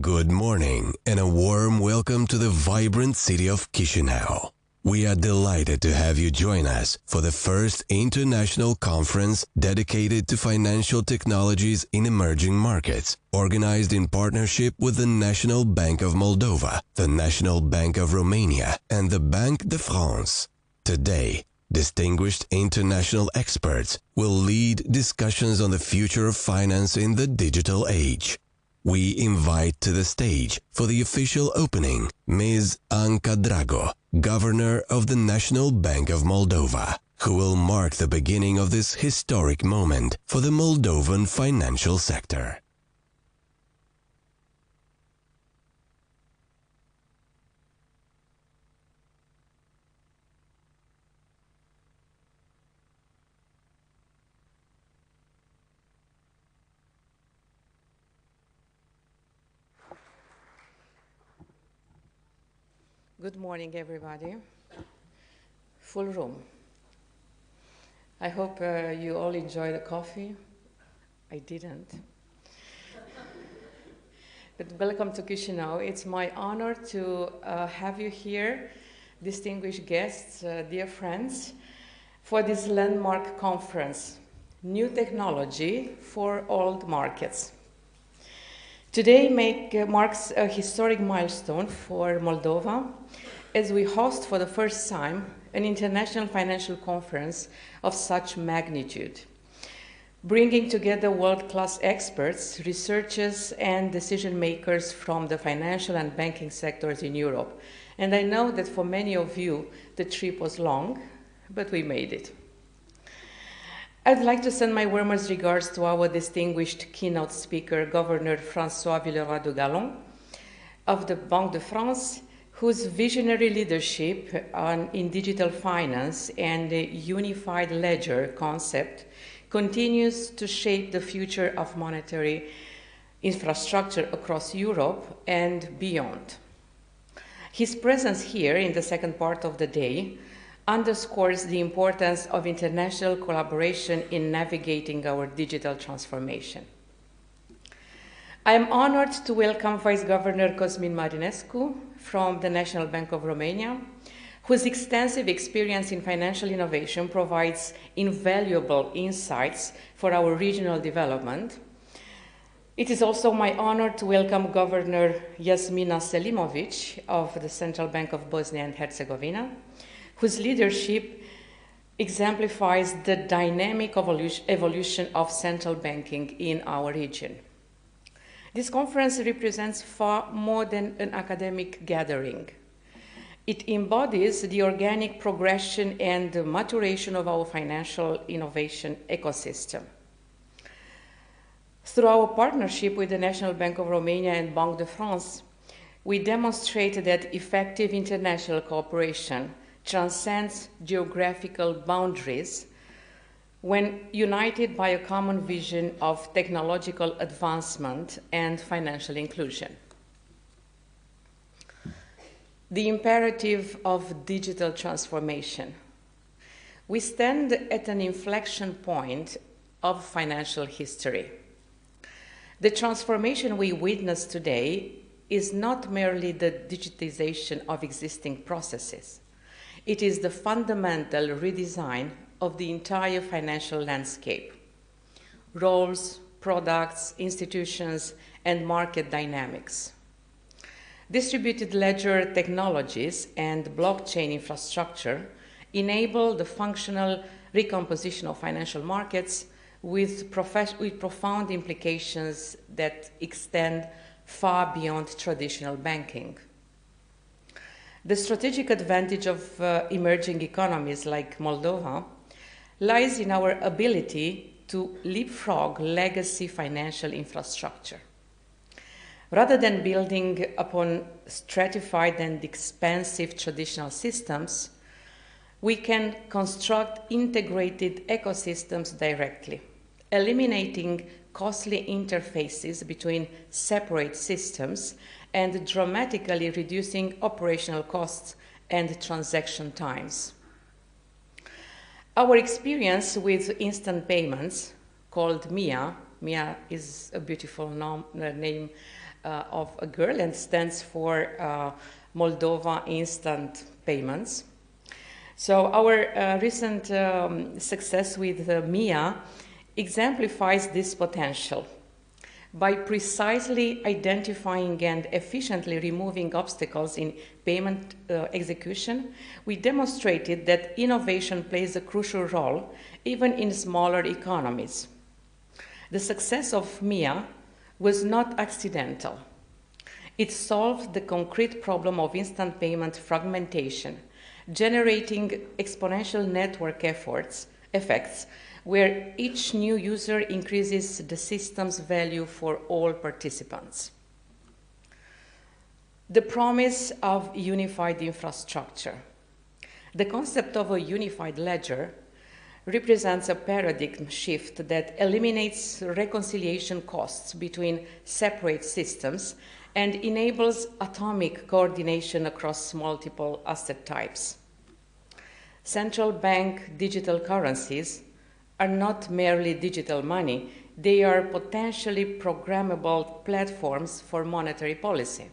Good morning and a warm welcome to the vibrant city of Chișinău. We are delighted to have you join us for the first international conference dedicated to financial technologies in emerging markets, organized in partnership with the National Bank of Moldova, the National Bank of Romania, and the Banque de France. Today, distinguished international experts will lead discussions on the future of finance in the digital age. We invite to the stage for the official opening Ms. Anca Drago, Governor of the National Bank of Moldova, who will mark the beginning of this historic moment for the Moldovan financial sector. Good morning, everybody. Full room. I hope you all enjoy the coffee. I didn't. But welcome to Chișinău. It's my honor to have you here, distinguished guests, dear friends, for this landmark conference, New Technology for Old Markets. Today marks a historic milestone for Moldova as we host for the first time an international financial conference of such magnitude, bringing together world-class experts, researchers, and decision makers from the financial and banking sectors in Europe. And I know that for many of you, the trip was long, but we made it. I'd like to send my warmest regards to our distinguished keynote speaker, Governor François Villeroy-du-Gallon of the Banque de France, whose visionary leadership in digital finance and the unified ledger concept continues to shape the future of monetary infrastructure across Europe and beyond. His presence here in the second part of the day underscores the importance of international collaboration in navigating our digital transformation. I am honored to welcome Vice Governor Cosmin Marinescu from the National Bank of Romania, whose extensive experience in financial innovation provides invaluable insights for our regional development. It is also my honor to welcome Governor Jasmina Selimovic of the Central Bank of Bosnia and Herzegovina, whose leadership exemplifies the dynamic evolution of central banking in our region. This conference represents far more than an academic gathering. It embodies the organic progression and the maturation of our financial innovation ecosystem. Through our partnership with the National Bank of Romania and Banque de France, we demonstrate that effective international cooperation transcends geographical boundaries when united by a common vision of technological advancement and financial inclusion. The imperative of digital transformation. We stand at an inflection point of financial history. The transformation we witness today is not merely the digitization of existing processes. It is the fundamental redesign of the entire financial landscape. Roles, products, institutions, and market dynamics. Distributed ledger technologies and blockchain infrastructure enable the functional recomposition of financial markets with profound implications that extend far beyond traditional banking. The strategic advantage of emerging economies like Moldova lies in our ability to leapfrog legacy financial infrastructure. Rather than building upon stratified and expensive traditional systems, we can construct integrated ecosystems directly, eliminating costly interfaces between separate systems and dramatically reducing operational costs and transaction times. Our experience with instant payments, called MIA is a beautiful name of a girl and stands for Moldova Instant Payments. So our recent success with MIA exemplifies this potential. By precisely identifying and efficiently removing obstacles in payment execution, we demonstrated that innovation plays a crucial role even in smaller economies. The success of MIA was not accidental. It solved the concrete problem of instant payment fragmentation, generating exponential network effects where each new user increases the system's value for all participants. The promise of unified infrastructure. The concept of a unified ledger represents a paradigm shift that eliminates reconciliation costs between separate systems and enables atomic coordination across multiple asset types. Central bank digital currencies are not merely digital money, they are potentially programmable platforms for monetary policy.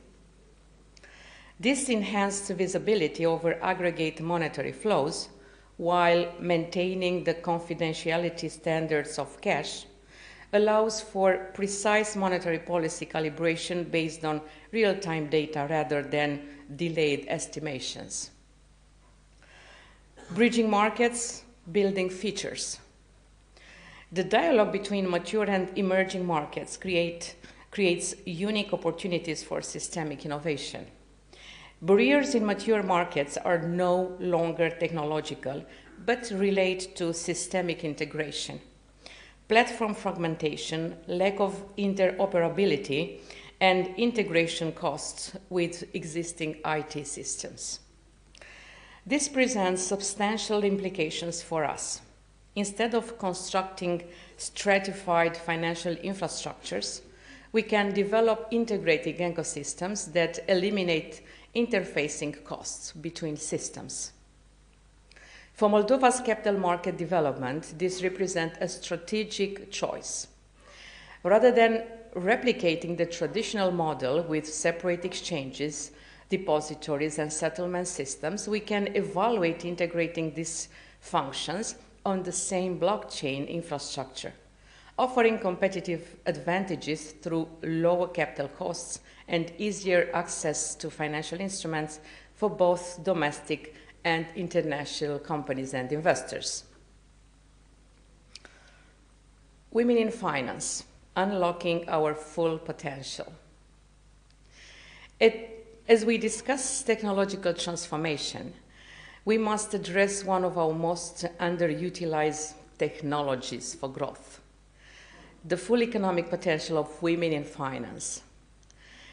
This enhanced visibility over aggregate monetary flows while maintaining the confidentiality standards of cash allows for precise monetary policy calibration based on real-time data rather than delayed estimations. Bridging markets, building features. The dialogue between mature and emerging markets creates unique opportunities for systemic innovation. Barriers in mature markets are no longer technological, but relate to systemic integration, platform fragmentation, lack of interoperability, and integration costs with existing IT systems. This presents substantial implications for us. Instead of constructing stratified financial infrastructures, we can develop integrated ecosystems that eliminate interfacing costs between systems. For Moldova's capital market development, this represents a strategic choice. Rather than replicating the traditional model with separate exchanges, depositories, and settlement systems, we can evaluate integrating these functions on the same blockchain infrastructure, offering competitive advantages through lower capital costs and easier access to financial instruments for both domestic and international companies and investors. Women in finance, unlocking our full potential. As we discuss technological transformation, we must address one of our most underutilized technologies for growth, the full economic potential of women in finance.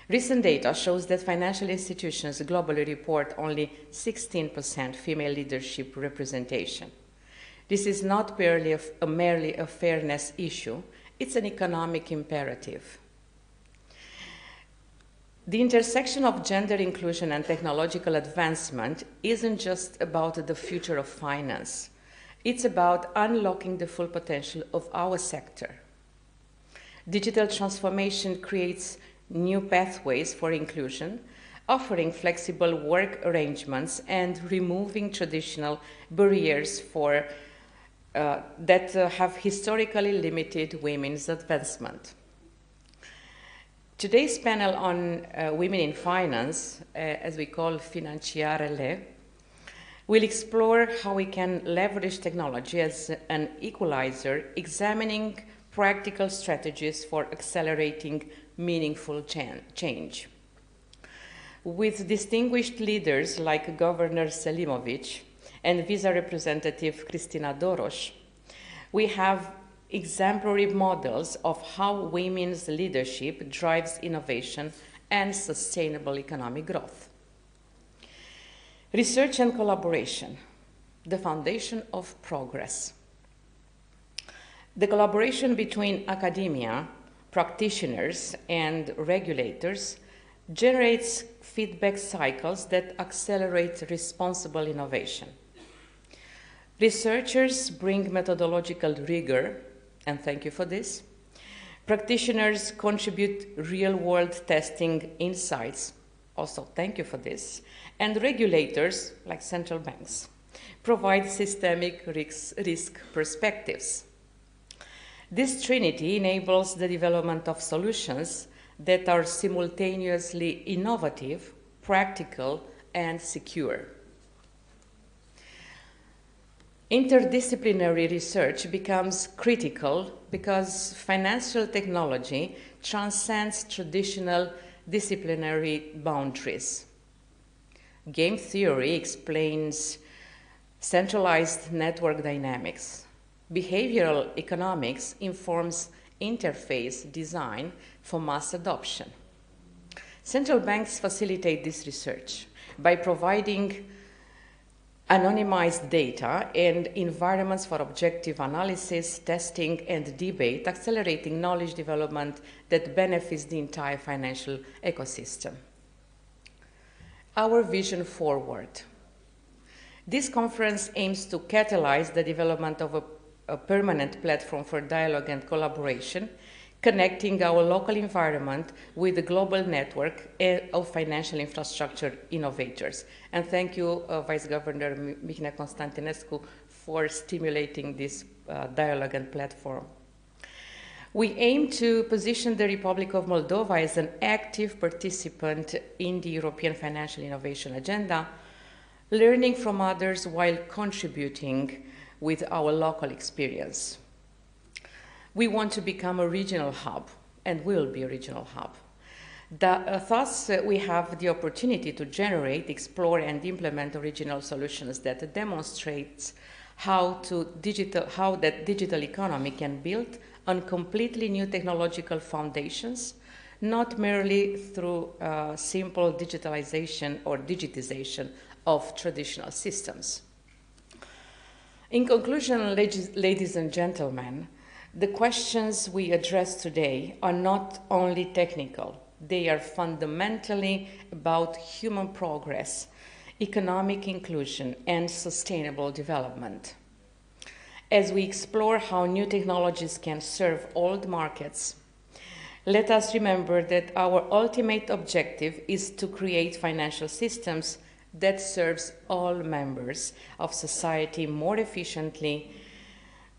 Recent data shows that financial institutions globally report only 16% female leadership representation. This is not merely a fairness issue, it's an economic imperative. The intersection of gender inclusion and technological advancement isn't just about the future of finance. It's about unlocking the full potential of our sector. Digital transformation creates new pathways for inclusion, offering flexible work arrangements and removing traditional barriers that have historically limited women's advancement. Today's panel on women in finance, as we call Financiarele, will explore how we can leverage technology as an equalizer, examining practical strategies for accelerating meaningful change. With distinguished leaders like Governor Selimovic and Visa Representative Cristina Doros, we have exemplary models of how women's leadership drives innovation and sustainable economic growth. Research and collaboration, the foundation of progress. The collaboration between academia, practitioners, and regulators generates feedback cycles that accelerate responsible innovation. Researchers bring methodological rigor, and thank you for this, Practitioners contribute real-world testing insights. Also, thank you for this. And regulators, like central banks, provide systemic risk perspectives. This trinity enables the development of solutions that are simultaneously innovative, practical, and secure. Interdisciplinary research becomes critical because financial technology transcends traditional disciplinary boundaries. Game theory explains centralized network dynamics. Behavioral economics informs interface design for mass adoption. Central banks facilitate this research by providing anonymized data and environments for objective analysis, testing, and debate, accelerating knowledge development that benefits the entire financial ecosystem. Our vision forward. This conference aims to catalyze the development of a permanent platform for dialogue and collaboration, connecting our local environment with the global network of financial infrastructure innovators. And thank you, Vice Governor Mihnea Constantinescu, for stimulating this dialogue and platform. We aim to position the Republic of Moldova as an active participant in the European financial innovation agenda, learning from others while contributing with our local experience. We want to become a regional hub, and will be a regional hub. Thus, we have the opportunity to generate, explore, and implement original solutions that demonstrates how that digital economy can build on completely new technological foundations, not merely through simple digitalization or digitization of traditional systems. In conclusion, ladies and gentlemen, the questions we address today are not only technical, they are fundamentally about human progress, economic inclusion, and sustainable development. As we explore how new technologies can serve old markets, let us remember that our ultimate objective is to create financial systems that serves all members of society more efficiently,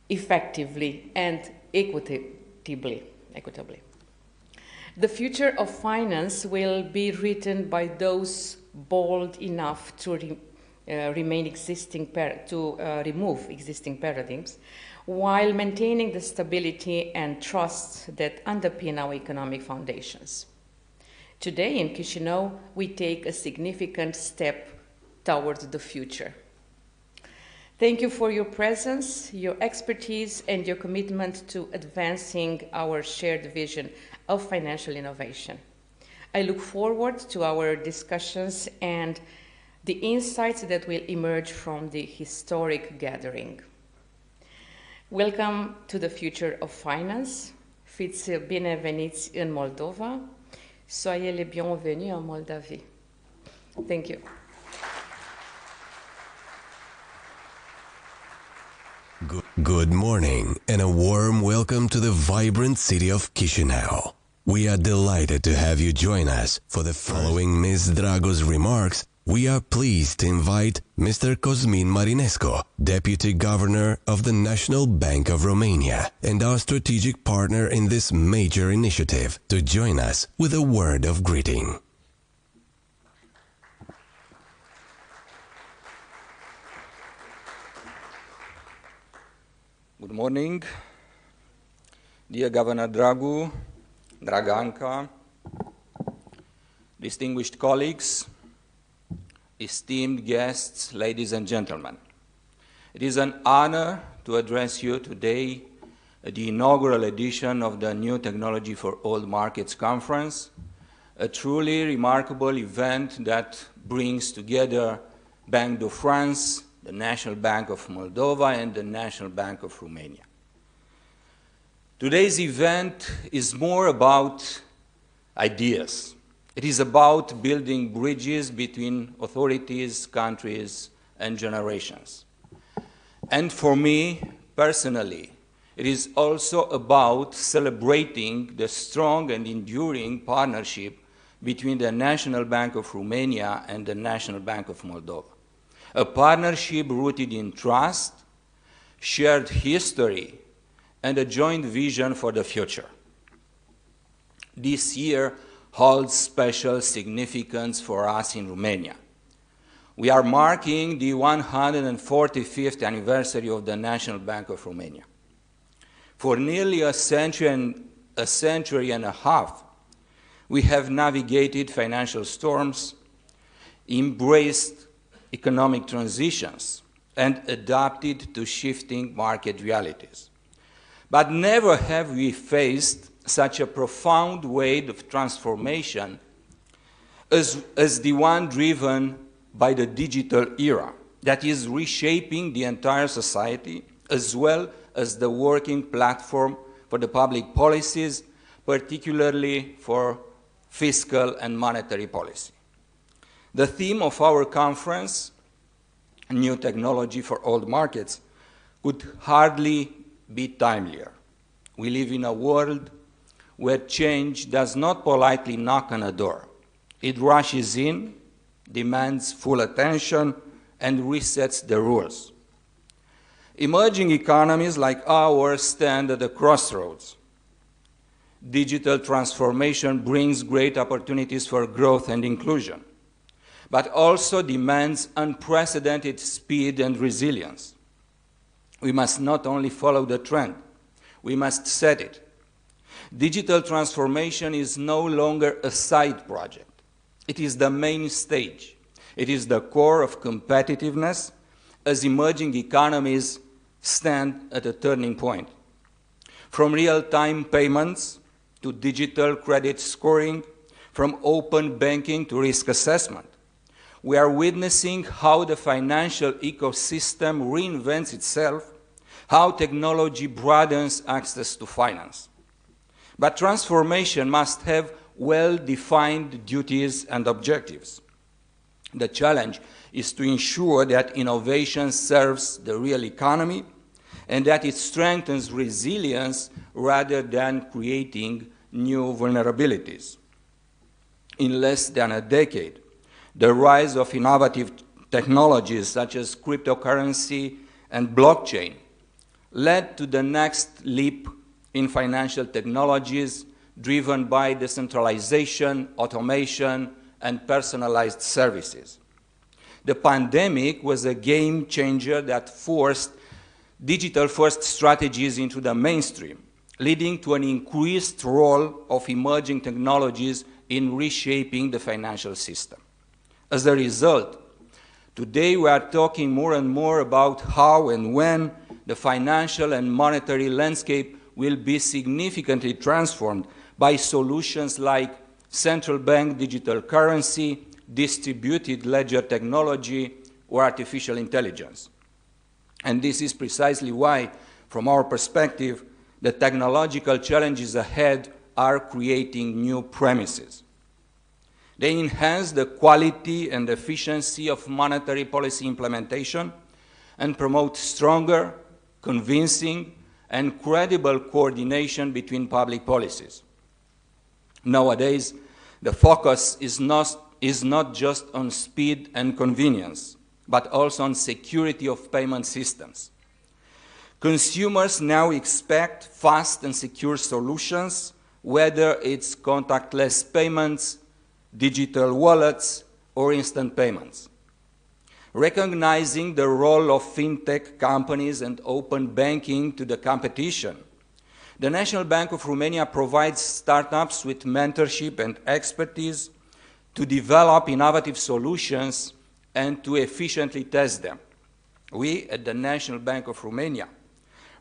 effectively, and equitably. The future of finance will be written by those bold enough to remove existing paradigms while maintaining the stability and trust that underpin our economic foundations. Today in Chișinău, we take a significant step towards the future. Thank you for your presence, your expertise, and your commitment to advancing our shared vision of financial innovation. I look forward to our discussions and the insights that will emerge from the historic gathering. Welcome to the future of finance. Fiți bineveniți în Moldova. Soyez les bienvenus en Moldavie. Thank you. Good morning and a warm welcome to the vibrant city of Chișinău. We are delighted to have you join us. For the following Ms. Drago's remarks, we are pleased to invite Mr. Cosmin Marinescu, Deputy Governor of the National Bank of Romania and our strategic partner in this major initiative, to join us with a word of greeting. Good morning, dear Governor Dragu, Draganca, distinguished colleagues, esteemed guests, ladies and gentlemen. It is an honor to address you today at the inaugural edition of the New Technology for Old Markets Conference, a truly remarkable event that brings together Banque de France, the National Bank of Moldova, and the National Bank of Romania. Today's event is more about ideas. It is about building bridges between authorities, countries, and generations. And for me, personally, It is also about celebrating the strong and enduring partnership between the National Bank of Romania and the National Bank of Moldova. A partnership rooted in trust, shared history, and a joint vision for the future. This year holds special significance for us in Romania. We are marking the 145th anniversary of the National Bank of Romania. For nearly a century and a half, we have navigated financial storms, embraced economic transitions, and adapted to shifting market realities. But never have we faced such a profound wave of transformation as the one driven by the digital era that is reshaping the entire society, as well as the working platform for the public policies, particularly for fiscal and monetary policy. The theme of our conference, New Technology for Old Markets, could hardly be timelier. We live in a world where change does not politely knock on a door. It rushes in, demands full attention, and resets the rules. Emerging economies like ours stand at a crossroads. Digital transformation brings great opportunities for growth and inclusion, but also demands unprecedented speed and resilience. We must not only follow the trend, we must set it. Digital transformation is no longer a side project. It is the main stage. It is the core of competitiveness as emerging economies stand at a turning point. From real-time payments to digital credit scoring, from open banking to risk assessment, we are witnessing how the financial ecosystem reinvents itself, how technology broadens access to finance. But transformation must have well-defined duties and objectives. The challenge is to ensure that innovation serves the real economy and that it strengthens resilience rather than creating new vulnerabilities. In less than a decade, the rise of innovative technologies such as cryptocurrency and blockchain led to the next leap in financial technologies driven by decentralization, automation, and personalized services. The pandemic was a game changer that forced digital-first strategies into the mainstream, leading to an increased role of emerging technologies in reshaping the financial system. As a result, today we are talking more and more about how and when the financial and monetary landscape will be significantly transformed by solutions like central bank digital currency, distributed ledger technology, or artificial intelligence. And this is precisely why, from our perspective, the technological challenges ahead are creating new premises. They enhance the quality and efficiency of monetary policy implementation and promote stronger, convincing, and credible coordination between public policies. Nowadays, the focus is not just on speed and convenience, but also on security of payment systems. Consumers now expect fast and secure solutions, whether it's contactless payments, digital wallets, or instant payments. Recognizing the role of fintech companies and open banking to the competition, the National Bank of Romania provides startups with mentorship and expertise to develop innovative solutions and to efficiently test them. We at the National Bank of Romania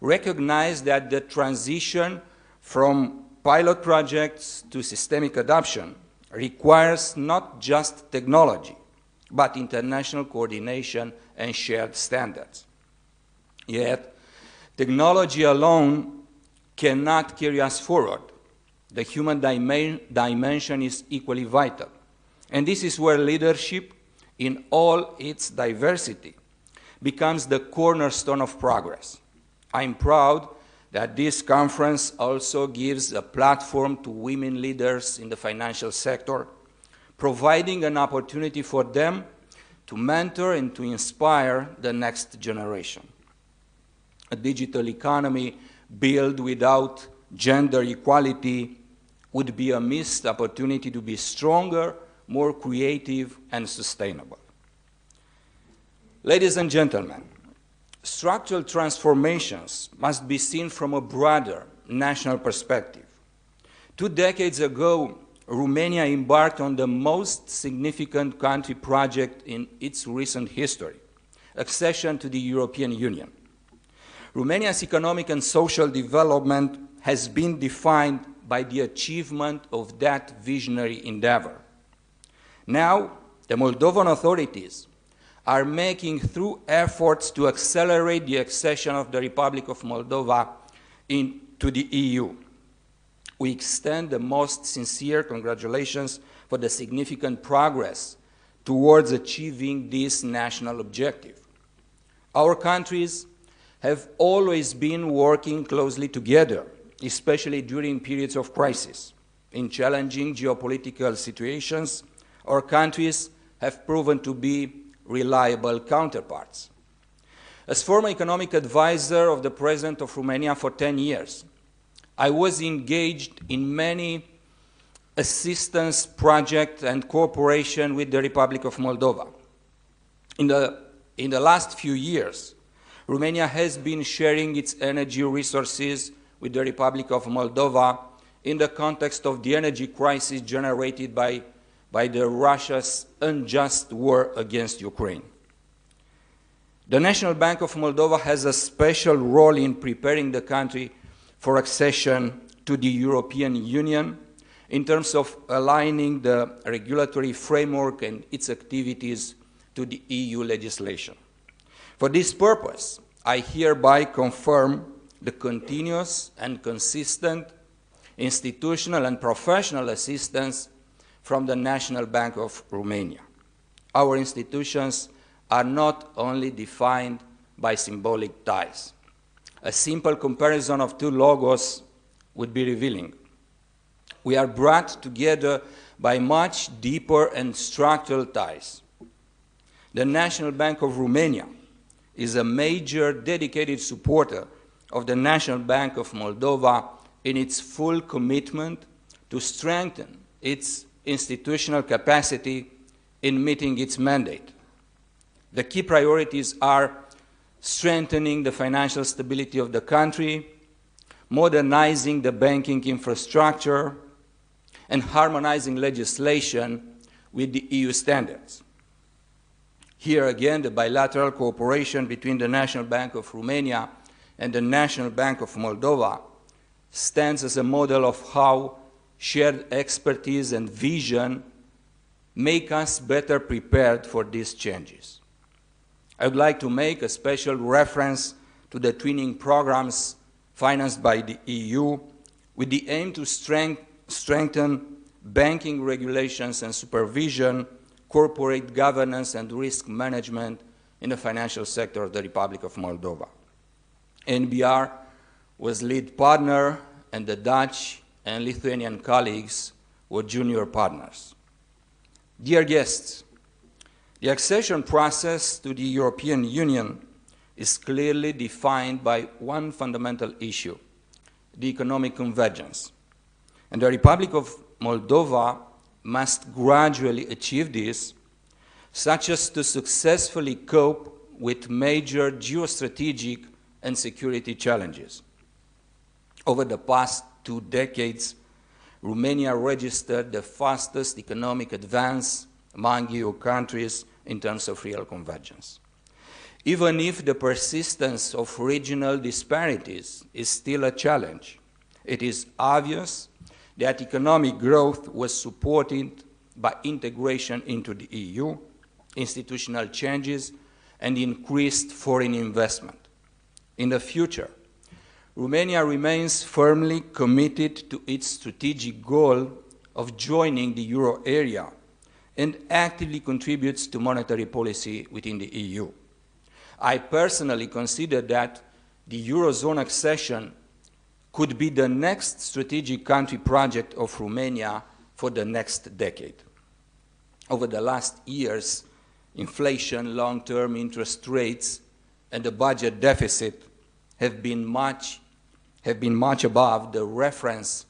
recognize that the transition from pilot projects to systemic adoption requires not just technology, but international coordination and shared standards. Yet, technology alone cannot carry us forward. The human dimension is equally vital. And this is where leadership, in all its diversity, becomes the cornerstone of progress. I'm proud that this conference also gives a platform to women leaders in the financial sector, providing an opportunity for them to mentor and to inspire the next generation. A digital economy built without gender equality would be a missed opportunity to be stronger, more creative, and sustainable. Ladies and gentlemen, structural transformations must be seen from a broader national perspective. 2 decades ago, Romania embarked on the most significant country project in its recent history, accession to the European Union. Romania's economic and social development has been defined by the achievement of that visionary endeavor. Now, the Moldovan authorities are making through efforts to accelerate the accession of the Republic of Moldova to the EU. We extend the most sincere congratulations for the significant progress towards achieving this national objective. Our countries have always been working closely together, especially during periods of crisis. In challenging geopolitical situations, our countries have proven to be reliable counterparts. As former economic advisor of the President of Romania for 10 years, I was engaged in many assistance projects and cooperation with the Republic of Moldova. In the last few years, Romania has been sharing its energy resources with the Republic of Moldova in the context of the energy crisis generated by Russia's unjust war against Ukraine. The National Bank of Moldova has a special role in preparing the country for accession to the European Union in terms of aligning the regulatory framework and its activities to the EU legislation. For this purpose, I hereby confirm the continuous and consistent institutional and professional assistance from the National Bank of Romania. Our institutions are not only defined by symbolic ties. A simple comparison of 2 logos would be revealing. We are brought together by much deeper and structural ties. The National Bank of Romania is a major dedicated supporter of the National Bank of Moldova in its full commitment to strengthen its institutional capacity in meeting its mandate. The key priorities are strengthening the financial stability of the country, modernizing the banking infrastructure, and harmonizing legislation with the EU standards. Here again, the bilateral cooperation between the National Bank of Romania and the National Bank of Moldova stands as a model of how shared expertise and vision make us better prepared for these changes. I would like to make a special reference to the twinning programs financed by the EU with the aim to strengthen banking regulations and supervision, corporate governance and risk management in the financial sector of the Republic of Moldova. NBR was lead partner and the Dutch and Lithuanian colleagues were junior partners. Dear guests, the accession process to the European Union is clearly defined by one fundamental issue, the economic convergence. And the Republic of Moldova must gradually achieve this, such as to successfully cope with major geostrategic and security challenges. Over the past 2 decades, Romania registered the fastest economic advance among EU countries in terms of real convergence. Even if the persistence of regional disparities is still a challenge, it is obvious that economic growth was supported by integration into the EU, institutional changes, and increased foreign investment. In the future, Romania remains firmly committed to its strategic goal of joining the euro area and actively contributes to monetary policy within the EU. I personally consider that the Eurozone accession could be the next strategic country project of Romania for the next decade. Over the last years, inflation, long-term interest rates, and the budget deficit have been much above the reference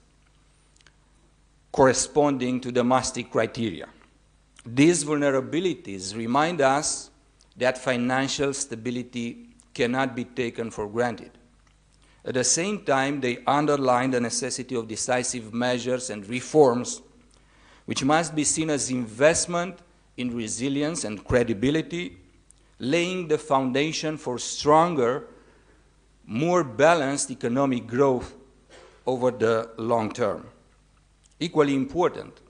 corresponding to the Maastricht criteria. These vulnerabilities remind us that financial stability cannot be taken for granted. At the same time, they underline the necessity of decisive measures and reforms, which must be seen as investment in resilience and credibility, laying the foundation for stronger, more balanced economic growth over the long term. Equally important,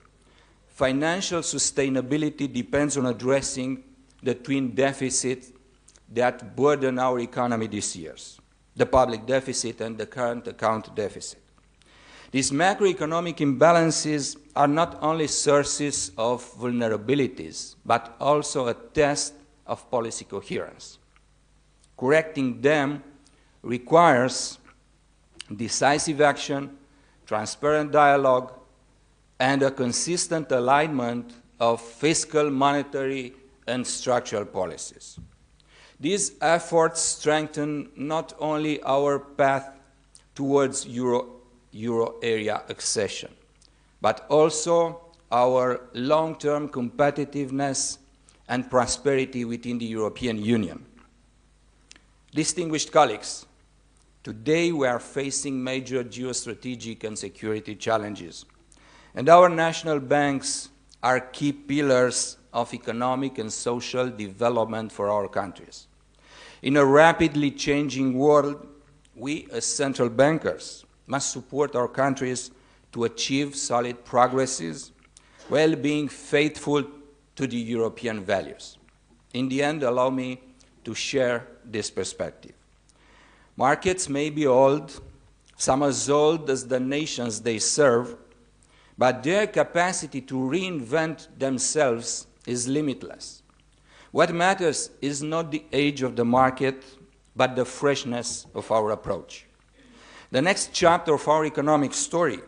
financial sustainability depends on addressing the twin deficits that burden our economy these years, the public deficit and the current account deficit. These macroeconomic imbalances are not only sources of vulnerabilities, but also a test of policy coherence. Correcting them requires decisive action, transparent dialogue, and a consistent alignment of fiscal, monetary, and structural policies. These efforts strengthen not only our path towards euro area accession, but also our long-term competitiveness and prosperity within the European Union. Distinguished colleagues, today we are facing major geostrategic and security challenges, and our national banks are key pillars of economic and social development for our countries. In a rapidly changing world, we as central bankers must support our countries to achieve solid progresses while being faithful to the European values. In the end, allow me to share this perspective. Markets may be old, some as old as the nations they serve, but their capacity to reinvent themselves is limitless. What matters is not the age of the market, but the freshness of our approach. The next chapter of our economic story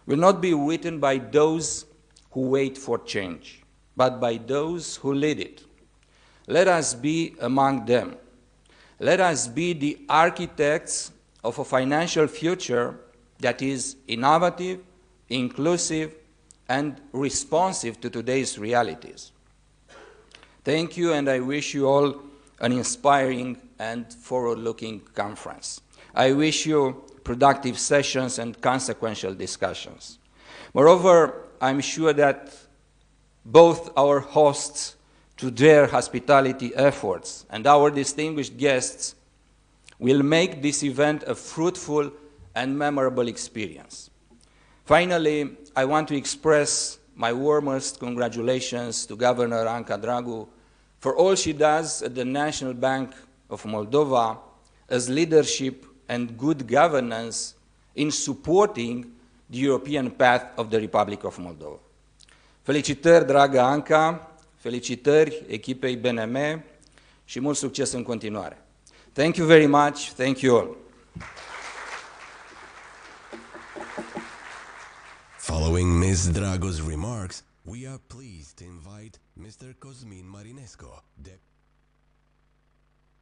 will not be written by those who wait for change, but by those who lead it. Let us be among them. Let us be the architects of a financial future that is innovative, inclusive, and responsive to today's realities. Thank you, and I wish you all an inspiring and forward-looking conference. I wish you productive sessions and consequential discussions. Moreover, I'm sure that both our hosts, to their hospitality efforts, and our distinguished guests will make this event a fruitful and memorable experience. Finally, I want to express my warmest congratulations to Governor Anca Dragu for all she does at the National Bank of Moldova as leadership and good governance in supporting the European path of the Republic of Moldova. Felicitări, dragă Anca, felicitări echipei BNM și mult succes în continuare. Thank you very much. Thank you all. Following Ms. Drago's remarks, we are pleased to invite Mr. Cosmin Marinescu.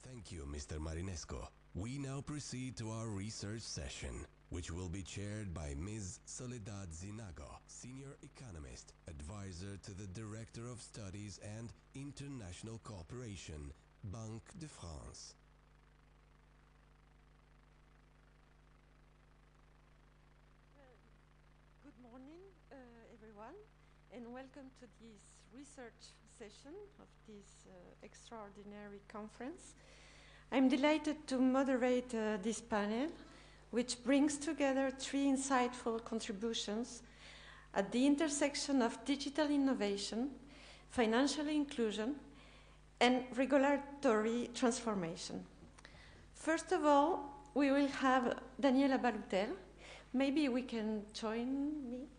Thank you, Mr. Marinescu. We now proceed to our research session, which will be chaired by Ms. Soledad Zinago, Senior Economist, Advisor to the Director of Studies and International Cooperation, Banque de France. Good morning, everyone, and welcome to this research session of this extraordinary conference. I'm delighted to moderate this panel, which brings together three insightful contributions at the intersection of digital innovation, financial inclusion, and regulatory transformation. First of all, we will have Daniela Balutel. Maybe we can join me.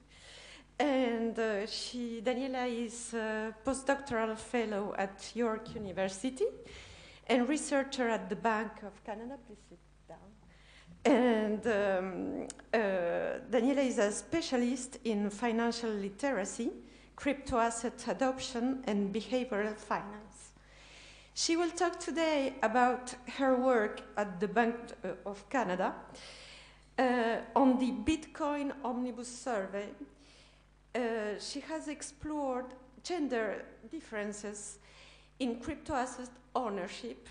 And Daniela is a postdoctoral fellow at York University and researcher at the Bank of Canada. Please sit down. And Daniela is a specialist in financial literacy, crypto asset adoption, and behavioral finance. She will talk today about her work at the Bank of Canada on the Bitcoin Omnibus Survey. She has explored gender differences in crypto asset ownership,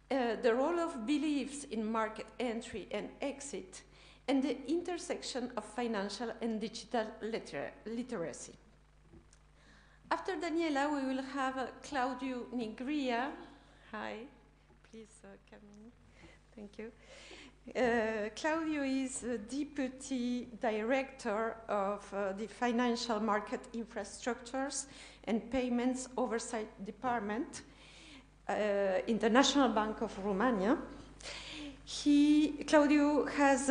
the role of beliefs in market entry and exit, and the intersection of financial and digital literacy. After Daniela, we will have Claudio Nigria. Hi, please come in. Thank you. Claudio is Deputy Director of the Financial Market Infrastructures and Payments Oversight Department in the National Bank of Romania. Claudio has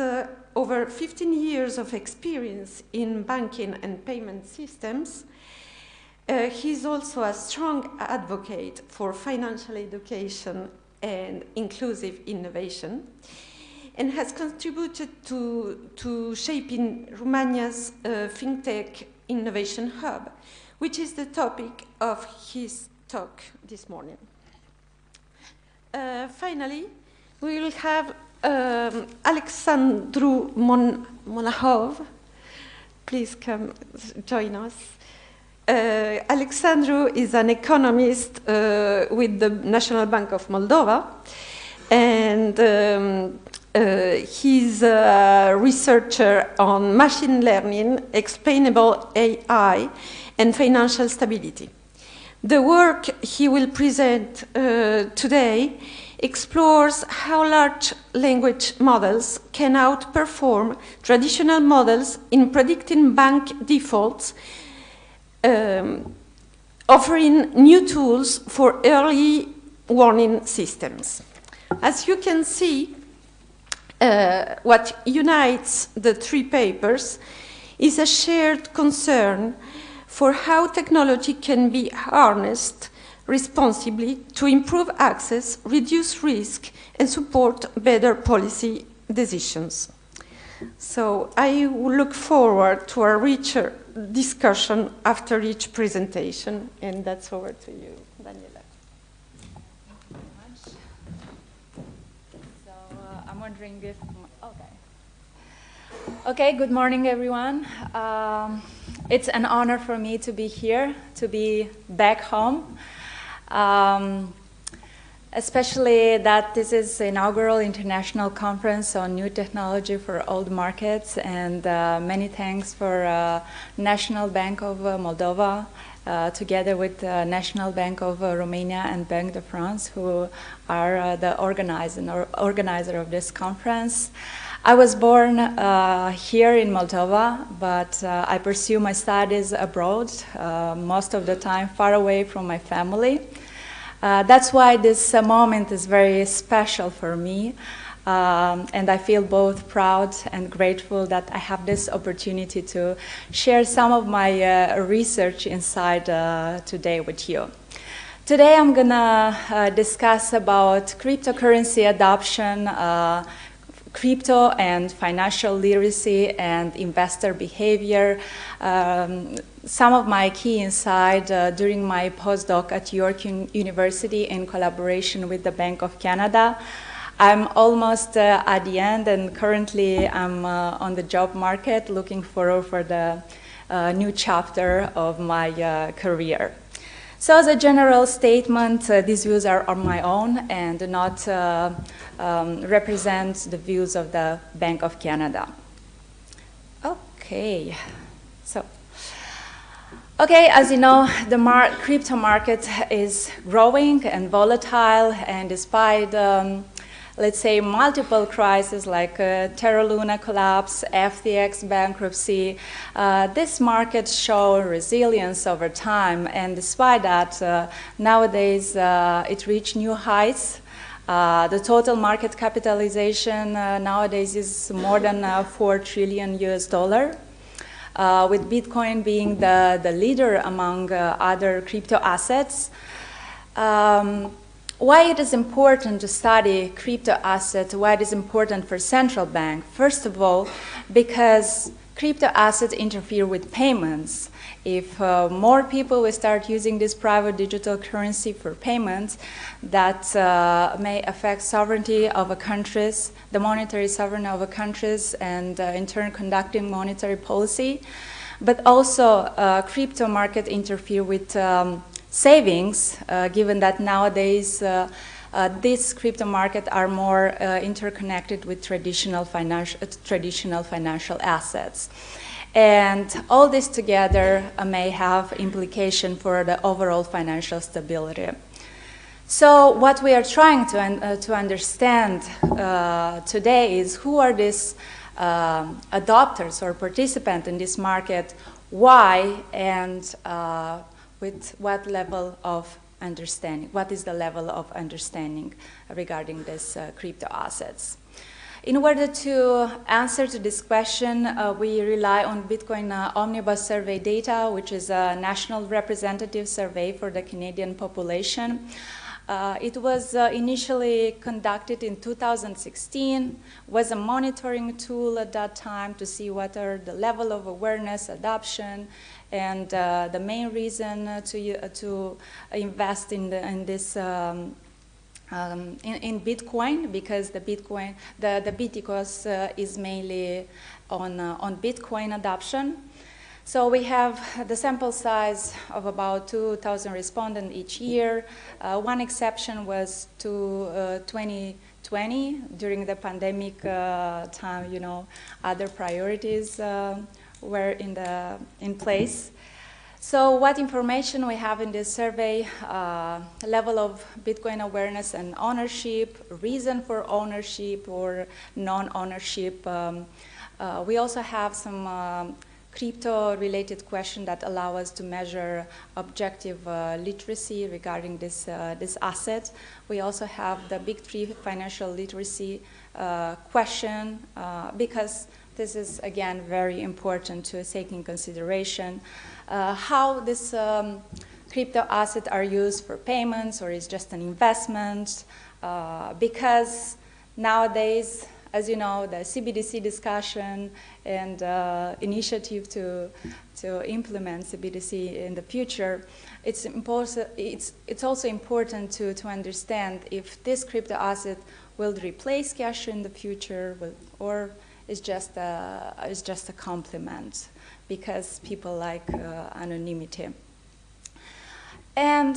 over 15 years of experience in banking and payment systems. He's also a strong advocate for financial education and inclusive innovation, and has contributed to shaping Romania's FinTech Innovation Hub, which is the topic of his talk this morning. Finally, we will have Alexandru Monahov. Please come join us. Alexandru is an economist with the National Bank of Moldova, and he's a researcher on machine learning, explainable AI, and financial stability. The work he will present today explores how large language models can outperform traditional models in predicting bank defaults, offering new tools for early warning systems. As you can see, what unites the three papers is a shared concern for how technology can be harnessed responsibly to improve access, reduce risk, and support better policy decisions. So I look forward to a richer discussion after each presentation, and that's over to you, Daniela. Thank you very much. So I'm wondering if, okay, good morning, everyone. It's an honor for me to be here, to be back home. Especially that this is the inaugural international conference on new technology for old markets, and many thanks for National Bank of Moldova, together with National Bank of Romania and Banque de France, who are the organizer of this conference. I was born here in Moldova, but I pursue my studies abroad, most of the time far away from my family. That's why this moment is very special for me, and I feel both proud and grateful that I have this opportunity to share some of my research inside today with you. Today I'm gonna discuss about cryptocurrency adoption, crypto and financial literacy and investor behavior. Some of my key insights during my postdoc at York University in collaboration with the Bank of Canada. I'm almost at the end, and currently I'm on the job market looking forward for the new chapter of my career. So as a general statement, these views are on my own and do not represent the views of the Bank of Canada. Okay, so, as you know, the crypto market is growing and volatile, and despite let's say multiple crises like Terra Luna collapse, FTX bankruptcy, this market show resilience over time, and despite that, nowadays it reached new heights. The total market capitalization nowadays is more than $4 trillion US, with Bitcoin being the leader among other crypto assets. Why it is important to study crypto assets, why it is important for central bank? First of all, because crypto assets interfere with payments. If more people will start using this private digital currency for payments, that may affect sovereignty of a countries, the monetary sovereignty of a countries, and in turn conducting monetary policy. But also crypto market interfere with savings, given that nowadays these crypto markets are more interconnected with traditional financial assets. And all this together may have implication for the overall financial stability. So what we are trying to understand today is who are these adopters or participants in this market, why, and with what level of understanding, what is the level of understanding regarding these crypto assets. In order to answer to this question, we rely on Bitcoin Omnibus survey data, which is a national representative survey for the Canadian population. It was initially conducted in 2016, was a monitoring tool at that time to see what are the level of awareness, adoption, and the main reason to invest in this in Bitcoin, because the BTCos is mainly on Bitcoin adoption. So we have the sample size of about 2,000 respondents each year. One exception was to 2020 during the pandemic time. You know, other priorities were in place. So what information we have in this survey, level of Bitcoin awareness and ownership, reason for ownership or non-ownership. We also have some crypto-related questions that allow us to measure objective literacy regarding this asset. We also have the big three financial literacy question, because this is, again, very important to take in consideration how this crypto assets are used for payments or is just an investment, because nowadays, as you know, the CBDC discussion and initiative to implement CBDC in the future, it's also important to understand if this crypto asset will replace cash in the future, or is just a complement, because people like anonymity. And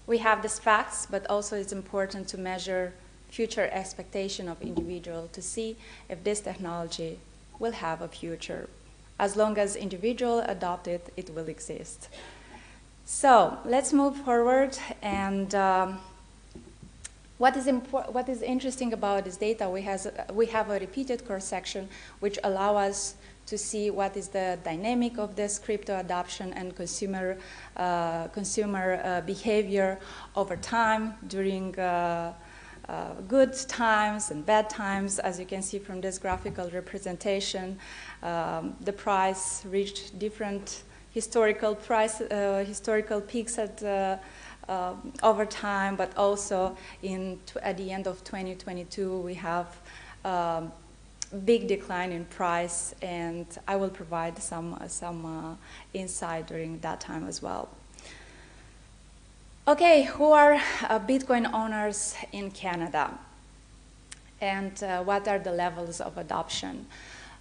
we have these facts, but also it's important to measure future expectation of individual to see if this technology will have a future. As long as individual adopt it, it will exist. So let's move forward. And what is interesting about this data, we have a repeated cross-section which allow us to see what is the dynamic of this crypto adoption and consumer behavior over time during good times and bad times. As you can see from this graphical representation, the price reached different historical peaks at over time, but also at the end of 2022 we have big decline in price, and I will provide some insight during that time as well. Okay, who are Bitcoin owners in Canada, and what are the levels of adoption?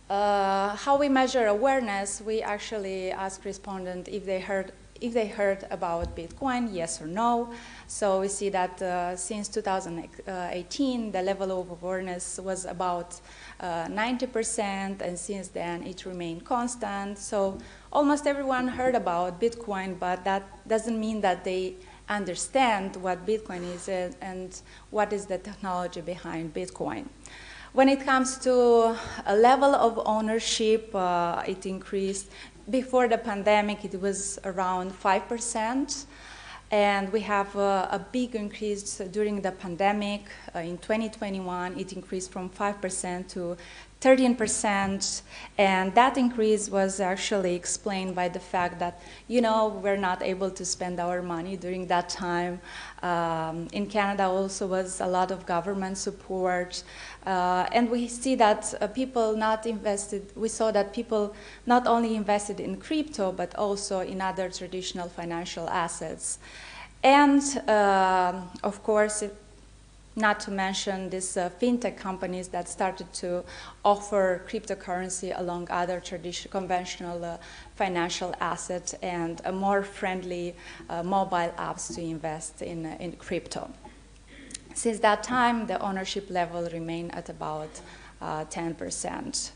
How we measure awareness, we actually ask respondents if they heard about Bitcoin, yes or no. So we see that since 2018, the level of awareness was about 90%, and since then it remained constant. So almost everyone heard about Bitcoin, but that doesn't mean that they understand what Bitcoin is and what is the technology behind Bitcoin. When it comes to a level of ownership, it increased. Before the pandemic, it was around 5%, and we have a big increase during the pandemic. In 2021, it increased from 5% to 13%, and that increase was actually explained by the fact that, you know, we're not able to spend our money during that time. In Canada also was a lot of government support, and we see that we saw that people not only invested in crypto, but also in other traditional financial assets. And of course, not to mention these fintech companies that started to offer cryptocurrency along other conventional financial assets and a more friendly mobile apps to invest in crypto. Since that time, the ownership level remained at about 10%.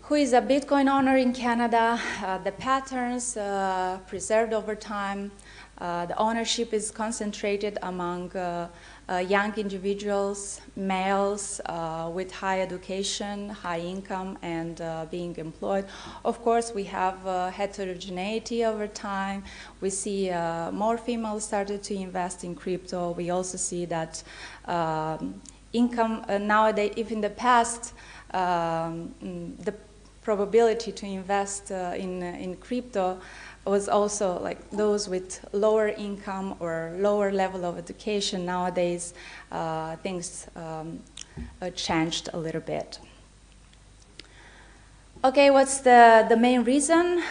Who is a Bitcoin owner in Canada? The patterns preserved over time. The ownership is concentrated among young individuals, males with high education, high income, and being employed. Of course, we have heterogeneity over time. We see more females started to invest in crypto. We also see that income nowadays, if in the past, the probability to invest in crypto was also like those with lower income or lower level of education. Nowadays, things changed a little bit. Okay, what's the main reason?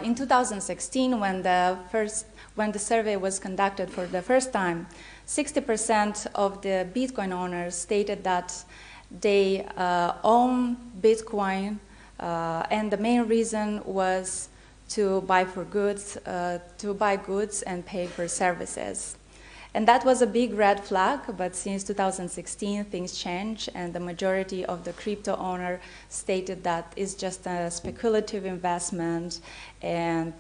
In 2016, when the survey was conducted for the first time, 60% of the Bitcoin owners stated that they own Bitcoin, and the main reason was to buy goods and pay for services. And that was a big red flag, but since 2016 things changed, and the majority of the crypto owner stated that it's just a speculative investment, and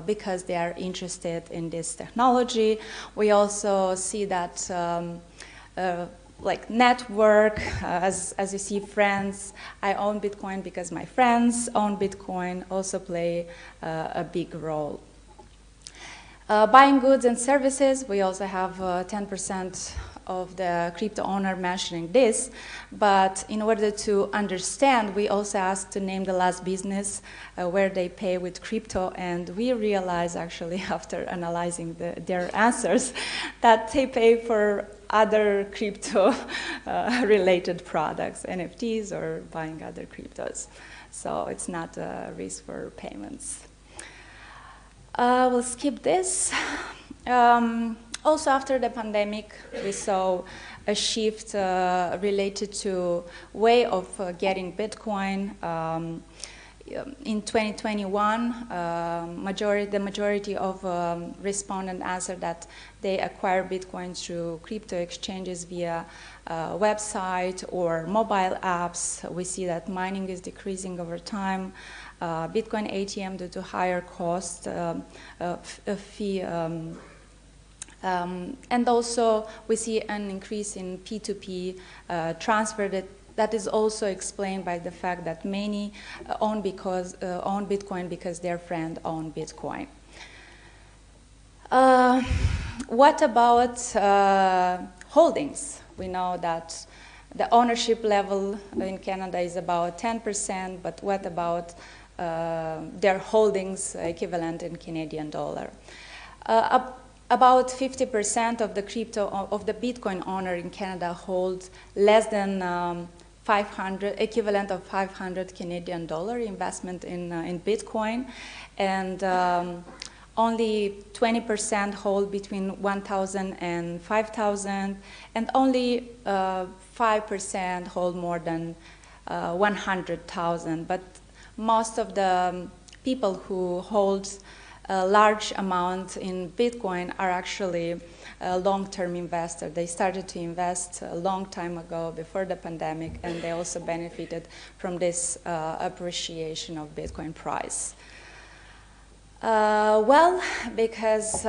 because they are interested in this technology. We also see that like network, as you see, friends. I own Bitcoin because my friends own Bitcoin, also play a big role. Buying goods and services, we also have 10% of the crypto owner mentioning this, but in order to understand, we also asked to name the last business where they pay with crypto, and we realized actually after analyzing their answers that they pay for other crypto related products, NFTs or buying other cryptos. So it's not a risk for payments. We'll skip this. Also after the pandemic, we saw a shift related to way of getting Bitcoin. In 2021, the majority of respondents answered that they acquire Bitcoin through crypto exchanges via website or mobile apps. We see that mining is decreasing over time. Bitcoin ATM due to higher cost fee, and also we see an increase in P2P transfer that is also explained by the fact that many own Bitcoin because their friend own Bitcoin. What about holdings? We know that the ownership level in Canada is about 10%, but what about their holdings equivalent in Canadian dollar? About 50% of the Bitcoin owner in Canada holds less than 500, equivalent of 500 Canadian dollar investment in Bitcoin, and only 20% hold between 1,000 and 5,000, and only 5% hold more than 100,000. But most of the people who hold a large amount in Bitcoin are actually long-term investors. They started to invest a long time ago before the pandemic, and they also benefited from this appreciation of Bitcoin price. Well, because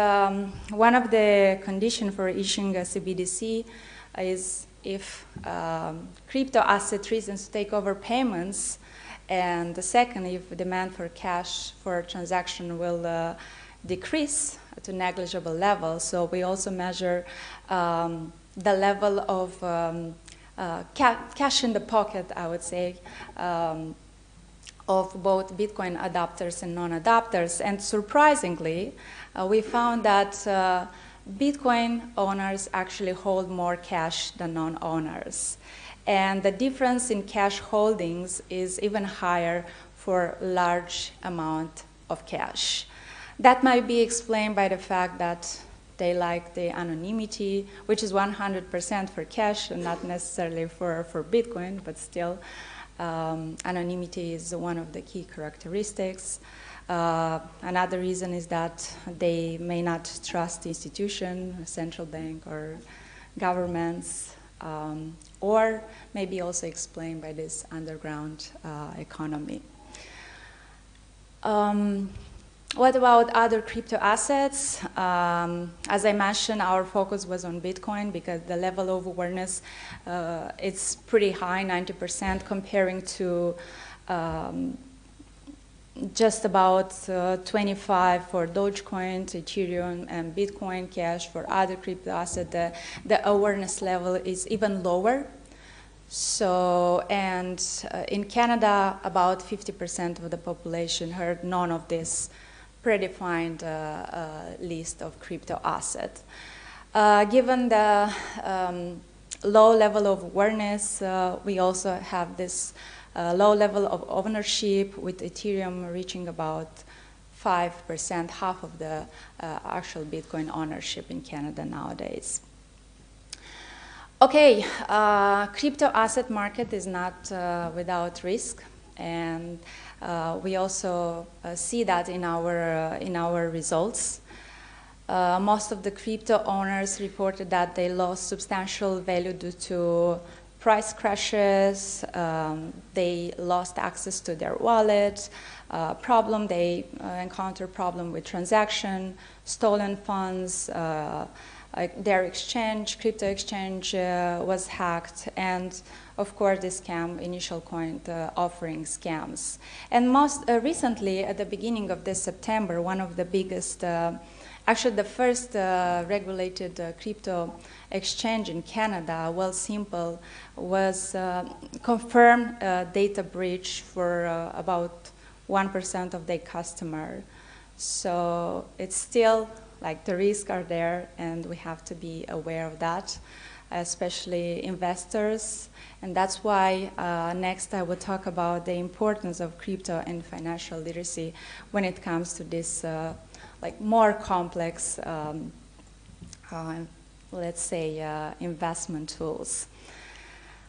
one of the conditions for issuing a CBDC is if crypto asset reasons to take over payments, and the second, if demand for cash for a transaction will decrease to negligible level. So we also measure the level of cash in the pocket, I would say, of both Bitcoin adopters and non-adopters. And surprisingly, we found that Bitcoin owners actually hold more cash than non-owners. And the difference in cash holdings is even higher for large amount of cash. That might be explained by the fact that they like the anonymity, which is 100% for cash and not necessarily for Bitcoin, but still anonymity is one of the key characteristics. Another reason is that they may not trust institutions, central bank or governments, or maybe also explained by this underground economy. What about other crypto assets? As I mentioned, our focus was on Bitcoin because the level of awareness it's pretty high, 90%, comparing to just about 25 for Dogecoin, Ethereum, and Bitcoin Cash. For other crypto assets, the awareness level is even lower. So, and in Canada, about 50% of the population heard none of this predefined list of crypto assets. Given the low level of awareness, we also have this low level of ownership, with Ethereum reaching about 5%, half of the actual Bitcoin ownership in Canada nowadays. Okay, crypto asset market is not without risk, and we also see that in our results. Most of the crypto owners reported that they lost substantial value due to price crashes. They lost access to their wallet. They encounter problem with transaction, stolen funds. Their exchange, crypto exchange, was hacked, and of course the scam, initial coin offering scams. And most recently, at the beginning of this September, one of the biggest, actually the first regulated crypto exchange in Canada, Wealthsimple, was confirmed data breach for about 1% of their customer. So it's still like the risks are there, and we have to be aware of that, especially investors. And that's why next I will talk about the importance of crypto and financial literacy when it comes to this like more complex, let's say, investment tools.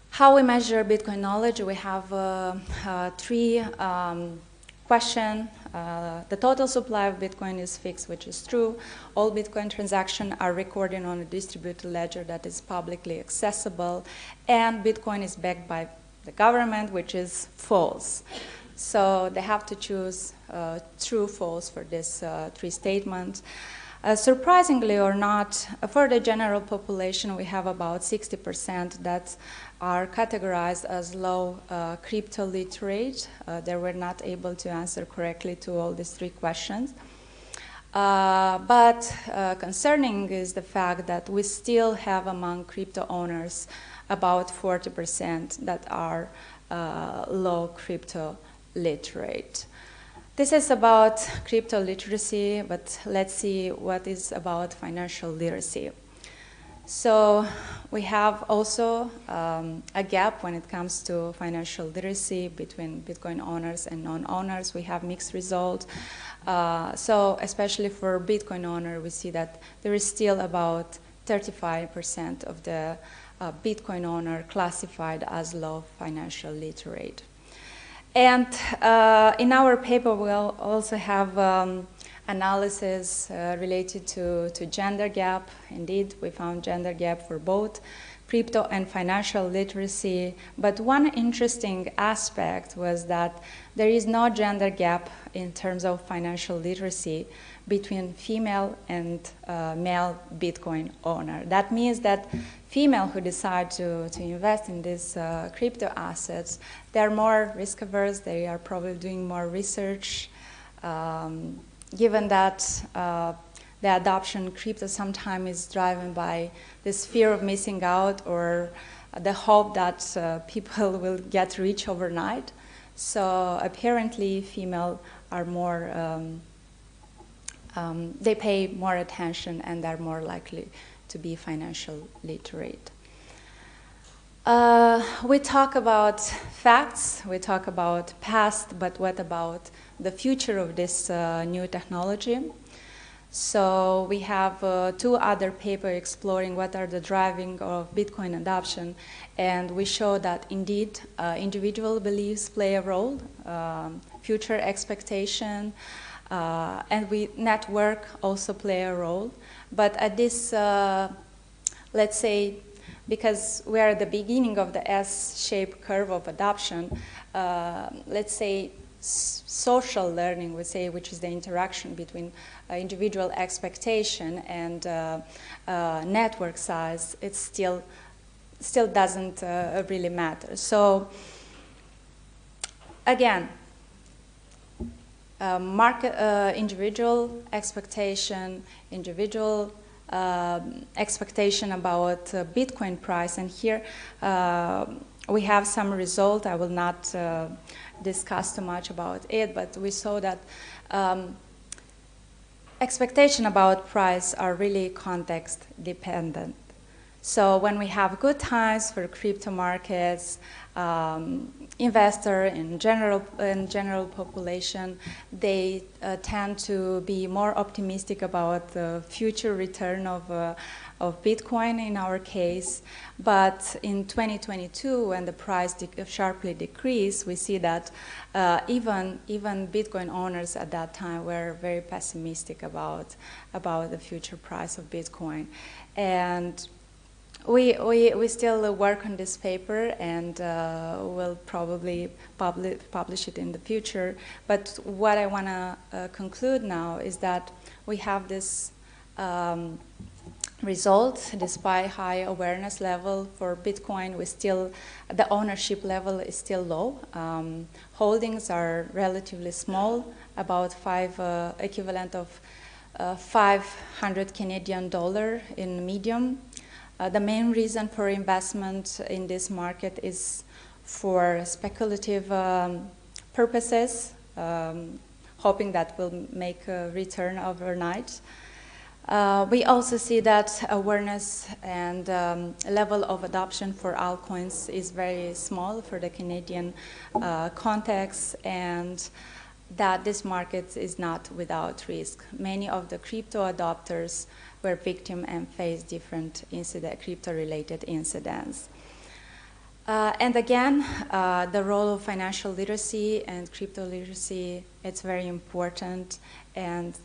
How we measure Bitcoin knowledge? We have three questions. The total supply of Bitcoin is fixed, which is true. All Bitcoin transactions are recorded on a distributed ledger that is publicly accessible, and Bitcoin is backed by the government, which is false. So they have to choose true, false for this three statements. Surprisingly or not, for the general population, we have about 60% that are categorized as low crypto literate. They were not able to answer correctly to all these three questions. But concerning is the fact that we still have among crypto owners about 40% that are low crypto literate. This is about crypto literacy, but let's see what is about financial literacy. So we have also a gap when it comes to financial literacy between Bitcoin owners and non-owners. We have mixed results. So especially for Bitcoin owner, we see that there is still about 35% of the Bitcoin owner classified as low financial literate. And in our paper, we'll also have analysis related to gender gap. Indeed, we found gender gap for both crypto and financial literacy. But one interesting aspect was that there is no gender gap in terms of financial literacy between female and male Bitcoin owner. That means that female who decide to invest in these crypto assets, they're more risk averse, they are probably doing more research. Given that the adoption crypto sometimes is driven by this fear of missing out or the hope that people will get rich overnight. So apparently female are more, they pay more attention and are more likely to be financially literate. We talk about facts, we talk about past, but what about the future of this new technology? So we have 2 other papers exploring what are the driving of Bitcoin adoption, and we show that indeed individual beliefs play a role, future expectation, and network also play a role. But at this, let's say, because we are at the beginning of the S-shaped curve of adoption, let's say social learning, we say, which is the interaction between individual expectation and network size, it still doesn't really matter. So again, individual expectation, individual expectation about Bitcoin price, and here we have some result. I will not discuss too much about it, but we saw that expectation about price are really context dependent. So when we have good times for crypto markets, investor in general population, they tend to be more optimistic about the future return of Bitcoin in our case. But in 2022, when the price sharply decreased, we see that even Bitcoin owners at that time were very pessimistic about the future price of Bitcoin. And we still work on this paper, and we'll probably publish it in the future. But what I want to conclude now is that we have this result. Despite high awareness level for Bitcoin, the ownership level is still low. Holdings are relatively small, about equivalent of 500 Canadian dollar in medium. The main reason for investment in this market is for speculative purposes, hoping that will make a return overnight. We also see that awareness and level of adoption for altcoins is very small for the Canadian context, and that this market is not without risk. Many of the crypto adopters were victims and faced different crypto-related incidents. And again, the role of financial literacy and crypto literacy, it's very important, and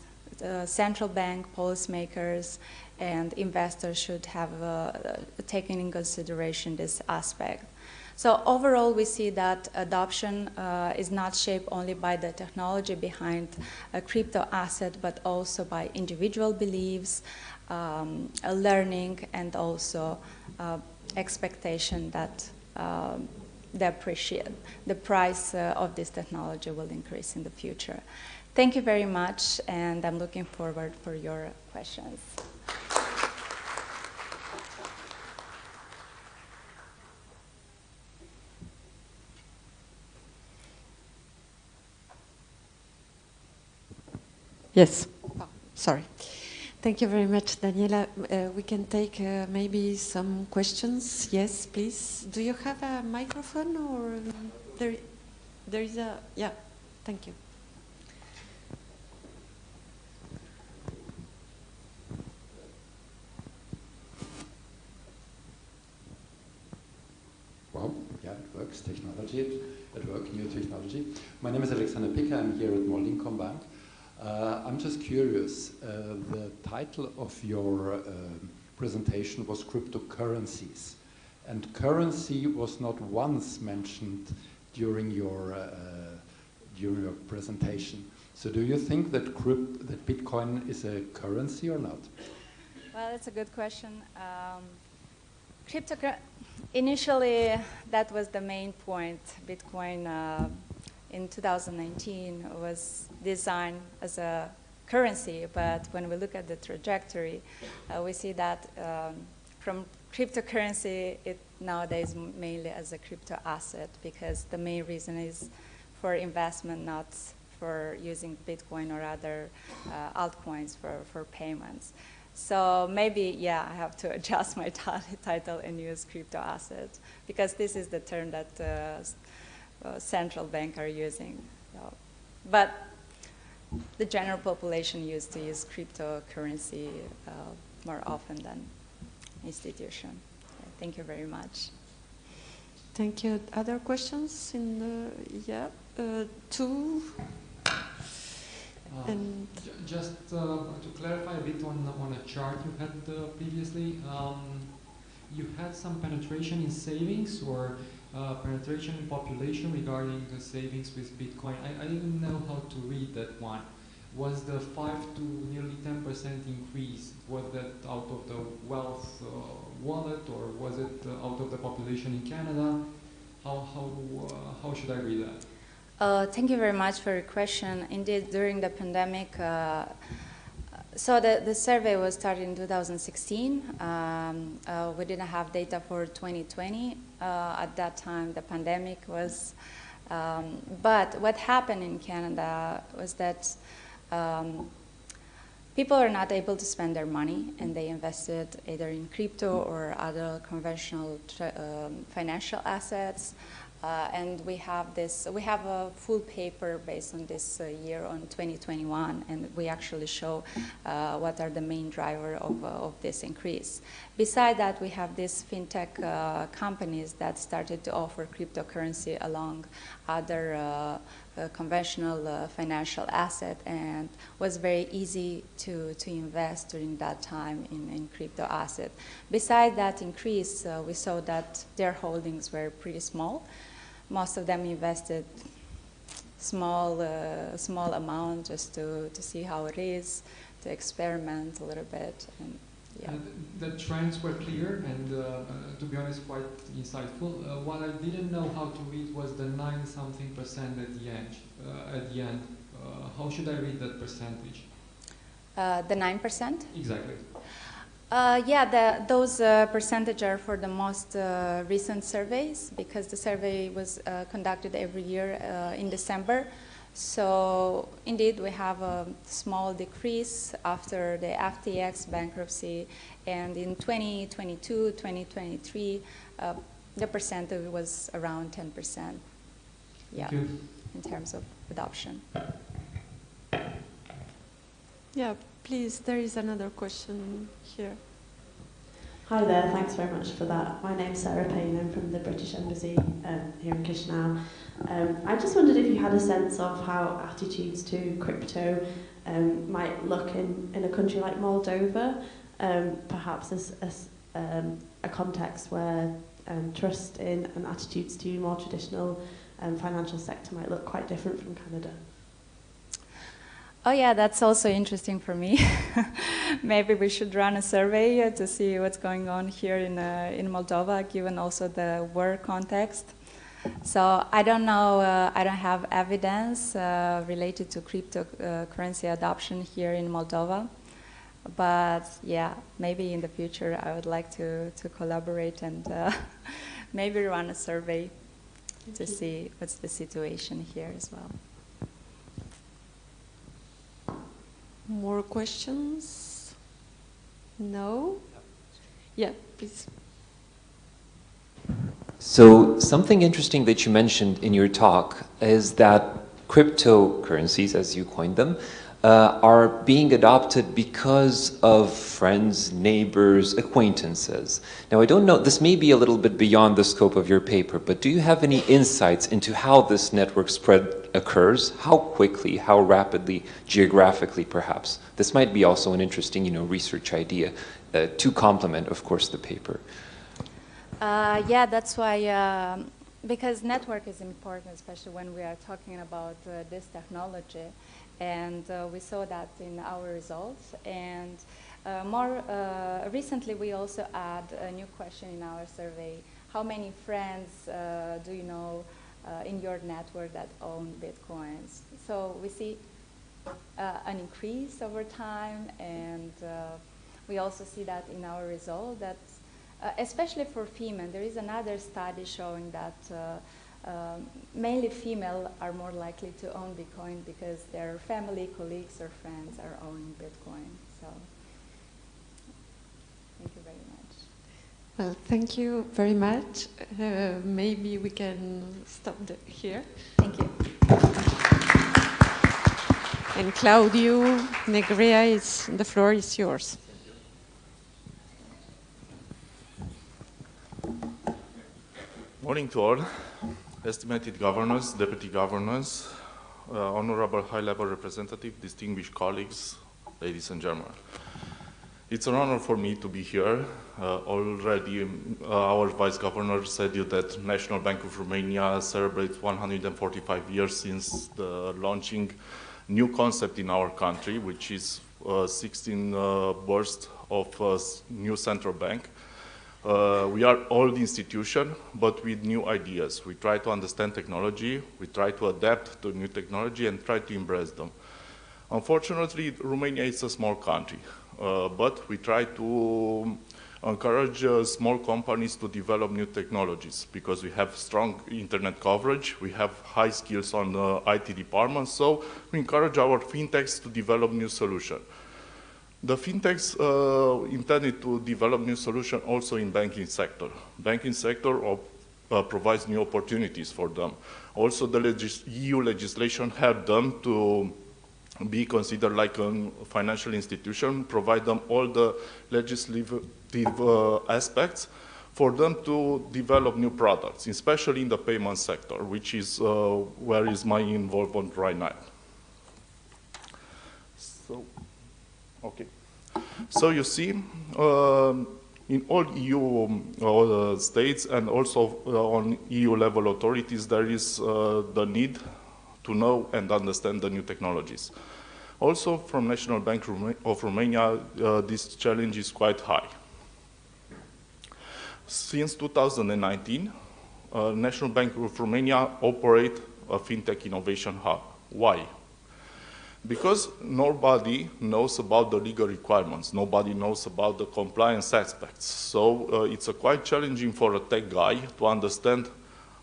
central bank policymakers and investors should have taken in consideration this aspect. So overall, we see that adoption is not shaped only by the technology behind a crypto asset, but also by individual beliefs, learning, and also expectation that the price of this technology will increase in the future. Thank you very much, and I'm looking forward for your questions. Yes. Oh, sorry. Thank you very much, Daniela. We can take maybe some questions. Yes, please. Do you have a microphone, or there is a... Yeah, thank you. Well, yeah, it works. Technology, at work, new technology. My name is Alexander Picker. I'm here at Moldovei Bank. I'm just curious, the title of your presentation was cryptocurrencies, and currency was not once mentioned during your presentation. So do you think that Bitcoin is a currency or not? Well, that's a good question. Initially, that was the main point. Bitcoin in 2019 was designed as a currency, but when we look at the trajectory, we see that from cryptocurrency, nowadays mainly as a crypto asset, because the main reason is for investment, not for using Bitcoin or other altcoins for payments. So maybe, yeah, I have to adjust my title and use crypto asset, because this is the term that central bank are using. So, but the general population used to use cryptocurrency more often than institution. Thank you very much. Thank you. Other questions in the, yeah, two? And just to clarify a bit on a chart you had previously, you had some penetration in savings or penetration in population regarding the savings with Bitcoin. I didn't know how to read that one. Was the 5 to nearly 10% increase, was that out of the wealth wallet, or was it out of the population in Canada? How should I read that? Thank you very much for your question. Indeed, during the pandemic, so the survey was started in 2016. We didn't have data for 2020. At that time, the pandemic was, but what happened in Canada was that people are not able to spend their money, and they invested either in crypto or other conventional financial assets. And we have a full paper based on this year on 2021, and we actually show what are the main driver of this increase. Beside that, we have these fintech companies that started to offer cryptocurrency along other conventional financial asset, and was very easy to invest during that time in crypto asset. Beside that increase, we saw that their holdings were pretty small. Most of them invested small amount just to see how it is, to experiment a little bit. And, yeah. The trends were clear and, to be honest, quite insightful. What I didn't know how to read was the 9-something% at the end. How should I read that percentage? The 9%? Exactly. Yeah, those percentage are for the most recent surveys, because the survey was conducted every year in December. So indeed, we have a small decrease after the FTX bankruptcy, and in 2022, 2023, the percentage was around 10%. Yeah, in terms of adoption. yeah, please, there is another question here. Hi there, thanks very much for that. My name's Sarah Payne, I'm from the British Embassy here in Chisinau. I just wondered if you had a sense of how attitudes to crypto might look in a country like Moldova, perhaps as a context where trust in and attitudes to more traditional financial sector might look quite different from Canada. Oh yeah, that's also interesting for me. Maybe we should run a survey to see what's going on here in Moldova, given also the war context. So I don't know, I don't have evidence related to cryptocurrency adoption here in Moldova. But yeah, maybe in the future I would like to collaborate and maybe run a survey to see what's the situation here as well. More questions? No? Yeah, please. So something interesting that you mentioned in your talk is that cryptocurrencies, as you coined them, are being adopted because of friends, neighbors, acquaintances. Now, I don't know, this may be a little bit beyond the scope of your paper, but do you have any insights into how this network spread occurs? How quickly, how rapidly, geographically, perhaps? This might be also an interesting, research idea to complement, of course, the paper. Yeah, that's why, because network is important, especially when we are talking about this technology. And we saw that in our results. And more recently, we also add a new question in our survey. How many friends do you know in your network that own Bitcoins? So we see an increase over time. And we also see that in our result that especially for female. There is another study showing that mainly female are more likely to own Bitcoin because their family, colleagues, or friends are owning Bitcoin. So, thank you very much. Well, thank you very much. Maybe we can stop here. Thank you. And Claudio Negrea, the floor is yours. Morning to all, estimated governors, deputy governors, honorable high-level representative, distinguished colleagues, ladies and gentlemen. It's an honor for me to be here. Already our vice governor said you that National Bank of Romania celebrates 145 years since the launching new concept in our country, which is 16 burst of new central bank. We are old institution, but with new ideas. We try to understand technology, we try to adapt to new technology and try to embrace them. Unfortunately, Romania is a small country, but we try to encourage small companies to develop new technologies because we have strong internet coverage, we have high skills on the IT department, so we encourage our fintechs to develop new solutions. The fintechs intended to develop new solutions also in banking sector. Banking sector provides new opportunities for them. Also, the EU legislation helped them to be considered like a financial institution, provide them all the legislative aspects for them to develop new products, especially in the payment sector, which is where is my involvement right now. So, okay. So you see, in all EU states and also on EU level authorities, there is the need to know and understand the new technologies. Also, from National Bank of Romania, this challenge is quite high. Since 2019, National Bank of Romania operate a fintech innovation hub. Why? Because nobody knows about the legal requirements, nobody knows about the compliance aspects. So it's quite challenging for a tech guy to understand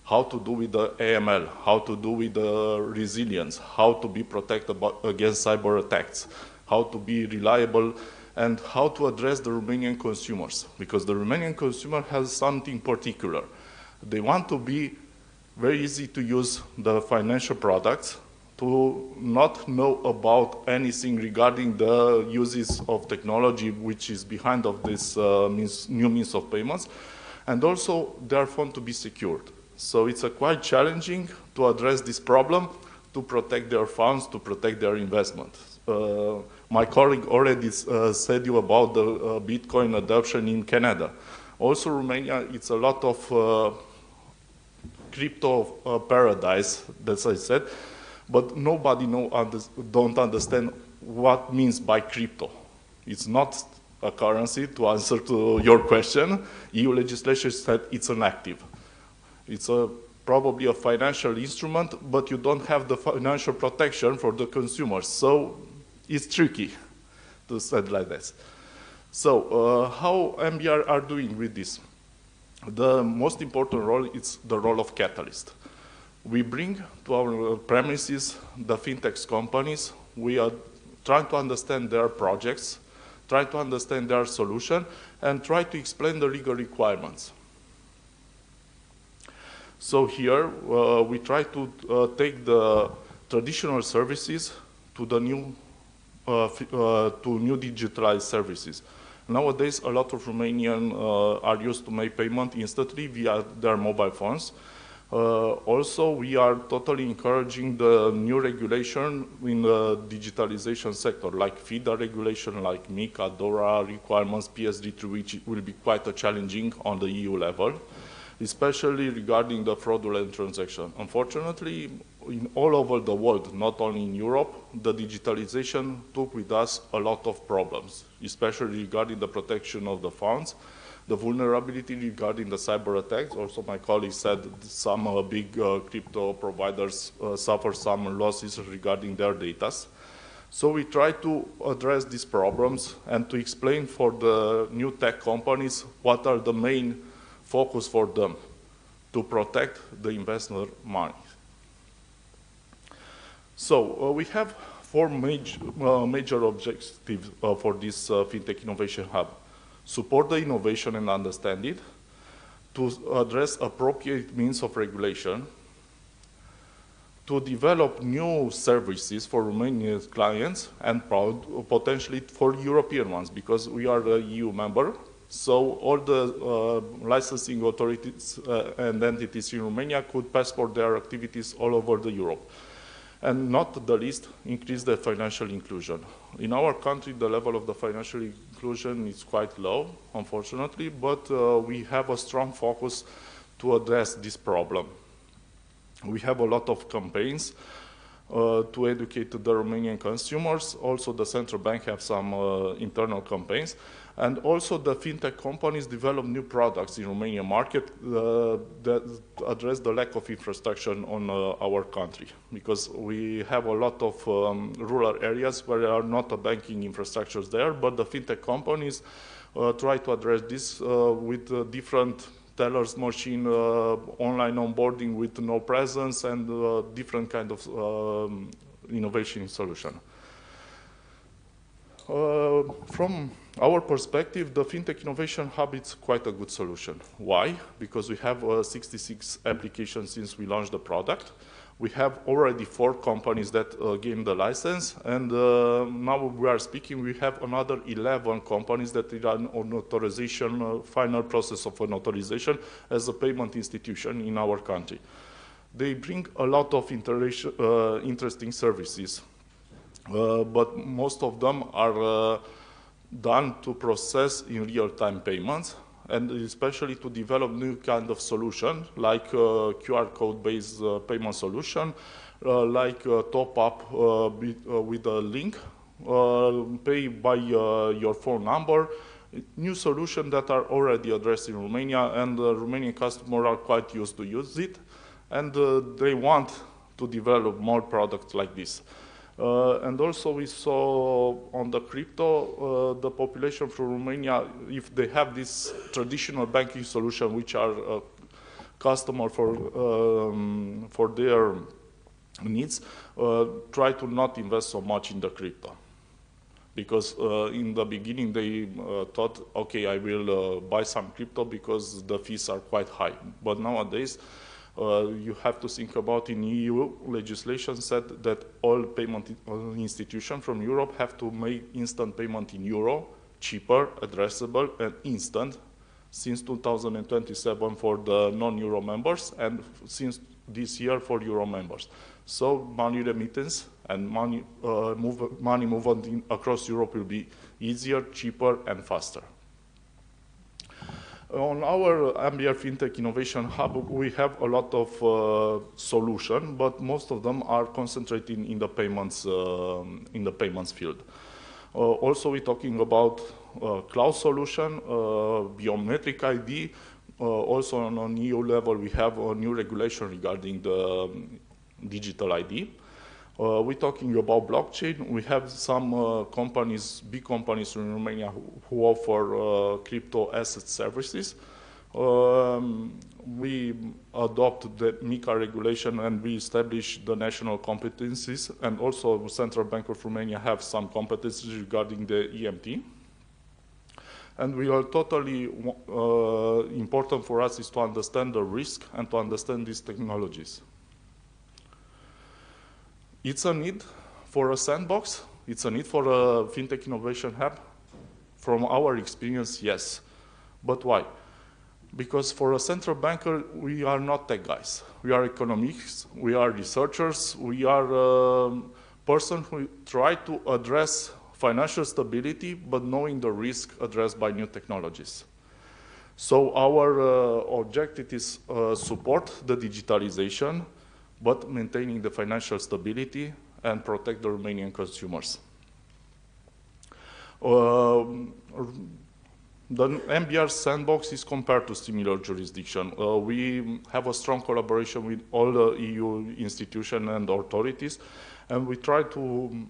how to do with the AML, how to do with the resilience, how to be protected against cyber attacks, how to be reliable, and how to address the Romanian consumers. Because the Romanian consumer has something particular. They want to be very easy to use the financial products, to not know about anything regarding the uses of technology which is behind of this new means of payments, and also they are found to be secured. So it's quite challenging to address this problem, to protect their funds, to protect their investment. My colleague already said you about the Bitcoin adoption in Canada. Also Romania, it's a lot of crypto paradise, as I said, but nobody don't understand what means by crypto. It's not a currency, to answer to your question. EU legislation said it's an active. It's probably a financial instrument, but you don't have the financial protection for the consumers. So it's tricky to say it like this. So how MBR are doing with this? The most important role is the role of catalyst. We bring to our premises the fintech companies. We are trying to understand their projects, try to understand their solution, and try to explain the legal requirements. So here we try to take the traditional services to the new digitalized services. Nowadays, a lot of Romanians are used to make payment instantly via their mobile phones. Also, we are totally encouraging the new regulation in the digitalization sector, like FIDA regulation, like MiCA, DORA requirements, PSD3, which will be quite challenging on the EU level, especially regarding the fraudulent transaction. Unfortunately, in all over the world, not only in Europe, the digitalization took with us a lot of problems, especially regarding the protection of the funds, the vulnerability regarding the cyber attacks. Also, my colleague said some big crypto providers suffer some losses regarding their data. So we try to address these problems and to explain for the new tech companies what are the main focus for them to protect the investor money. So we have four major objectives for this FinTech Innovation Hub. Support the innovation and understand it, to address appropriate means of regulation, to develop new services for Romanian clients and potentially for European ones, because we are a EU member. So all the licensing authorities and entities in Romania could passport their activities all over the Europe. And not the least, increase the financial inclusion. In our country, the level of the financial inclusion is quite low, unfortunately, but we have a strong focus to address this problem. We have a lot of campaigns to educate the Romanian consumers. Also, the central bank have some internal campaigns. And also, the fintech companies develop new products in Romanian market that address the lack of infrastructure on our country. Because we have a lot of rural areas where there are not a banking infrastructures there, but the fintech companies try to address this with different tellers machine, online onboarding with no presence, and different kind of innovation solution. From our perspective, the FinTech Innovation Hub is quite a good solution. Why? Because we have 66 applications since we launched the product. We have already 4 companies that gained the license, and now we are speaking, we have another 11 companies that are on authorization, final process of an authorization as a payment institution in our country. They bring a lot of interesting services, but most of them are done to process in real-time payments, and especially to develop new kind of solution, like QR code-based payment solution, like top-up with a link, pay by your phone number, new solutions that are already addressed in Romania, and Romanian customers are quite used to use it, and they want to develop more products like this. And also we saw on the crypto, the population from Romania, if they have this traditional banking solution, which are customer for their needs, try to not invest so much in the crypto. Because in the beginning they thought, okay, I will buy some crypto because the fees are quite high. But nowadays, you have to think about in EU legislation said that all payment institutions from Europe have to make instant payment in euro, cheaper, addressable, and instant since 2027 for the non-euro members, and since this year for euro members. So money remittance and money movement across Europe will be easier, cheaper, and faster. On our MBR FinTech Innovation Hub, we have a lot of solutions, but most of them are concentrated in the payments field. Also, we're talking about cloud solution, biometric ID. Also, on an EU level, we have a new regulation regarding the digital ID. We're talking about blockchain. We have some companies, big companies in Romania who offer crypto asset services. We adopt the MiCA regulation and we establish the national competencies, and also the Central Bank of Romania have some competencies regarding the EMT. And we are totally important for us is to understand the risk and to understand these technologies. It's a need for a sandbox. It's a need for a FinTech Innovation Hub. From our experience, yes. But why? Because for a central banker, we are not tech guys. We are economists, we are researchers, we are person who try to address financial stability, but knowing the risk addressed by new technologies. So our objective is support the digitalization, but maintaining the financial stability and protect the Romanian consumers. The MBR sandbox is compared to similar jurisdiction. We have a strong collaboration with all the EU institutions and authorities, and we try to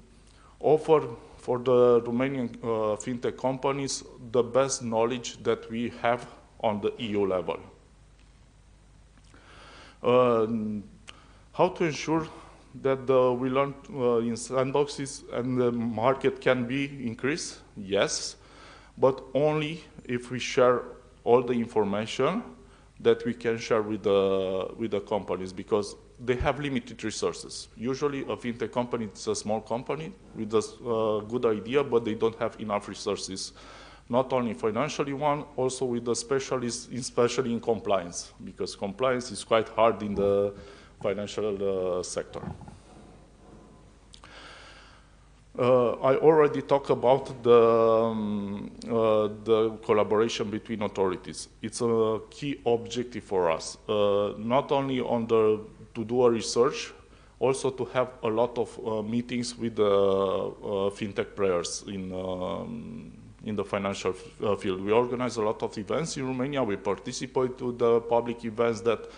offer for the Romanian fintech companies the best knowledge that we have on the EU level. How to ensure that we learn in sandboxes and the market can be increased? Yes, but only if we share all the information that we can share with the companies, because they have limited resources. Usually a fintech company is a small company with a good idea, but they don't have enough resources, not only financially one, also with the specialists, especially in compliance, because compliance is quite hard in the financial sector. I already talked about the collaboration between authorities. It's a key objective for us, not only to do a research, also to have a lot of meetings with the fintech players in the financial field. We organize a lot of events in Romania. We participate to the public events that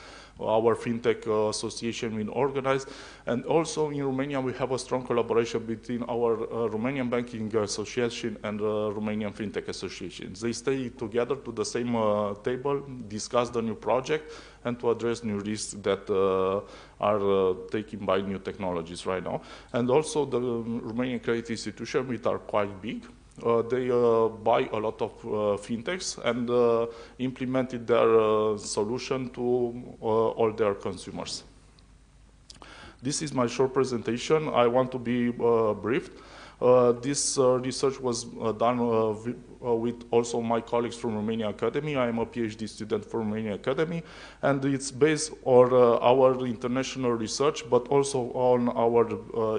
our fintech association will organize. And also in Romania, we have a strong collaboration between our Romanian Banking Association and Romanian Fintech Association. They stay together to the same table, discuss the new project, and to address new risks that are taken by new technologies right now. And also the Romanian credit institutions, which are quite big, they buy a lot of fintechs and implemented their solution to all their consumers. This is my short presentation. I want to be brief. This research was done with also my colleagues from Romania Academy. I am a PhD student from Romania Academy, and it's based on our international research, but also on our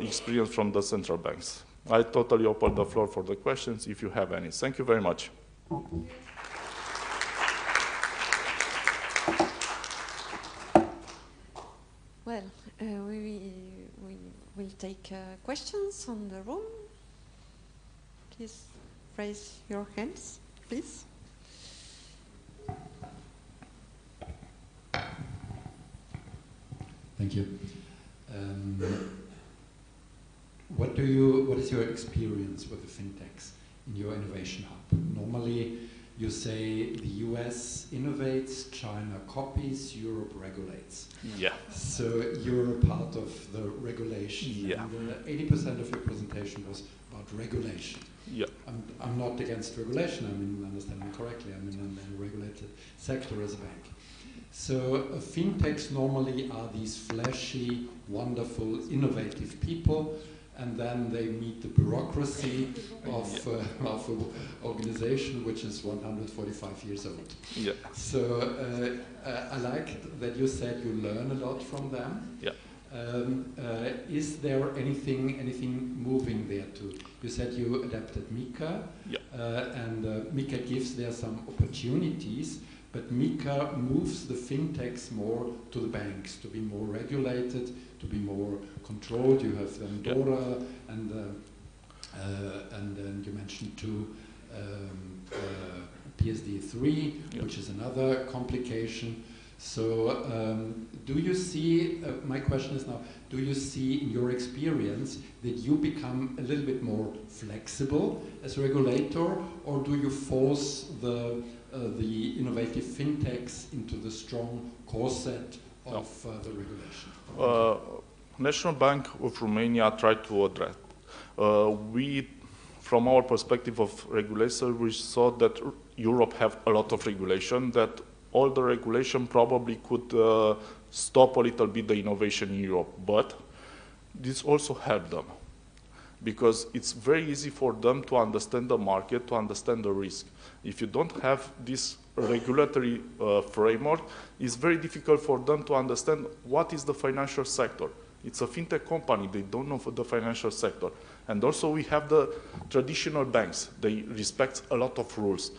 experience from the central banks. I totally open the floor for the questions if you have any. Thank you very much. Well, we will take questions on the room. Please raise your hands, please. Thank you. What is your experience with the fintechs in your innovation hub? Normally, you say the US innovates, China copies, Europe regulates. Yeah. So you're a part of the regulation. Yeah. And 80% of your presentation was about regulation. Yeah. I'm not against regulation. I mean, understand me correctly. I'm in a regulated sector as a bank. So fintechs normally are these flashy, wonderful, innovative people, and then they meet the bureaucracy of an organization which is 145 years old. Yeah. So I like that you said you learn a lot from them. Yeah. Is there anything moving there too? You said you adapted MiCA, and MiCA gives there some opportunities, but MiCA moves the fintechs more to the banks, to be more regulated, to be more controlled. You have then DORA, and then you mentioned too PSD3, which is another complication. So do you see, my question is now, do you see in your experience that you become a little bit more flexible as a regulator, or do you force the innovative fintechs into the strong corset of the regulation? National Bank of Romania tried to address. From our perspective of regulation, we saw that Europe have a lot of regulation, that all the regulation probably could stop a little bit the innovation in Europe, but this also helped them, because it's very easy for them to understand the market, to understand the risk. If you don't have this regulatory framework, it's very difficult for them to understand what is the financial sector. It's a fintech company, they don't know for the financial sector. And also we have the traditional banks, they respect a lot of rules.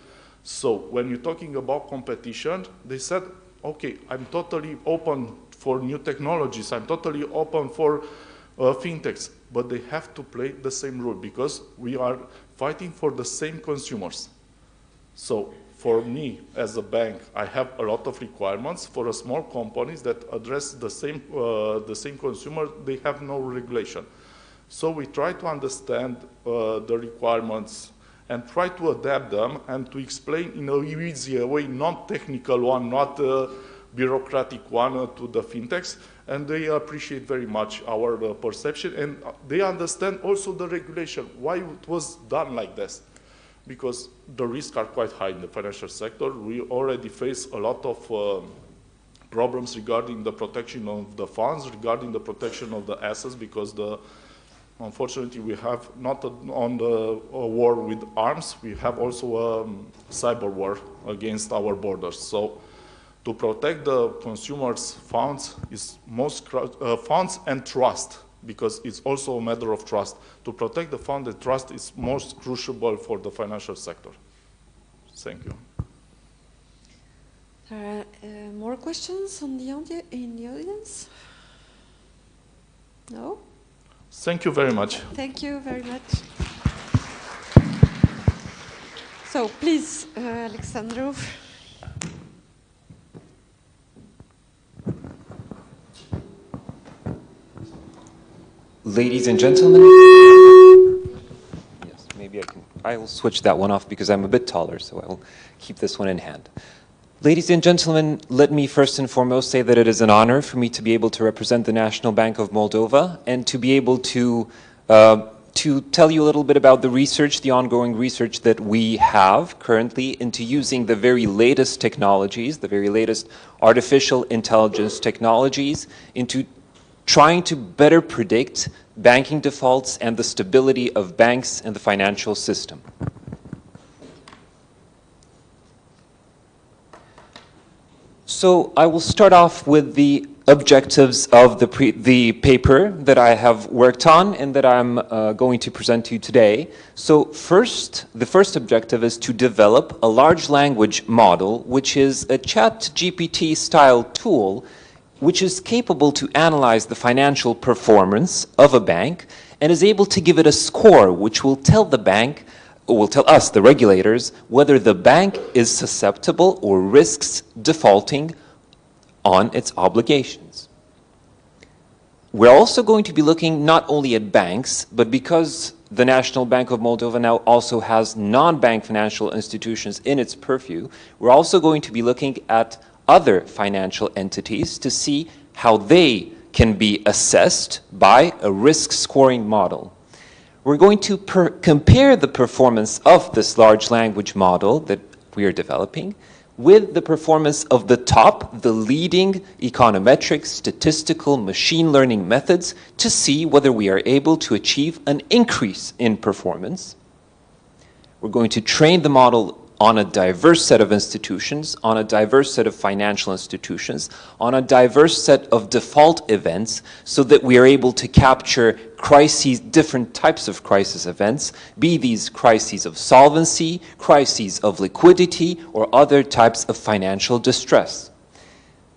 So when you're talking about competition, they said, okay, I'm totally open for new technologies, I'm totally open for fintechs, but they have to play the same rule, because we are fighting for the same consumers. So for me, as a bank, I have a lot of requirements. For a small companies that address the same consumer, they have no regulation. So we try to understand the requirements and try to adapt them and to explain in a easier way, not technical one, not a bureaucratic one to the fintechs, and they appreciate very much our perception, and they understand also the regulation, why it was done like this. Because the risks are quite high in the financial sector. We already face a lot of problems regarding the protection of the funds, regarding the protection of the assets, because unfortunately we have not on the war with arms, we have also a cyber war against our borders. So to protect the consumers' funds is funds and trust, because it's also a matter of trust. To protect the fund and trust is most crucial for the financial sector. Thank you. More questions in the audience? No? Thank you very much. Thank you very much. So please, Alexandru. Ladies and gentlemen, yes, maybe I will switch that one off because I'm a bit taller, so I will keep this one in hand. Ladies and gentlemen, let me first and foremost say that it is an honor for me to be able to represent the National Bank of Moldova and to be able to tell you a little bit about the research, the ongoing research that we have currently into using the very latest technologies, the very latest artificial intelligence technologies, into trying to better predict banking defaults and the stability of banks and the financial system. So I will start off with the objectives of the paper that I have worked on and that I'm going to present to you today. So the first objective is to develop a large language model, which is a ChatGPT style tool which is capable to analyze the financial performance of a bank and is able to give it a score which will tell the bank, or will tell us, the regulators, whether the bank is susceptible or risks defaulting on its obligations. We're also going to be looking not only at banks, but because the National Bank of Moldova now also has non-bank financial institutions in its purview, we're also going to be looking at other financial entities to see how they can be assessed by a risk scoring model. We're going to compare the performance of this large language model that we are developing with the performance of the leading econometric, statistical, machine learning methods to see whether we are able to achieve an increase in performance. We're going to train the model on a diverse set of institutions, on a diverse set of financial institutions, on a diverse set of default events, so that we are able to capture crises, different types of crisis events, be these crises of solvency, crises of liquidity, or other types of financial distress.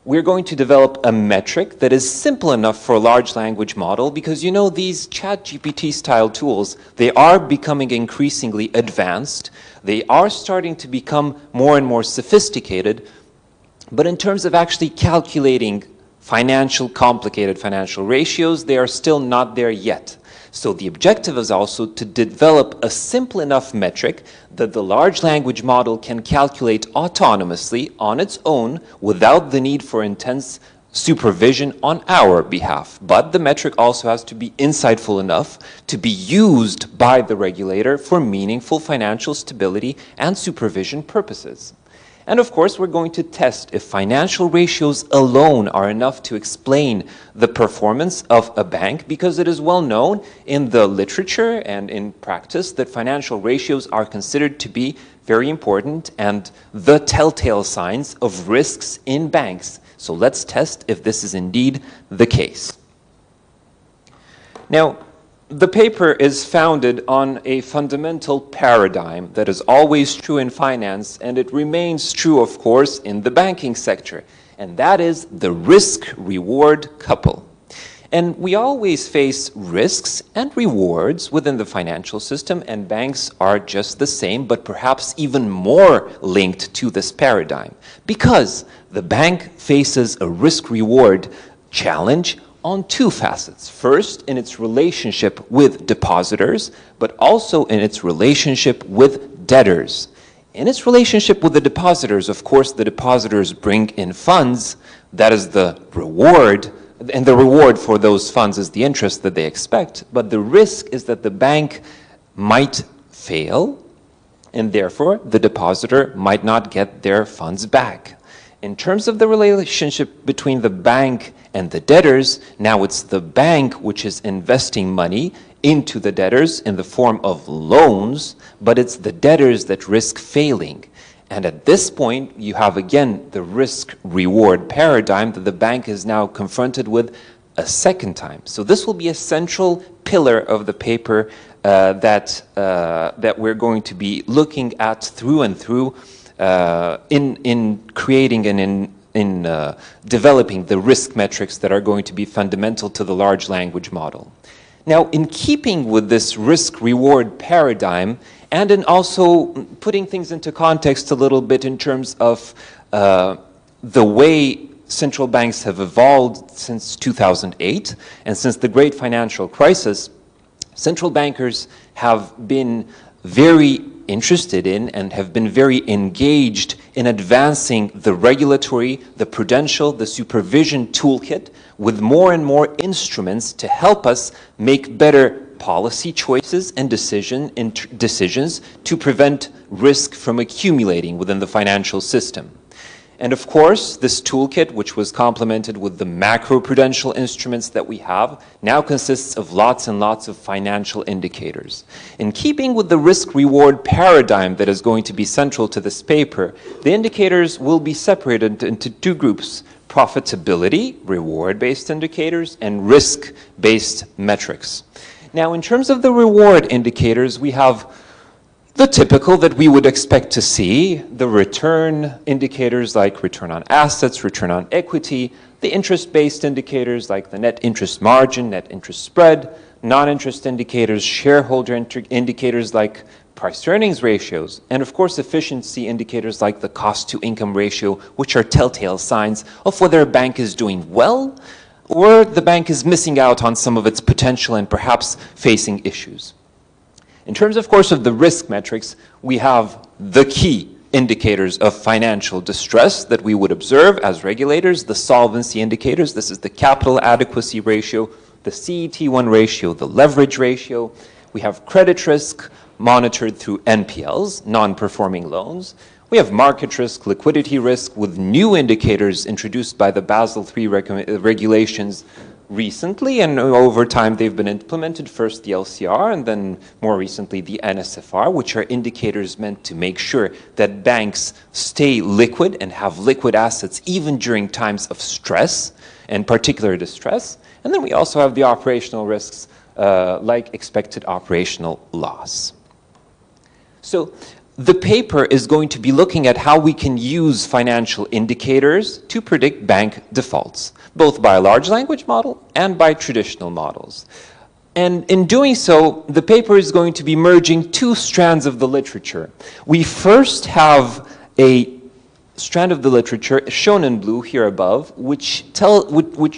We're going to develop a metric that is simple enough for a large language model because, you know, these ChatGPT style tools, they are becoming increasingly advanced. They are starting to become more and more sophisticated, but in terms of actually calculating complicated financial ratios, they are still not there yet. So the objective is also to develop a simple enough metric that the large language model can calculate autonomously on its own without the need for intense supervision on our behalf. But the metric also has to be insightful enough to be used by the regulator for meaningful financial stability and supervision purposes. And of course, we're going to test if financial ratios alone are enough to explain the performance of a bank, because it is well known in the literature and in practice that financial ratios are considered to be very important and the telltale signs of risks in banks. So let's test if this is indeed the case. Now, the paper is founded on a fundamental paradigm that is always true in finance, and it remains true, of course, in the banking sector, and that is the risk-reward couple. And we always face risks and rewards within the financial system, and banks are just the same, but perhaps even more linked to this paradigm, because the bank faces a risk-reward challenge on two facets. First, in its relationship with depositors, but also in its relationship with debtors. In its relationship with the depositors, of course, the depositors bring in funds. That is the reward, and the reward for those funds is the interest that they expect. But the risk is that the bank might fail, and therefore the depositor might not get their funds back. In terms of the relationship between the bank and the debtors, now it's the bank which is investing money into the debtors in the form of loans, but it's the debtors that risk failing. And at this point, you have again the risk-reward paradigm that the bank is now confronted with a second time. So this will be a central pillar of the paper that we're going to be looking at through and through in creating and in developing the risk metrics that are going to be fundamental to the large language model. Now, in keeping with this risk-reward paradigm, and in also putting things into context a little bit in terms of the way central banks have evolved since 2008, and since the great financial crisis, central bankers have been very interested in and have been very engaged in advancing the regulatory, the prudential, the supervision toolkit with more and more instruments to help us make better policy choices and decisions to prevent risk from accumulating within the financial system. And of course, this toolkit, which was complemented with the macro-prudential instruments that we have, now consists of lots and lots of financial indicators. In keeping with the risk-reward paradigm that is going to be central to this paper, the indicators will be separated into two groups: profitability, reward-based indicators, and risk-based metrics. Now, in terms of the reward indicators, we have the typical that we would expect to see, the return indicators like return on assets, return on equity, the interest-based indicators like the net interest margin, net interest spread, non-interest indicators, shareholder indicators like price-to-earnings ratios, and of course efficiency indicators like the cost-to-income ratio, which are telltale signs of whether a bank is doing well or the bank is missing out on some of its potential and perhaps facing issues. In terms, of course, of the risk metrics, we have the key indicators of financial distress that we would observe as regulators, the solvency indicators. This is the capital adequacy ratio, the CET1 ratio, the leverage ratio. We have credit risk monitored through NPLs, non-performing loans. We have market risk, liquidity risk, with new indicators introduced by the Basel III regulations recently, and over time they've been implemented, first the LCR and then more recently the NSFR, which are indicators meant to make sure that banks stay liquid and have liquid assets even during times of stress and particular distress. And then we also have the operational risks like expected operational loss. So the paper is going to be looking at how we can use financial indicators to predict bank defaults, both by a large language model and by traditional models. And in doing so, the paper is going to be merging two strands of the literature. We first have a strand of the literature shown in blue here above, which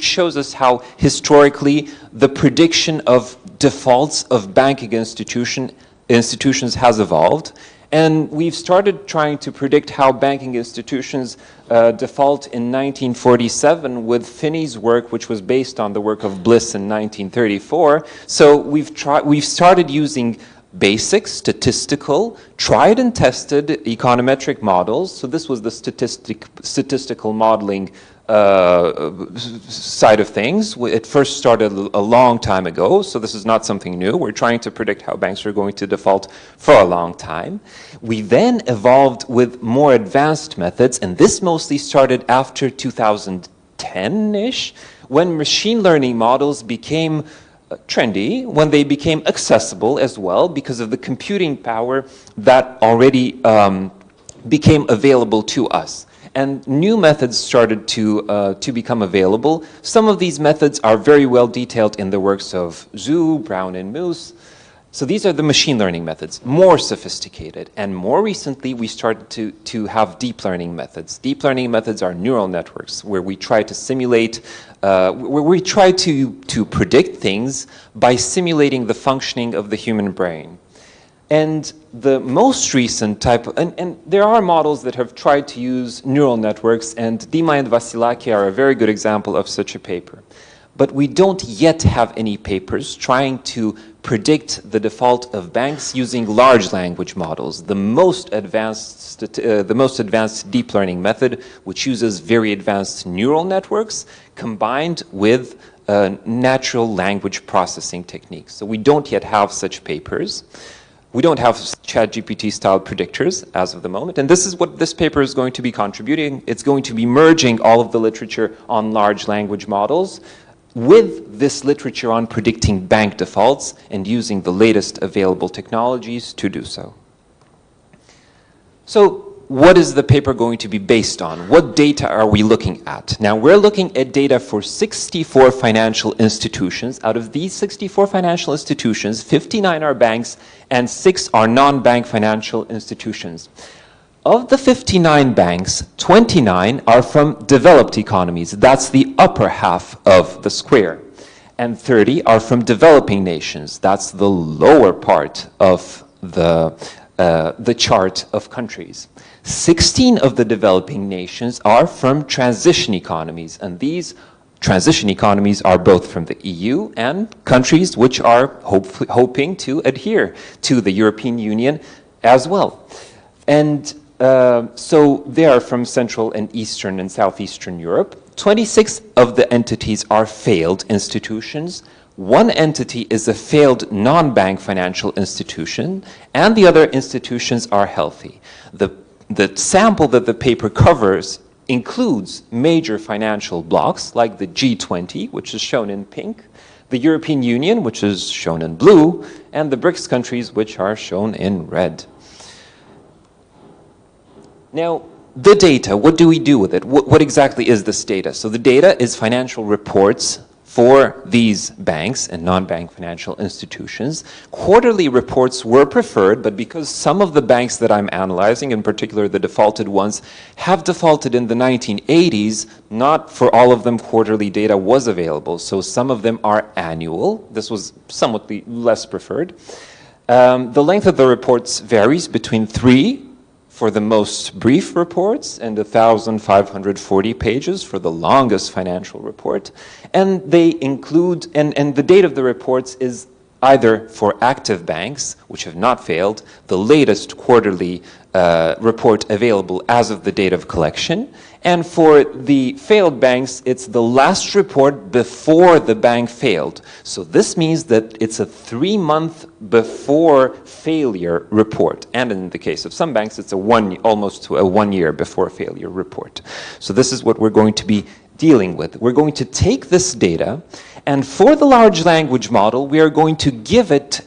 shows us how historically the prediction of defaults of banking institutions has evolved. And we've started trying to predict how banking institutions default in 1947 with Finney's work, which was based on the work of Bliss in 1934. So we've started using basic, statistical, tried and tested econometric models. So this was the statistical modeling side of things. It first started a long time ago, so this is not something new. We're trying to predict how banks are going to default for a long time. We then evolved with more advanced methods, and this mostly started after 2010-ish, when machine learning models became trendy, when they became accessible as well because of the computing power that already became available to us. And new methods started to become available. Some of these methods are very well detailed in the works of Zhu, Brown, and Moose. So these are the machine learning methods, more sophisticated. And more recently, we started to have deep learning methods. Deep learning methods are neural networks, where we try to simulate, where we try to predict things by simulating the functioning of the human brain. And the most recent type, and there are models that have tried to use neural networks, and Dima and Vasilaki are a very good example of such a paper. But we don't yet have any papers trying to predict the default of banks using large language models, the most advanced deep learning method, which uses very advanced neural networks combined with natural language processing techniques. So we don't yet have such papers. We don't have ChatGPT-style predictors as of the moment, and this is what this paper is going to be contributing. It's going to be merging all of the literature on large language models with this literature on predicting bank defaults and using the latest available technologies to do so. So what is the paper going to be based on? What data are we looking at? Now, we're looking at data for 64 financial institutions. Out of these 64 financial institutions, 59 are banks and 6 are non-bank financial institutions. Of the 59 banks, 29 are from developed economies. That's the upper half of the square. And 30 are from developing nations. That's the lower part of the chart of countries. 16 of the developing nations are from transition economies, and these transition economies are both from the EU and countries which are hoping to adhere to the European Union as well. And so they are from Central and Eastern and Southeastern Europe. 26 of the entities are failed institutions. One entity is a failed non-bank financial institution, and the other institutions are healthy. The sample that the paper covers includes major financial blocks like the G20, which is shown in pink, the European Union, which is shown in blue, and the BRICS countries, which are shown in red. Now, the data, what do we do with it? What exactly is this data? So the data is financial reports for these banks and non-bank financial institutions. Quarterly reports were preferred, but because some of the banks that I'm analyzing, in particular the defaulted ones, have defaulted in the 1980s, not for all of them quarterly data was available. So some of them are annual. This was somewhat less preferred. The length of the reports varies between 3 for the most brief reports and 1,540 pages for the longest financial report. And they include, and the date of the reports is either for active banks, which have not failed, the latest quarterly report available as of the date of collection, and for the failed banks, it's the last report before the bank failed. So this means that it's a 3-month before failure report. And in the case of some banks, it's almost a 1 year before failure report. So this is what we're going to be dealing with. We're going to take this data, and for the large language model, we are going to give it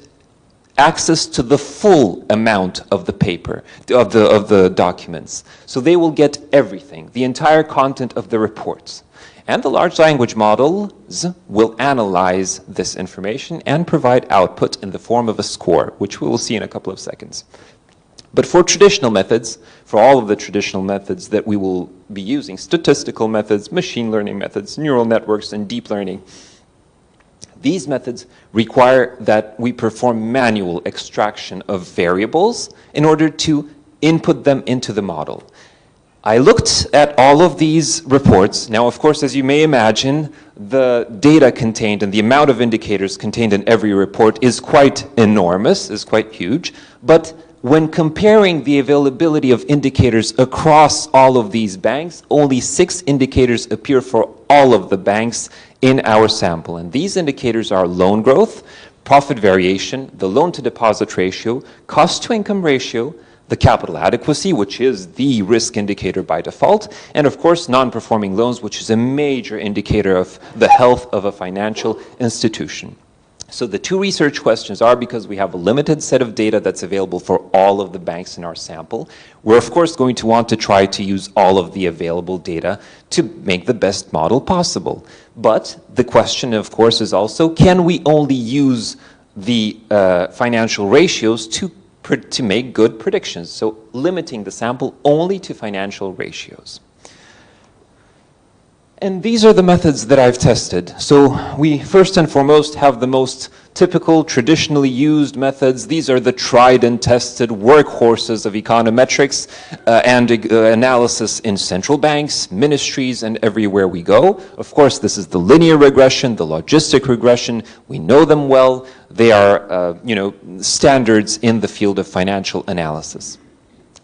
access to the full amount of the paper, of the documents. So they will get everything, the entire content of the reports. And the large language models will analyze this information and provide output in the form of a score, which we will see in a couple of seconds. But for traditional methods, for all of the traditional methods that we will be using, statistical methods, machine learning methods, neural networks, and deep learning, these methods require that we perform manual extraction of variables in order to input them into the model. I looked at all of these reports. Now, of course, as you may imagine, the data contained and the amount of indicators contained in every report is quite enormous, is quite huge. But when comparing the availability of indicators across all of these banks, only 6 indicators appear for all of the banks in our sample. And these indicators are loan growth, profit variation, the loan-to-deposit ratio, cost-to-income ratio, the capital adequacy, which is the risk indicator by default, and of course non-performing loans, which is a major indicator of the health of a financial institution. So the 2 research questions are, because we have a limited set of data that's available for all of the banks in our sample, we're of course going to want to try to use all of the available data to make the best model possible. But the question, of course, is also, can we only use the financial ratios to make good predictions. So limiting the sample only to financial ratios. And these are the methods that I've tested. So we first and foremost have the most typical, traditionally used methods. These are the tried and tested workhorses of econometrics and analysis in central banks, ministries, and everywhere we go. Of course, this is the linear regression, the logistic regression. We know them well. They are, standards in the field of financial analysis.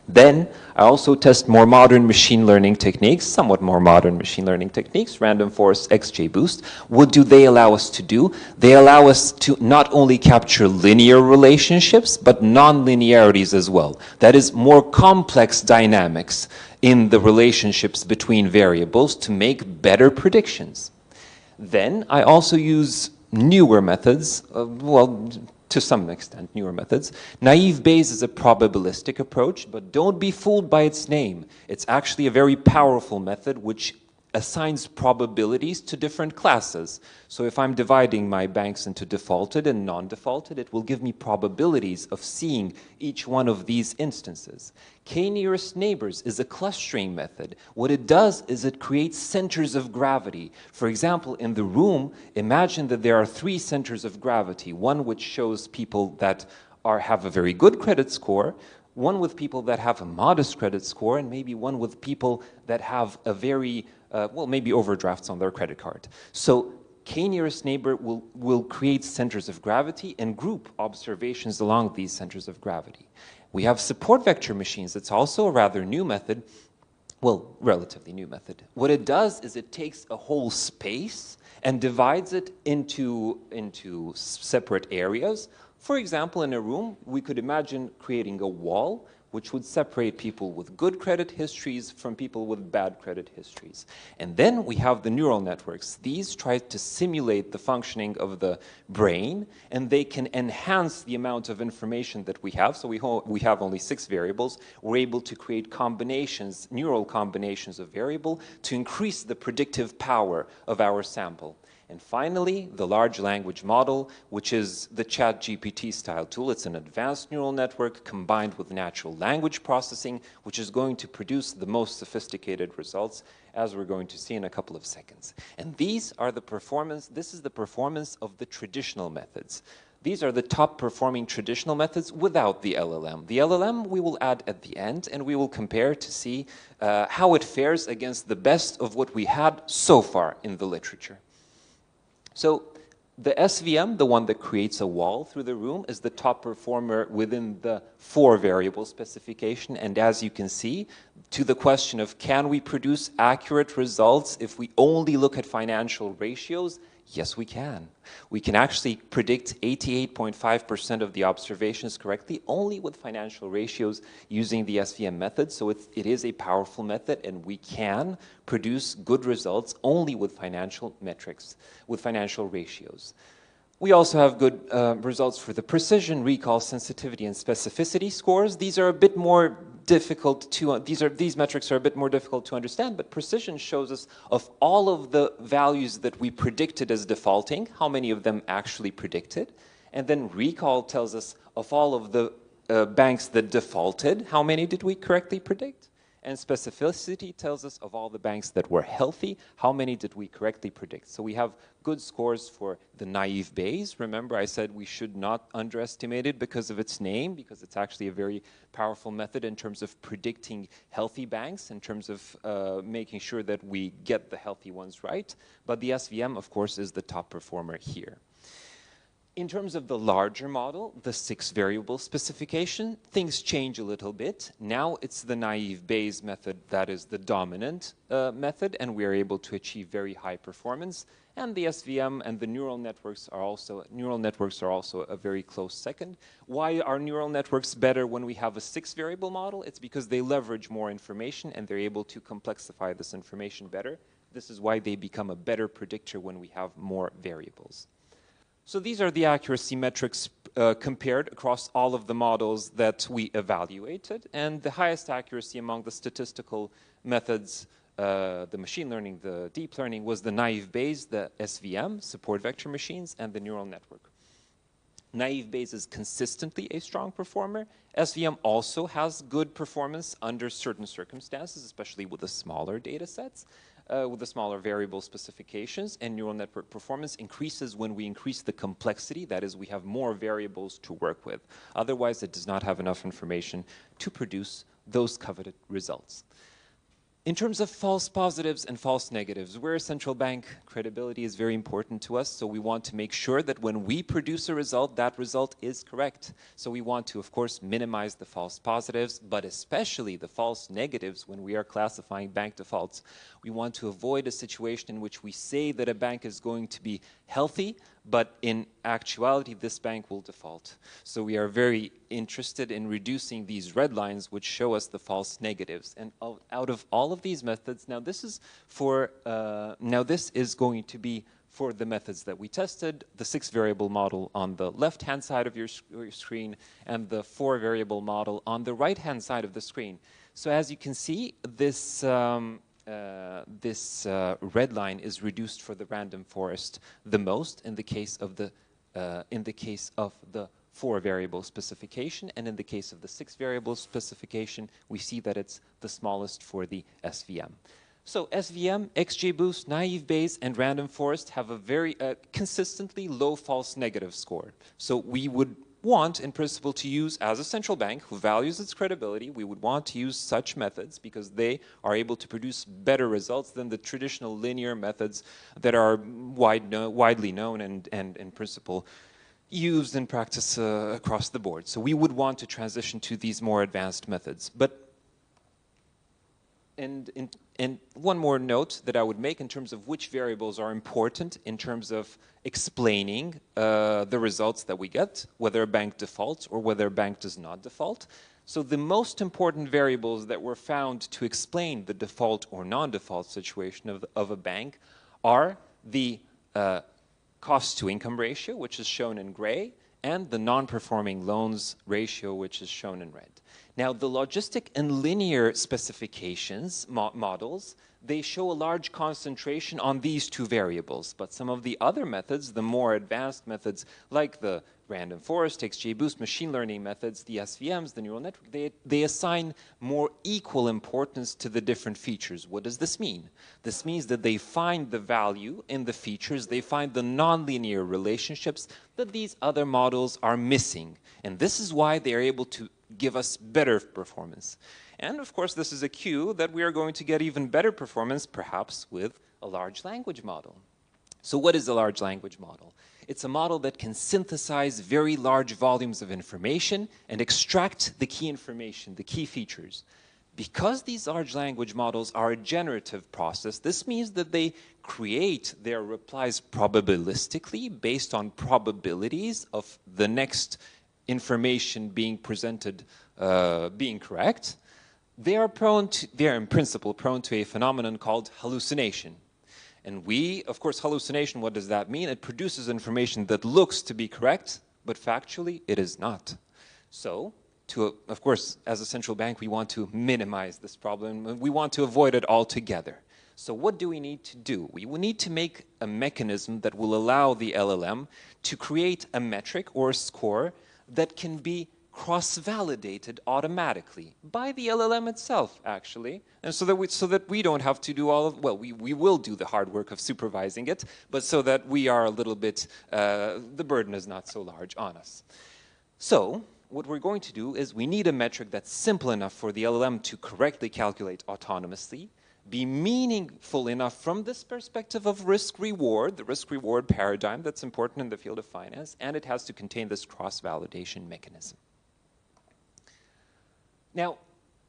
Then I also test more modern machine learning techniques, somewhat more modern machine learning techniques, random forest, XGBoost. What do they allow us to do? They allow us to not only capture linear relationships, but non-linearities as well. That is, more complex dynamics in the relationships between variables to make better predictions. Then I also use newer methods, to some extent, newer methods. Naive Bayes is a probabilistic approach, but don't be fooled by its name. It's actually a very powerful method which assigns probabilities to different classes. So if I'm dividing my banks into defaulted and non-defaulted, it will give me probabilities of seeing each one of these instances. K-nearest neighbors is a clustering method. What it does is it creates centers of gravity. For example, in the room, imagine that there are 3 centers of gravity, one which shows people that have a very good credit score, one with people that have a modest credit score, and maybe one with people that have a very maybe overdrafts on their credit card. So K-nearest neighbor will create centers of gravity and group observations along these centers of gravity. We have support vector machines. It's also a rather new method, well, relatively new method. What it does is it takes a whole space and divides it into separate areas. For example, in a room, we could imagine creating a wall which would separate people with good credit histories from people with bad credit histories. And then we have the neural networks. These try to simulate the functioning of the brain, and they can enhance the amount of information that we have. So we have only 6 variables. We're able to create combinations, neural combinations of variable to increase the predictive power of our sample. And finally, the large language model, which is the ChatGPT style tool. It's an advanced neural network combined with natural language processing, which is going to produce the most sophisticated results, as we're going to see in a couple of seconds. And these are the performance, this is the performance of the traditional methods. These are the top performing traditional methods without the LLM. The LLM we will add at the end, and we will compare to see how it fares against the best of what we had so far in the literature. So the SVM, the one that creates a wall through the room, is the top performer within the 4 variable specification. And as you can see, to the question of can we produce accurate results if we only look at financial ratios, yes, we can. We can actually predict 88.5% of the observations correctly only with financial ratios using the SVM method. So it is a powerful method, and we can produce good results only with financial metrics, with financial ratios. We also have good results for the precision, recall, sensitivity, and specificity scores. These are a bit more difficult to, these metrics are a bit more difficult to understand, but precision shows us of all of the values that we predicted as defaulting, how many of them actually predicted. And then recall tells us of all of the banks that defaulted, how many did we correctly predict? And specificity tells us of all the banks that were healthy, how many did we correctly predict? So we have good scores for the naive Bayes. Remember, I said we should not underestimate it because of its name, because it's actually a very powerful method in terms of predicting healthy banks, in terms of making sure that we get the healthy ones right. But the SVM, of course, is the top performer here. In terms of the larger model, the 6 variable specification, things change a little bit. Now it's the naive Bayes method that is the dominant method, and we are able to achieve very high performance. And the SVM and the neural networks are also a very close second. Why are neural networks better when we have a 6 variable model? It's because they leverage more information and they're able to complexify this information better. This is why they become a better predictor when we have more variables. So these are the accuracy metrics compared across all of the models that we evaluated. And the highest accuracy among the statistical methods, the machine learning, the deep learning, was the naive Bayes, the SVM, support vector machines, and the neural network. Naive Bayes is consistently a strong performer. SVM also has good performance under certain circumstances, especially with the smaller data sets, with the smaller variable specifications, and neural network performance increases when we increase the complexity, that is, we have more variables to work with. Otherwise, it does not have enough information to produce those coveted results. In terms of false positives and false negatives, we're a central bank. Credibility is very important to us, so we want to make sure that when we produce a result, that result is correct. So we want to, of course, minimize the false positives, but especially the false negatives when we are classifying bank defaults. We want to avoid a situation in which we say that a bank is going to be healthy, but in actuality, this bank will default. So we are very interested in reducing these red lines, which show us the false negatives. And out of all of these methods, now this is going to be for the methods that we tested, the 6-variable model on the left-hand side of your screen, and the 4-variable model on the right-hand side of the screen. So as you can see, this red line is reduced for the random forest the most in the case of the 4-variable specification, and in the case of the 6-variable specification, we see that it's the smallest for the SVM. So SVM, XGBoost, Naive Bayes, and random forest have a very consistently low false negative score. So we would want, in principle, to use, as a central bank who values its credibility, we would want to use such methods because they are able to produce better results than the traditional linear methods that are widely known and in principle used in practice across the board. So we would want to transition to these more advanced methods. And one more note that I would make in terms of which variables are important in terms of explaining the results that we get, whether a bank defaults or whether a bank does not default. So the most important variables that were found to explain the default or non-default situation of a bank are the cost-to-income ratio, which is shown in gray, and the non-performing loans ratio, which is shown in red. Now, the logistic and linear specifications models, they show a large concentration on these two variables, but some of the other methods, the more advanced methods like the random forest, XGBoost, machine learning methods, the SVMs, the neural network, they assign more equal importance to the different features. What does this mean? This means that they find the value in the features, they find the nonlinear relationships that these other models are missing. And this is why they are able to give us better performance. And of course, this is a cue that we are going to get even better performance, perhaps with a large language model. So what is a large language model? It's a model that can synthesize very large volumes of information and extract the key information, the key features. Because these large language models are a generative process, this means that they create their replies probabilistically based on probabilities of the next information being presented being correct. They are in principle prone to a phenomenon called hallucination. And of course, hallucination, what does that mean? It produces information that looks to be correct, but factually it is not. So, of course, as a central bank, we want to minimize this problem. We want to avoid it altogether. So what do we need to do? We will need to make a mechanism that will allow the LLM to create a metric or a score that can be cross-validated automatically by the LLM itself, actually, and so that we don't have to do all of, well, we will do the hard work of supervising it, but so that we are a little bit, the burden is not so large on us. So what we're going to do is we need a metric that's simple enough for the LLM to correctly calculate autonomously, be meaningful enough from this perspective of risk-reward, the risk-reward paradigm that's important in the field of finance, and it has to contain this cross-validation mechanism. Now,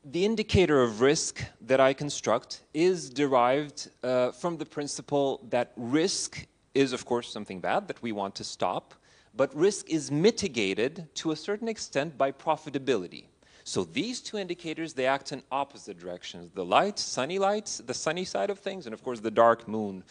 the indicator of risk that I construct is derived from the principle that risk is, of course, something bad that we want to stop, but risk is mitigated to a certain extent by profitability. So these two indicators, they act in opposite directions. The light, the sunny side of things, and of course the dark moon,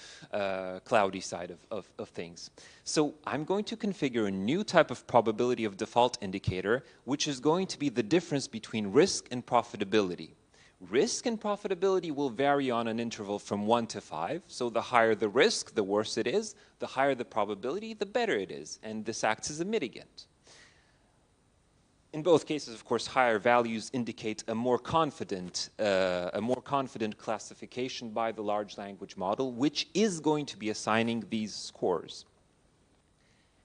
cloudy side of things. So I'm going to configure a new type of probability of default indicator, which is going to be the difference between risk and profitability. Risk and profitability will vary on an interval from 1 to 5. So the higher the risk, the worse it is. The higher the probability, the better it is. And this acts as a mitigant. In both cases, of course, higher values indicate a more confident classification by the large language model, which is going to be assigning these scores.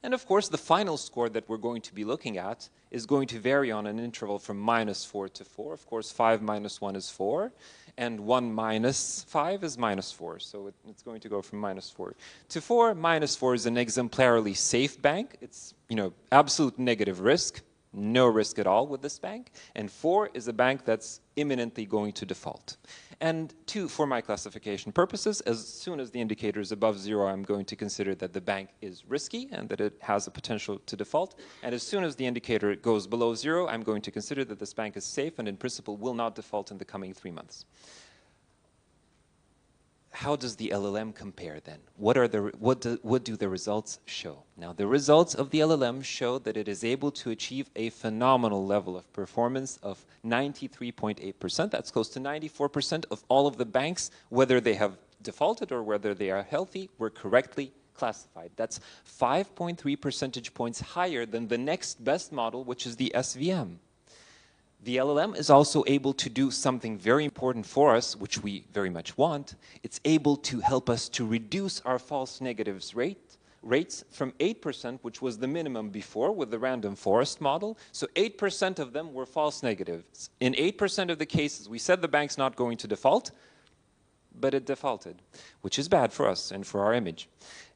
And of course, the final score that we're going to be looking at is going to vary on an interval from -4 to 4. Of course, 5 minus 1 is 4, and 1 minus 5 is -4. So it's going to go from -4 to 4. -4 is an exemplarily safe bank. It's, absolute negative risk. No risk at all with this bank. And 4 is a bank that's imminently going to default. And 2, for my classification purposes, as soon as the indicator is above 0, I'm going to consider that the bank is risky and that it has a potential to default. And as soon as the indicator goes below 0, I'm going to consider that this bank is safe and in principle will not default in the coming 3 months. How does the LLM compare then? What do the results show? Now, the results of the LLM show that it is able to achieve a phenomenal level of performance of 93.8%. That's close to 94% of all of the banks, whether they have defaulted or whether they are healthy, were correctly classified. That's 5.3 percentage points higher than the next best model, which is the SVM. The LLM is also able to do something very important for us, which we very much want. It's able to help us to reduce our false negatives rates from 8%, which was the minimum before with the random forest model. So 8% of them were false negatives. In 8% of the cases, we said the bank's not going to default, but it defaulted, which is bad for us and for our image.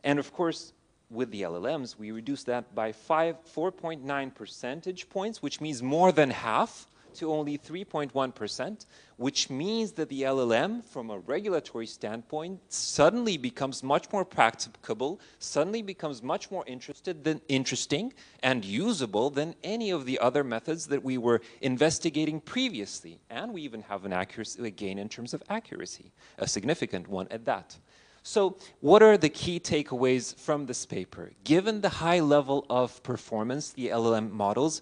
And of course, with the LLMs, we reduced that by 4.9 percentage points, which means more than half, to only 3.1%, which means that the LLM, from a regulatory standpoint, suddenly becomes much more practicable, suddenly becomes much more interesting and usable than any of the other methods that we were investigating previously. And we even have a gain in terms of accuracy, a significant one at that. So what are the key takeaways from this paper? Given the high level of performance, the LLM models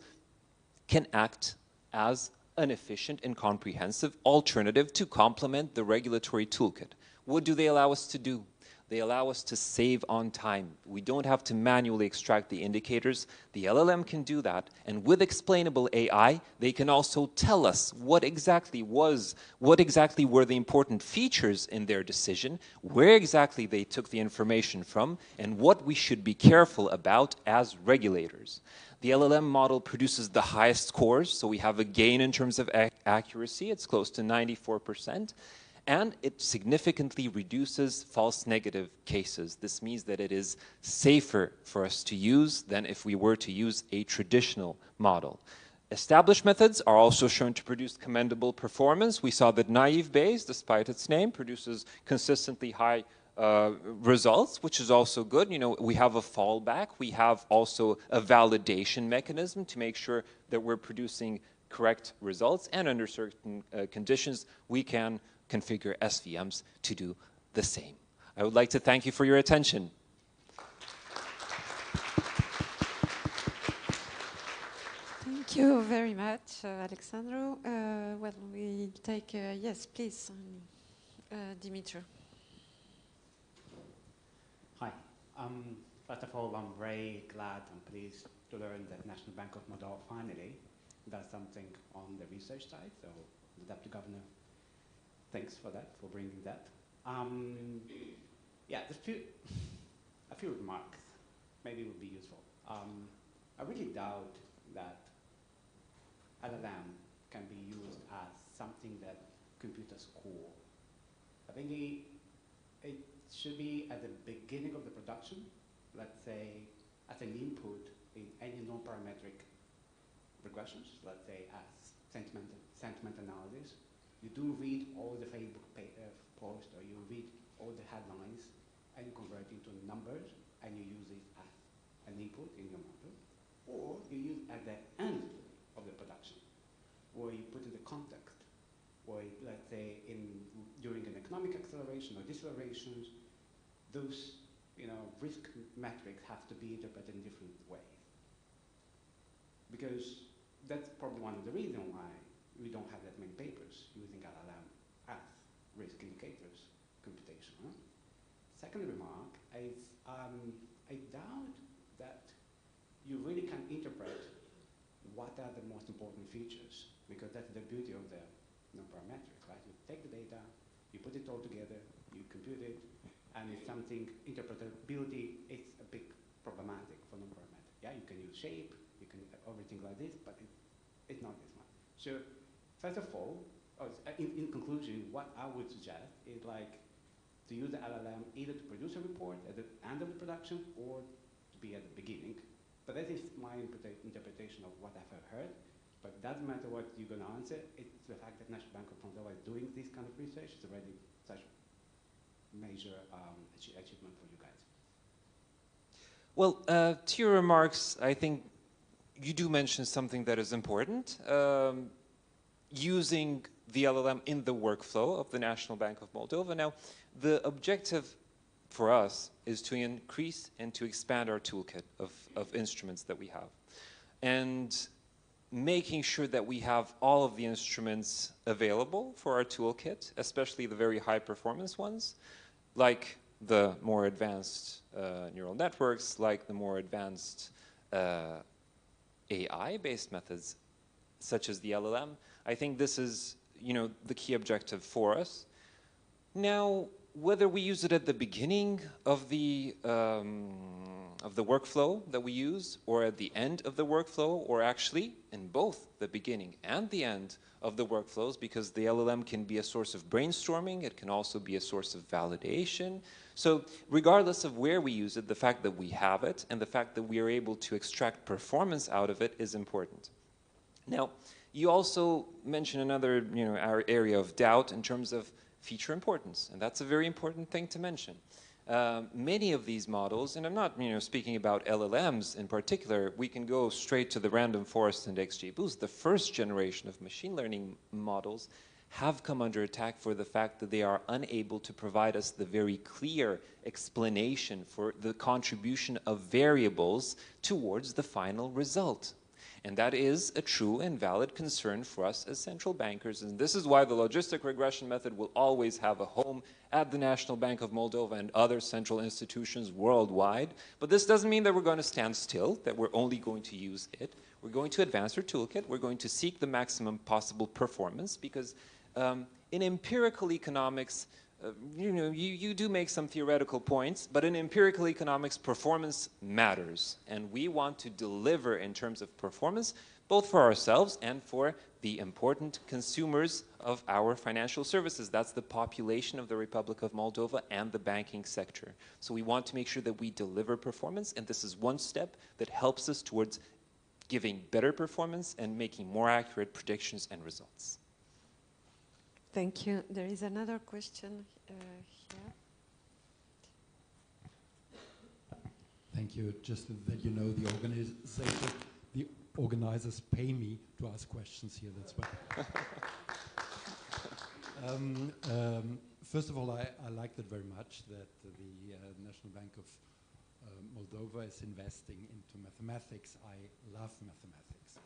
can act as an efficient and comprehensive alternative to complement the regulatory toolkit. What do they allow us to do? They allow us to save on time. We don't have to manually extract the indicators. The LLM can do that. And with explainable AI, they can also tell us what exactly were the important features in their decision, where exactly they took the information from, and what we should be careful about as regulators. The LLM model produces the highest scores, so we have a gain in terms of accuracy. It's close to 94%. And it significantly reduces false negative cases. This means that it is safer for us to use than if we were to use a traditional model. Established methods are also shown to produce commendable performance. We saw that naive Bayes, despite its name, produces consistently high results, which is also good. We have a fallback. We have also a validation mechanism to make sure that we're producing correct results. And under certain conditions, we can configure SVMs to do the same. I would like to thank you for your attention. Thank you very much, Alexandru. Well, we'll take, yes, please, Dimitru. Hi. First of all, I'm very glad and pleased to learn that National Bank of Moldova finally does something on the research side. So the Deputy Governor, thanks for that, for bringing that. Yeah, a few remarks maybe would be useful. I really doubt that LLM can be used as something that computers score. I think it should be at the beginning of the production, let's say, as an input in any non-parametric regressions, let's say as sentiment analysis. You do read all the Facebook posts, or you read all the headlines, and you convert it into numbers, and you use it as an input in your model, or you use it at the end of the production, where you put in the context, where, let's say, during an economic acceleration or decelerations, those risk metrics have to be interpreted in different ways. Because that's probably one of the reasons why we don't have that many papers using LLM as risk indicators computation. Huh? Second remark is I doubt that you really can interpret what are the most important features, because that's the beauty of the non-parametric, right? You take the data, you put it all together, you compute it, and it's something, interpretability is a big problematic for non-parametric. Yeah, you can use shape, you can everything like this, but it's not this much. So first of all, in conclusion, what I would suggest is like to use the LLM either to produce a report at the end of the production or to be at the beginning. But that is my interpretation of what I've heard. But it doesn't matter what you're going to answer. It's the fact that National Bank of Moldova is doing this kind of research. It's already such a major achievement for you guys. Well, to your remarks, I think you do mention something that is important. Using the LLM in the workflow of the National Bank of Moldova. Now, the objective for us is to increase and to expand our toolkit of instruments that we have. And making sure that we have all of the instruments available for our toolkit, especially the very high performance ones, like the more advanced neural networks, like the more advanced AI-based methods, such as the LLM. I think this is, the key objective for us. Now, whether we use it at the beginning of the workflow that we use, or at the end of the workflow, or actually in both the beginning and the end of the workflows, because the LLM can be a source of brainstorming, it can also be a source of validation. So regardless of where we use it, the fact that we have it and the fact that we are able to extract performance out of it is important. Now, you also mentioned another our area of doubt in terms of feature importance, and that's a very important thing to mention. Many of these models, and I'm not speaking about LLMs in particular, we can go straight to the random forest and XGBoost. The first generation of machine learning models have come under attack for the fact that they are unable to provide us the very clear explanation for the contribution of variables towards the final result. And that is a true and valid concern for us as central bankers. And this is why the logistic regression method will always have a home at the National Bank of Moldova and other central institutions worldwide. But this doesn't mean that we're going to stand still, that we're only going to use it. We're going to advance our toolkit. We're going to seek the maximum possible performance, because in empirical economics, you do make some theoretical points, but in empirical economics, performance matters. And we want to deliver in terms of performance, both for ourselves and for the important consumers of our financial services. That's the population of the Republic of Moldova and the banking sector. So we want to make sure that we deliver performance, and this is one step that helps us towards giving better performance and making more accurate predictions and results. Thank you. There is another question here. Thank you. Just that you know, the organizers pay me to ask questions here. That's why. First of all, I like that very much, that the National Bank of Moldova is investing into mathematics. I love mathematics.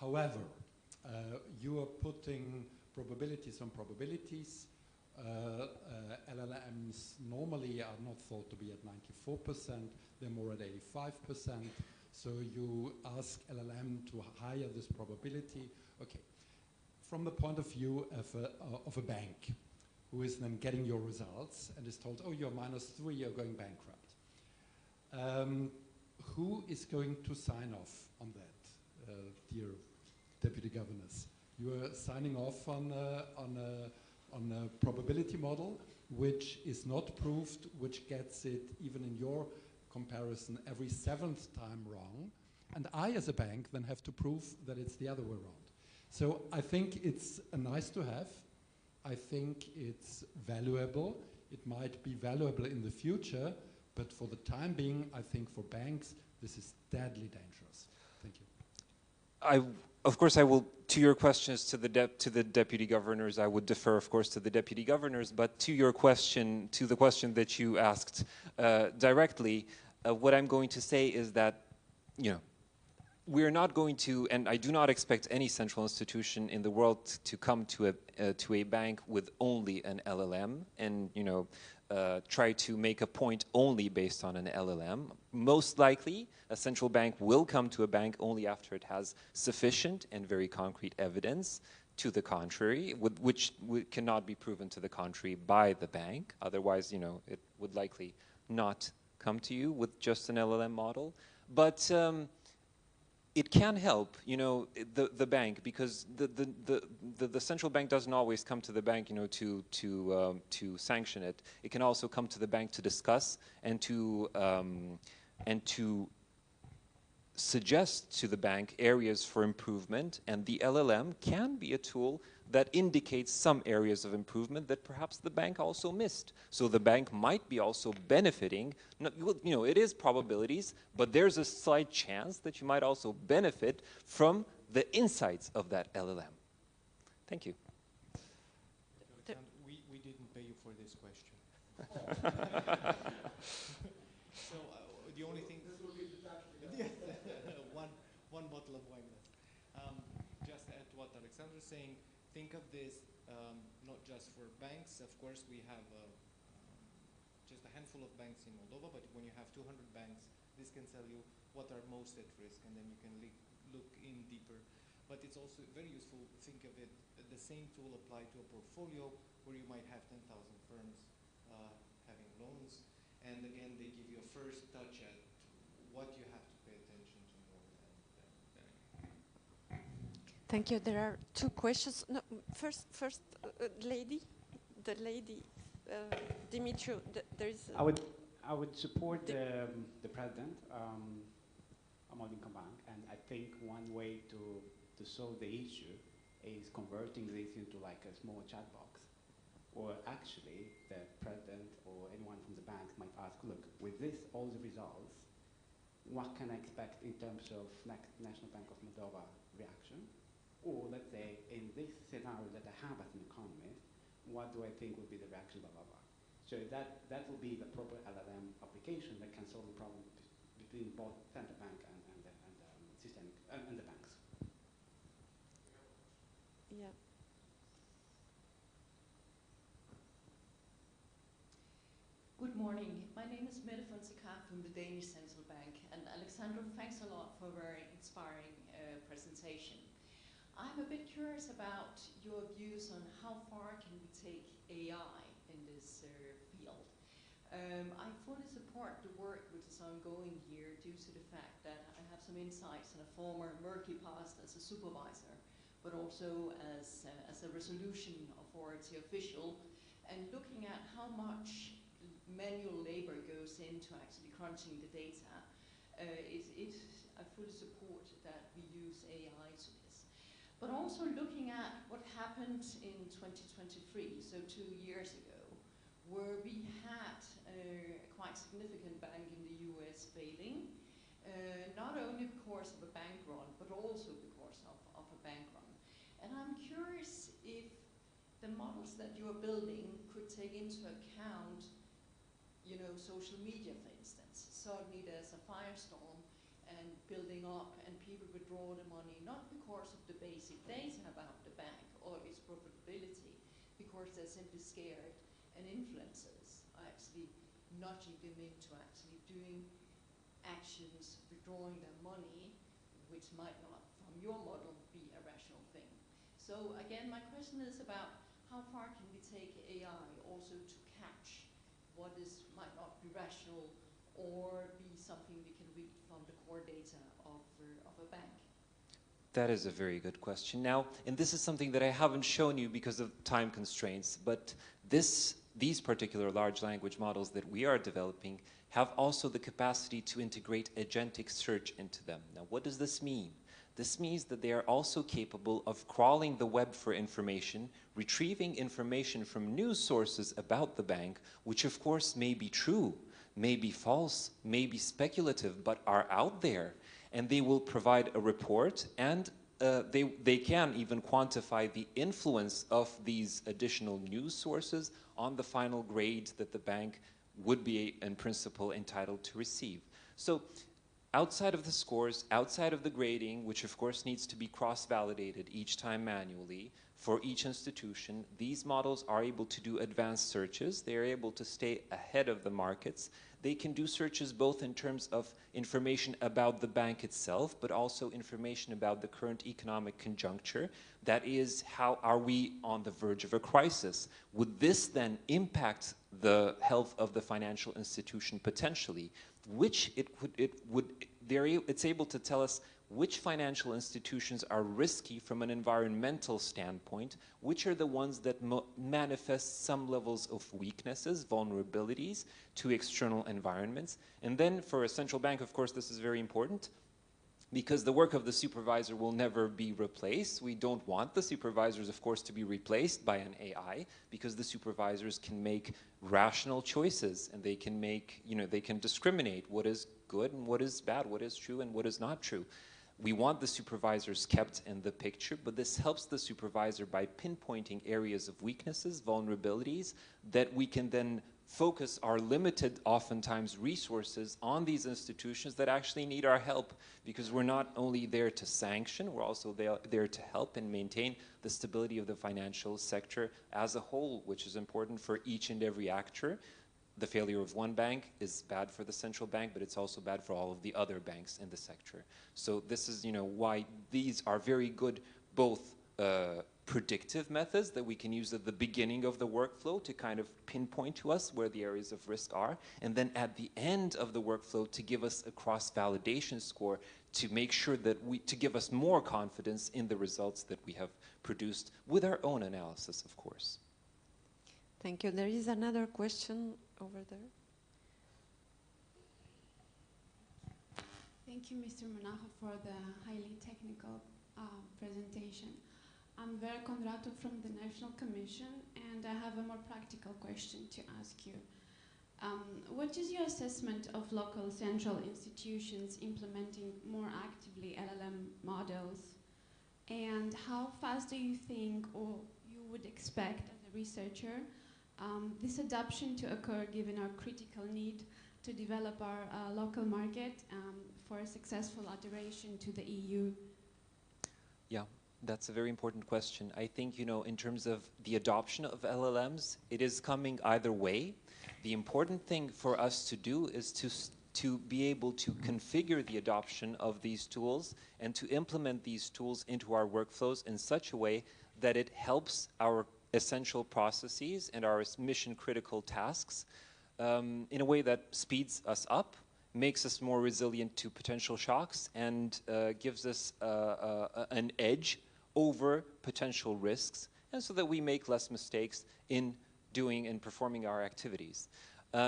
However, you are putting probabilities on probabilities. LLMs normally are not thought to be at 94%, they're more at 85%. So you ask LLM to hire this probability. Okay, from the point of view of a bank who is then getting your results and is told, oh, you're -3, you're going bankrupt. Who is going to sign off on that, dear Deputy Governors? You are signing off on a probability model which is not proved, which gets it, even in your comparison, every 7th time wrong. And I, as a bank, then have to prove that it's the other way around. So I think it's a nice to have. I think it's valuable. It might be valuable in the future, but for the time being, I think for banks, this is deadly dangerous. Thank you. Of course, I will, to your questions to the Deputy Governors, I would defer, of course, to the Deputy Governors, but to your question, to the question that you asked directly, what I'm going to say is that, we're not going to, and I do not expect any central institution in the world to come to a bank with only an LLM and, you know, try to make a point only based on an LLM. Most likely, a central bank will come to a bank only after it has sufficient and very concrete evidence to the contrary, which cannot be proven to the contrary by the bank. Otherwise, you know, it would likely not come to you with just an LLM model. But it can help, you know, the bank, because the central bank doesn't always come to the bank, you know, to sanction it. It can also come to the bank to discuss and to suggest to the bank areas for improvement, and the LLM can be a tool that indicates some areas of improvement that perhaps the bank also missed. So the bank might be also benefiting, you know, it is probabilities, but there's a slight chance that you might also benefit from the insights of that LLM. Thank you. We didn't pay you for this question. So the only thing... one bottle of wine less. Just add to what Alexandra is saying, think of this not just for banks. Of course, we have just a handful of banks in Moldova, but when you have 200 banks, this can tell you what are most at risk, and then you can look in deeper. But it's also very useful to think of it, the same tool applied to a portfolio where you might have 10,000 firms having loans, and again, they give you a first touch at what you have to pay attention to more than Thank you. There are two questions. No, first, lady, the lady, Dimitri. There is. I would support the president, Bank, and I think one way to solve the issue is converting this into like a small chat box, or actually the president or anyone from the bank might ask, look, with this all the results, what can I expect in terms of National Bank of Moldova reaction? Or let's say, in this scenario that I have as an economist, what do I think would be the reaction, blah, blah, blah. So that will be the proper LLM application that can solve the problem between both central bank and the banks. Yeah. Good morning. My name is Mette Fonseca from the Danish Central Bank. And Alexandra, thanks a lot for a very inspiring presentation. I'm a bit curious about your views on how far can we take AI in this field. I fully support the work which is ongoing here due to the fact that I have some insights in a former murky past as a supervisor, but also as a resolution authority official, and looking at how much manual labor goes into actually crunching the data. I fully support that we use AI to this. But also looking at what happened in 2023, so 2 years ago, where we had a quite significant bank in the US failing, not only because of a bank run, but also because of a bank run. And I'm curious if the models that you are building could take into account, you know, social media, for instance. Suddenly there's a firestorm and building up, and people withdraw the money, not because of the basic data about the bank or its profitability, because they're simply scared, and influencers are actually nudging them into actually doing actions, withdrawing their money, which might not, from your model, be a rational thing. So again, my question is about how far can we take AI also to catch what might not be rational or be something we can read from the core data of a bank? That is a very good question. Now, and this is something that I haven't shown you because of time constraints, but these particular large language models that we are developing have also the capacity to integrate agentic search into them. Now, what does this mean? This means that they are also capable of crawling the web for information, retrieving information from news sources about the bank, which of course may be true, may be false, may be speculative, but are out there. And they will provide a report, and they can even quantify the influence of these additional news sources on the final grade that the bank would be, in principle, entitled to receive. So outside of the scores, outside of the grading, which of course needs to be cross-validated each time manually for each institution, these models are able to do advanced searches. They are able to stay ahead of the markets. They can do searches both in terms of information about the bank itself, but also information about the current economic conjuncture. That is, how are we on the verge of a crisis? Would this then impact the health of the financial institution potentially? It's able to tell us which financial institutions are risky from an environmental standpoint, which are the ones that manifest some levels of weaknesses, vulnerabilities to external environments. And then for a central bank, of course, this is very important, because the work of the supervisor will never be replaced. We don't want the supervisors, of course, to be replaced by an AI, because the supervisors can make rational choices, and they can make, they can discriminate what is good and what is bad, what is true and what is not true. We want the supervisors kept in the picture, but this helps the supervisor by pinpointing areas of weaknesses, vulnerabilities, that we can then focus our limited, oftentimes, resources on these institutions that actually need our help, because we're not only there to sanction, we're also there to help and maintain the stability of the financial sector as a whole, which is important for each and every actor. The failure of one bank is bad for the central bank, but it's also bad for all of the other banks in the sector. So this is, why these are very good, both predictive methods that we can use at the beginning of the workflow to kind of pinpoint to us where the areas of risk are, and then at the end of the workflow to give us a cross-validation score to make sure that to give us more confidence in the results that we have produced with our own analysis, of course. Thank you. There is another question over there. Thank you, Mr. Monajo, for the highly technical presentation. I'm Vera Condrato from the National Commission, and I have a more practical question to ask you. What is your assessment of local central institutions implementing more actively LLM models? And how fast do you think, or you would expect as a researcher, this adoption to occur given our critical need to develop our local market for a successful adhesion to the EU? Yeah, that's a very important question. I think, in terms of the adoption of LLMs, it is coming either way. The important thing for us to do is to be able to configure the adoption of these tools and to implement these tools into our workflows in such a way that it helps our essential processes and our mission-critical tasks in a way that speeds us up, makes us more resilient to potential shocks, and gives us an edge over potential risks, and so that we make less mistakes in doing and performing our activities.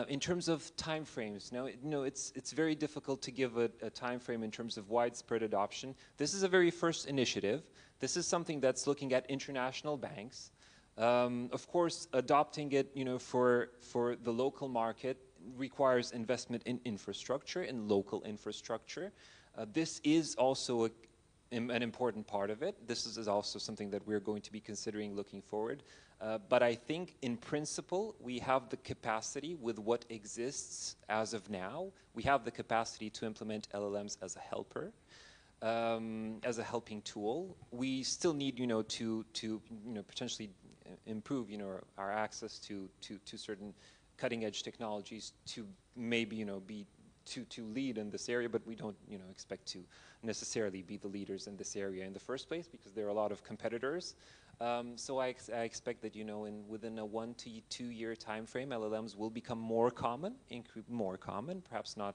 In terms of timeframes, now, it's very difficult to give a time frame in terms of widespread adoption. This is a very first initiative. This is something that's looking at international banks. Of course, adopting it, for the local market requires investment in infrastructure, in local infrastructure. This is also an important part of it. This is also something that we're going to be considering looking forward. But I think, in principle, we have the capacity with what exists as of now. We have the capacity to implement LLMs as a helper. As a helping tool. We still need, to potentially improve, our access to certain cutting-edge technologies to maybe, be to lead in this area, but we don't, expect to necessarily be the leaders in this area in the first place, because there are a lot of competitors. So I expect that, within a 1 to 2 year time frame, LLMs will become more common, perhaps not,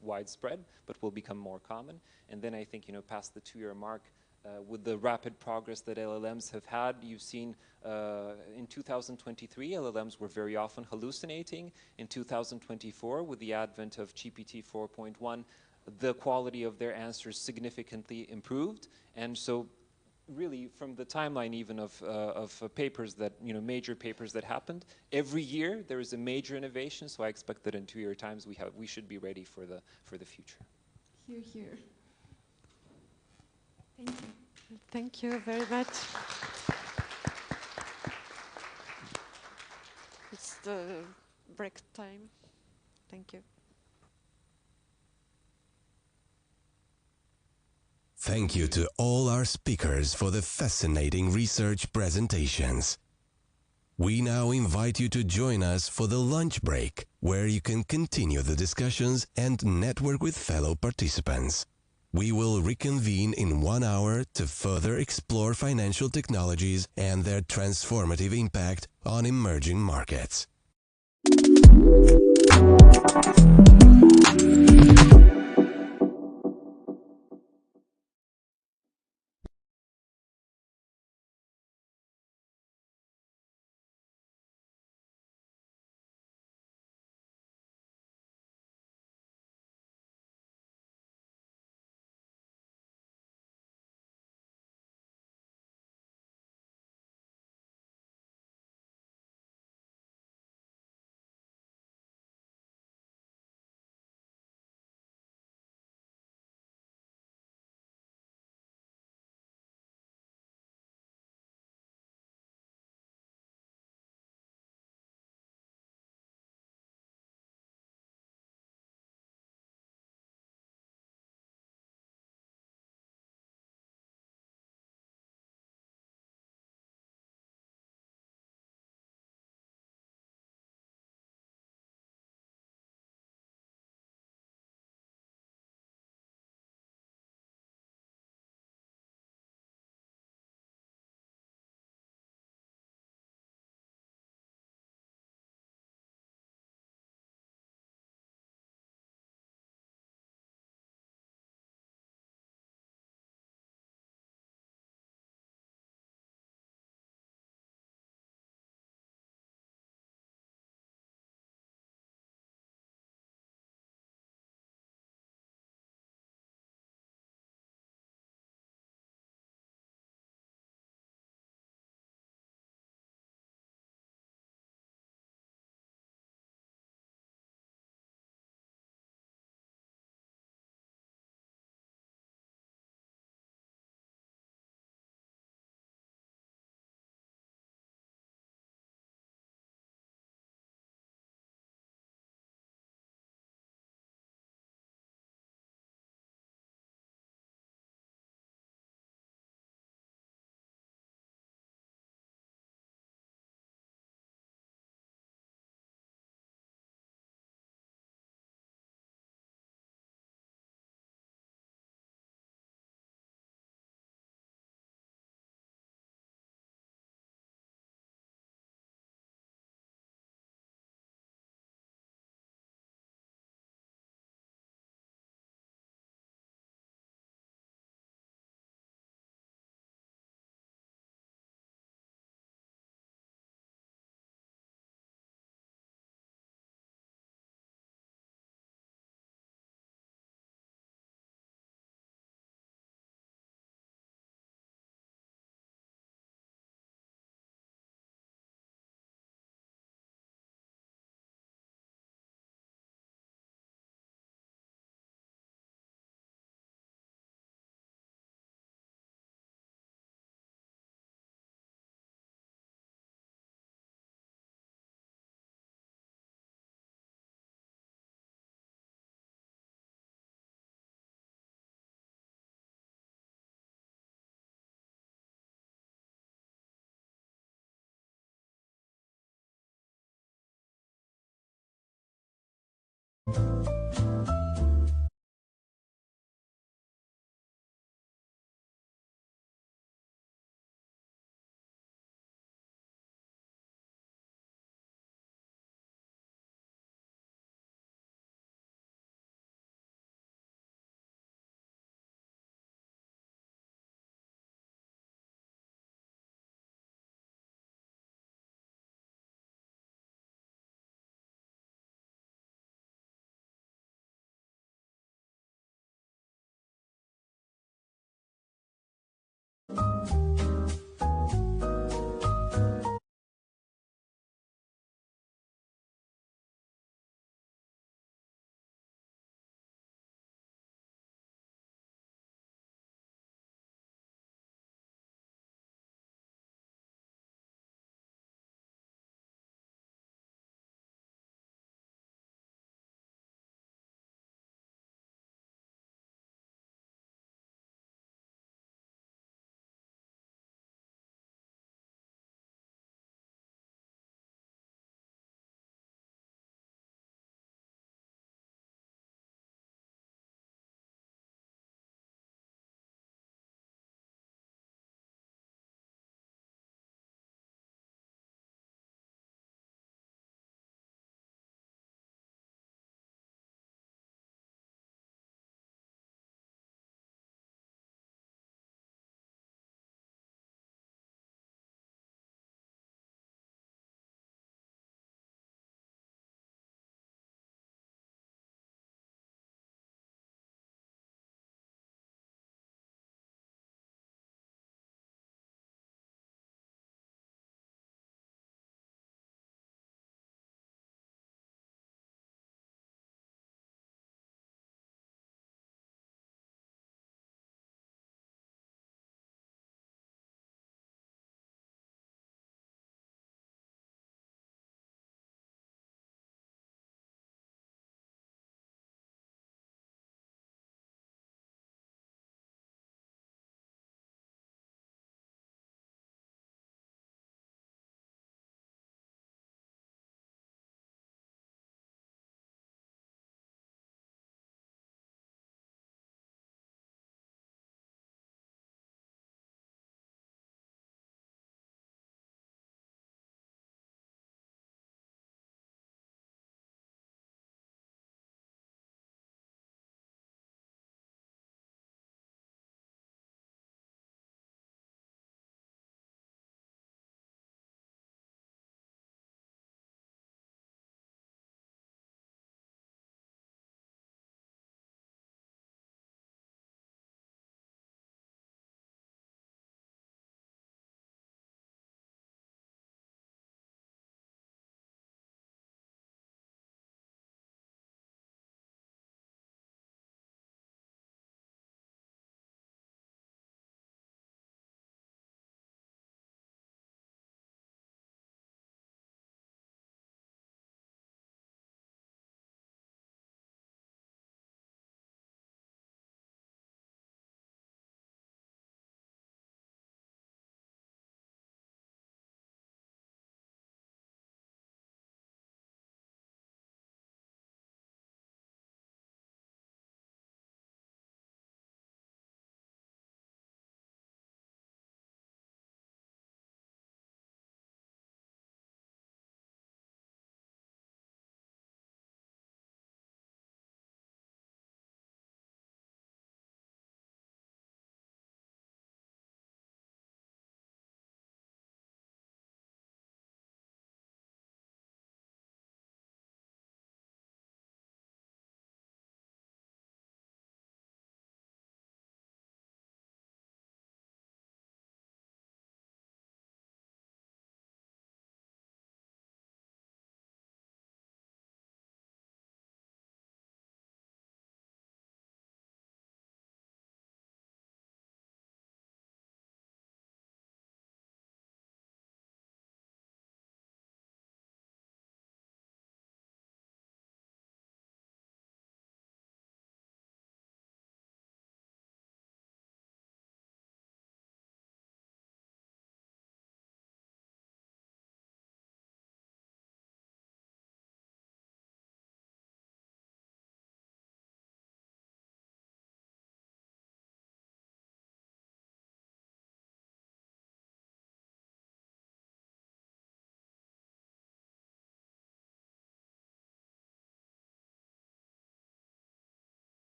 widespread, but will become more common. And then I think, past the 2 year mark, with the rapid progress that LLMs have had, you've seen in 2023, LLMs were very often hallucinating. In 2024, with the advent of GPT 4.1, the quality of their answers significantly improved. And so really, from the timeline even of papers that, major papers that happened, every year there is a major innovation. So I expect that in 2 year times we should be ready for the future. Hear, hear. Thank you. Thank you very much. It's the break time. Thank you. Thank you to all our speakers for the fascinating research presentations. We now invite you to join us for the lunch break, where you can continue the discussions and network with fellow participants. We will reconvene in 1 hour to further explore financial technologies and their transformative impact on emerging markets.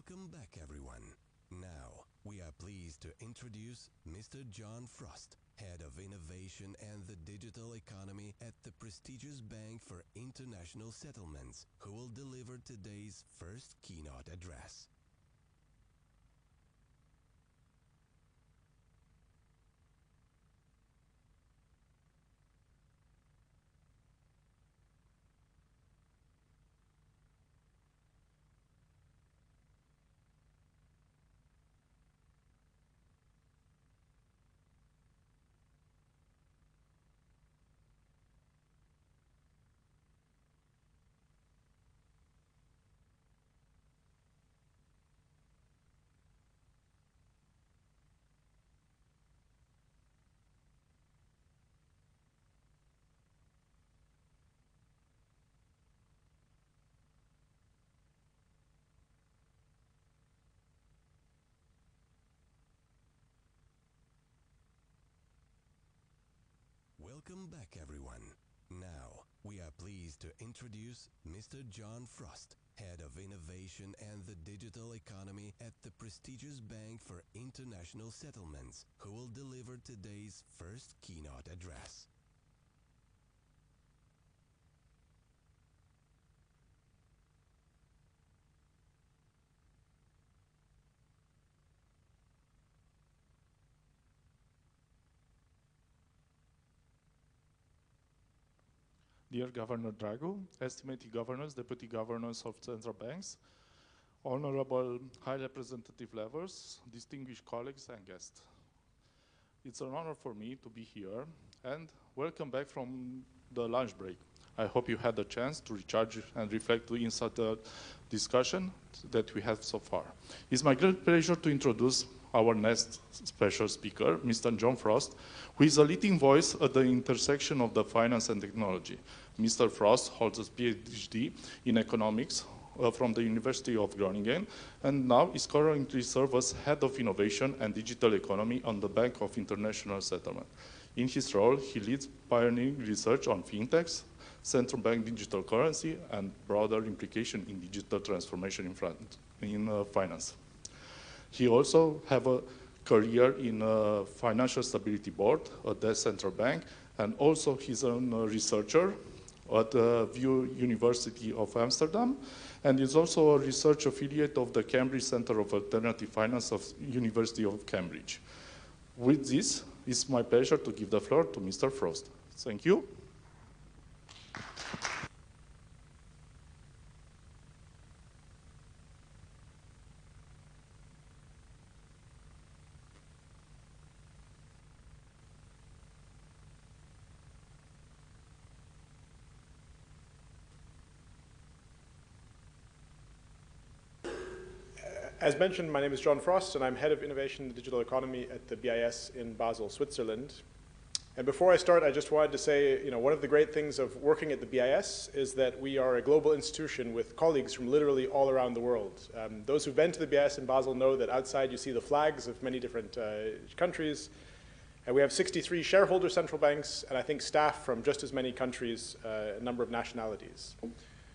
Welcome back, everyone. Now, we are pleased to introduce Mr. John Frost, Head of Innovation and the Digital Economy at the prestigious Bank for International Settlements, who will deliver today's first keynote address. Welcome back, everyone. Now, we are pleased to introduce Mr. John Frost, Head of Innovation and the Digital Economy at the prestigious Bank for International Settlements, who will deliver today's first keynote address. Dear Governor Drago, estimated governors, deputy governors of central banks, honorable high representative levels, distinguished colleagues and guests. It's an honor for me to be here and welcome back from the lunch break. I hope you had a chance to recharge and reflect inside the discussion that we had so far. It's my great pleasure to introduce our next special speaker, Mr. John Frost, who is a leading voice at the intersection of the finance and technology. Mr. Frost holds a PhD in economics from the University of Groningen, and now is currently serves as Head of Innovation and Digital Economy on the Bank of International Settlement. In his role, he leads pioneering research on fintechs, central bank digital currency, and broader implication in digital transformation in finance. He also have a career in Financial Stability Board at the central bank, and also he's a researcher at VU University of Amsterdam, and is also a research affiliate of the Cambridge Center of Alternative Finance of University of Cambridge. With this, it's my pleasure to give the floor to Mr. Frost. Thank you. As mentioned, my name is John Frost, and I'm Head of Innovation and Digital Economy at the BIS in Basel, Switzerland. And before I start, I just wanted to say, one of the great things of working at the BIS is that we are a global institution with colleagues from literally all around the world. Those who've been to the BIS in Basel know that outside you see the flags of many different countries. And we have 63 shareholder central banks, and I think staff from just as many countries, a number of nationalities.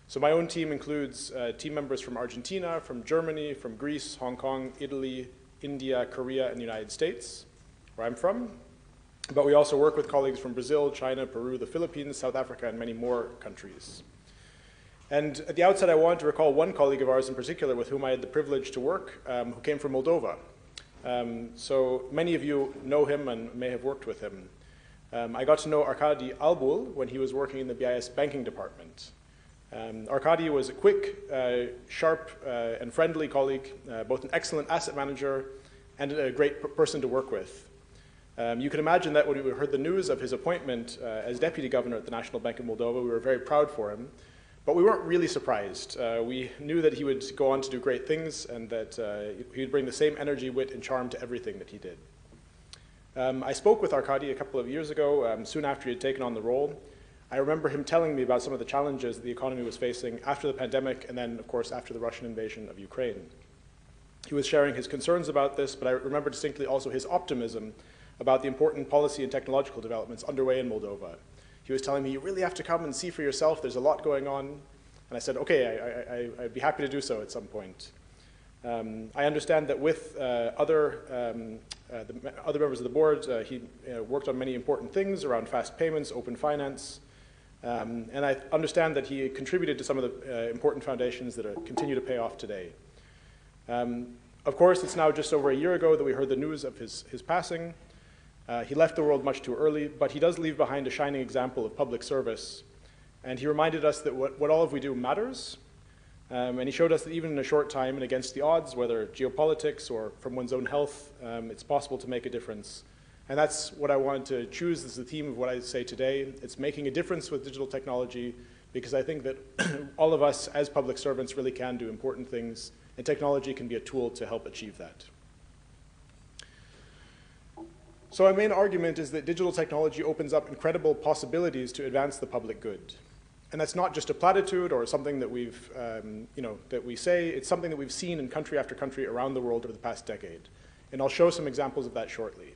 So my own team includes team members from Argentina, from Germany, from Greece, Hong Kong, Italy, India, Korea, and the United States, where I'm from. But we also work with colleagues from Brazil, China, Peru, the Philippines, South Africa, and many more countries. And at the outset, I wanted to recall one colleague of ours in particular with whom I had the privilege to work, who came from Moldova. So many of you know him and may have worked with him. I got to know Arkady Albul when he was working in the BIS banking department. Arkady was a quick, sharp, and friendly colleague, both an excellent asset manager and a great person to work with. You can imagine that when we heard the news of his appointment as deputy governor at the National Bank of Moldova, we were very proud for him. But we weren't really surprised. We knew that he would go on to do great things and that he would bring the same energy, wit, and charm to everything that he did. I spoke with Arkady a couple of years ago, soon after he had taken on the role. I remember him telling me about some of the challenges the economy was facing after the pandemic and then, of course, after the Russian invasion of Ukraine. He was sharing his concerns about this, but I remember distinctly also his optimism about the important policy and technological developments underway in Moldova. He was telling me, you really have to come and see for yourself, there's a lot going on. And I said, okay, I'd be happy to do so at some point. I understand that with other members of the board, he worked on many important things around fast payments, open finance, and I understand that he contributed to some of the important foundations that continue to pay off today. Of course, it's now just over a year ago that we heard the news of his passing. He left the world much too early, but he does leave behind a shining example of public service. And he reminded us that what all of we do matters. And he showed us that even in a short time and against the odds, whether geopolitics or from one's own health, it's possible to make a difference. And that's what I wanted to choose as the theme of what I say today. It's making a difference with digital technology, because I think that all of us as public servants really can do important things, and technology can be a tool to help achieve that. So our main argument is that digital technology opens up incredible possibilities to advance the public good. And that's not just a platitude or something that we've, that we say. It's something that we've seen in country after country around the world over the past decade. And I'll show some examples of that shortly.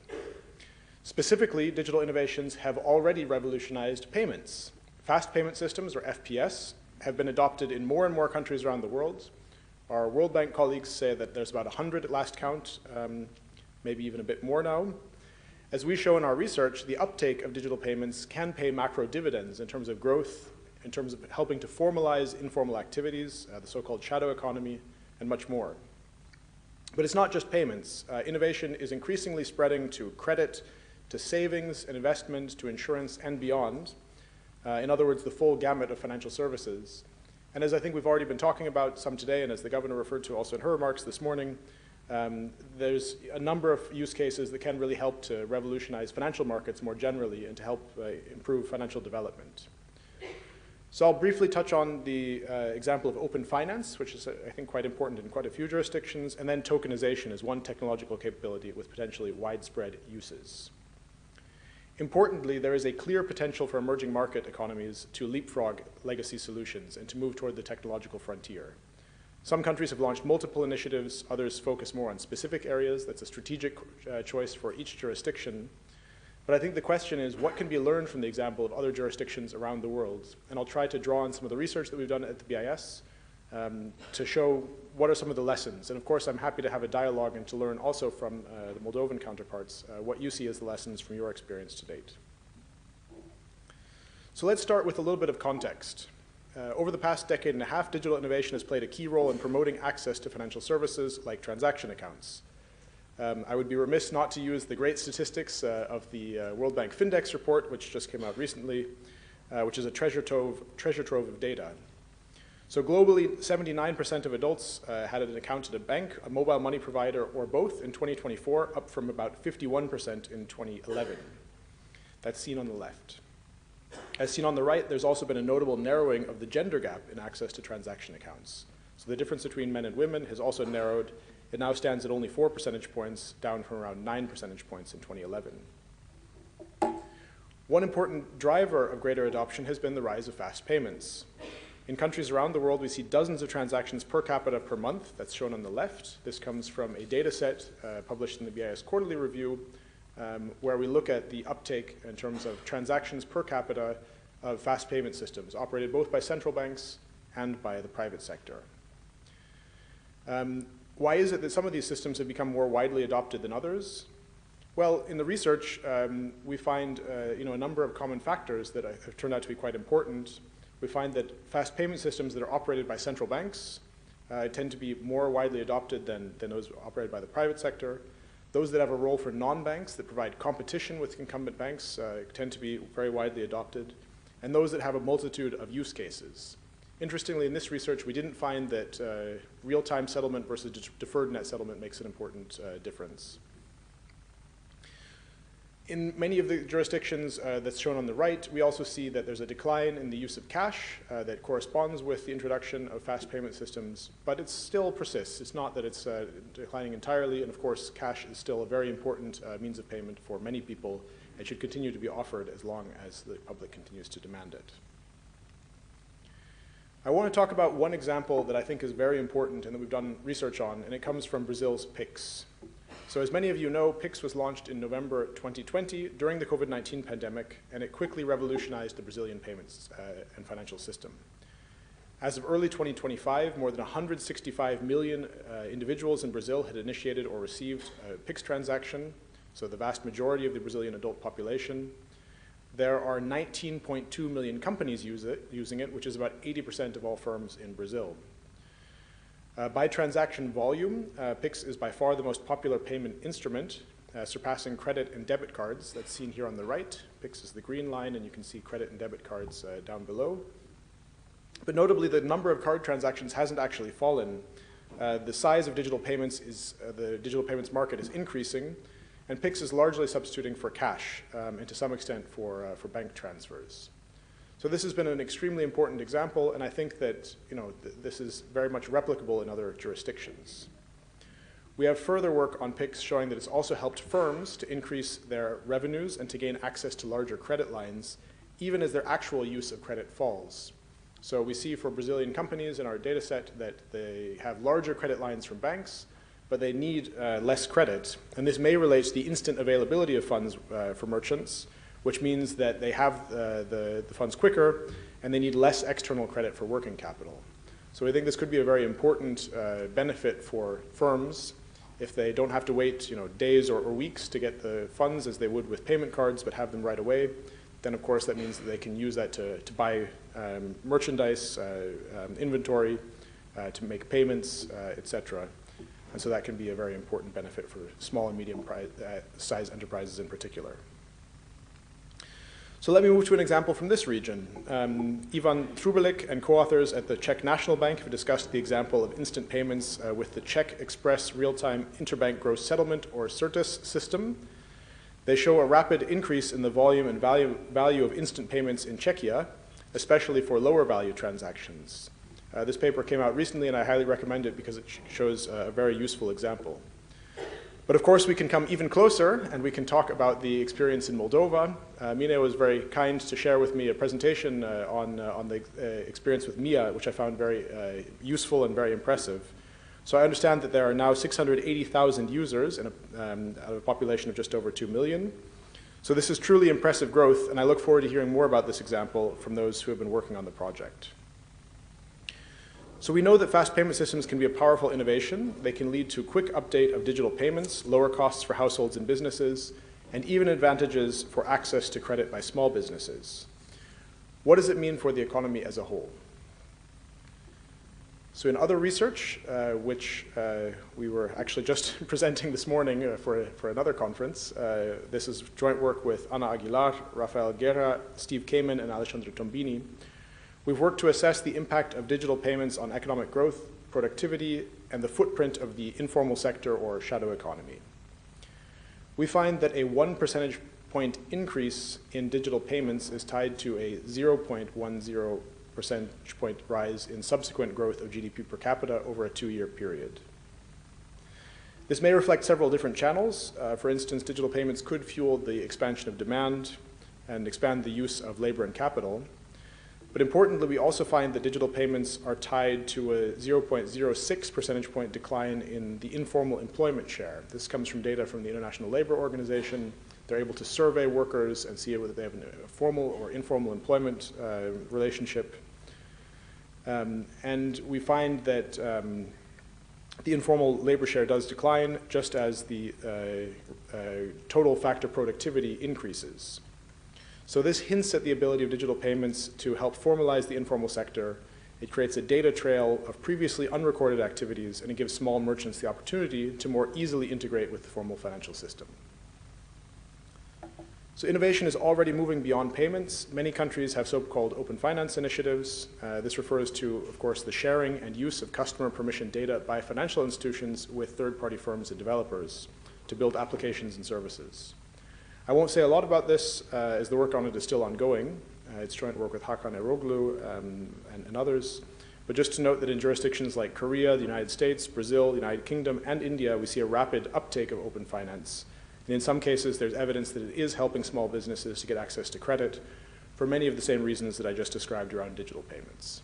Specifically, digital innovations have already revolutionized payments. Fast payment systems, or FPS, have been adopted in more and more countries around the world. Our World Bank colleagues say that there's about 100 at last count, maybe even a bit more now. As we show in our research, the uptake of digital payments can pay macro dividends in terms of growth, in terms of helping to formalize informal activities, the so-called shadow economy, and much more. But it's not just payments. Innovation is increasingly spreading to credit, to savings and investment, to insurance and beyond. In other words, the full gamut of financial services. And as I think we've already been talking about some today, and as the governor referred to also in her remarks this morning, there's a number of use cases that can really help to revolutionize financial markets more generally and to help improve financial development. So I'll briefly touch on the example of open finance, which is, I think, quite important in quite a few jurisdictions, and then tokenization as one technological capability with potentially widespread uses. Importantly, there is a clear potential for emerging market economies to leapfrog legacy solutions and to move toward the technological frontier. Some countries have launched multiple initiatives, others focus more on specific areas. That's a strategic choice for each jurisdiction. But I think the question is, what can be learned from the example of other jurisdictions around the world? And I'll try to draw on some of the research that we've done at the BIS to show what are some of the lessons. And of course, I'm happy to have a dialogue and to learn also from the Moldovan counterparts what you see as the lessons from your experience to date. So let's start with a little bit of context. Over the past decade and a half, digital innovation has played a key role in promoting access to financial services like transaction accounts. I would be remiss not to use the great statistics of the World Bank Findex report, which just came out recently, which is a treasure trove of data. So globally, 79% of adults had an account at a bank, a mobile money provider, or both in 2024, up from about 51% in 2011. That's seen on the left. As seen on the right, there's also been a notable narrowing of the gender gap in access to transaction accounts. So the difference between men and women has also narrowed. It now stands at only 4 percentage points, down from around 9 percentage points in 2011. One important driver of greater adoption has been the rise of fast payments. In countries around the world, we see dozens of transactions per capita per month. That's shown on the left. This comes from a data set published in the BIS Quarterly Review, where we look at the uptake in terms of transactions per capita of fast payment systems, operated both by central banks and by the private sector. Why is it that some of these systems have become more widely adopted than others? Well, in the research, we find a number of common factors that have turned out to be quite important. we find that fast payment systems that are operated by central banks tend to be more widely adopted than those operated by the private sector. Those that have a role for non-banks that provide competition with incumbent banks tend to be very widely adopted, and those that have a multitude of use cases. Interestingly, in this research, we didn't find that real-time settlement versus deferred net settlement makes an important difference. In many of the jurisdictions that's shown on the right, we also see that there's a decline in the use of cash that corresponds with the introduction of fast payment systems, but it still persists. It's not that it's declining entirely, and of course, cash is still a very important means of payment for many people and should continue to be offered as long as the public continues to demand it. I want to talk about one example that I think is very important and that we've done research on, and it comes from Brazil's Pix. So as many of you know, Pix was launched in November 2020 during the COVID-19 pandemic, and it quickly revolutionized the Brazilian payments and financial system. As of early 2025, more than 165 million individuals in Brazil had initiated or received a Pix transaction, so the vast majority of the Brazilian adult population. There are 19.2 million companies using it, which is about 80% of all firms in Brazil. By transaction volume, Pix is by far the most popular payment instrument, surpassing credit and debit cards. That's seen here on the right. Pix is the green line, and you can see credit and debit cards down below. But notably, the number of card transactions hasn't actually fallen. The size of digital payments the digital payments market is increasing, and Pix is largely substituting for cash, and to some extent for bank transfers. So this has been an extremely important example, and I think that this is very much replicable in other jurisdictions. We have further work on Pix showing that it's also helped firms to increase their revenues and to gain access to larger credit lines, even as their actual use of credit falls. So we see for Brazilian companies in our data set that they have larger credit lines from banks, but they need less credit. And this may relate to the instant availability of funds for merchants, which means that they have the funds quicker and they need less external credit for working capital. So we think this could be a very important benefit for firms if they don't have to wait days or weeks to get the funds as they would with payment cards, but have them right away. Then of course that means that they can use that to buy merchandise, inventory, to make payments, etc. And so that can be a very important benefit for small and medium size enterprises in particular. So let me move to an example from this region. Ivan Trubelik and co-authors at the Czech National Bank have discussed the example of instant payments with the Czech Express Real-Time Interbank Gross Settlement, or CERTUS system. They show a rapid increase in the volume and value of instant payments in Czechia, especially for lower value transactions. This paper came out recently, and I highly recommend it because it shows a very useful example. But of course, we can come even closer, and we can talk about the experience in Moldova. Mine was very kind to share with me a presentation on the experience with MIA, which I found very useful and very impressive. So I understand that there are now 680,000 users out of a population of just over 2 million. So this is truly impressive growth, and I look forward to hearing more about this example from those who have been working on the project. So we know that fast payment systems can be a powerful innovation. They can lead to quick update of digital payments, lower costs for households and businesses, and even advantages for access to credit by small businesses. What does it mean for the economy as a whole? So in other research, which we were actually just presenting this morning for another conference, this is joint work with Ana Aguilar, Rafael Guerra, Steve Kamen, and Alexandre Tombini. We've worked to assess the impact of digital payments on economic growth, productivity, and the footprint of the informal sector or shadow economy. We find that a 1 percentage point increase in digital payments is tied to a 0.10 percentage point rise in subsequent growth of GDP per capita over a 2-year period. This may reflect several different channels. For instance, digital payments could fuel the expansion of demand and expand the use of labor and capital. But importantly, we also find that digital payments are tied to a 0.06 percentage point decline in the informal employment share. This comes from data from the International Labor Organization. They're able to survey workers and see whether they have a formal or informal employment relationship. And we find that the informal labor share does decline just as the total factor productivity increases. So this hints at the ability of digital payments to help formalize the informal sector. It creates a data trail of previously unrecorded activities, and it gives small merchants the opportunity to more easily integrate with the formal financial system. So innovation is already moving beyond payments. Many countries have so-called open finance initiatives. This refers to, of course, the sharing and use of customer permission data by financial institutions with third-party firms and developers to build applications and services. I won't say a lot about this, as the work on it is still ongoing. It's joint work with Hakan Eroglu and others. But just to note that in jurisdictions like Korea, the United States, Brazil, the United Kingdom, and India, we see a rapid uptake of open finance. And in some cases, there's evidence that it is helping small businesses to get access to credit for many of the same reasons that I just described around digital payments.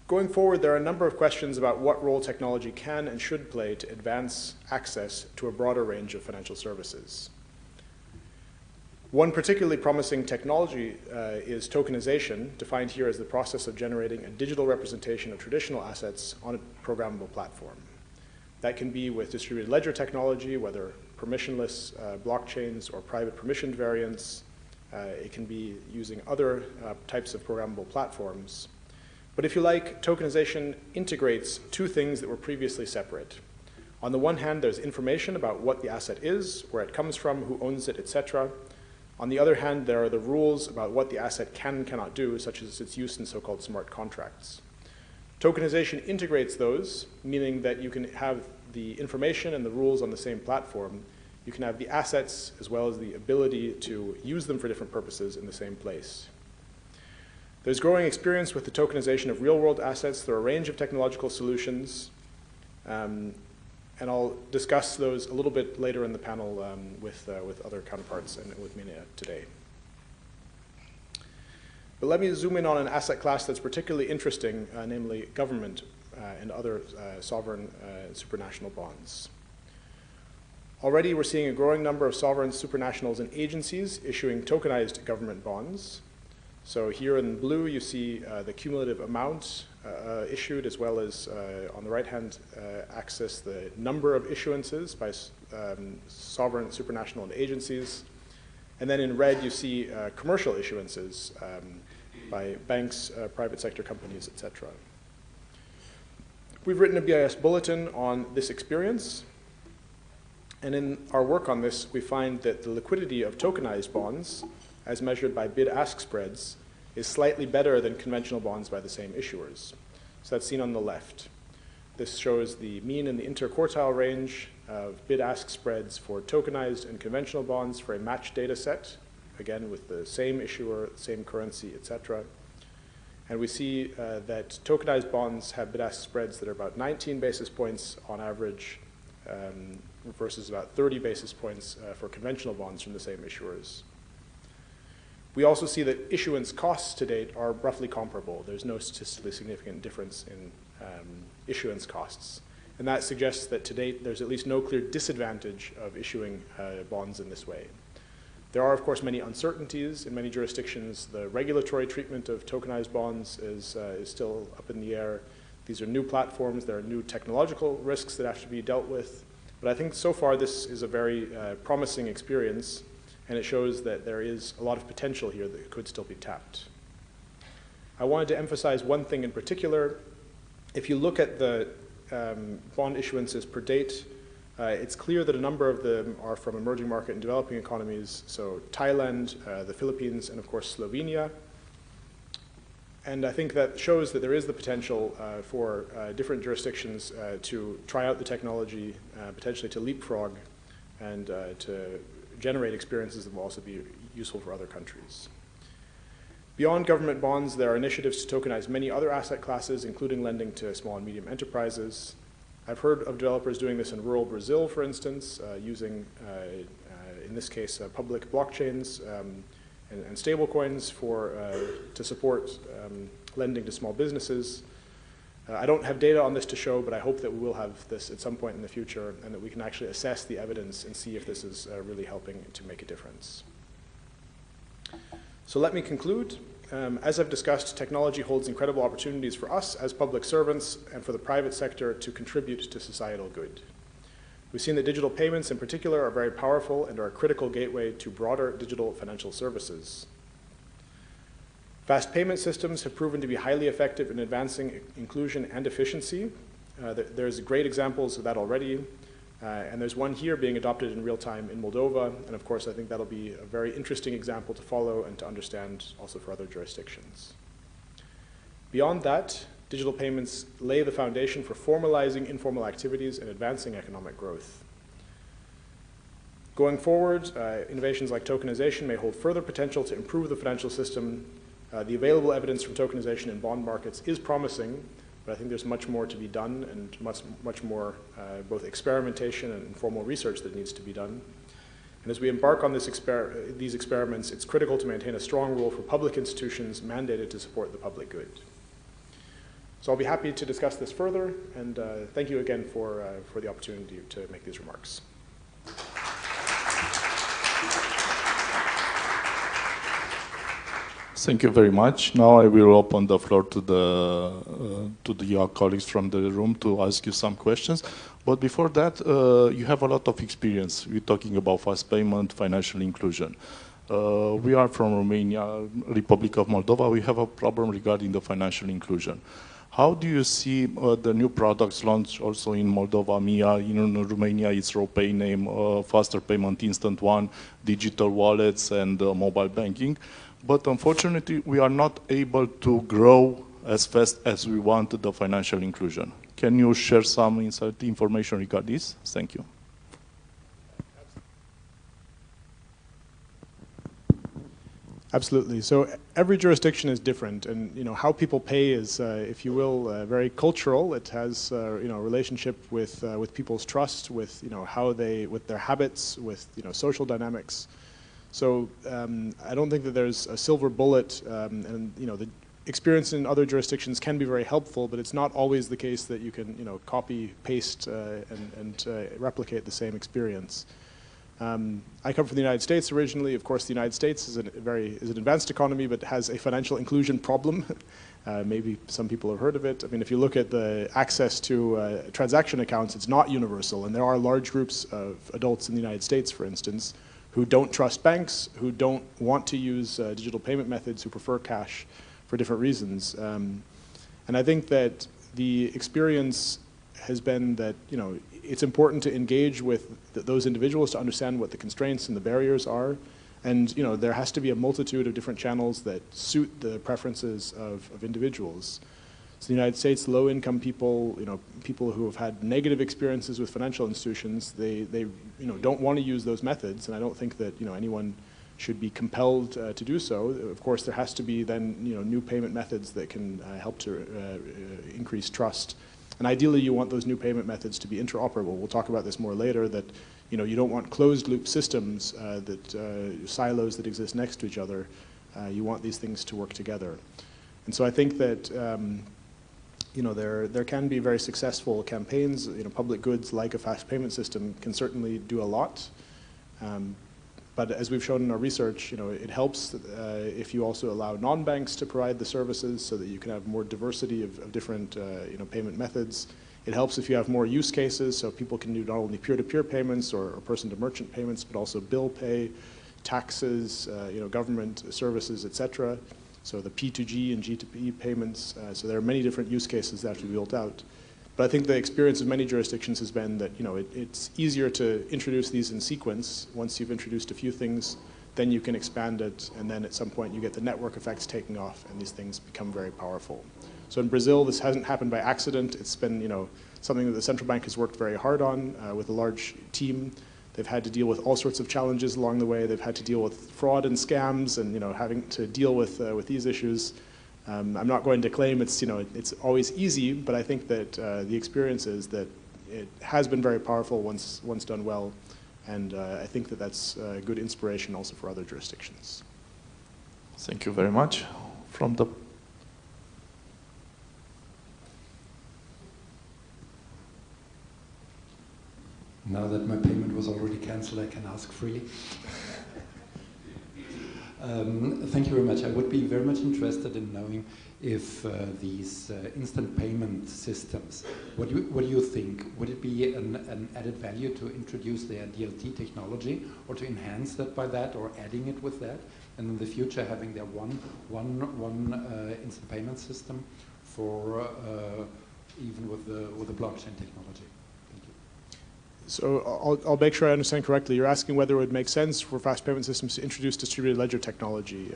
Going forward, there are a number of questions about what role technology can and should play to advance access to a broader range of financial services. One particularly promising technology is tokenization, defined here as the process of generating a digital representation of traditional assets on a programmable platform. That can be with distributed ledger technology, whether permissionless blockchains or private permissioned variants. It can be using other types of programmable platforms. But if you like, tokenization integrates two things that were previously separate. On the one hand, there's information about what the asset is, where it comes from, who owns it, etc. On the other hand, there are the rules about what the asset can and cannot do, such as its use in so-called smart contracts. Tokenization integrates those, meaning that you can have the information and the rules on the same platform. You can have the assets as well as the ability to use them for different purposes in the same place. There's growing experience with the tokenization of real-world assets through a range of technological solutions, and I'll discuss those a little bit later in the panel with other counterparts and with Mina today. But let me zoom in on an asset class that's particularly interesting, namely government and other sovereign supranational bonds. Already we're seeing a growing number of sovereign supranationals and agencies issuing tokenized government bonds. So here in blue you see the cumulative amount issued, as well as on the right-hand axis the number of issuances by sovereign supranational and agencies. And then in red you see commercial issuances by banks, private sector companies, etc. We've written a BIS bulletin on this experience, and in our work on this we find that the liquidity of tokenized bonds, as measured by bid-ask spreads, is slightly better than conventional bonds by the same issuers. So that's seen on the left. This shows the mean and the interquartile range of bid-ask spreads for tokenized and conventional bonds for a matched data set, again with the same issuer, same currency, etc. And we see that tokenized bonds have bid-ask spreads that are about 19 basis points on average versus about 30 basis points for conventional bonds from the same issuers. We also see that issuance costs to date are roughly comparable. There's no statistically significant difference in issuance costs. And that suggests that to date there's at least no clear disadvantage of issuing bonds in this way. There are, of course, many uncertainties. In many jurisdictions, the regulatory treatment of tokenized bonds is still up in the air. These are new platforms. There are new technological risks that have to be dealt with. But I think so far this is a very promising experience, and it shows that there is a lot of potential here that could still be tapped. I wanted to emphasize one thing in particular. If you look at the bond issuances per date, it's clear that a number of them are from emerging market and developing economies, so Thailand, the Philippines, and of course Slovenia. And I think that shows that there is the potential for different jurisdictions to try out the technology, potentially to leapfrog, and to generate experiences that will also be useful for other countries. Beyond government bonds, there are initiatives to tokenize many other asset classes, including lending to small and medium enterprises. I've heard of developers doing this in rural Brazil, for instance, using, in this case, public blockchains and stablecoins to support lending to small businesses. I don't have data on this to show, but I hope that we will have this at some point in the future and that we can actually assess the evidence and see if this is really helping to make a difference. So let me conclude. As I've discussed, technology holds incredible opportunities for us as public servants and for the private sector to contribute to societal good. We've seen that digital payments in particular are very powerful and are a critical gateway to broader digital financial services. Fast payment systems have proven to be highly effective in advancing inclusion and efficiency. There's great examples of that already, and there's one here being adopted in real time in Moldova, and of course I think that'll be a very interesting example to follow and to understand also for other jurisdictions. Beyond that, digital payments lay the foundation for formalizing informal activities and advancing economic growth. Going forward, innovations like tokenization may hold further potential to improve the financial system. The available evidence from tokenization in bond markets is promising, but I think there's much more to be done and much more both experimentation and informal research that needs to be done. And as we embark on these experiments, it's critical to maintain a strong role for public institutions mandated to support the public good. So I'll be happy to discuss this further, and thank you again for the opportunity to make these remarks. Thank you very much. Now I will open the floor to your colleagues from the room to ask you some questions. But before that, you have a lot of experience. We're talking about fast payment, financial inclusion. We are from Romania, Republic of Moldova. We have a problem regarding the financial inclusion. How do you see the new products launched also in Moldova, MIA, in Romania, it's RoPay name, faster payment, instant one, digital wallets, and mobile banking. But unfortunately, we are not able to grow as fast as we want the financial inclusion. Can you share some insight information regarding this? Thank you. Absolutely. So every jurisdiction is different, and how people pay is, if you will, very cultural. It has a relationship with people's trust, with with their habits, with social dynamics. So I don't think that there's a silver bullet, and the experience in other jurisdictions can be very helpful, but it's not always the case that you can copy, paste, and replicate the same experience. I come from the United States originally. Of course, the United States is an advanced economy, but has a financial inclusion problem. Maybe some people have heard of it. I mean, if you look at the access to transaction accounts, it's not universal, and there are large groups of adults in the United States, for instance, who don't trust banks, who don't want to use digital payment methods, who prefer cash for different reasons. And I think that the experience has been that it's important to engage with those individuals to understand what the constraints and the barriers are. And there has to be a multitude of different channels that suit the preferences of individuals. So in the United States, low-income people, people who have had negative experiences with financial institutions, they don't want to use those methods, and I don't think that anyone should be compelled to do so. Of course, there has to be then new payment methods that can help to increase trust. And ideally, you want those new payment methods to be interoperable. We'll talk about this more later, that you don't want closed-loop systems, silos that exist next to each other. You want these things to work together. And so I think that there can be very successful campaigns. Public goods like a fast payment system can certainly do a lot. But as we've shown in our research, it helps if you also allow non-banks to provide the services so that you can have more diversity of different payment methods. It helps if you have more use cases, so people can do not only peer-to-peer payments or person-to-merchant payments, but also bill pay, taxes, government services, etc. So the P2G and G2P payments. So there are many different use cases that have to be built out. But I think the experience of many jurisdictions has been that it's easier to introduce these in sequence. Once you've introduced a few things, then you can expand it, and then at some point you get the network effects taking off, and these things become very powerful. So in Brazil, this hasn't happened by accident. It's been something that the central bank has worked very hard on with a large team. They've had to deal with all sorts of challenges along the way. They've had to deal with fraud and scams, and having to deal with these issues. I'm not going to claim it's always easy, but I think that the experience is that it has been very powerful once done well, and I think that that's a good inspiration also for other jurisdictions. Thank you very much. From the Now that my payment was already cancelled, I can ask freely. Thank you very much. I would be very much interested in knowing if these instant payment systems, what do you think? Would it be an added value to introduce the DLT technology, or to enhance that by that, or adding it with that, and in the future having their one instant payment system for even with the blockchain technology? Thank you. So I'll make sure I understand correctly. You're asking whether it would make sense for fast payment systems to introduce distributed ledger technology.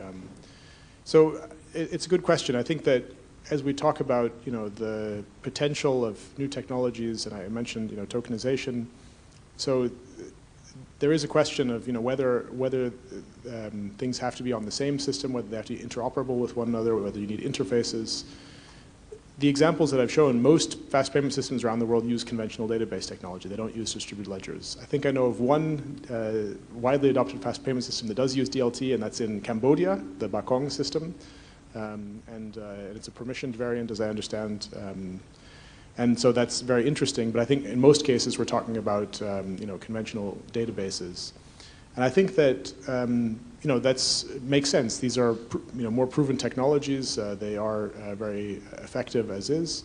So it's a good question. I think that as we talk about, the potential of new technologies, and I mentioned, tokenization. So there is a question of, whether things have to be on the same system, whether they have to be interoperable with one another, whether you need interfaces. The examples that I've shown, most fast payment systems around the world use conventional database technology. They don't use distributed ledgers. I think I know of one widely adopted fast payment system that does use DLT, and that's in Cambodia, the Bakong system. And it's a permissioned variant, as I understand. And so that's very interesting. But I think in most cases, we're talking about conventional databases. And I think that that's makes sense. These are more proven technologies. They are very effective as is.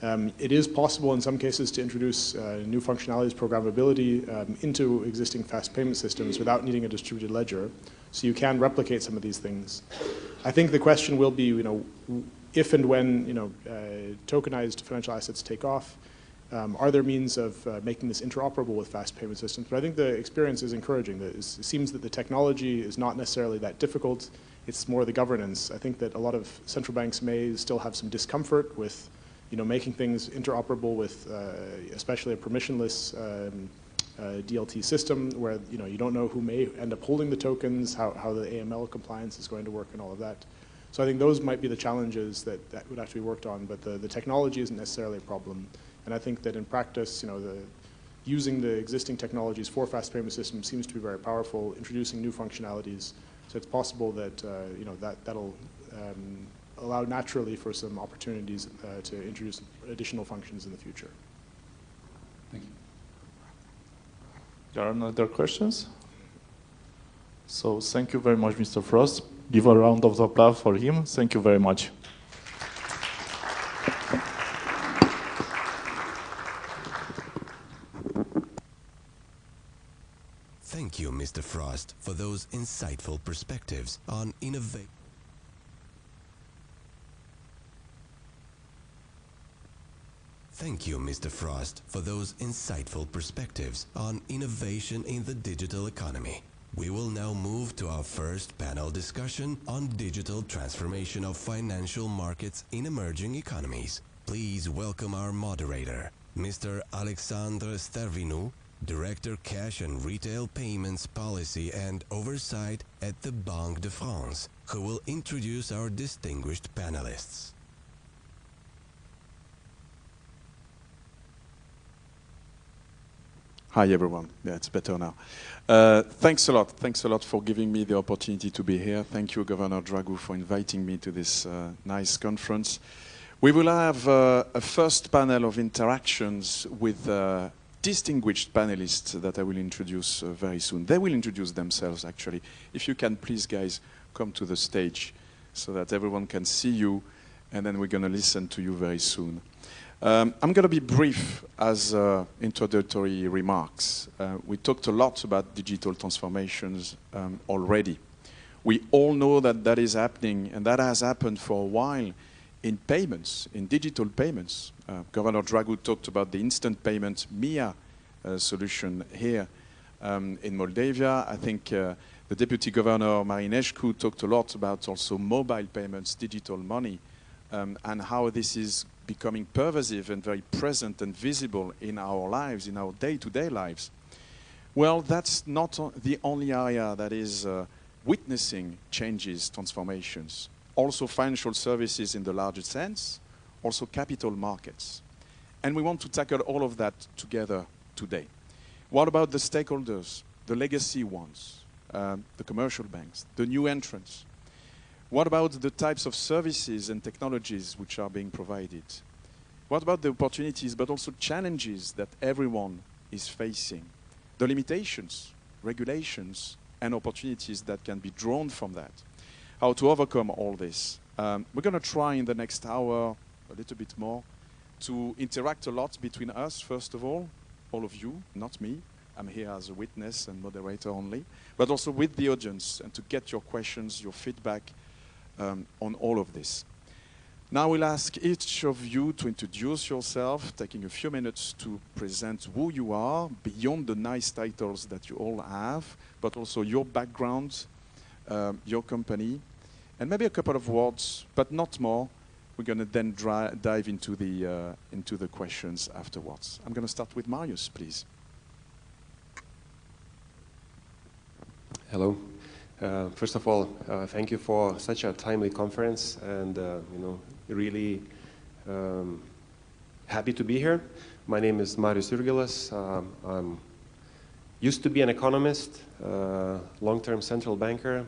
It is possible in some cases to introduce new functionalities, programmability into existing fast payment systems without needing a distributed ledger. So you can replicate some of these things. I think the question will be, if and when tokenized financial assets take off, are there means of making this interoperable with fast payment systems? But I think the experience is encouraging. It seems that the technology is not necessarily that difficult. It's more the governance. I think that a lot of central banks may still have some discomfort with making things interoperable with especially a permissionless DLT system where you don't know who may end up holding the tokens, how the AML compliance is going to work, and all of that. So I think those might be the challenges that would have to be worked on, but the technology isn't necessarily a problem. And I think that in practice, using the existing technologies for fast payment systems seems to be very powerful, introducing new functionalities. So it's possible that that'll allow naturally for some opportunities to introduce additional functions in the future. Thank you. There are no other questions? So thank you very much, Mr. Frost. Give a round of applause for him. Thank you very much. Thank you, Mr. Frost, for those insightful perspectives on innovation. Thank you, Mr. Frost, for those insightful perspectives on innovation in the digital economy. We will now move to our first panel discussion on digital transformation of financial markets in emerging economies. Please welcome our moderator, Mr. Alexandre Stervinu, Director Cash and Retail Payments Policy and Oversight at the Banque de France, who will introduce our distinguished panelists. Hi everyone. Yeah, it's better now. Thanks a lot. Thanks a lot for giving me the opportunity to be here. Thank you, Governor Dragou, for inviting me to this nice conference. We will have a first panel of interactions with distinguished panelists that I will introduce very soon. They will introduce themselves, actually. If you can, please, guys, come to the stage so that everyone can see you, and then we're going to listen to you very soon. I'm going to be brief as introductory remarks. We talked a lot about digital transformations already. We all know that that is happening, and that has happened for a while in payments, in digital payments. Governor Dragou talked about the instant payment MIA solution here in Moldavia. I think the Deputy Governor Marinescu talked a lot about also mobile payments, digital money, and how this is becoming pervasive and very present and visible in our lives, in our day-to-day lives. Well, that's not the only area that is witnessing changes, transformations. Also financial services in the larger sense, also capital markets. And we want to tackle all of that together today. What about the stakeholders, the legacy ones, the commercial banks, the new entrants? What about the types of services and technologies which are being provided? What about the opportunities but also challenges that everyone is facing? The limitations, regulations, and opportunities that can be drawn from that. How to overcome all this. We're going to try in the next hour, a little bit more, to interact a lot between us, first of all of you, not me. I'm here as a witness and moderator only, but also with the audience, and to get your questions, your feedback on all of this. Now we'll ask each of you to introduce yourself, taking a few minutes to present who you are, beyond the nice titles that you all have, but also your background, your company, and maybe a couple of words, but not more. We're going to then dive into the questions afterwards. I'm going to start with Marius, please. Hello. First of all, thank you for such a timely conference, and really happy to be here. My name is Marius Jurgilas. I'm used to be an economist, long-term central banker,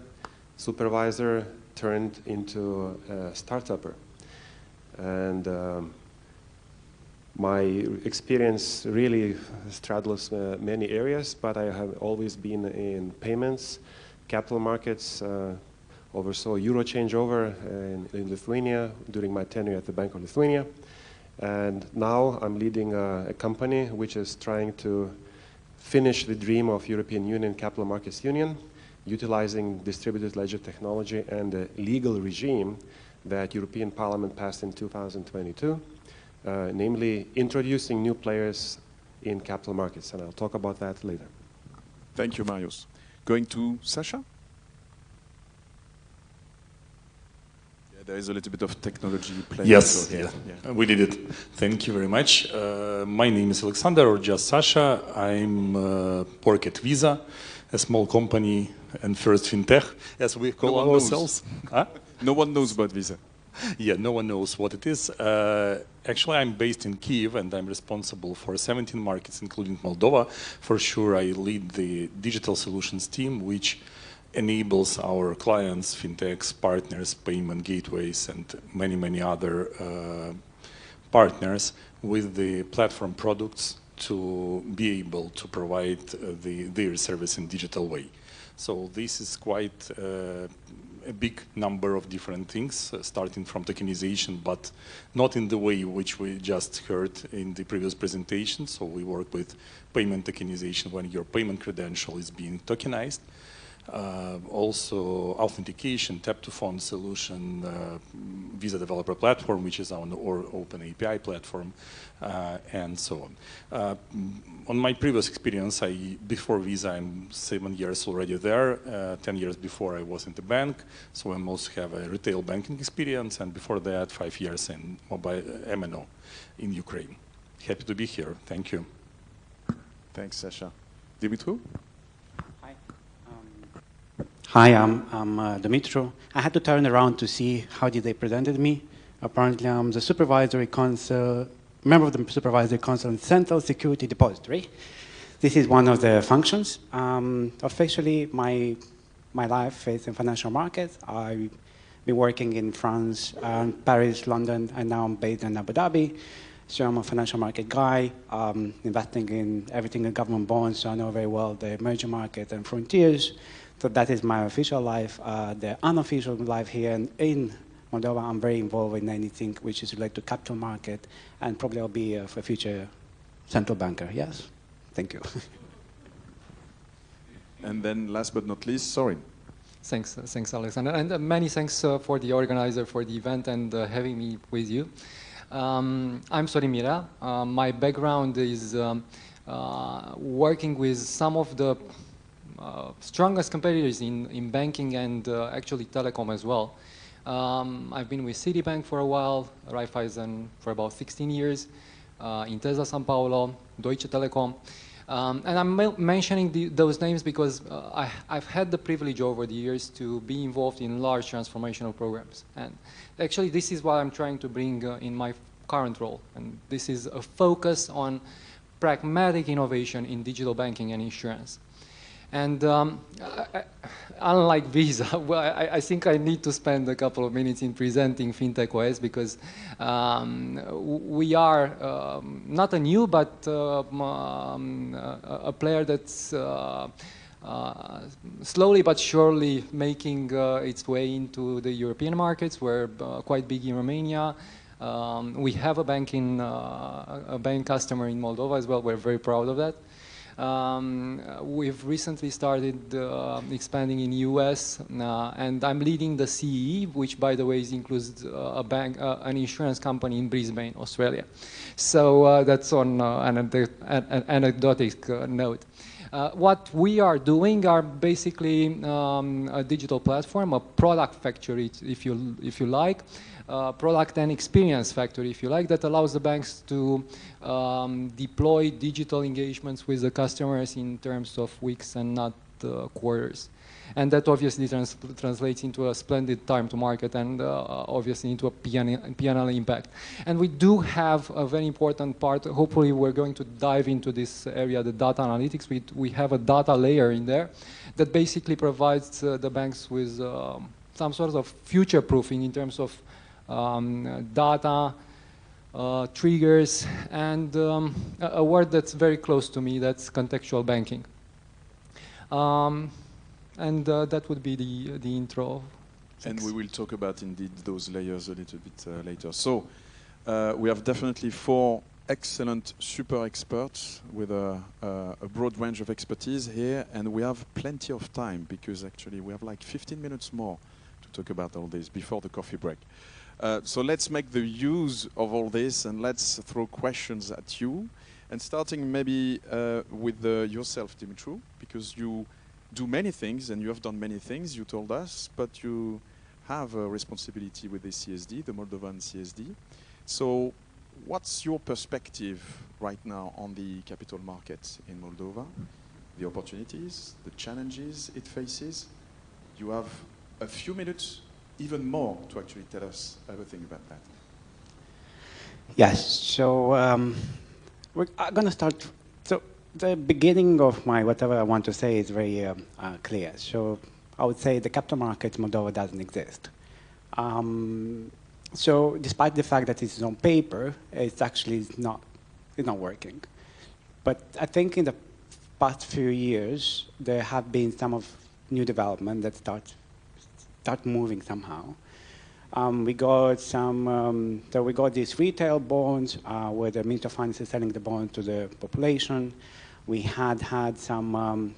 supervisor turned into a startupper. And my experience really straddles many areas, but I have always been in payments, capital markets, oversaw euro changeover in Lithuania during my tenure at the Bank of Lithuania. And now I'm leading a company which is trying to finish the dream of European Union Capital Markets Union, utilizing distributed ledger technology and the legal regime that European Parliament passed in 2022, namely introducing new players in capital markets. And I'll talk about that later. Thank you, Marius. Going to Sasha? Yeah, there is a little bit of technology playing. Yes, here. Yeah. We did it. Thank you very much. My name is Alexander, or just Sasha. I'm work at Visa, a small company and first fintech, as we call ourselves. Huh? No one knows about Visa. Yeah, no one knows what it is. Actually, I'm based in Kyiv, and I'm responsible for 17 markets, including Moldova. For sure, I lead the digital solutions team, which enables our clients, fintechs, partners, payment gateways, and many, many other partners with the platform products to be able to provide their service in digital way. So this is quite a big number of different things, starting from tokenization, but not in the way which we just heard in the previous presentation. So we work with payment tokenization when your payment credential is being tokenized. Also authentication, tap-to-phone solution, Visa Developer Platform, which is our open API platform, and so on. On my previous experience, before Visa, I'm 7 years already there. 10 years before I was in the bank, so I also have a retail banking experience, and before that, 5 years in mobile MNO in Ukraine. Happy to be here. Thank you. Thanks, Sasha. Dimitru? Hi, I'm Dimitru. I had to turn around to see how did they presented me. Apparently, I'm the supervisory council, member of the supervisory council in Central Security Depository. This is one of the functions. Officially, my life is in financial markets. I've been working in France, Paris, London, and now I'm based in Abu Dhabi. So I'm a financial market guy, investing in everything in government bonds, so I know very well the emerging markets and frontiers. So that is my official life. The unofficial life here in Moldova, I'm very involved in anything which is related to capital market, and probably I'll be a future central banker. Yes, thank you. And then last but not least, Sorin. Thanks, Alexander, and many thanks for the organizer for the event and having me with you. I'm Sorin Mira. My background is working with some of the strongest competitors in banking and actually telecom as well. I've been with Citibank for a while, Raiffeisen for about 16 years, Intesa San Paolo, Deutsche Telekom. And I'm mentioning those names because I've had the privilege over the years to be involved in large transformational programs. And actually this is what I'm trying to bring in my current role. And this is a focus on pragmatic innovation in digital banking and insurance. And unlike Visa, well, I think I need to spend a couple of minutes in presenting FinTech OS because we are not a new, but a player that's slowly but surely making its way into the European markets. We're quite big in Romania. We have a bank customer in Moldova as well. We're very proud of that. We've recently started expanding in US, and I'm leading the CE, which, by the way, includes an insurance company in Brisbane, Australia. So that's on an anecdotic note. What we are doing are basically a digital platform, a product factory, if you like, product and experience factory, if you like, that allows the banks to deploy digital engagements with the customers in terms of weeks and not quarters. And that obviously translates into a splendid time to market and obviously into a P&L impact. And we do have a very important part. Hopefully we're going to dive into this area, the data analytics. We have a data layer in there that basically provides the banks with some sort of future proofing in terms of data, triggers, and a word that's very close to me, that's contextual banking. And that would be the intro. And we will talk about indeed those layers a little bit later. So we have definitely 4 excellent super experts with a broad range of expertise here, and we have plenty of time because actually we have like 15 minutes more to talk about all this before the coffee break. So let's make the use of all this and let's throw questions at you. And starting maybe with yourself, Dimitru, because you do many things and you have done many things, you told us, but you have a responsibility with the CSD, the Moldovan CSD. So what's your perspective right now on the capital markets in Moldova, the opportunities, the challenges it faces? You have a few minutes, even more, to actually tell us everything about that. Yes, so we're going to start. So the beginning of my whatever I want to say is very clear. So I would say the capital market in Moldova doesn't exist. So despite the fact that it's on paper, it's actually not working. But I think in the past few years, there have been some of new development that start moving somehow. We got some, so we got these retail bonds where the Minister of Finance is selling the bond to the population. We had some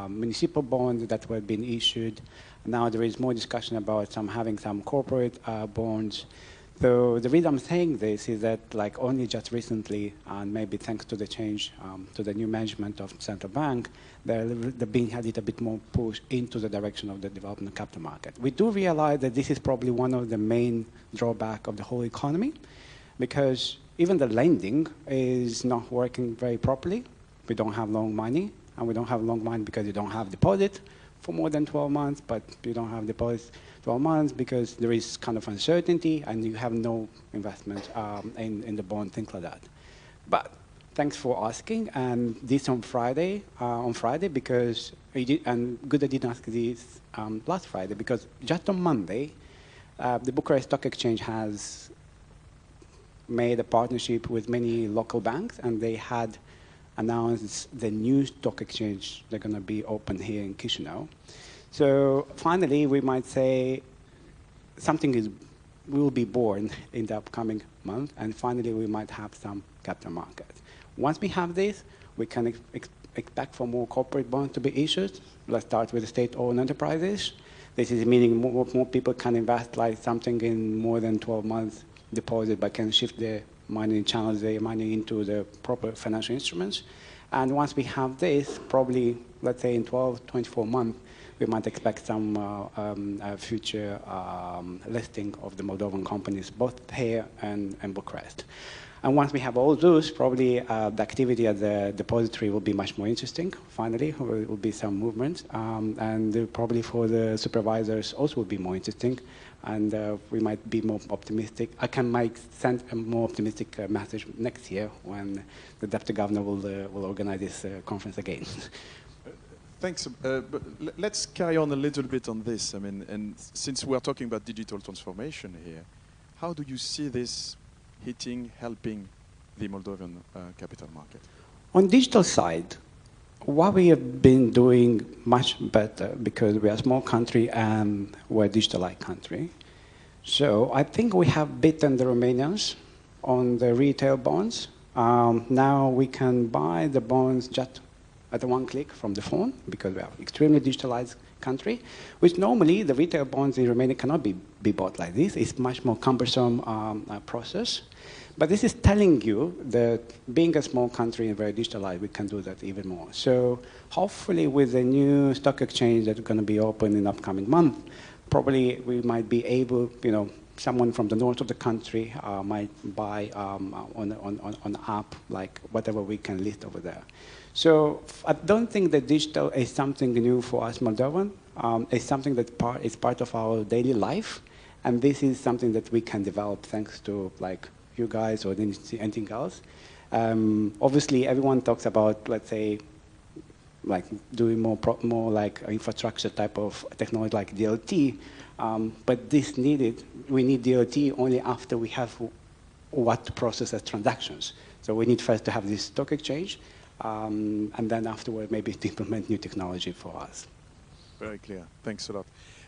municipal bonds that were being issued. Now there is more discussion about having some corporate bonds. So the reason I'm saying this is that like only just recently, and maybe thanks to the change to the new management of the central bank, they're being had it a bit more push into the direction of the development of the capital market. We do realize that this is probably one of the main drawbacks of the whole economy, because even the lending is not working very properly. We don't have long money, and we don't have long money because you don't have deposit for more than 12 months, but you don't have deposits 12 months because there is kind of uncertainty and you have no investment in the bond, things like that. But thanks for asking, and this on Friday, because and good I didn't ask this last Friday, because just on Monday, the Bucharest Stock Exchange has made a partnership with many local banks, and they had announced the new stock exchange they're going to be open here in Chisinau. So finally, we might say something will be born in the upcoming month, and finally we might have some capital markets. Once we have this, we can expect for more corporate bonds to be issued. Let's start with the state-owned enterprises. This is meaning more people can invest like something in more than 12 months deposit, but can shift their money and channel their money into the proper financial instruments. And once we have this, probably, let's say in 12, 24 months, we might expect some future listing of the Moldovan companies, both here and Bucharest. And once we have all those, probably the activity at the depository will be much more interesting. Finally, there will be some movement. And probably for the supervisors also will be more interesting. And we might be more optimistic. I can send a more optimistic message next year when the Deputy Governor will organize this conference again. Thanks. But let's carry on a little bit on this. I mean, and since we are talking about digital transformation here, how do you see this helping the Moldovan capital market? On digital side, what we have been doing much better, because we are a small country and we're a digitalized country. So I think we have beaten the Romanians on the retail bonds. Now we can buy the bonds just at one click from the phone, because we are an extremely digitalized country, which normally the retail bonds in Romania cannot be bought like this. It's much more cumbersome process. But this is telling you that being a small country and very digitalized, we can do that even more. So hopefully with the new stock exchange that's going to be open in the upcoming month, probably we might be able, someone from the north of the country might buy on an app, like whatever we can list over there. So I don't think that digital is something new for us Moldovan. It's something that is part of our daily life. And this is something that we can develop thanks to you guys or anything else. Obviously, everyone talks about, let's say, doing more infrastructure type of technology like DLT, but we need DLT only after we have what to process as transactions. So we need first to have this stock exchange, and then afterward maybe to implement new technology for us. Very clear. Thanks a lot.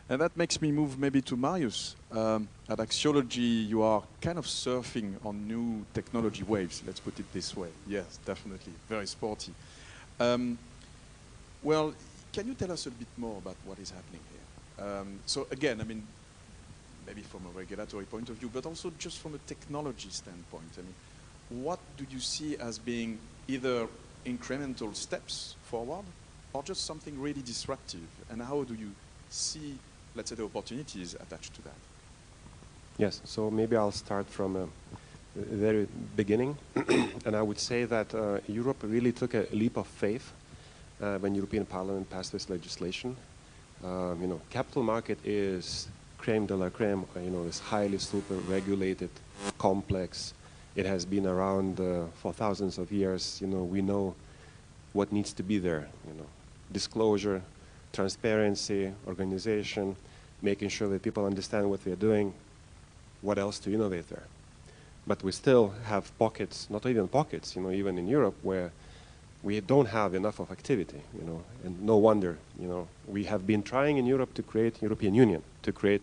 And that makes me move maybe to Marius. At Axiology, you are kind of surfing on new technology waves, let's put it this way. Yes, definitely. Very sporty. Well, can you tell us a bit more about what is happening here? So again, I mean, maybe from a regulatory point of view, but also just from a technology standpoint. I mean, what do you see as being either incremental steps forward or just something really disruptive? And how do you see, let's say, the opportunities attached to that? Yes, so maybe I'll start from the very beginning. And I would say that Europe really took a leap of faith when European Parliament passed this legislation. Capital market is creme de la creme, it's highly super regulated, complex. It has been around for thousands of years. We know what needs to be there. Disclosure, transparency, organization, making sure that people understand what they're doing, what else to innovate there. But we still have pockets, not even pockets, even in Europe, where we don't have enough of activity, and no wonder, we have been trying in Europe to create European Union, to create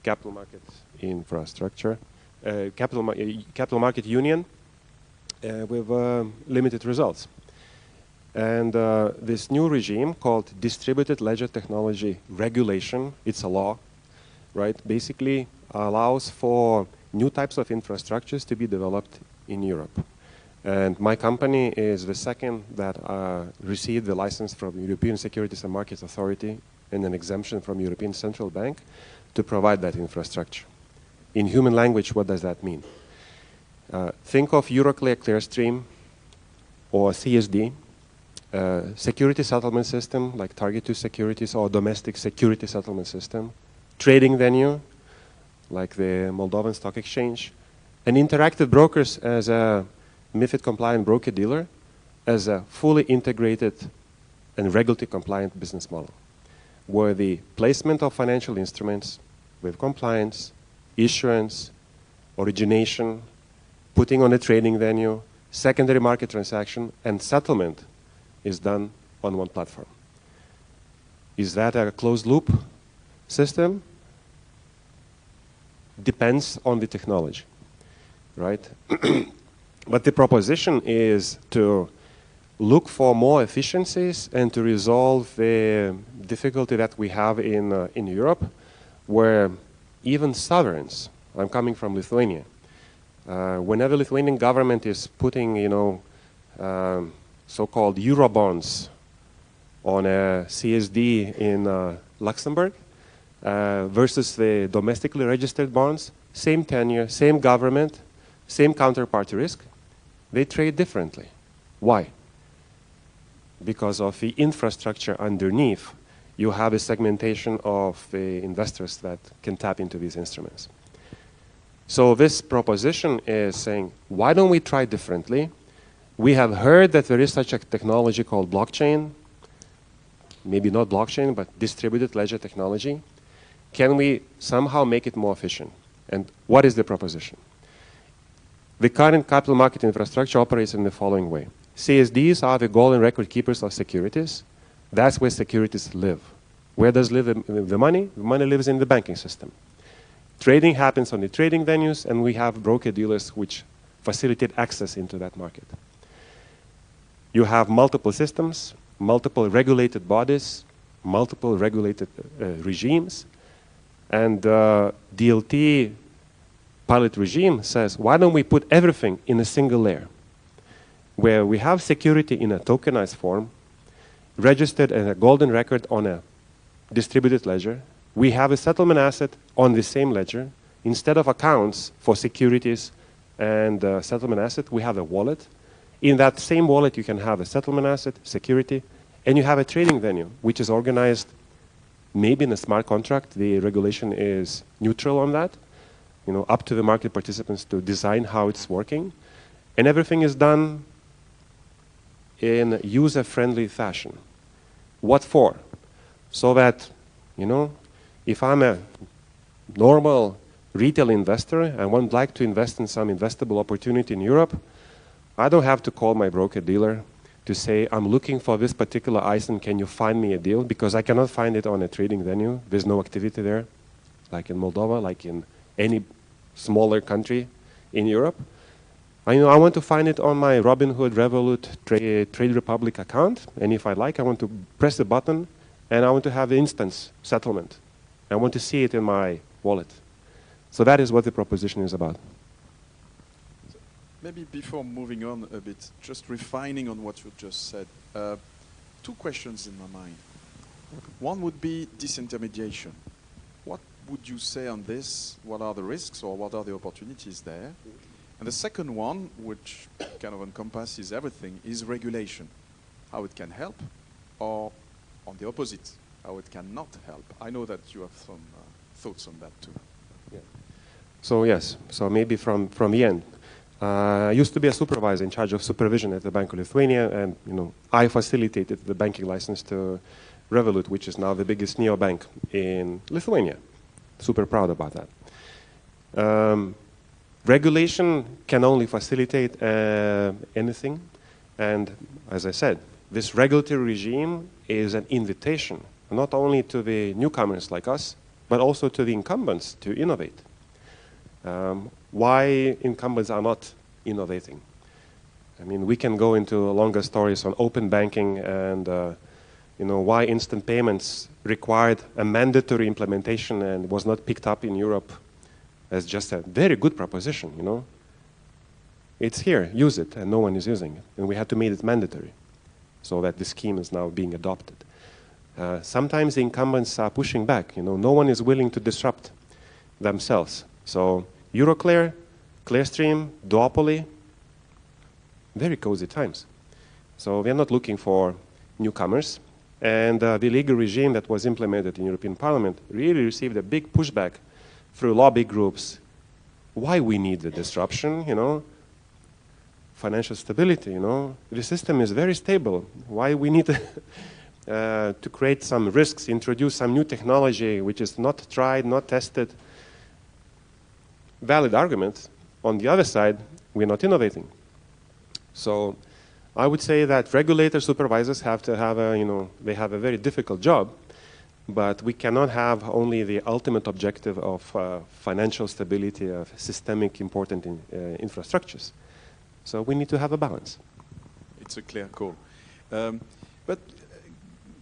capital markets infrastructure, capital market union with limited results. And this new regime called Distributed Ledger Technology Regulation, it's a law, right, basically allows for new types of infrastructures to be developed in Europe. And my company is the second that received the license from European Securities and Markets Authority and an exemption from European Central Bank to provide that infrastructure. In human language, what does that mean? Think of Euroclear Clearstream or CSD, security settlement system like Target2 Securities or domestic security settlement system, trading venue like the Moldovan Stock Exchange, and interactive brokers as a MiFID compliant broker dealer as a fully integrated and regulatory compliant business model, where the placement of financial instruments with compliance, issuance, origination, putting on a trading venue, secondary market transaction, and settlement is done on one platform. Is that a closed loop system? Depends on the technology, right? But the proposition is to look for more efficiencies and to resolve the difficulty that we have in Europe, where even sovereigns, I'm coming from Lithuania, whenever Lithuanian government is putting, so-called Eurobonds on a CSD in Luxembourg versus the domestically registered bonds, same tenure, same government, same counterparty risk, they trade differently. Why? Because of the infrastructure underneath, you have a segmentation of the investors that can tap into these instruments. So this proposition is saying, why don't we try differently? We have heard that there is such a technology called blockchain, maybe not blockchain, but distributed ledger technology. Can we somehow make it more efficient? And what is the proposition? The current capital market infrastructure operates in the following way. CSDs are the golden record keepers of securities. That's where securities live. Where does live the money? The money lives in the banking system. Trading happens on the trading venues, and we have broker-dealers which facilitate access into that market. You have multiple systems, multiple regulated bodies, multiple regulated regimes, and DLT pilot regime says, why don't we put everything in a single layer, where we have security in a tokenized form, registered as a golden record on a distributed ledger. We have a settlement asset on the same ledger. Instead of accounts for securities and settlement asset, we have a wallet. In that same wallet, you can have a settlement asset, security, and you have a trading venue, which is organized maybe in a smart contract. The regulation is neutral on that, up to the market participants to design how it's working. And everything is done in user-friendly fashion. What for? So that, if I'm a normal retail investor and would like to invest in some investable opportunity in Europe, I don't have to call my broker-dealer to say, I'm looking for this particular item, can you find me a deal? Because I cannot find it on a trading venue. There's no activity there, like in Moldova, like in any smaller country in Europe. I want to find it on my Robinhood, Revolut, Trade Republic account, and if I like, I want to press the button, and I want to have the instant settlement. I want to see it in my wallet. So that is what the proposition is about. So maybe before moving on a bit, just refining on what you just said, two questions in my mind. One would be disintermediation. What would you say on this? What are the risks or what are the opportunities there? And the second one, which kind of encompasses everything, is regulation. How it can help, or on the opposite, how it cannot help. I know that you have some thoughts on that too. Yeah. So yes, so maybe from the end. I used to be a supervisor in charge of supervision at the Bank of Lithuania, and I facilitated the banking license to Revolut, which is now the biggest neobank in Lithuania. Super proud about that. Regulation can only facilitate anything, and as I said, this regulatory regime is an invitation, not only to the newcomers like us, but also to the incumbents to innovate. Why incumbents are not innovating? I mean, we can go into longer stories on open banking and why instant payments required a mandatory implementation and was not picked up in Europe as just a very good proposition, It's here, use it, and no one is using it. And we had to make it mandatory so that the scheme is now being adopted. Sometimes the incumbents are pushing back, no one is willing to disrupt themselves. So Euroclear, Clearstream, duopoly, very cozy times. So we are not looking for newcomers. And the legal regime that was implemented in European Parliament really received a big pushback through lobby groups. Why we need the disruption, financial stability, the system is very stable. Why we need to create some risks, introduce some new technology which is not tried, not tested. Valid arguments. On the other side, we're not innovating. So I would say that regulators, supervisors have to have they have a very difficult job, but we cannot have only the ultimate objective of financial stability of systemic important infrastructures. So we need to have a balance. It's a clear call. But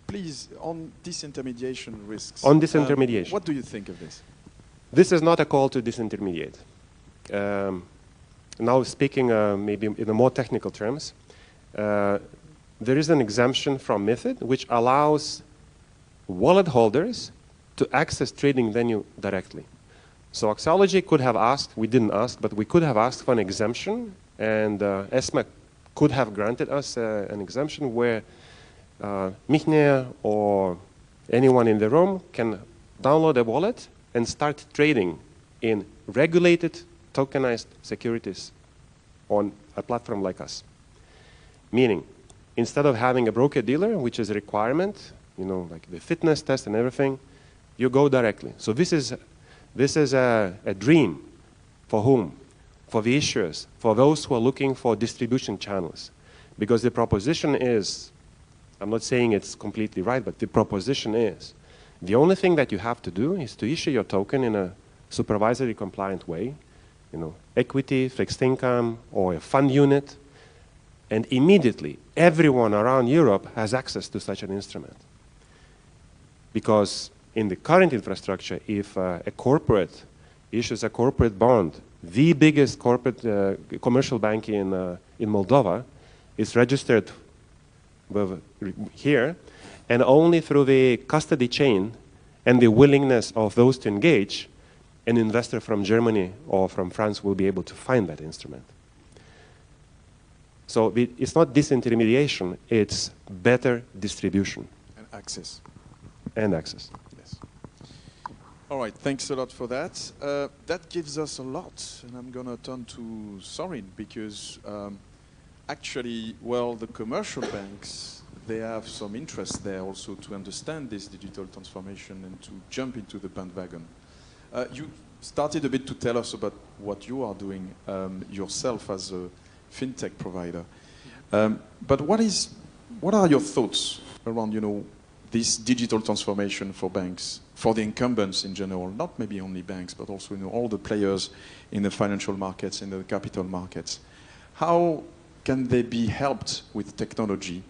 please, on disintermediation risks. On disintermediation. What do you think of this? This is not a call to disintermediate. Now speaking maybe in a more technical terms, there is an exemption from MiFID which allows wallet holders to access trading venue directly. So Axiology could have asked, we didn't ask, but we could have asked for an exemption, and ESMA could have granted us an exemption where Michne or anyone in the room can download a wallet and start trading in regulated tokenized securities on a platform like us. Meaning, instead of having a broker-dealer, which is a requirement, like the fitness test and everything, you go directly. So this is a dream for whom? For the issuers, for those who are looking for distribution channels. Because the proposition is, I'm not saying it's completely right, but the proposition is, the only thing that you have to do is to issue your token in a supervisory compliant way, equity, fixed income, or a fund unit, and immediately everyone around Europe has access to such an instrument. Because in the current infrastructure, if a corporate issues a corporate bond, the biggest corporate commercial bank in Moldova is registered here, and only through the custody chain and the willingness of those to engage, an investor from Germany or from France will be able to find that instrument. So it's not disintermediation, it's better distribution. And access. And access. Yes. All right, thanks a lot for that. That gives us a lot, and I'm going to turn to Sorin, because actually, well, the commercial banks, they have some interest there also to understand this digital transformation and to jump into the bandwagon. You started a bit to tell us about what you are doing yourself as a fintech provider. But what are your thoughts around, this digital transformation for banks, for the incumbents in general, not maybe only banks, but also all the players in the financial markets, in the capital markets? How can they be helped with technology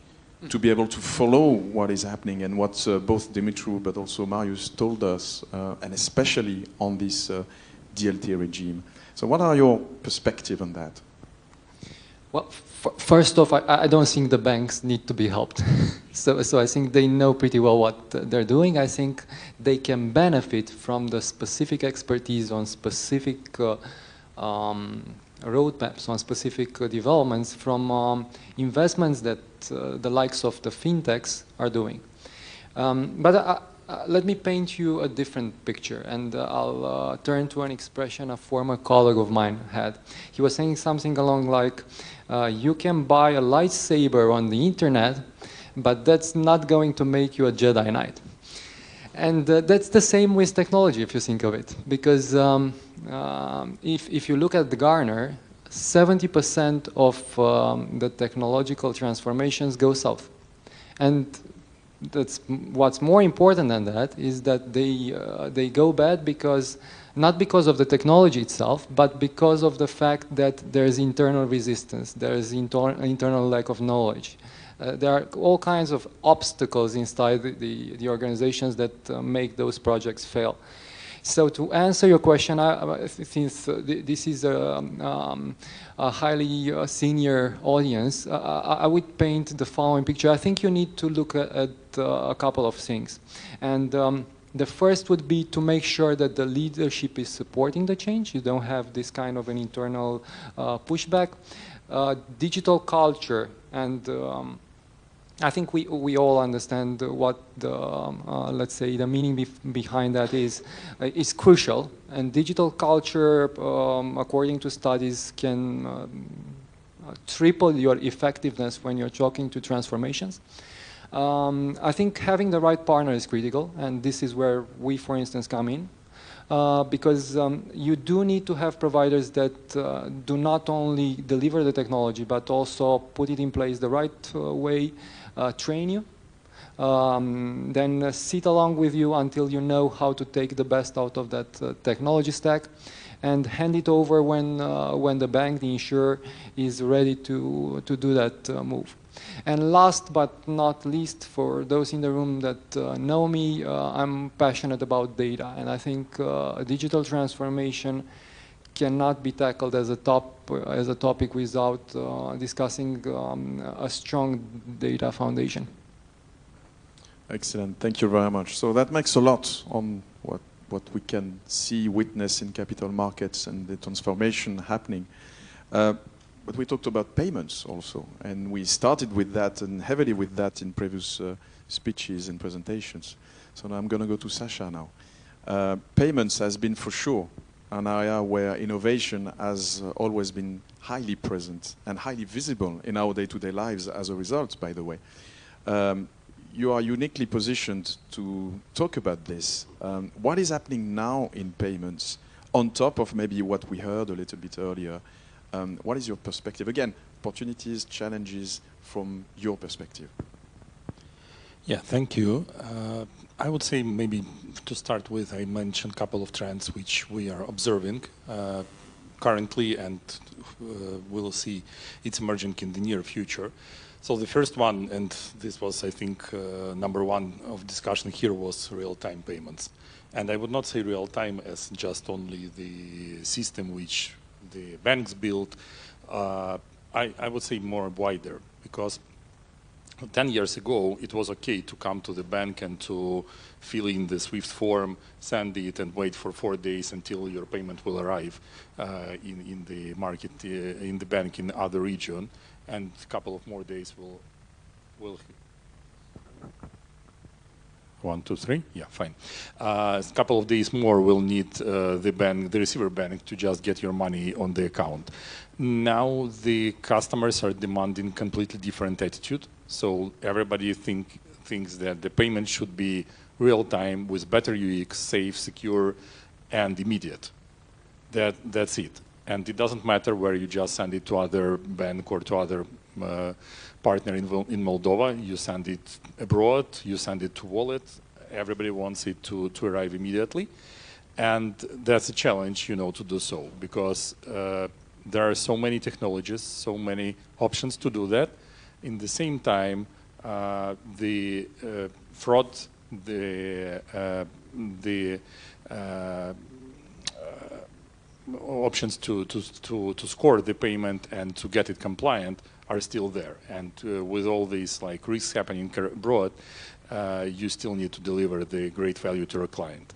to be able to follow what is happening and what both Dimitru but also Marius told us, and especially on this DLT regime? So what are your perspectives on that? Well, first off, I don't think the banks need to be helped. So I think they know pretty well what they're doing. I think they can benefit from the specific expertise on specific roadmaps, on specific developments from investments that the likes of the fintechs are doing. But let me paint you a different picture, and I'll turn to an expression a former colleague of mine had. He was saying something along like, you can buy a lightsaber on the internet, but that's not going to make you a Jedi Knight. And that's the same with technology, if you think of it. Because if you look at the Gartner, 70% of the technological transformations go south. And what's more important than that is that they go bad because, not because of the technology itself, but because of the fact that there's internal resistance, there's internal lack of knowledge. There are all kinds of obstacles inside the organizations that make those projects fail. So to answer your question, since this is a highly senior audience, I would paint the following picture. I think you need to look at a couple of things. And the first would be to make sure that the leadership is supporting the change. You don't have this kind of an internal pushback. Digital culture, and I think we all understand what let's say the meaning behind that is crucial. And digital culture, according to studies, can triple your effectiveness when you're talking to transformations. I think having the right partner is critical, and this is where we, for instance, come in. Because you do need to have providers that do not only deliver the technology, but also put it in place the right way, train you, then sit along with you until you know how to take the best out of that technology stack, and hand it over when the bank, the insurer, is ready to do that move. And last but not least, for those in the room that know me, I'm passionate about data, and I think digital transformation cannot be tackled as a topic without discussing a strong data foundation. Excellent, thank you very much. So that makes a lot on what we can see, witness in capital markets and the transformation happening. But we talked about payments also, and we started with that and heavily with that in previous speeches and presentations. So now I'm going to go to Sasha now. Payments has been for sure an area where innovation has always been highly present and highly visible in our day-to-day lives as a result, by the way. You are uniquely positioned to talk about this. What is happening now in payments, on top of maybe what we heard a little bit earlier? What is your perspective? Again, opportunities, challenges from your perspective? Yeah, thank you. I would say maybe to start with, I mentioned a couple of trends which we are observing currently, and we'll see it's emerging in the near future. So the first one, and this was, I think, number one of discussion here, was real-time payments. And I would not say real-time as just only the system which the banks built. I would say more wider, because 10 years ago, it was okay to come to the bank and to fill in the SWIFT form, send it, and wait for 4 days until your payment will arrive in the market, in the bank in other region, and a couple of more days will 1, 2, 3, yeah, fine. A couple of days more will need the receiver bank, to just get your money on the account. Now the customers are demanding completely different attitude. So everybody thinks that the payment should be real-time with better UX, safe, secure, and immediate. That's it. And it doesn't matter where you just send it to other bank or to other partner in Moldova. You send it abroad, you send it to wallet. Everybody wants it to arrive immediately. And that's a challenge, you know, to do so, because there are so many technologies, so many options to do that. In the same time, the fraud, the options to score the payment and to get it compliant are still there. And with all these like risks happening abroad, you still need to deliver the great value to your client.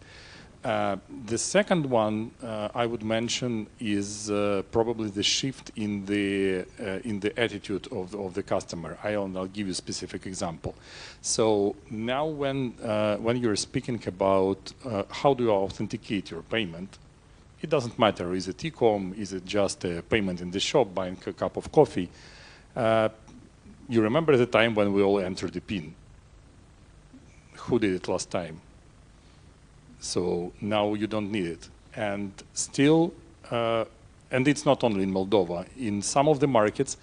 The second one I would mention is probably the shift in the attitude of the customer. I'll give you a specific example. So now when you're speaking about how do you authenticate your payment, it doesn't matter, is it e-com, is it just a payment in the shop, buying a cup of coffee. You remember the time when we all entered the PIN. Who did it last time? So now you don't need it. And still, and it's not only in Moldova, in some of the markets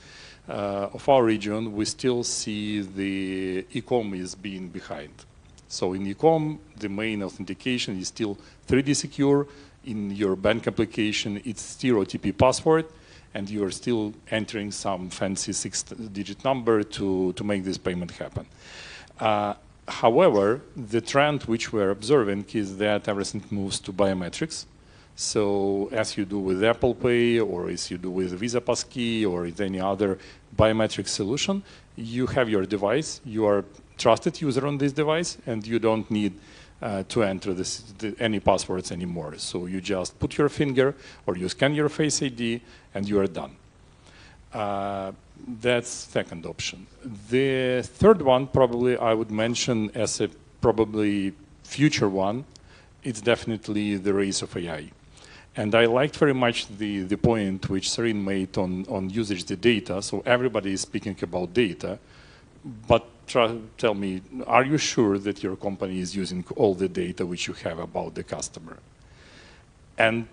of our region, we still see the e-com is being behind. So in e-com, the main authentication is still 3D secure. In your bank application, it's still OTP password, and you are still entering some fancy 6-digit number to make this payment happen. However, the trend which we're observing is that everything moves to biometrics. So as you do with Apple Pay, or as you do with Visa Passkey, or with any other biometric solution, you have your device, you are a trusted user on this device, and you don't need to enter any passwords anymore. So you just put your finger, or you scan your Face ID, and you are done. That's second option. The third one, probably I would mention as a probably future one, it's definitely the rise of AI. And I liked very much the point which Serene made on usage the data. So everybody is speaking about data, but tell me, are you sure that your company is using all the data which you have about the customer? And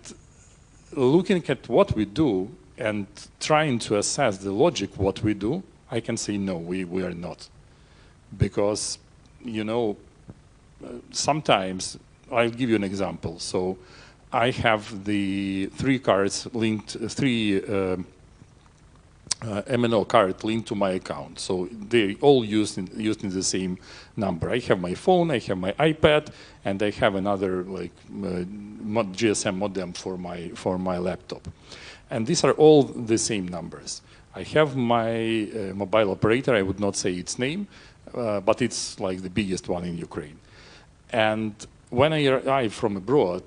looking at what we do and trying to assess the logic what we do, I can say no, we are not. Because, you know, sometimes, I'll give you an example. So I have the 3 cards linked, 3 MNO card linked to my account. So they all used in the same number. I have my phone, I have my iPad, and I have another like GSM modem for my laptop. And these are all the same numbers. I have my mobile operator, I would not say its name, but it's like the biggest one in Ukraine. And when I arrive from abroad,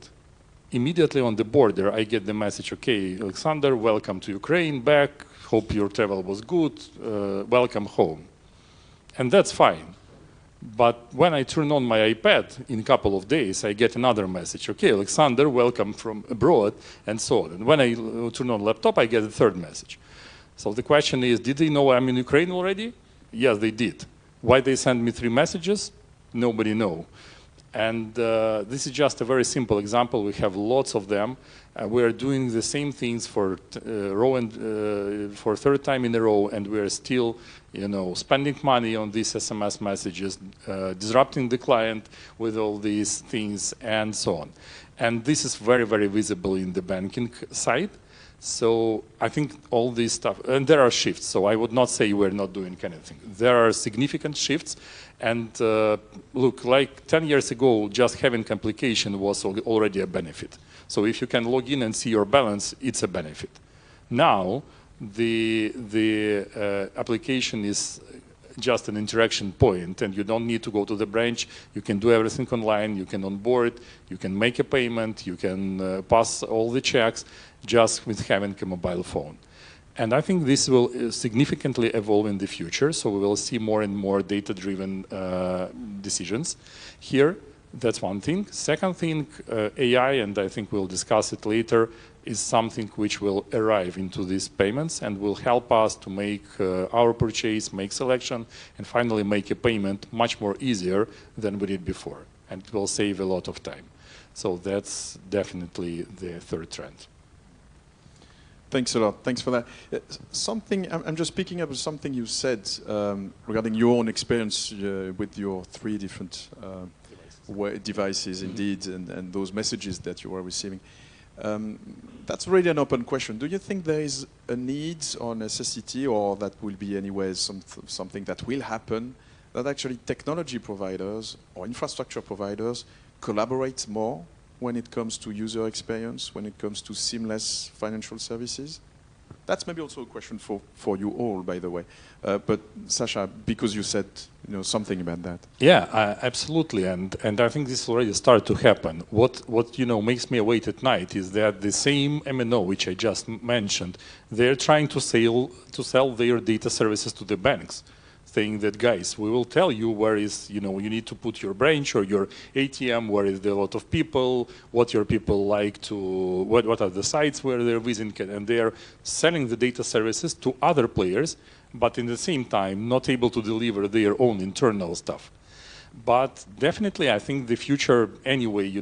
immediately on the border, I get the message, okay, Alexander, welcome to Ukraine, back, hope your travel was good, welcome home. And that's fine. But when I turn on my iPad in a couple of days, I get another message. Okay, Alexander, welcome from abroad, and so on. And when I turn on laptop, I get a third message. So the question is, did they know I'm in Ukraine already? Yes, they did. Why they send me 3 messages? Nobody knows. And this is just a very simple example. We have lots of them. We are doing the same things for for third time in a row, and we are still, spending money on these SMS messages, disrupting the client with all these things, and so on. And this is very, very visible in the banking side. So I think all this stuff, and there are shifts, so I would not say we're not doing anything. There are significant shifts, and look, like 10 years ago, just having application was already a benefit. So if you can log in and see your balance, it's a benefit. Now, the application is just an interaction point, and you don't need to go to the branch. You can do everything online, you can onboard, you can make a payment, you can pass all the checks just with having a mobile phone. And I think this will significantly evolve in the future, so we will see more and more data-driven decisions here. That's one thing. Second thing, AI, and I think we'll discuss it later, is something which will arrive into these payments and will help us to make our purchase, make selection, and finally make a payment much more easier than we did before. And it will save a lot of time. So that's definitely the third trend. Thanks a lot. Thanks for that. I'm just picking up something you said regarding your own experience with your 3 different devices, indeed, and those messages that you are receiving. That's really an open question. Do you think there is a need or necessity, or that will be anyways something that will happen, that actually technology providers or infrastructure providers collaborate more when it comes to user experience, when it comes to seamless financial services? That's maybe also a question for you all, by the way. But Sasha, because you said something about that. Yeah, absolutely, and I think this already started to happen. What makes me awake at night is that the same MNO which I just mentioned, they're trying to sell their data services to the banks, saying that, guys, we will tell you where is, you need to put your branch or your ATM, where is there a lot of people, what your people like to, what are the sites where they're visiting, and they are selling the data services to other players, but in the same time not able to deliver their own internal stuff. But definitely, I think the future, anyway, is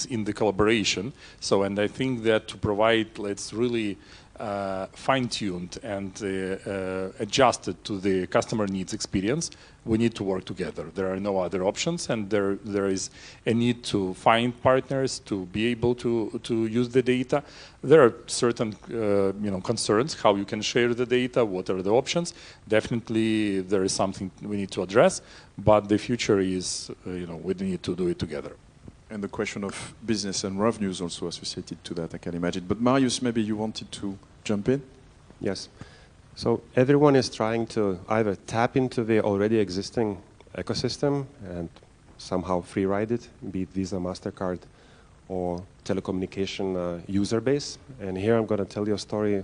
in the collaboration. So, and I think that to provide, let's really fine-tuned and adjusted to the customer needs experience, we need to work together. There are no other options, and there is a need to find partners to be able to use the data. There are certain concerns, how you can share the data, what are the options. Definitely there is something we need to address, but the future is, we need to do it together. And the question of business and revenues also associated to that, I can imagine. But Marius, maybe you wanted to jump in? Yes. So everyone is trying to either tap into the already existing ecosystem and somehow free ride it, be it Visa, MasterCard, or telecommunication user base. And here I'm going to tell you a story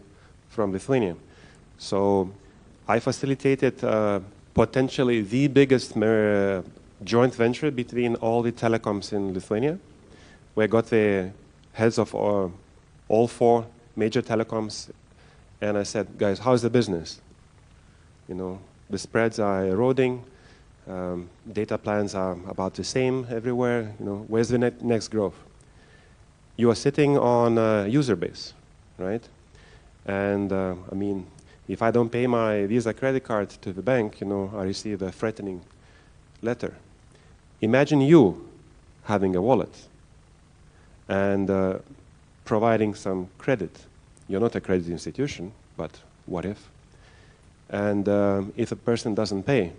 from Lithuania. So I facilitated potentially the biggest joint venture between all the telecoms in Lithuania. We got the heads of all 4 major telecoms, and I said, guys, how's the business? The spreads are eroding, data plans are about the same everywhere. Where's the next growth? You are sitting on a user base, right? And I mean, if I don't pay my Visa credit card to the bank, I receive a threatening letter. Imagine you having a wallet and providing some credit. You're not a credit institution, but what if? And if a person doesn't pay,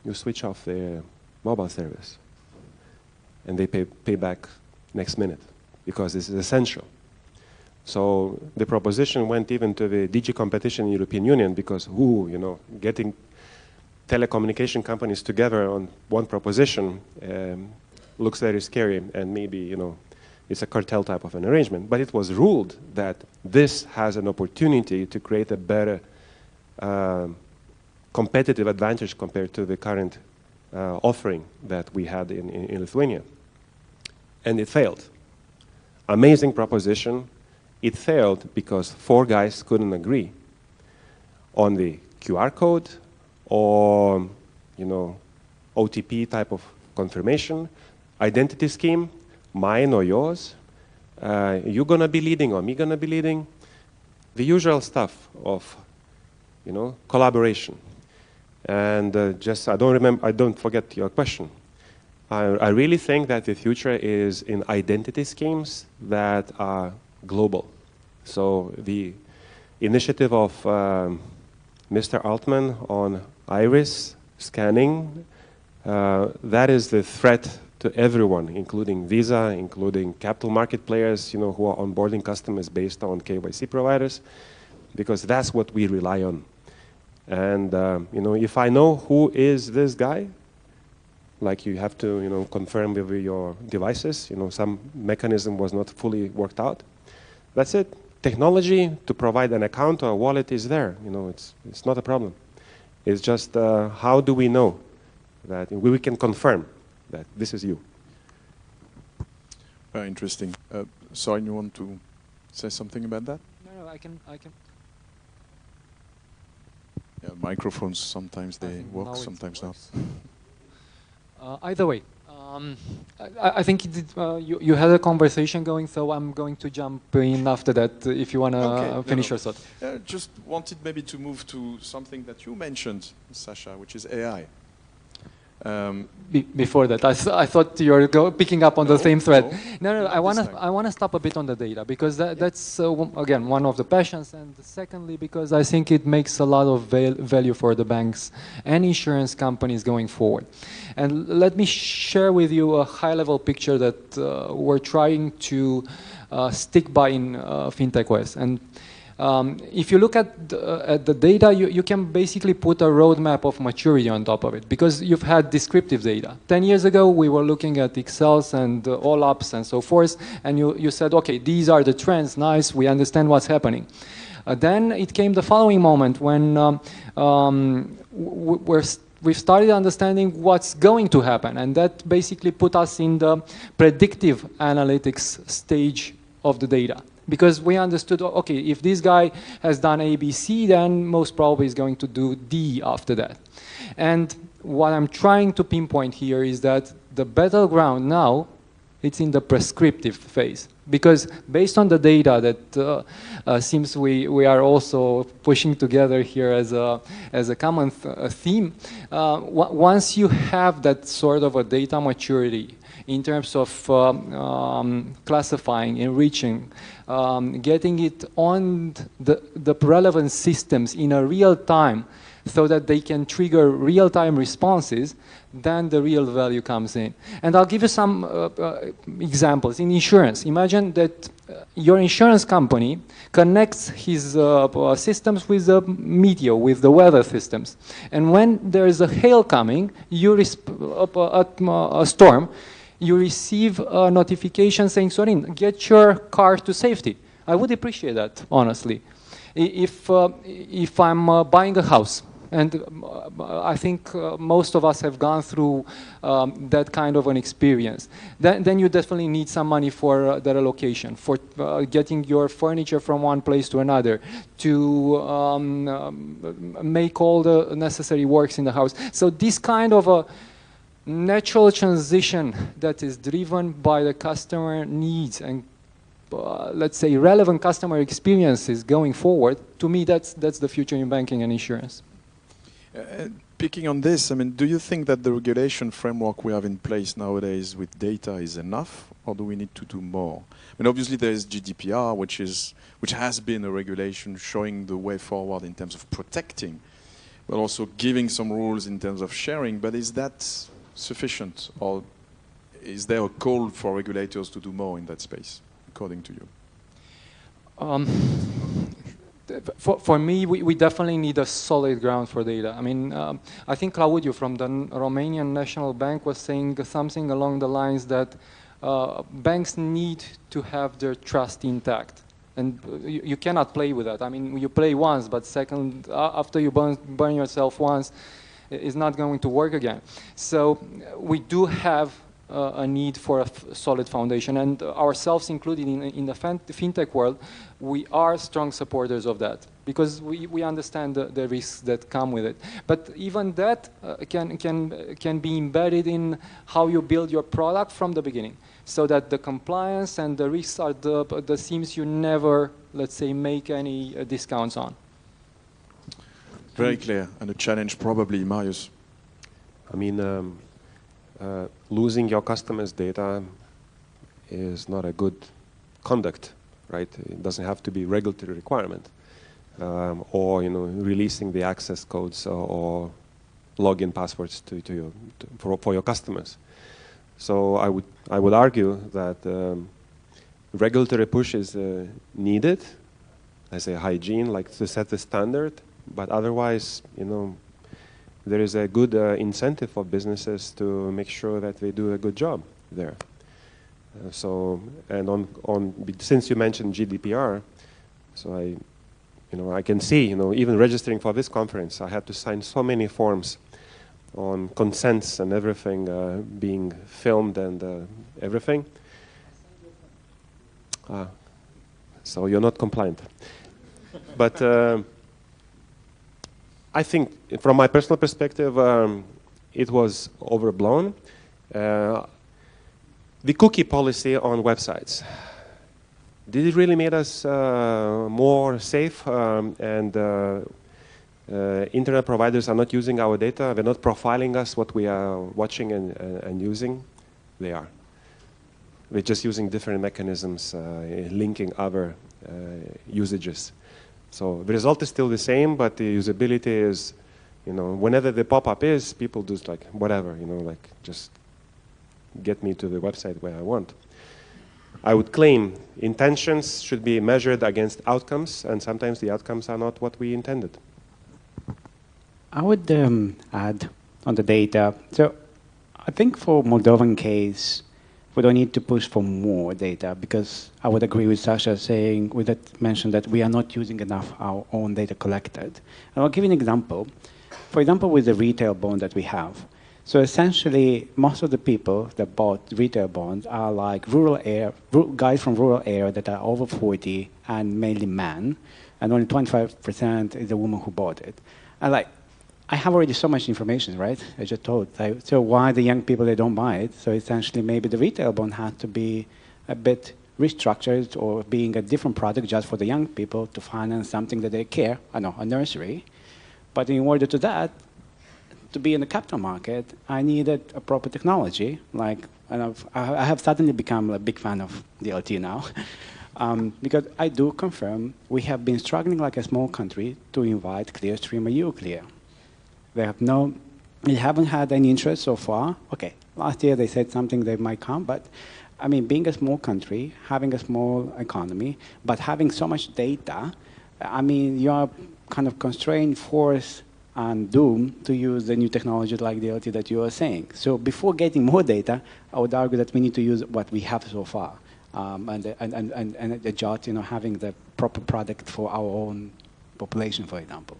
you switch off their mobile service and they pay back next minute because this is essential. So the proposition went even to the DG competition in the European Union because, getting telecommunication companies together on one proposition looks very scary, and maybe, it's a cartel type of an arrangement. But it was ruled that this has an opportunity to create a better competitive advantage compared to the current offering that we had in Lithuania. And it failed. Amazing proposition. It failed because 4 guys couldn't agree on the QR code or, OTP type of confirmation, identity scheme, mine or yours, you gonna be leading or me gonna be leading, the usual stuff of, you know, collaboration. And I don't forget your question. I really think that the future is in identity schemes that are global. So the initiative of Mr. Altman on iris scanning, that is the threat to everyone, including Visa, including capital market players, you know, who are onboarding customers based on KYC providers, because that's what we rely on. And you know, if I know who is this guy, like you have to, you know, confirm with your devices, you know, some mechanism was not fully worked out. That's it. Technology to provide an account or a wallet is there. You know, it's not a problem. It's just how do we know that we can confirm that this is you. Very interesting. Soren, you want to say something about that? No, I can. Yeah, microphones, sometimes they work, sometimes not. Either way, I think you had a conversation going, so I'm going to jump in after that if you want to finish your thought. Just wanted maybe to move to something that you mentioned, Sasha, which is AI. Before that, I thought you were picking up on the same thread. No, I want to stop a bit on the data, because that's again one of the passions, and secondly because I think it makes a lot of value for the banks and insurance companies going forward. And let me share with you a high-level picture that we're trying to stick by in FinTech West. And if you look at the data, you can basically put a roadmap of maturity on top of it, because you've had descriptive data. 10 years ago, we were looking at Excels and all ups and so forth, and you said, okay, these are the trends, nice, we understand what's happening. Then it came the following moment when we've started understanding what's going to happen, and that basically put us in the predictive analytics stage of the data. Because we understood, okay, if this guy has done A, B, C, then most probably he's going to do D after that. And what I'm trying to pinpoint here is that the battleground now, it's in the prescriptive phase. Because based on the data that seems we are also pushing together here as a common theme, once you have that sort of a data maturity in terms of classifying, enriching, getting it on the relevant systems in a real time so that they can trigger real-time responses, then the real value comes in. And I'll give you some examples. In insurance, imagine that your insurance company connects his systems with the meteor, with the weather systems. And when there is a hail coming, a storm, you receive a notification saying, Sorin, get your car to safety. I would appreciate that, honestly. If I'm buying a house, and I think most of us have gone through that kind of an experience, then you definitely need some money for the relocation, for getting your furniture from one place to another, to make all the necessary works in the house. So this kind of a natural transition that is driven by the customer needs and let's say relevant customer experiences going forward, to me that's the future in banking and insurance. Picking on this, I mean, do you think that the regulation framework we have in place nowadays with data is enough, or do we need to do more? I mean, obviously there is GDPR, which has been a regulation showing the way forward in terms of protecting, but also giving some rules in terms of sharing. But is that sufficient, or is there a call for regulators to do more in that space, according to you? For me, we definitely need a solid ground for data. I mean, I think Claudiu from the Romanian National Bank was saying something along the lines that banks need to have their trust intact. And you cannot play with that. I mean, you play once, but second, after you burn yourself once, it's not going to work again. So we do have a need for a solid foundation, and ourselves included in the fintech world, we are strong supporters of that. because we understand the risks that come with it. But even that can be embedded in how you build your product from the beginning, so that the compliance and the risks are the themes you never, let's say, make any discounts on. Very clear, and a challenge probably, Marius. I mean, losing your customers' data is not a good conduct, right? It doesn't have to be regulatory requirement, or releasing the access codes or login passwords for your customers. So I would argue that regulatory push is needed as a hygiene, like to set the standard. But otherwise, there is a good incentive for businesses to make sure that they do a good job there. Since you mentioned GDPR, so I can see, even registering for this conference, I had to sign so many forms on consents and everything being filmed and everything. So you're not compliant. But I think, from my personal perspective, it was overblown. The cookie policy on websites, did it really make us more safe? And internet providers are not using our data. They're not profiling us, what we are watching and using. They are. They're just using different mechanisms, linking other usages. So the result is still the same, but the usability is, whenever the pop-up is, people do like whatever, like just get me to the website where I want. I would claim intentions should be measured against outcomes, and sometimes the outcomes are not what we intended. I would add on the data. So I think for Moldovan case, we don't need to push for more data, because I would agree with Sasha saying, with that mention that we are not using enough our own data collected. And I'll give you an example. For example, with the retail bond that we have. So essentially, most of the people that bought retail bonds are like guys from rural area that are over 40 and mainly men, and only 25% is the woman who bought it. And I have already so much information, right? I just told. So why the young people, they don't buy it? So essentially, maybe the retail bond has to be a bit restructured, or being a different product just for the young people to finance something that they care, I know, a nursery. But in order to that, to be in the capital market, I needed a proper technology. I have suddenly become a big fan of DLT now. Because I do confirm we have been struggling like a small country to invite Clearstream or Euroclear. They haven't had any interest so far. Okay, last year they said something they might come, but I mean, being a small country, having a small economy, but having so much data, I mean, you are kind of constrained, forced, and doomed to use the new technology like DLT that you are saying. So before getting more data, I would argue that we need to use what we have so far, and adjust, having the proper product for our own population, for example.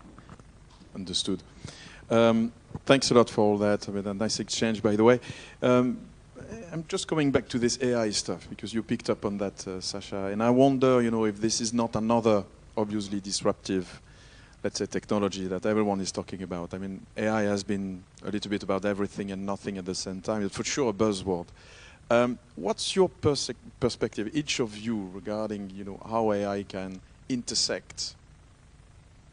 Understood. Thanks a lot for all that. I mean, a nice exchange, by the way. I'm just coming back to this AI stuff, because you picked up on that, Sasha. And I wonder, if this is not another obviously disruptive, let's say, technology that everyone is talking about. I mean, AI has been a little bit about everything and nothing at the same time. It's for sure a buzzword. What's your perspective, each of you, regarding, how AI can intersect,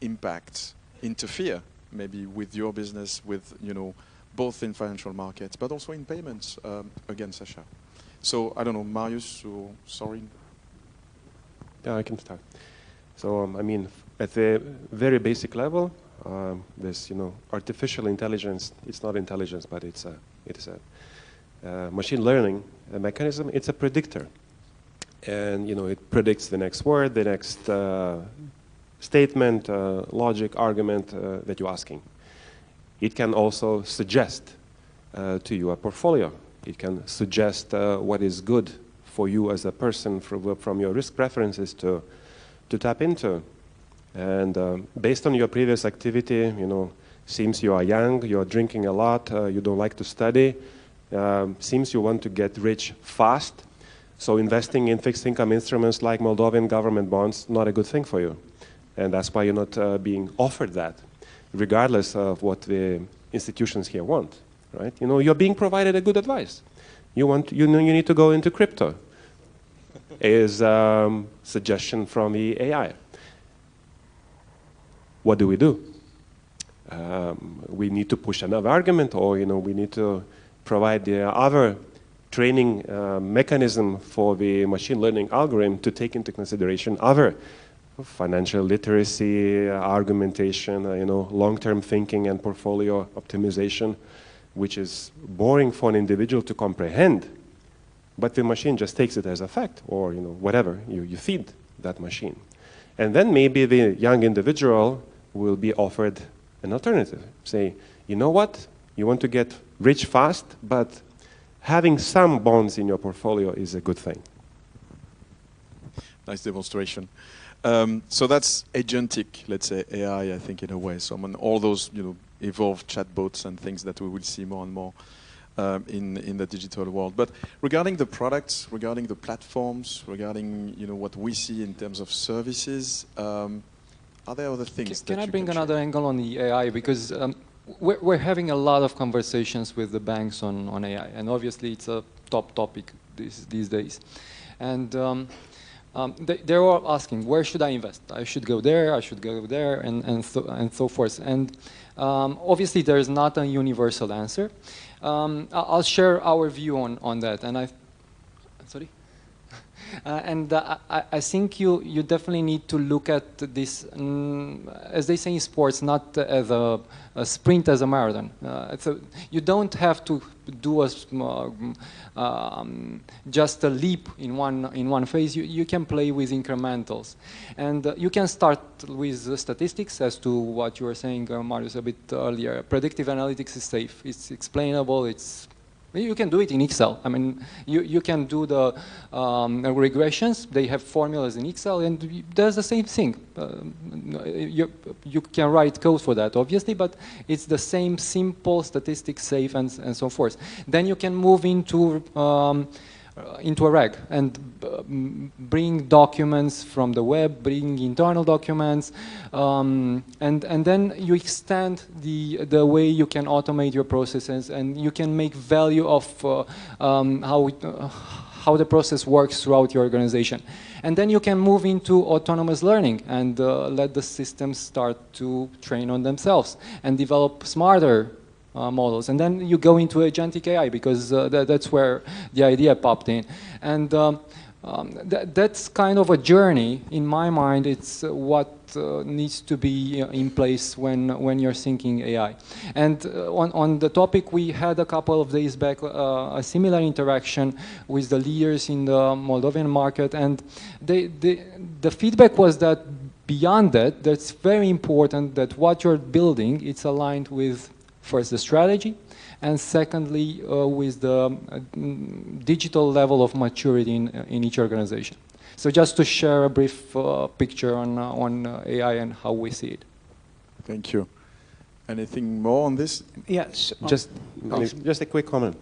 impact, interfere, maybe with your business, with, both in financial markets, but also in payments, again, Sasha. So, I don't know, Marius or Sorin? Yeah, I can start. So, I mean, at the very basic level, there's, artificial intelligence. It's not intelligence, but it's a machine learning mechanism. It's a predictor. And, it predicts the next word, the next statement, logic, argument that you're asking. It can also suggest to you a portfolio. It can suggest what is good for you as a person from your risk preferences to tap into. And based on your previous activity, seems you are young, you're drinking a lot, you don't like to study, seems you want to get rich fast, so investing in fixed income instruments like Moldovan government bonds, not a good thing for you. And that's why you're not being offered that, regardless of what the institutions here want, right? You know, you're being provided a good advice. You need to go into crypto, is suggestion from the AI. What do? We need to push another argument, or we need to provide the other training mechanism for the machine learning algorithm to take into consideration other financial literacy, argumentation, long-term thinking and portfolio optimization, which is boring for an individual to comprehend, but the machine just takes it as a fact, or whatever you feed that machine. And then maybe the young individual will be offered an alternative. Say, you know what? You want to get rich fast, but having some bonds in your portfolio is a good thing. Nice demonstration. So that's agentic, let's say, AI, I think, in a way. So all those, evolved chatbots and things that we will see more and more in the digital world. But regarding the products, regarding the platforms, regarding, what we see in terms of services, are there other things Can I bring another angle on the AI? Because we're having a lot of conversations with the banks on AI, and obviously it's a top topic these days. And they're all asking, where should I invest? I should go there, I should go there, and so forth. And obviously there's not a universal answer. I'll share our view on that. And sorry? I think you definitely need to look at this, as they say in sports, not as a sprint, as a marathon. So you don't have to do just a leap in one phase. You can play with incrementals, and you can start with statistics, as to what you were saying, Marius, a bit earlier. Predictive analytics is safe. It's explainable. You can do it in Excel. I mean, you can do the regressions. They have formulas in Excel, and there's the same thing. You can write code for that, obviously, but it's the same simple, statistics, safe, and so forth. Then you can move into a RAG and bring documents from the web, bring internal documents, and then you extend the way you can automate your processes, and you can make value of how the process works throughout your organization. And then you can move into autonomous learning and let the systems start to train on themselves and develop smarter models. And then you go into agentic AI, because that's where the idea popped in. And that's kind of a journey. In my mind, it's what needs to be in place when you're thinking AI. And on the topic, we had a couple of days back a similar interaction with the leaders in the Moldovan market, and the feedback was that beyond that, that's very important that what you're building, it's aligned with, first, the strategy, and secondly, with the digital level of maturity in each organization. So just to share a brief picture on AI and how we see it. Thank you. Anything more on this? Yes, just a quick comment.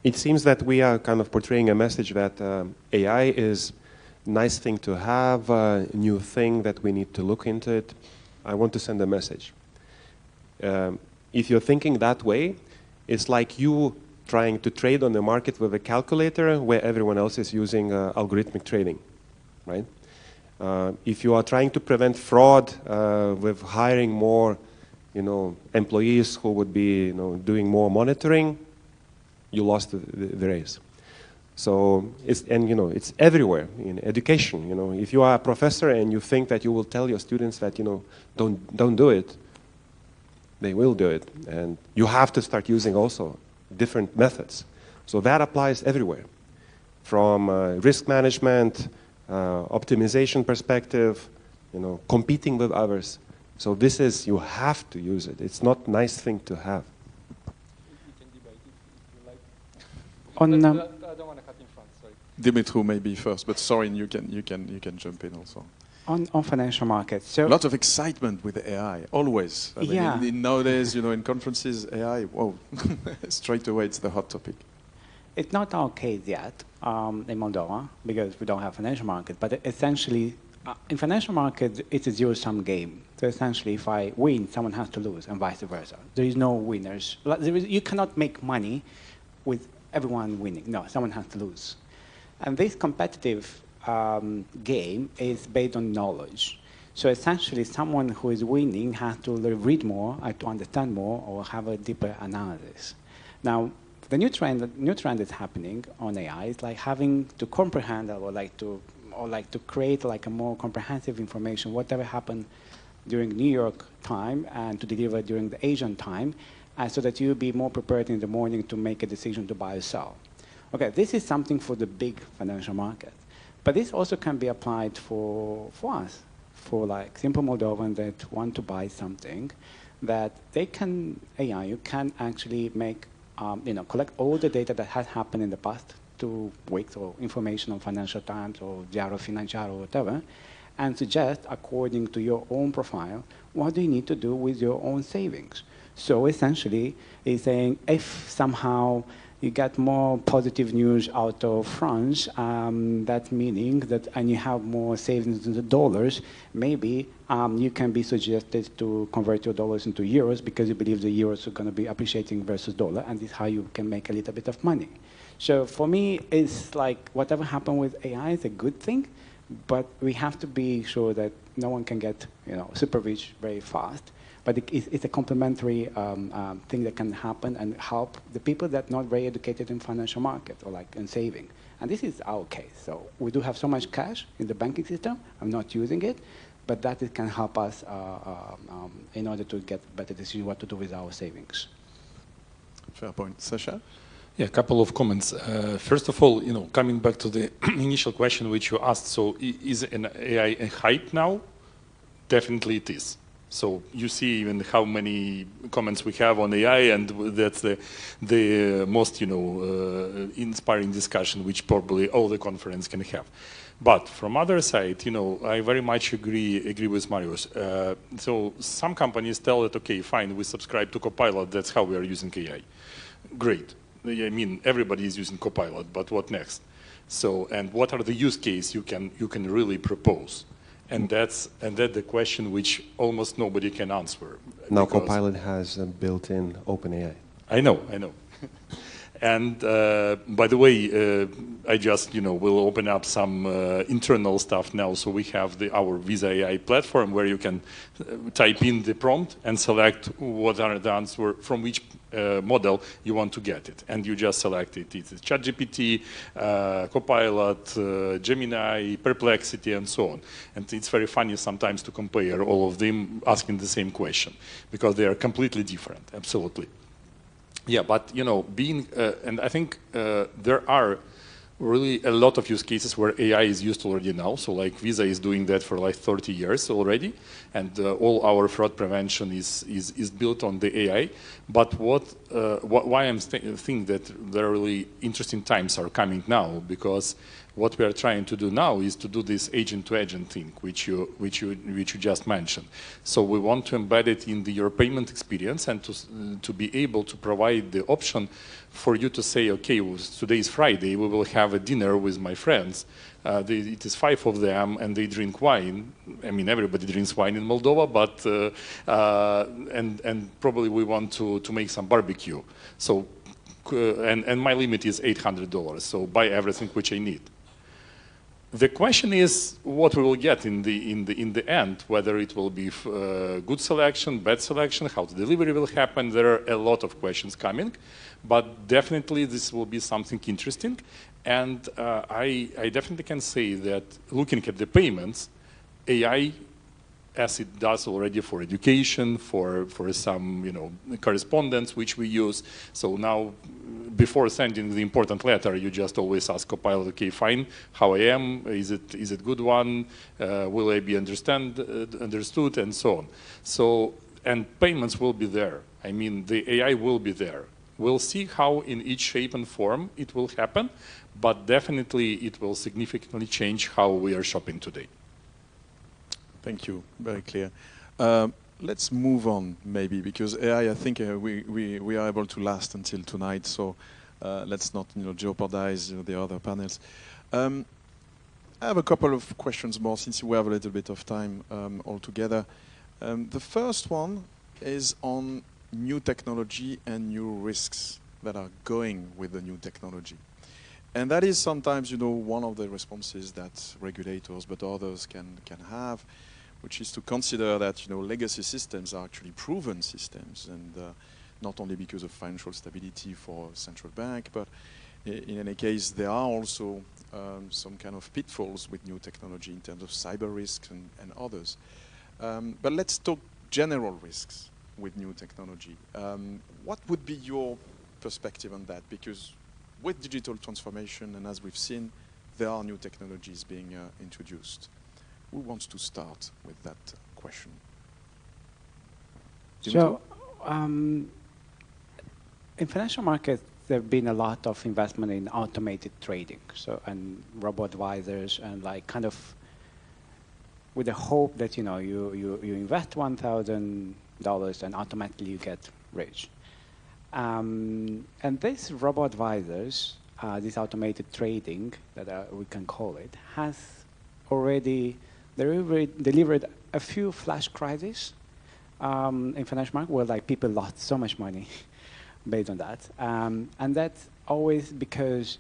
It seems that we are kind of portraying a message that AI is a nice thing to have, a new thing that we need to look into it. I want to send a message. If you're thinking that way, it's like you trying to trade on the market with a calculator where everyone else is using algorithmic trading, right? If you are trying to prevent fraud with hiring more, employees who would be, doing more monitoring, you lost the race. So it's everywhere in education. If you are a professor and you think that you will tell your students that don't do it, they will do it, and you have to start using also different methods. So that applies everywhere, from risk management, optimization perspective, competing with others. So this is, you have to use it. It's not a nice thing to have. I don't want to cut in front, sorry. Dimitru maybe first, but Sorin, you can jump in also. On financial markets. So a lot of excitement with AI, always. I mean, nowadays, in conferences, AI, whoa, straight away it's the hot topic. It's not our case yet in Moldova, because we don't have financial market, but essentially in financial markets, it's a zero-sum game. So essentially, if I win, someone has to lose, and vice versa. There is no winners. You cannot make money with everyone winning. No, someone has to lose. And this competitive game is based on knowledge. So essentially, someone who is winning has to read more, to understand more, or have a deeper analysis. Now, the new trend that's happening on AI is like having to comprehend or like to create like a more comprehensive information, whatever happened during New York time, and to deliver during the Asian time, so that you'll be more prepared in the morning to make a decision to buy or sell. Okay, this is something for the big financial market, but this also can be applied for us, for like simple Moldovans that want to buy something, that they can, AI, you can actually make, collect all the data that has happened in the past 2 weeks, or information on Financial Times or Diario Financiar or whatever, and suggest, according to your own profile, what do you need to do with your own savings. So essentially, it's saying if somehow you get more positive news out of France, that meaning that, and you have more savings in the dollars, maybe you can be suggested to convert your dollars into euros because you believe the euros are going to be appreciating versus dollar, and this is how you can make a little bit of money. So for me, it's like whatever happened with AI is a good thing, but we have to be sure that no one can get super rich very fast. But it's a complementary thing that can happen and help the people that are not very educated in financial markets or like in saving. And this is our case. So we do have so much cash in the banking system. I'm not using it, but that can help us in order to get better decision what to do with our savings. Fair point. Sasha? Yeah, a couple of comments. First of all, coming back to the initial question which you asked, so is an AI a hype now? Definitely it is. So you see even how many comments we have on AI, and that's the most inspiring discussion which probably all the conference can have. But from other side, I very much agree with Marius. So some companies tell that, okay, fine, we subscribe to Copilot, that's how we are using AI. Great. I mean, everybody is using Copilot, but what next? So, and what are the use cases you can really propose? And that's the question which almost nobody can answer. Now Copilot has a built-in OpenAI. I know. And by the way, I just will open up some internal stuff now. So we have our Visa AI platform where you can type in the prompt and select what are the answer from which model you want to get it, and you just select it. It's ChatGPT, Copilot, Gemini, Perplexity, and so on. And it's very funny sometimes to compare all of them asking the same question because they are completely different. Absolutely. Yeah, but being and I think there are really a lot of use cases where AI is used already now. So like Visa is doing that for like 30 years already, and all our fraud prevention is built on the AI. But why I'm think that there are really interesting times are coming now, because what we are trying to do now is to do this agent-to-agent thing, which you just mentioned. So we want to embed it in your payment experience, and to be able to provide the option for you to say, okay, today is Friday, we will have a dinner with my friends. It is 5 of them, and they drink wine. I mean, everybody drinks wine in Moldova, but and probably we want to make some barbecue. So and my limit is $800. So buy everything which I need. The question is what we will get in the end, whether it will be good selection, bad selection, how the delivery will happen. There are a lot of questions coming, but definitely this will be something interesting. And I definitely can say that looking at the payments, AI, as it does already for education, for some correspondence which we use. So now, before sending the important letter, you just always ask Copilot, okay, fine, how I am, is it good one, will I be understood, and so on. So, and payments will be there. I mean, the AI will be there. We'll see how in each shape and form it will happen, but definitely it will significantly change how we are shopping today. Thank you, very clear. Let's move on, maybe, because AI, I think we are able to last until tonight, so let's not jeopardize the other panels. I have a couple of questions more since we have a little bit of time altogether. The first one is on new technology and new risks that are going with the new technology. And that is sometimes, one of the responses that regulators, but others can have, which is to consider that, legacy systems are actually proven systems, and not only because of financial stability for a central bank, but in any case, there are also some kind of pitfalls with new technology in terms of cyber risks and others. But let's talk general risks with new technology. What would be your perspective on that? Because with digital transformation, and as we've seen, there are new technologies being introduced. Who wants to start with that question? So, in financial markets, there have been a lot of investment in automated trading, and robo-advisors, and kind of with the hope that you invest $1,000 and automatically you get rich. And these robo-advisors, this automated trading that we can call it, has already delivered a few flash crises in financial market where people lost so much money based on that. And that's always because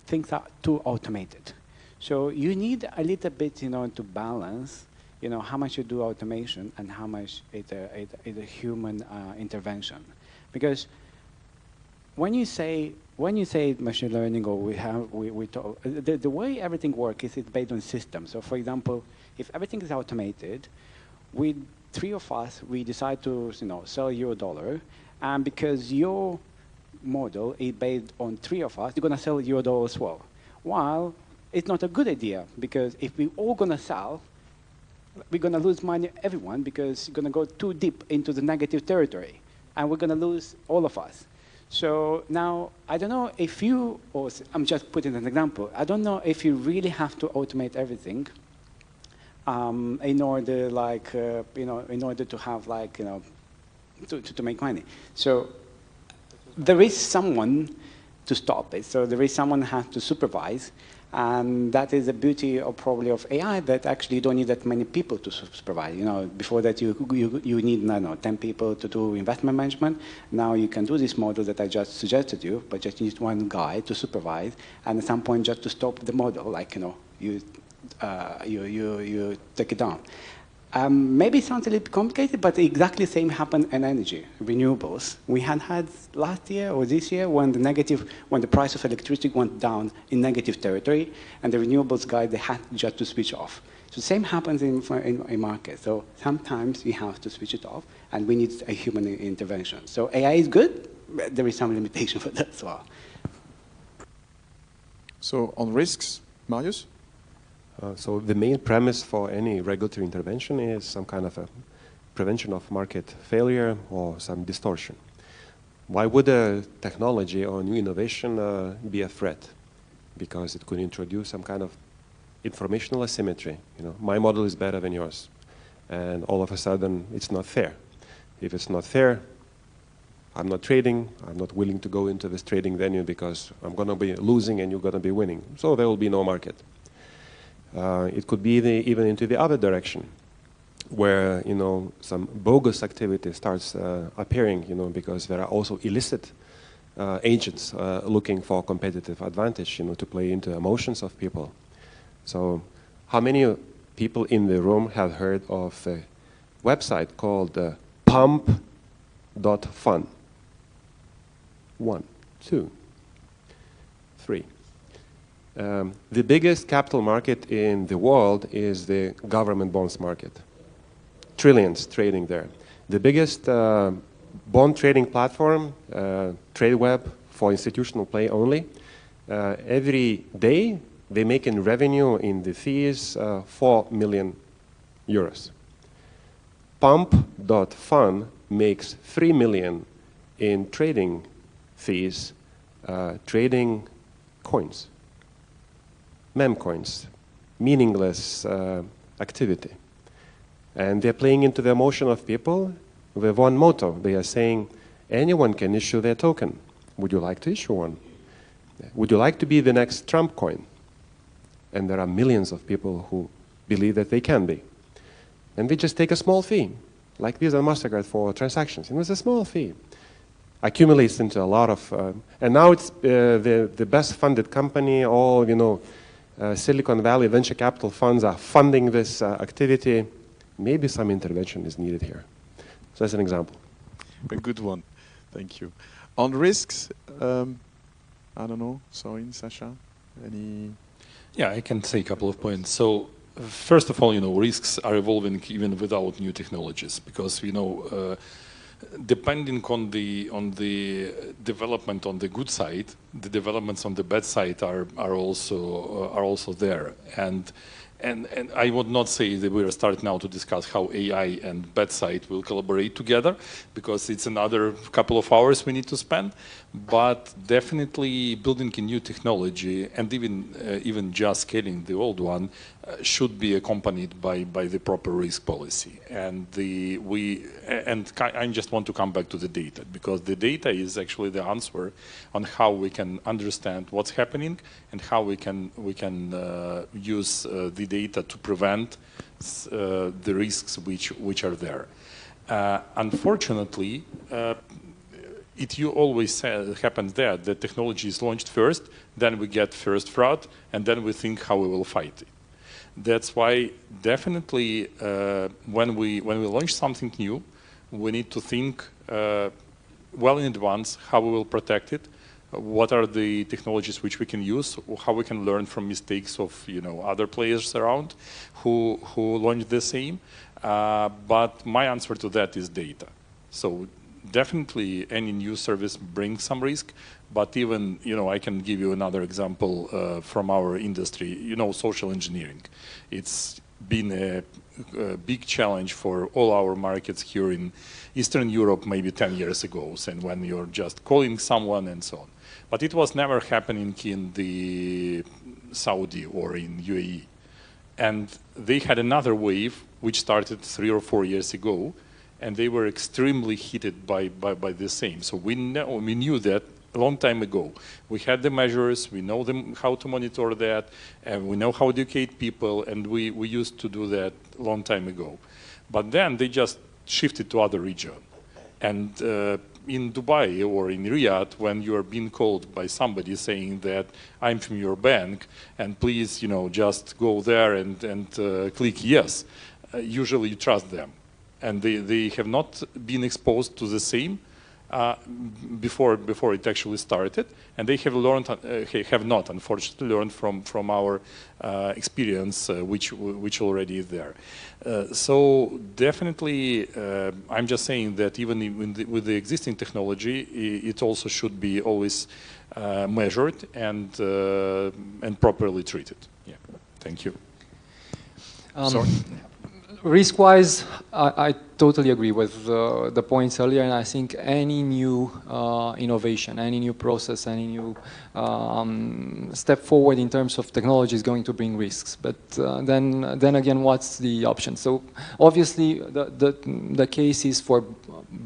things are too automated. So you need a little bit, to balance, how much you do automation and how much is a human intervention. Because when you say machine learning, or the way everything works is it's based on systems. So for example, if everything is automated, three of us, we decide to sell $1, and because your model is based on three of us, you're going to sell $1 as well. While it's not a good idea, because if we're all going to sell, we're going to lose money, everyone, because you're going to go too deep into the negative territory, and we're going to lose all of us. So now, I don't know if you, or I'm just putting an example, I don't know if you really have to automate everything in order, in order to have, to make money. So there is someone to stop it. So there is someone who has to supervise. And that is the beauty of probably of AI, that actually you don't need that many people to supervise. Before that you need, I don't know, 10 people to do investment management. Now you can do this model that I just suggested you, but just need one guy to supervise, and at some point just to stop the model, you take it down. Maybe it sounds a little complicated, but exactly the same happened in energy, renewables. We had last year or this year when the price of electricity went down in negative territory, and the renewables guys, they had just to switch off. So the same happens in markets. So sometimes you have to switch it off, and we need a human intervention. So AI is good, but there is some limitation for that as well. So on risks, Marius? So the main premise for any regulatory intervention is some kind of a prevention of market failure or some distortion. Why would a technology or new innovation be a threat? Because it could introduce some kind of informational asymmetry. My model is better than yours, and all of a sudden it's not fair. If it's not fair, I'm not trading. I'm not willing to go into this trading venue because I'm going to be losing and you're going to be winning. So there will be no market. It could be even into the other direction, where some bogus activity starts appearing, because there are also illicit agents looking for competitive advantage, to play into emotions of people. So, how many people in the room have heard of a website called pump.fun? 1, 2, 3. The biggest capital market in the world is the government bonds market. Trillions trading there. The biggest bond trading platform, TradeWeb, for institutional play only. Every day they make in revenue in the fees 4 million euros. Pump.fun makes 3 million in trading fees, trading coins. Meme coins, meaningless activity. And they're playing into the emotion of people with one motto. They are saying, anyone can issue their token. Would you like to issue one? Would you like to be the next Trump coin? And there are millions of people who believe that they can be. And they just take a small fee, like Visa and MasterCard for transactions. And it's a small fee. Accumulates into a lot of, and now it's the best funded company, all, you know, Silicon Valley venture capital funds are funding this activity. Maybe some intervention is needed here. So that's an example. A good one. Thank you. On risks, I don't know, Sorin, Sasha, any? Yeah, I can say a couple of points. So first of all, you know, risks are evolving even without new technologies, because, you know, depending on the development on the good side, the developments on the bad side are also there. And I would not say that we are starting now to discuss how AI and bad side will collaborate together, because it's another couple of hours we need to spend. But definitely building a new technology and even just scaling the old one should be accompanied by the proper risk policy. And I just want to come back to the data, because the data is actually the answer on how we can understand what's happening and how we can use the data to prevent the risks which are there. Unfortunately, you always happens there that technology is launched first, then we get first fraud, and then we think how we will fight it. That's why definitely when we launch something new, we need to think well in advance how we will protect it, what are the technologies which we can use, how we can learn from mistakes of, you know, other players around who launched the same. But my answer to that is data. So definitely any new service brings some risk, but even, you know, I can give you another example from our industry, you know, social engineering. It's been a big challenge for all our markets here in Eastern Europe maybe 10 years ago, and when you're just calling someone and so on. But it was never happening in the Saudi or in UAE. And they had another wave which started 3 or 4 years ago, and they were extremely heated by the same. So we knew that a long time ago. We had the measures, we know how to monitor that, and we know how to educate people, and we used to do that a long time ago. But then they just shifted to other region. And in Dubai or in Riyadh, when you are being called by somebody saying that I'm from your bank, and please, you know, just go there and click yes, usually you trust them. And they have not been exposed to the same before it actually started, and they have learned, have not, unfortunately, learned from our experience, which already is there. So definitely, I'm just saying that even with the existing technology, it also should be always measured and properly treated. Yeah, thank you. Sorry. Risk-wise, I totally agree with the points earlier, and I think any new innovation, any new process, any new step forward in terms of technology is going to bring risks. But then again, what's the option? So obviously, the case is for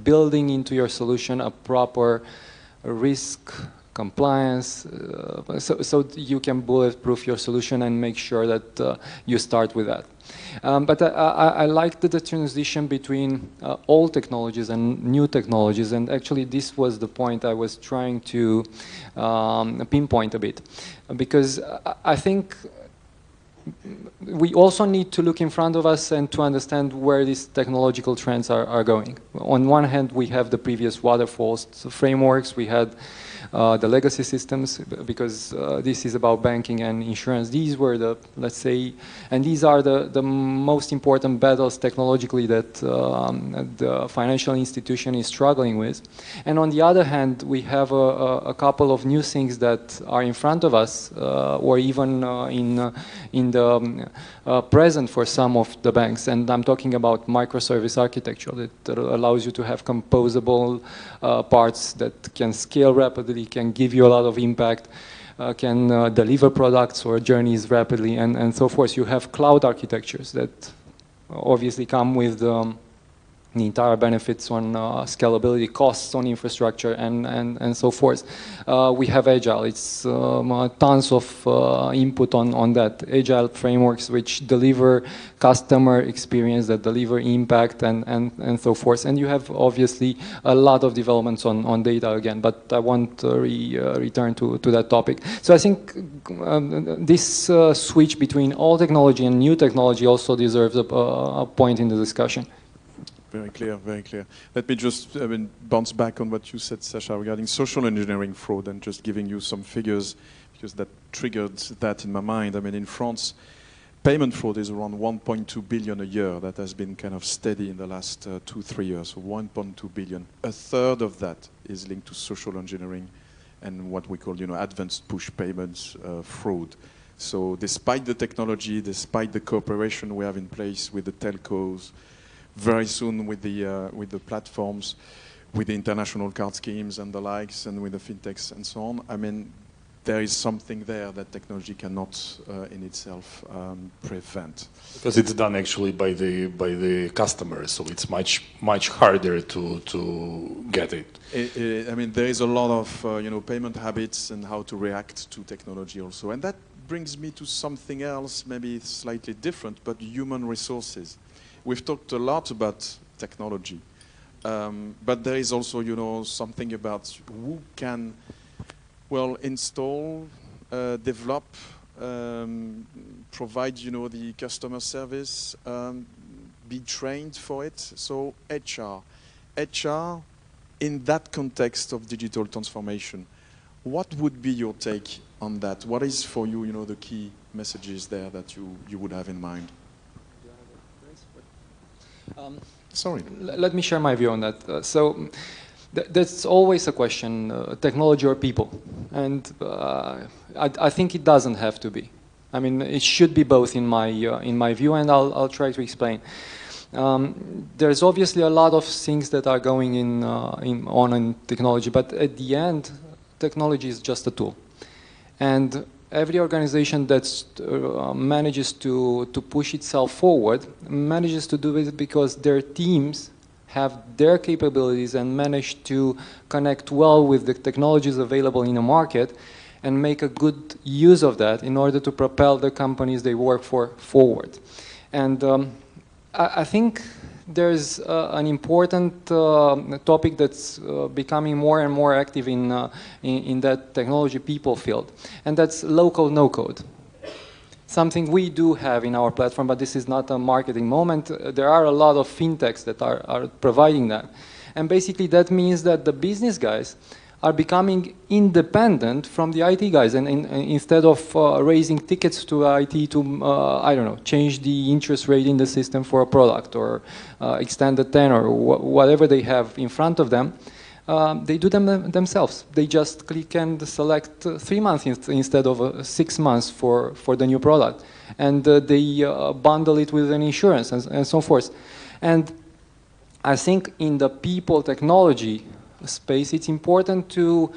building into your solution a proper risk compliance, so you can bulletproof your solution and make sure that you start with that. But I like the transition between old technologies and new technologies, and actually this was the point I was trying to pinpoint a bit, because I think we also need to look in front of us and to understand where these technological trends are going. On one hand, we have the previous waterfalls frameworks, we had the legacy systems, because this is about banking and insurance. These were the, let's say, and these are the most important battles technologically that the financial institution is struggling with. And on the other hand, we have a couple of new things that are in front of us, or even in the present for some of the banks. And I'm talking about microservice architecture that allows you to have composable parts that can scale rapidly, can give you a lot of impact, can deliver products or journeys rapidly, and so forth. You have cloud architectures that obviously come with the entire benefits on scalability, costs on infrastructure, and so forth. We have Agile. It's tons of input on that. Agile frameworks which deliver customer experience, that deliver impact, and so forth. And you have obviously a lot of developments on data again, but I won't return to that topic. So I think this switch between old technology and new technology also deserves a point in the discussion. Very clear, very clear. Let me just bounce back on what you said, Sasha, regarding social engineering fraud, and just giving you some figures, because that triggered that in my mind. I mean, in France, payment fraud is around 1.2 billion a year. That has been kind of steady in the last 2-3 years, so 1.2 billion. A third of that is linked to social engineering and what we call, advanced push payments fraud. So despite the technology, despite the cooperation we have in place with the telcos, very soon with the platforms, with the international card schemes and the likes, and with the fintechs and so on. I mean, there is something there that technology cannot in itself prevent. Because it's done actually by the customer, so it's much harder to get it. I mean, there is a lot of payment habits and how to react to technology also, and that brings me to something else, maybe slightly different, but human resources. We've talked a lot about technology, but there is also, something about who can, install, develop, provide, the customer service, be trained for it. So HR, in that context of digital transformation, what would be your take on that? What is for you, the key messages there that you would have in mind? Sorry. Let me share my view on that. So that's always a question, technology or people. And I think it doesn't have to be. I mean, it should be both in my view, and I'll try to explain. There's obviously a lot of things that are going on in technology, but at the end, technology is just a tool. And every organization that manages to push itself forward manages to do it because their teams have their capabilities and manage to connect well with the technologies available in the market and make a good use of that in order to propel the companies they work for forward. And I think there's an important topic that's becoming more and more active in that technology people field, and that's low-code, no-code. Something we do have in our platform, but this is not a marketing moment. There are a lot of fintechs that are providing that. And basically that means that the business guys are becoming independent from the IT guys, and instead of raising tickets to IT to, I don't know, change the interest rate in the system for a product or extend the tenor, or whatever they have in front of them, they do them themselves. They just click and select 3 months instead of 6 months for the new product. And they bundle it with an insurance and so forth. And I think in the people technology space, it's important to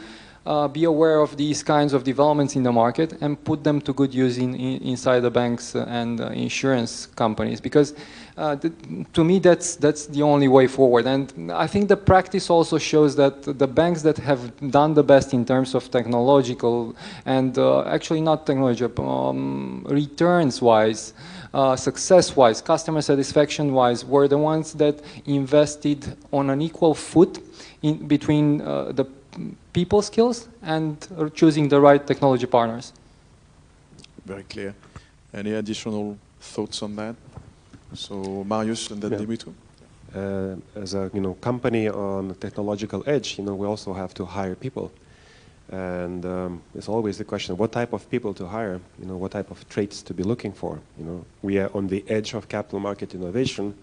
be aware of these kinds of developments in the market and put them to good use inside the banks and insurance companies, because to me that's the only way forward. And I think the practice also shows that the banks that have done the best in terms of technological and actually not technology, returns-wise, success-wise, customer satisfaction-wise, were the ones that invested on an equal foot in between the people skills and choosing the right technology partners. Very clear. Any additional thoughts on that? So Marius and then Dimitru. As a company on technological edge, we also have to hire people, and it's always the question: what type of people to hire? What type of traits to be looking for? We are on the edge of capital market innovation,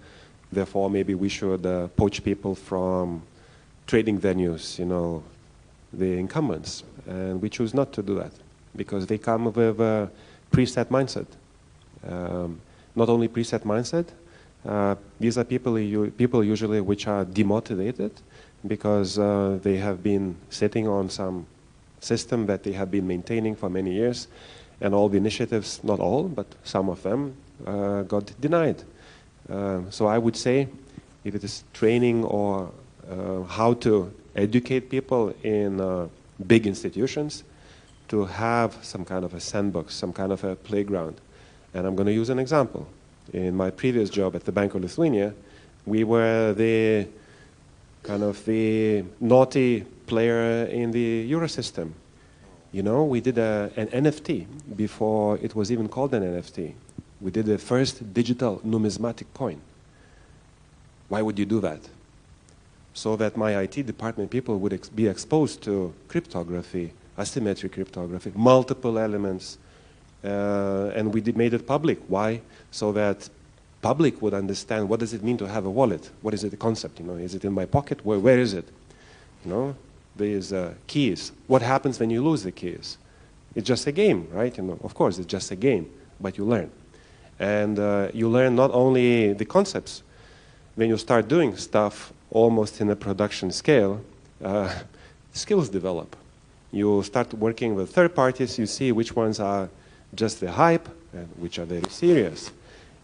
therefore maybe we should poach people from trading venues, the incumbents, and we choose not to do that because they come with a preset mindset. Not only preset mindset, these are people usually which are demotivated because they have been sitting on some system that they have been maintaining for many years, and all the initiatives, not all, but some of them got denied. So I would say if it is training or how to educate people in big institutions, to have some kind of a sandbox, some kind of a playground. And I'm going to use an example. In my previous job at the Bank of Lithuania, we were the kind of the naughty player in the Euro system. You know, we did an NFT before it was even called an NFT. We did the first digital numismatic coin. Why would you do that? So that my IT department people would be exposed to cryptography, asymmetric cryptography, multiple elements, and we made it public. Why? So that public would understand what does it mean to have a wallet. What is it, the concept? You know, is it in my pocket? Where is it? You know, there's keys. What happens when you lose the keys? It's just a game, right? You know, of course, it's just a game, but you learn, and you learn not only the concepts. When you start doing stuff almost in a production scale, skills develop. You start working with third parties, you see which ones are just the hype and which are very serious.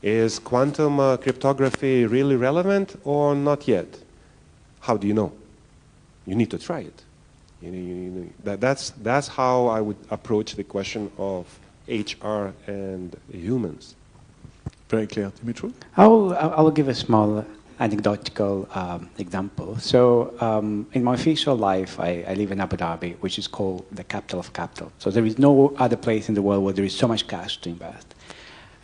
Is quantum cryptography really relevant or not yet? How do you know? You need to try it. That's how I would approach the question of HR and humans. Very clear. Dimitru? I will give a small anecdotal example. So in my official life, I live in Abu Dhabi, which is called the capital of capital. So there is no other place in the world where there is so much cash to invest.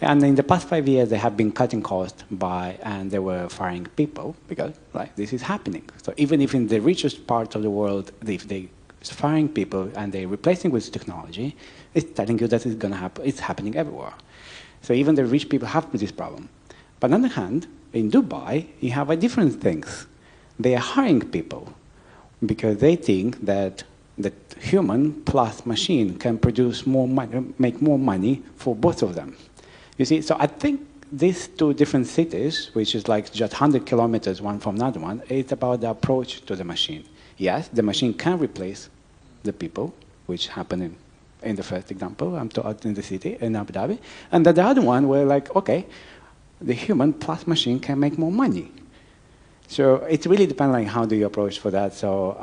And in the past 5 years, they have been cutting costs and they were firing people because this is happening. So even if in the richest part of the world, if they firing people and they're replacing with technology, it's telling you that it's going to happen. It's happening everywhere. So even the rich people have this problem. But on the other hand, in Dubai, you have a different things. They are hiring people because they think that the human plus machine can produce more money, make more money for both of them. You see, so I think these two different cities, which is like just 100 kilometers one from another one, it's about the approach to the machine. Yes, the machine can replace the people, which happened in the first example, I'm taught in the city, in Abu Dhabi. And the other one, we're like, okay, the human plus machine can make more money. So it really depends on how do you approach for that. So,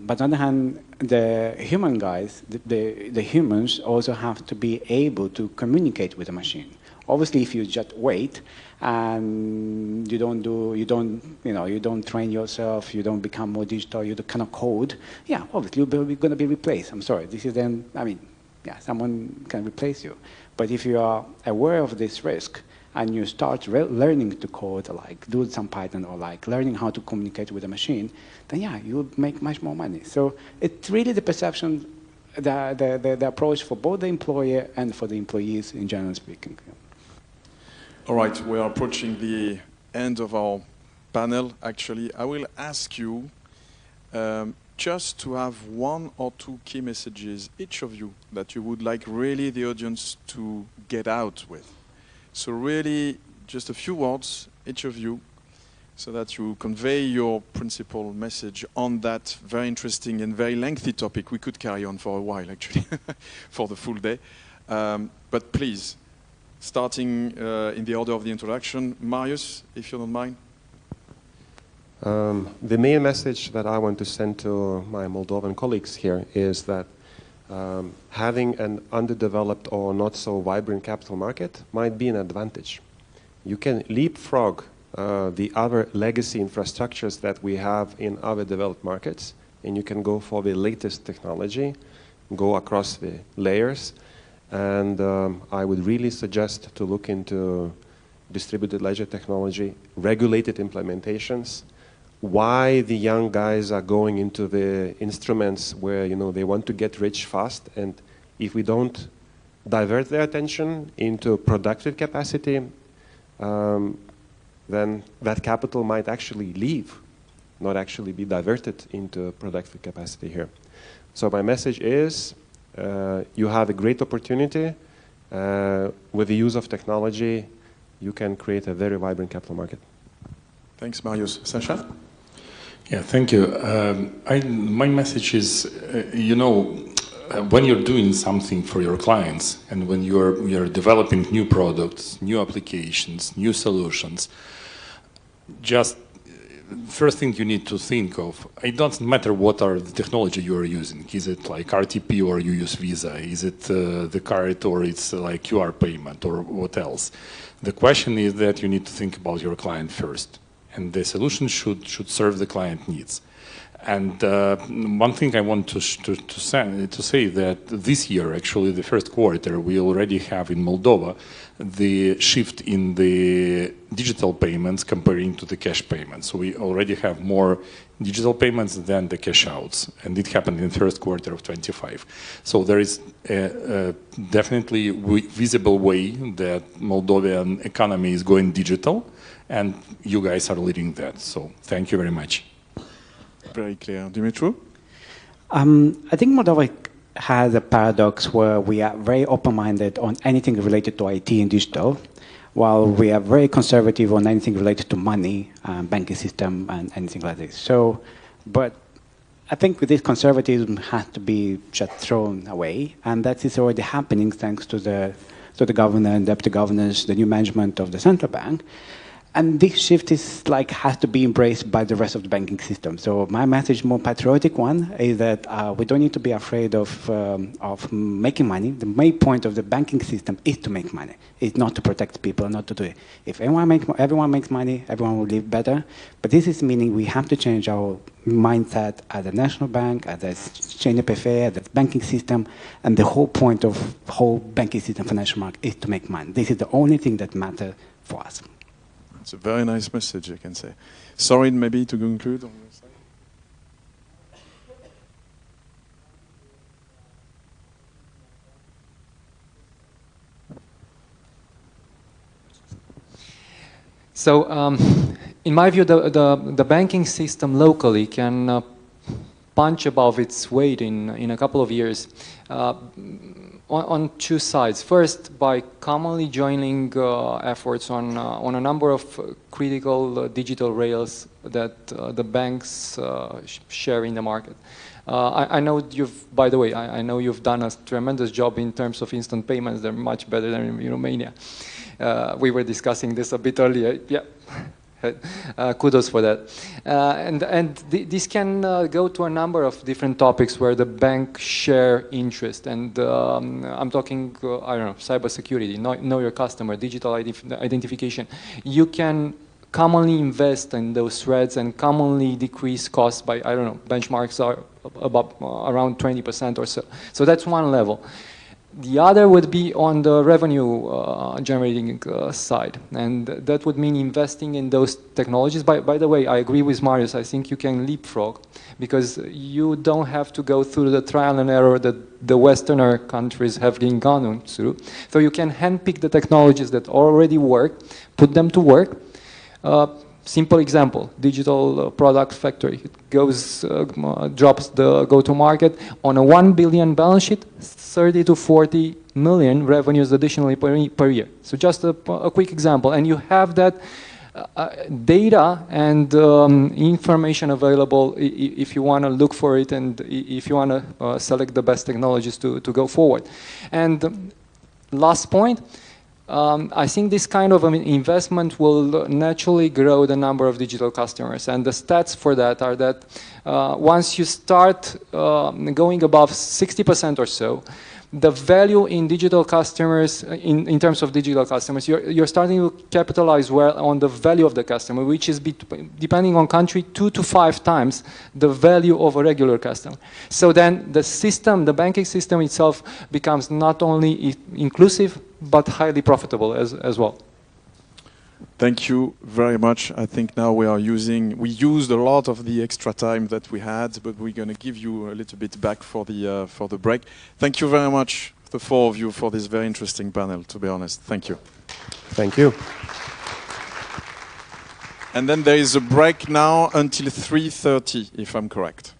but on the other hand, the human guys, the humans also have to be able to communicate with the machine. Obviously, if you just wait and you don't train yourself, you don't become more digital, you cannot code, yeah, obviously you're going to be replaced. I'm sorry, this is then, I mean, yeah, someone can replace you. But if you are aware of this risk, and you start learning to code, like do some Python or like learning how to communicate with a machine, then yeah, you make much more money. So it's really the perception, the approach for both the employer and for the employees in general speaking. All right, we are approaching the end of our panel. Actually, I will ask you just to have one or two key messages, each of you, that you would like really the audience to get out with. So really, just a few words, each of you, so that you convey your principal message on that very interesting and very lengthy topic. We could carry on for a while, actually, for the full day. But please, starting in the order of the introduction, Marius, if you don't mind. The main message that I want to send to my Moldovan colleagues here is that having an underdeveloped or not so vibrant capital market might be an advantage. You can leapfrog the other legacy infrastructures that we have in other developed markets, and you can go for the latest technology, go across the layers, and I would really suggest to look into distributed ledger technology, regulated implementations. Why the young guys are going into the instruments where they want to get rich fast, and if we don't divert their attention into productive capacity, then that capital might actually leave, not actually be diverted into productive capacity here. So my message is you have a great opportunity. With the use of technology, you can create a very vibrant capital market. Thanks, Marius. Sasha? Yeah, thank you. My message is, when you're doing something for your clients and when you're developing new products, new applications, new solutions, just first thing you need to think of, it doesn't matter what are the technology you are using. Is it like RTP or you use Visa? Is it the card or it's like QR payment or what else? The question is that you need to think about your client first, and the solution should serve the client needs. And one thing I want to say that this year, actually the first quarter, we already have in Moldova the shift in the digital payments comparing to the cash payments. So we already have more digital payments than the cash outs, and it happened in the first quarter of 25. So there is definitely visible way that Moldovan economy is going digital, and you guys are leading that. So thank you very much. Very clear. Dimitru? I think Moldova has a paradox where we are very open-minded on anything related to IT and digital, while we are very conservative on anything related to money, banking system, and anything like this. So, but I think this conservatism has to be just thrown away, and that is already happening thanks to the governor and deputy governors, the new management of the central bank. And this shift is like has to be embraced by the rest of the banking system. So my message, more patriotic one, is that we don't need to be afraid of making money. The main point of the banking system is to make money. It's not to protect people, not to do it. If everyone makes money, everyone will live better. But this is meaning we have to change our mindset as a national bank, as a CNPF, as a banking system, and the whole point of whole banking system, financial market, is to make money. This is the only thing that matters for us. It's a very nice message, I can say. Sorry, maybe to conclude on your side. So, in my view, the banking system locally can punch above its weight in a couple of years. On two sides. First, by commonly joining efforts on a number of critical digital rails that the banks share in the market. I know by the way, I know you've done a tremendous job in terms of instant payments. They're much better than in Romania. We were discussing this a bit earlier. Yeah. Kudos for that. This can go to a number of different topics where the bank share interest. And I'm talking, I don't know, cybersecurity, know your customer, digital identification. You can commonly invest in those threads and commonly decrease costs by, I don't know, benchmarks are about around 20% or so. So that's one level. The other would be on the revenue generating side, and that would mean investing in those technologies. By the way, I agree with Marius. I think you can leapfrog because you don't have to go through the trial and error that the Westerner countries have been gone through. So you can handpick the technologies that already work, put them to work. Simple example, digital product factory. It goes, drops the go-to-market on a 1 billion balance sheet, 30 to 40 million revenues additionally per year. So just a quick example. And you have that data and information available if you want to look for it and if you want to select the best technologies to go forward. And last point, I think this kind of investment will naturally grow the number of digital customers. And the stats for that are that once you start going above 60% or so, the value in digital customers, in terms of digital customers, you're starting to capitalize well on the value of the customer, which is, depending on country, 2 to 5 times the value of a regular customer. So then the system, the banking system itself becomes not only inclusive, but highly profitable as well. Thank you very much. I think now we used a lot of the extra time that we had, but we're going to give you a little bit back for the break. Thank you very much, the four of you, for this very interesting panel, to be honest. Thank you. Thank you. And then there is a break now until 3:30, if I'm correct.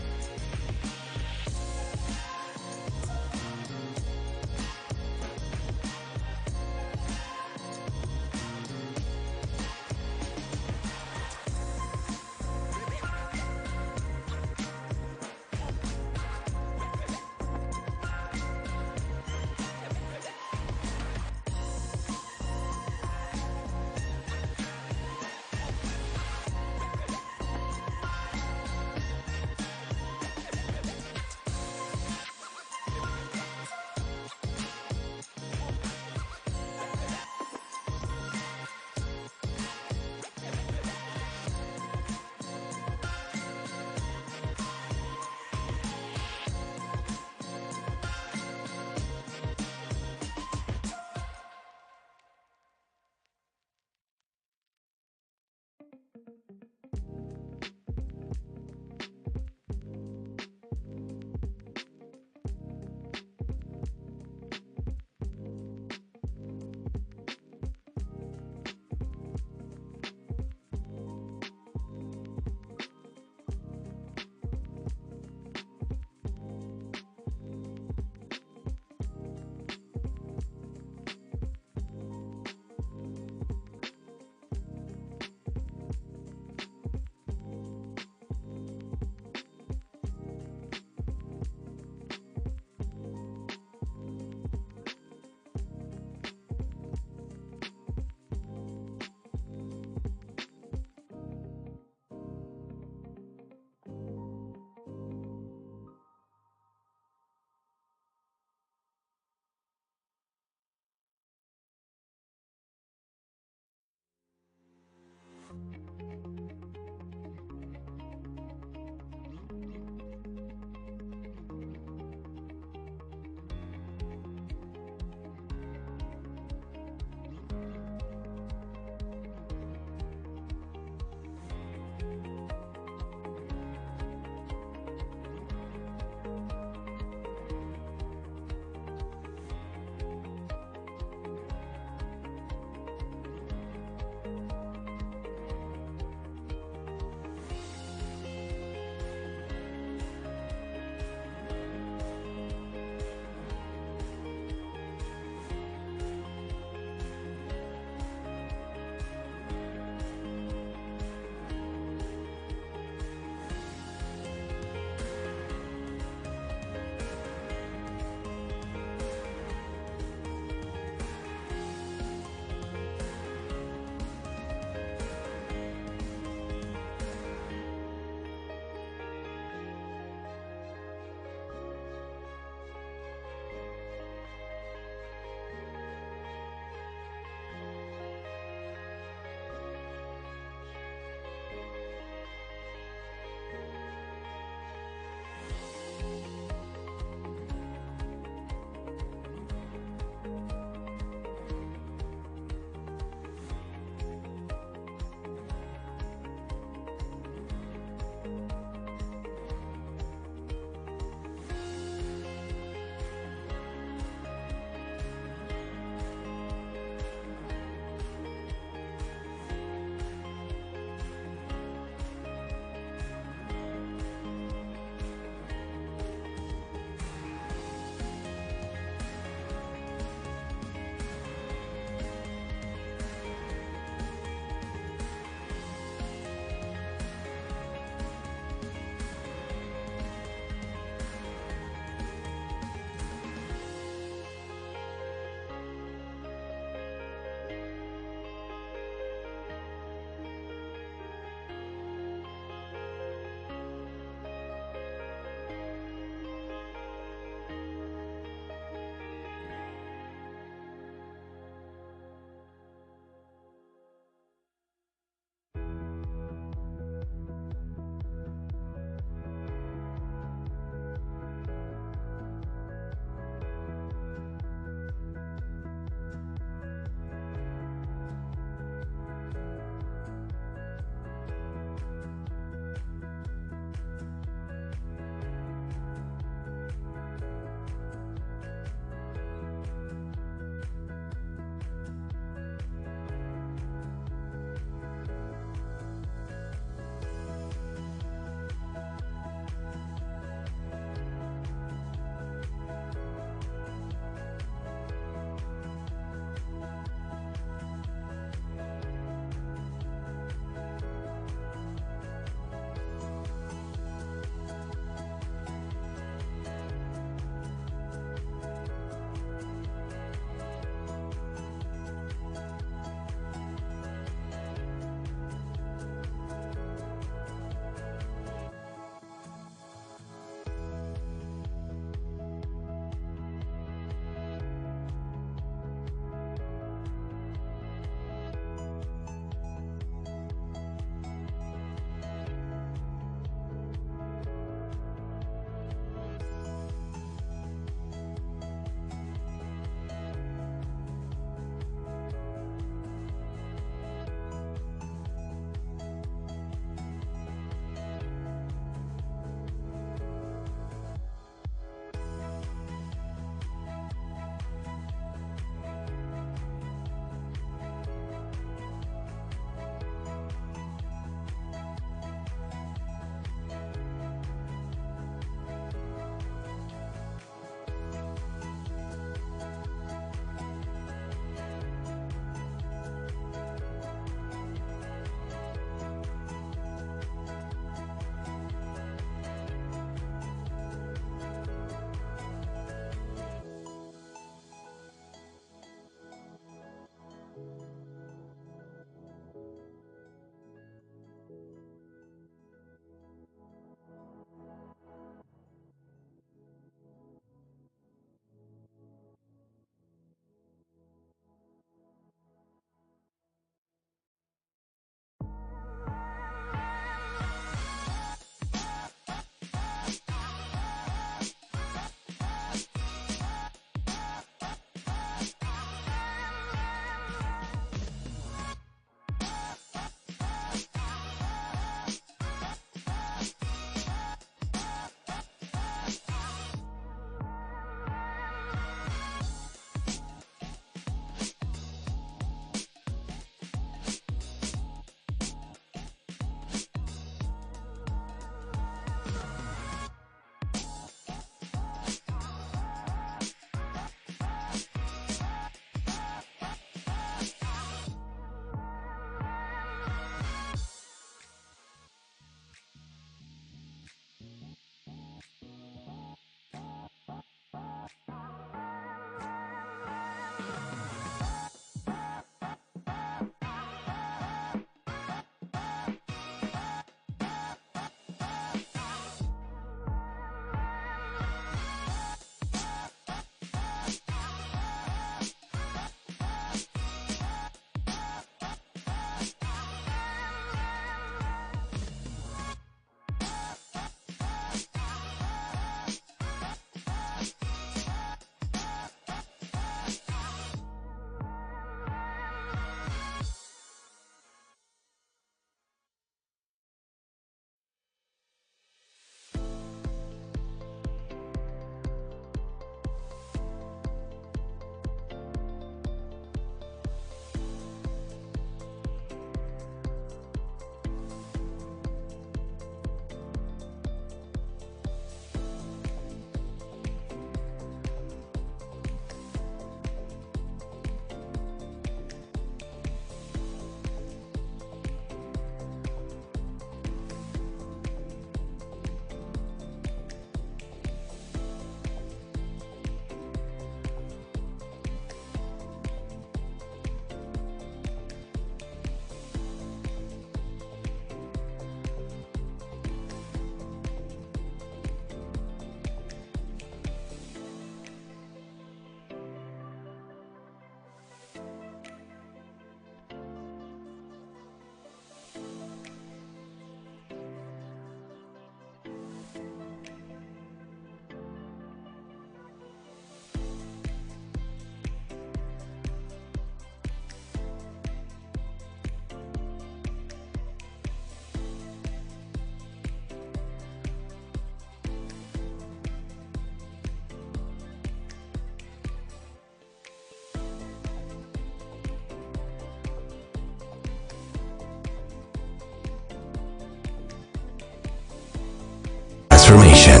information.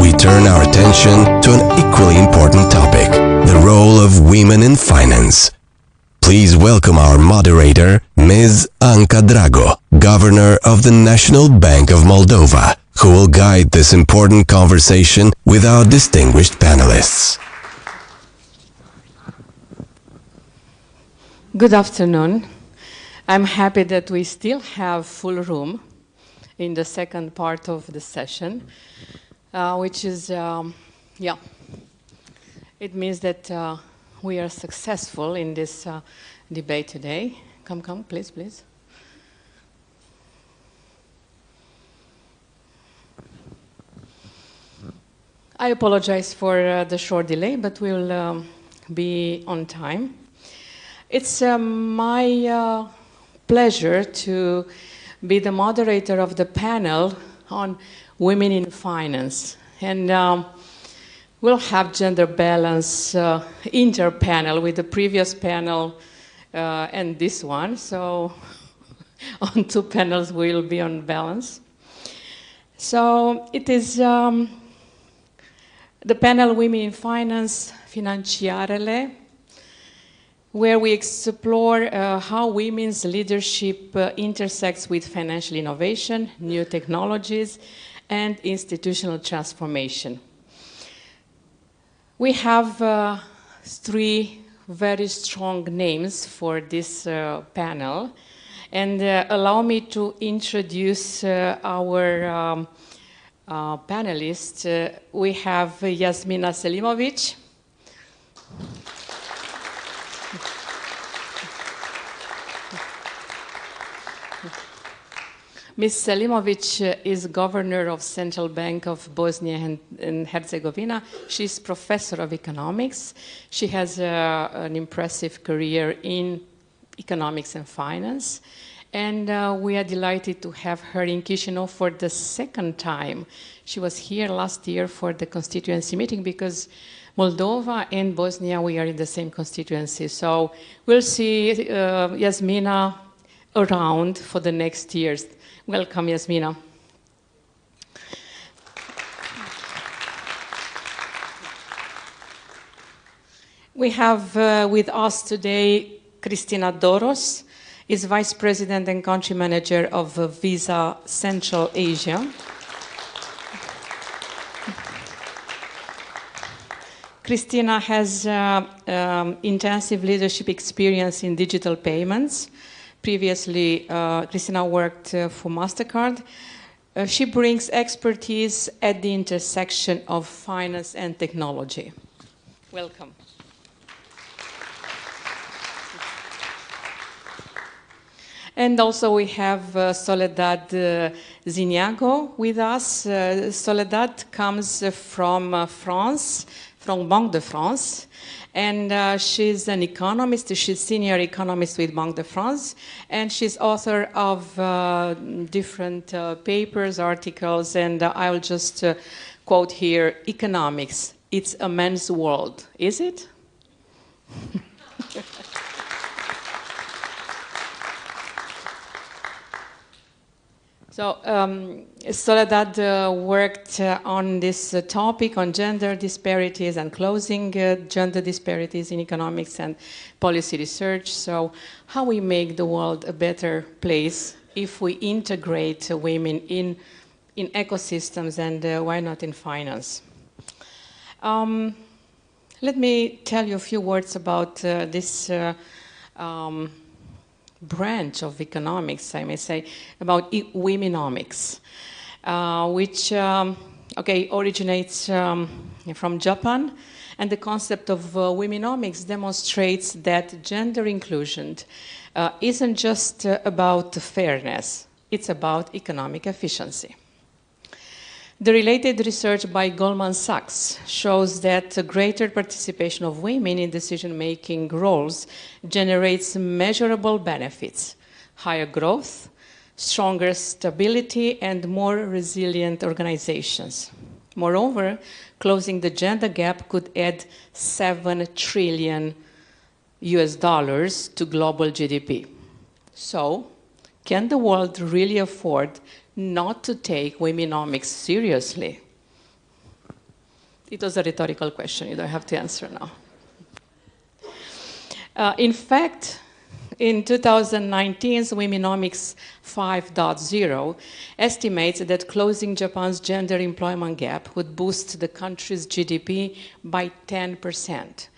We turn our attention to an equally important topic, the role of women in finance. Please welcome our moderator, Ms. Anca Drago, Governor of the National Bank of Moldova, who will guide this important conversation with our distinguished panelists. Good afternoon. I'm happy that we still have full room in the second part of the session, which is, it means that we are successful in this debate today. Come, please, please. I apologize for the short delay, but we'll be on time. It's my pleasure to be the moderator of the panel on women in finance. And we'll have gender balance inter-panel with the previous panel and this one. So on two panels we'll be on balance. So it is the panel Women in Finance, Financiarele, where we explore how women's leadership intersects with financial innovation, new technologies, and institutional transformation. We have three very strong names for this panel, and allow me to introduce our panelists. We have Jasmina Selimovic. Ms. Selimovic is governor of Central Bank of Bosnia and Herzegovina. She's professor of economics. She has an impressive career in economics and finance. And we are delighted to have her in Chisinau for the second time. She was here last year for the constituency meeting because Moldova and Bosnia, we are in the same constituency. So we'll see Jasmina around for the next years. Welcome, Jasmina. We have with us today Cristina Doros, is Vice President and Country Manager of Visa Central Asia. Cristina has intensive leadership experience in digital payments. Previously, Cristina worked for MasterCard. She brings expertise at the intersection of finance and technology. Welcome. And also we have Soledad Ziniago with us. Soledad comes from France, from Banque de France. And she's an economist. She's senior economist with Banque de France. And she's author of different papers, articles. And I will just quote here, economics, it's a man's world. Is it? So Soledad worked on this topic on gender disparities and closing gender disparities in economics and policy research. So how we make the world a better place if we integrate women in ecosystems, and why not in finance? Let me tell you a few words about this branch of economics, I may say, about womenomics, which originates from Japan. And the concept of womenomics demonstrates that gender inclusion isn't just about fairness, it's about economic efficiency. The related research by Goldman Sachs shows that a greater participation of women in decision-making roles generates measurable benefits, higher growth, stronger stability, and more resilient organizations. Moreover, closing the gender gap could add $7 trillion to global GDP. So, can the world really afford not to take womenomics seriously? It was a rhetorical question. You don't have to answer now. In fact, in 2019's Womenomics 5.0 estimates that closing Japan's gender employment gap would boost the country's GDP by 10%,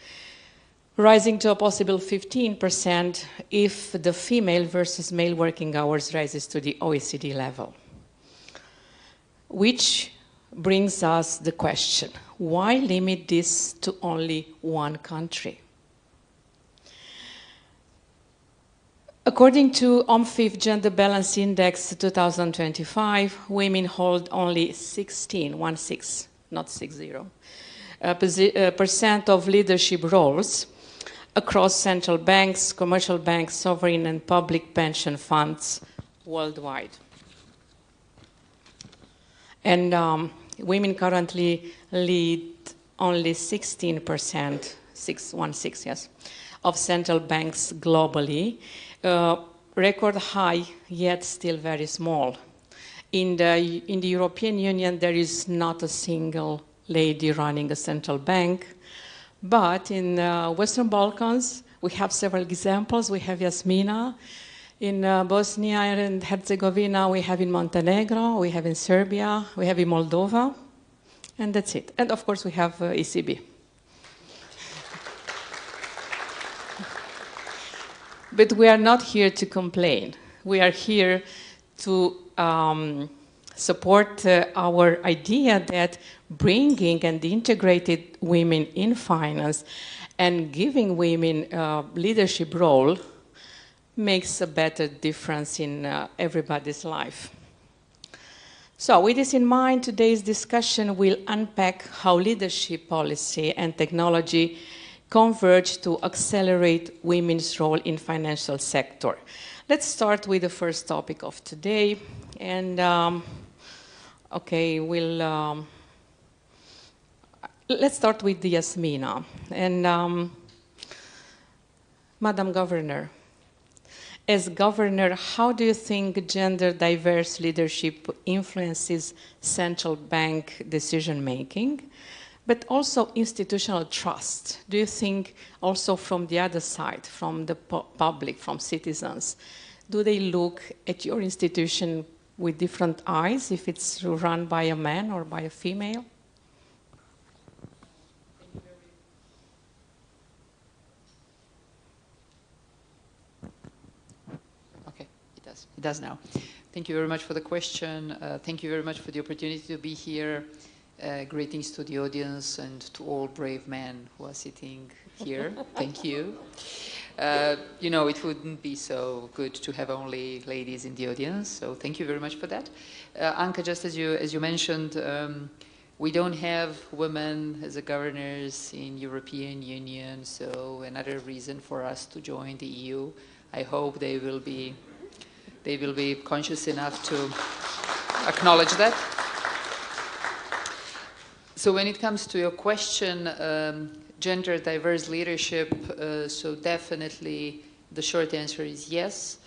rising to a possible 15% if the female versus male working hours rises to the OECD level. Which brings us the question, why limit this to only one country? According to OMFIF Gender Balance Index 2025, women hold only 16, not 60, percent of leadership roles across central banks, commercial banks, sovereign and public pension funds worldwide. And women currently lead only 16%, 616, yes, of central banks globally. Record high, yet still very small. In the European Union, there is not a single lady running a central bank. But in Western Balkans, we have several examples. We have Jasmina. In Bosnia and Herzegovina, we have in Montenegro, we have in Serbia, we have in Moldova, and that's it. And of course, we have ECB. But we are not here to complain. We are here to support our idea that bringing and integrated women in finance and giving women a leadership role makes a better difference in everybody's life. So with this in mind, today's discussion will unpack how leadership policy and technology converge to accelerate women's role in financial sector. Let's start with the first topic of today. And okay, let's start with the Yasmina. And Madam Governor, as governor, how do you think gender diverse leadership influences central bank decision making? But also institutional trust. Do you think also from the other side, from the public, from citizens, do they look at your institution with different eyes if it's run by a man or by a female? Okay, it does now. Thank you very much for the question. Thank you very much for the opportunity to be here. Greetings to the audience and to all brave men who are sitting here. Thank you. You know, it wouldn't be so good to have only ladies in the audience, so thank you very much for that. Anka, just as you mentioned, we don't have women as governors in European Union, so another reason for us to join the EU. I hope they will be conscious enough to acknowledge that. So when it comes to your question, gender diverse leadership, so definitely the short answer is yes.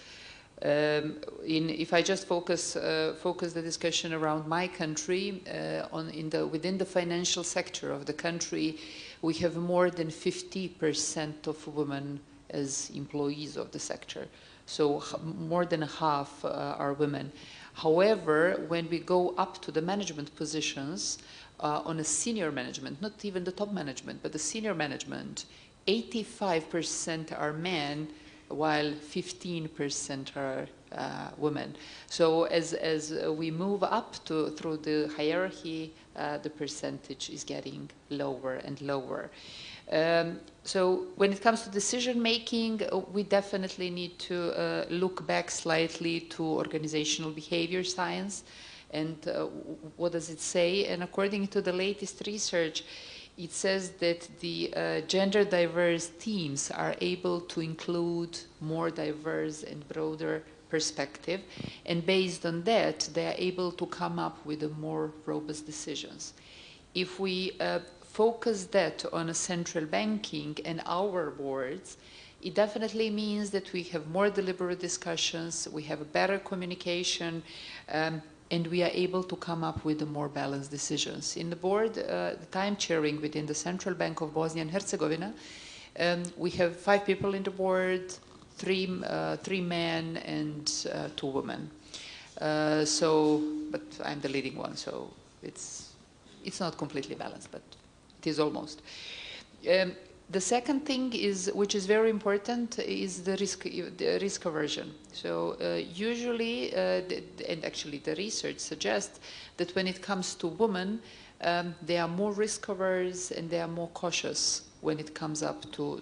If I just focus the discussion around my country, within the financial sector of the country, we have more than 50% of women as employees of the sector. So more than half are women. However, when we go up to the management positions, on a senior management, not even the top management, but the senior management, 85% are men, while 15% are women. So as we move up through the hierarchy, the percentage is getting lower and lower. So when it comes to decision making, we definitely need to look back slightly to organizational behavior science. And what does it say? And according to the latest research, it says that the gender diverse teams are able to include more diverse and broader perspective. And based on that, they are able to come up with more robust decisions. If we focus that on a central banking and our boards, it definitely means that we have more deliberate discussions, we have better communication, and and we are able to come up with the more balanced decisions. In the board that I'm chairing within the Central Bank of Bosnia and Herzegovina, we have 5 people in the board, 3 men and 2 women. But I'm the leading one, so it's not completely balanced, but it is almost. The second thing is, which is very important, is the risk aversion. So usually, and actually the research suggests that when it comes to women, they are more risk averse and they are more cautious when it comes up to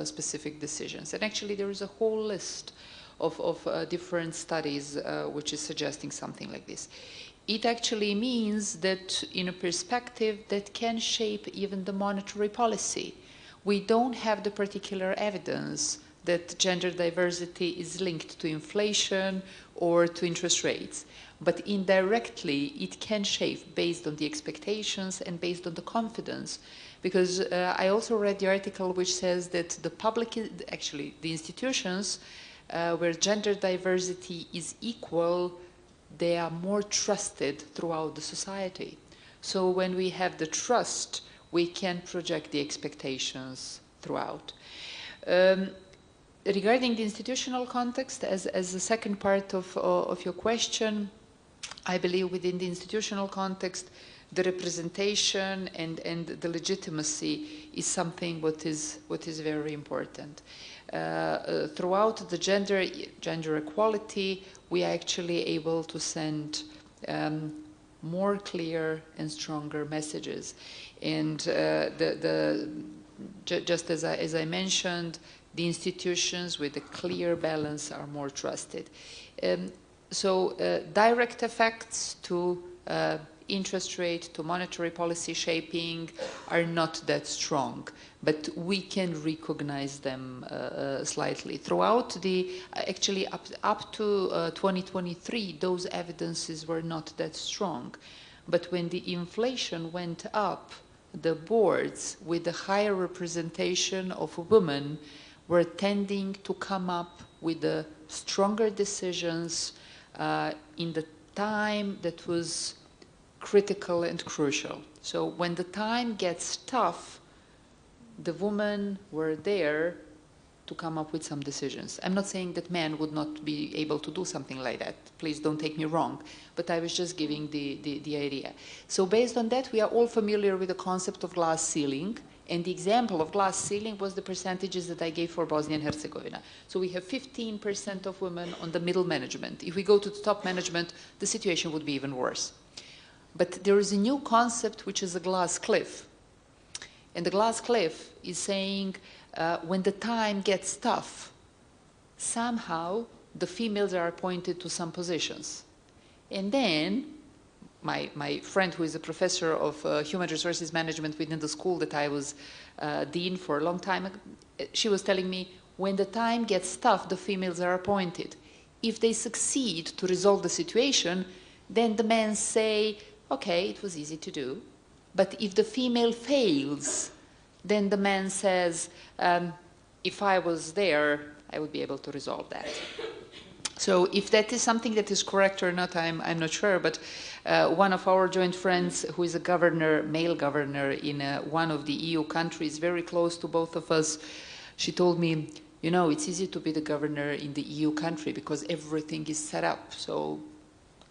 specific decisions. And actually there is a whole list of different studies which is suggesting something like this. It actually means that in a perspective that can shape even the monetary policy. We don't have the particular evidence that gender diversity is linked to inflation or to interest rates. But indirectly, it can shape based on the expectations and based on the confidence. Because I also read the article which says that the public, actually the institutions where gender diversity is equal, they are more trusted throughout the society. So when we have the trust, we can project the expectations throughout. Regarding the institutional context, as the second part of your question, I believe within the institutional context, the representation and the legitimacy is something what is very important. Throughout the gender equality, we are actually able to send more clear and stronger messages. And just as I mentioned, the institutions with a clear balance are more trusted. So direct effects to interest rate, to monetary policy shaping are not that strong, but we can recognize them slightly. Throughout actually up to 2023, those evidences were not that strong. But when the inflation went up, the boards with the higher representation of women were tending to come up with the stronger decisions in the time that was critical and crucial. So when the time gets tough, the women were there to come up with some decisions. I'm not saying that men would not be able to do something like that. Please don't take me wrong. But I was just giving the idea. So based on that, we are all familiar with the concept of glass ceiling. And the example of glass ceiling was the percentages that I gave for Bosnia and Herzegovina. So we have 15% of women on the middle management. If we go to the top management, the situation would be even worse. But there is a new concept which is a glass cliff. And the glass cliff is saying when the time gets tough, somehow the females are appointed to some positions. And then my friend who is a professor of human resources management within the school that I was dean for a long time, she was telling me, when the time gets tough, the females are appointed. If they succeed to resolve the situation, then the men say, okay, it was easy to do. But if the female fails, then the man says, if I was there, I would be able to resolve that. So if that is something that is correct or not, I'm not sure. But one of our joint friends, who is a governor, male governor in one of the EU countries, very close to both of us, she told me, you know, it's easy to be the governor in the EU country because everything is set up. So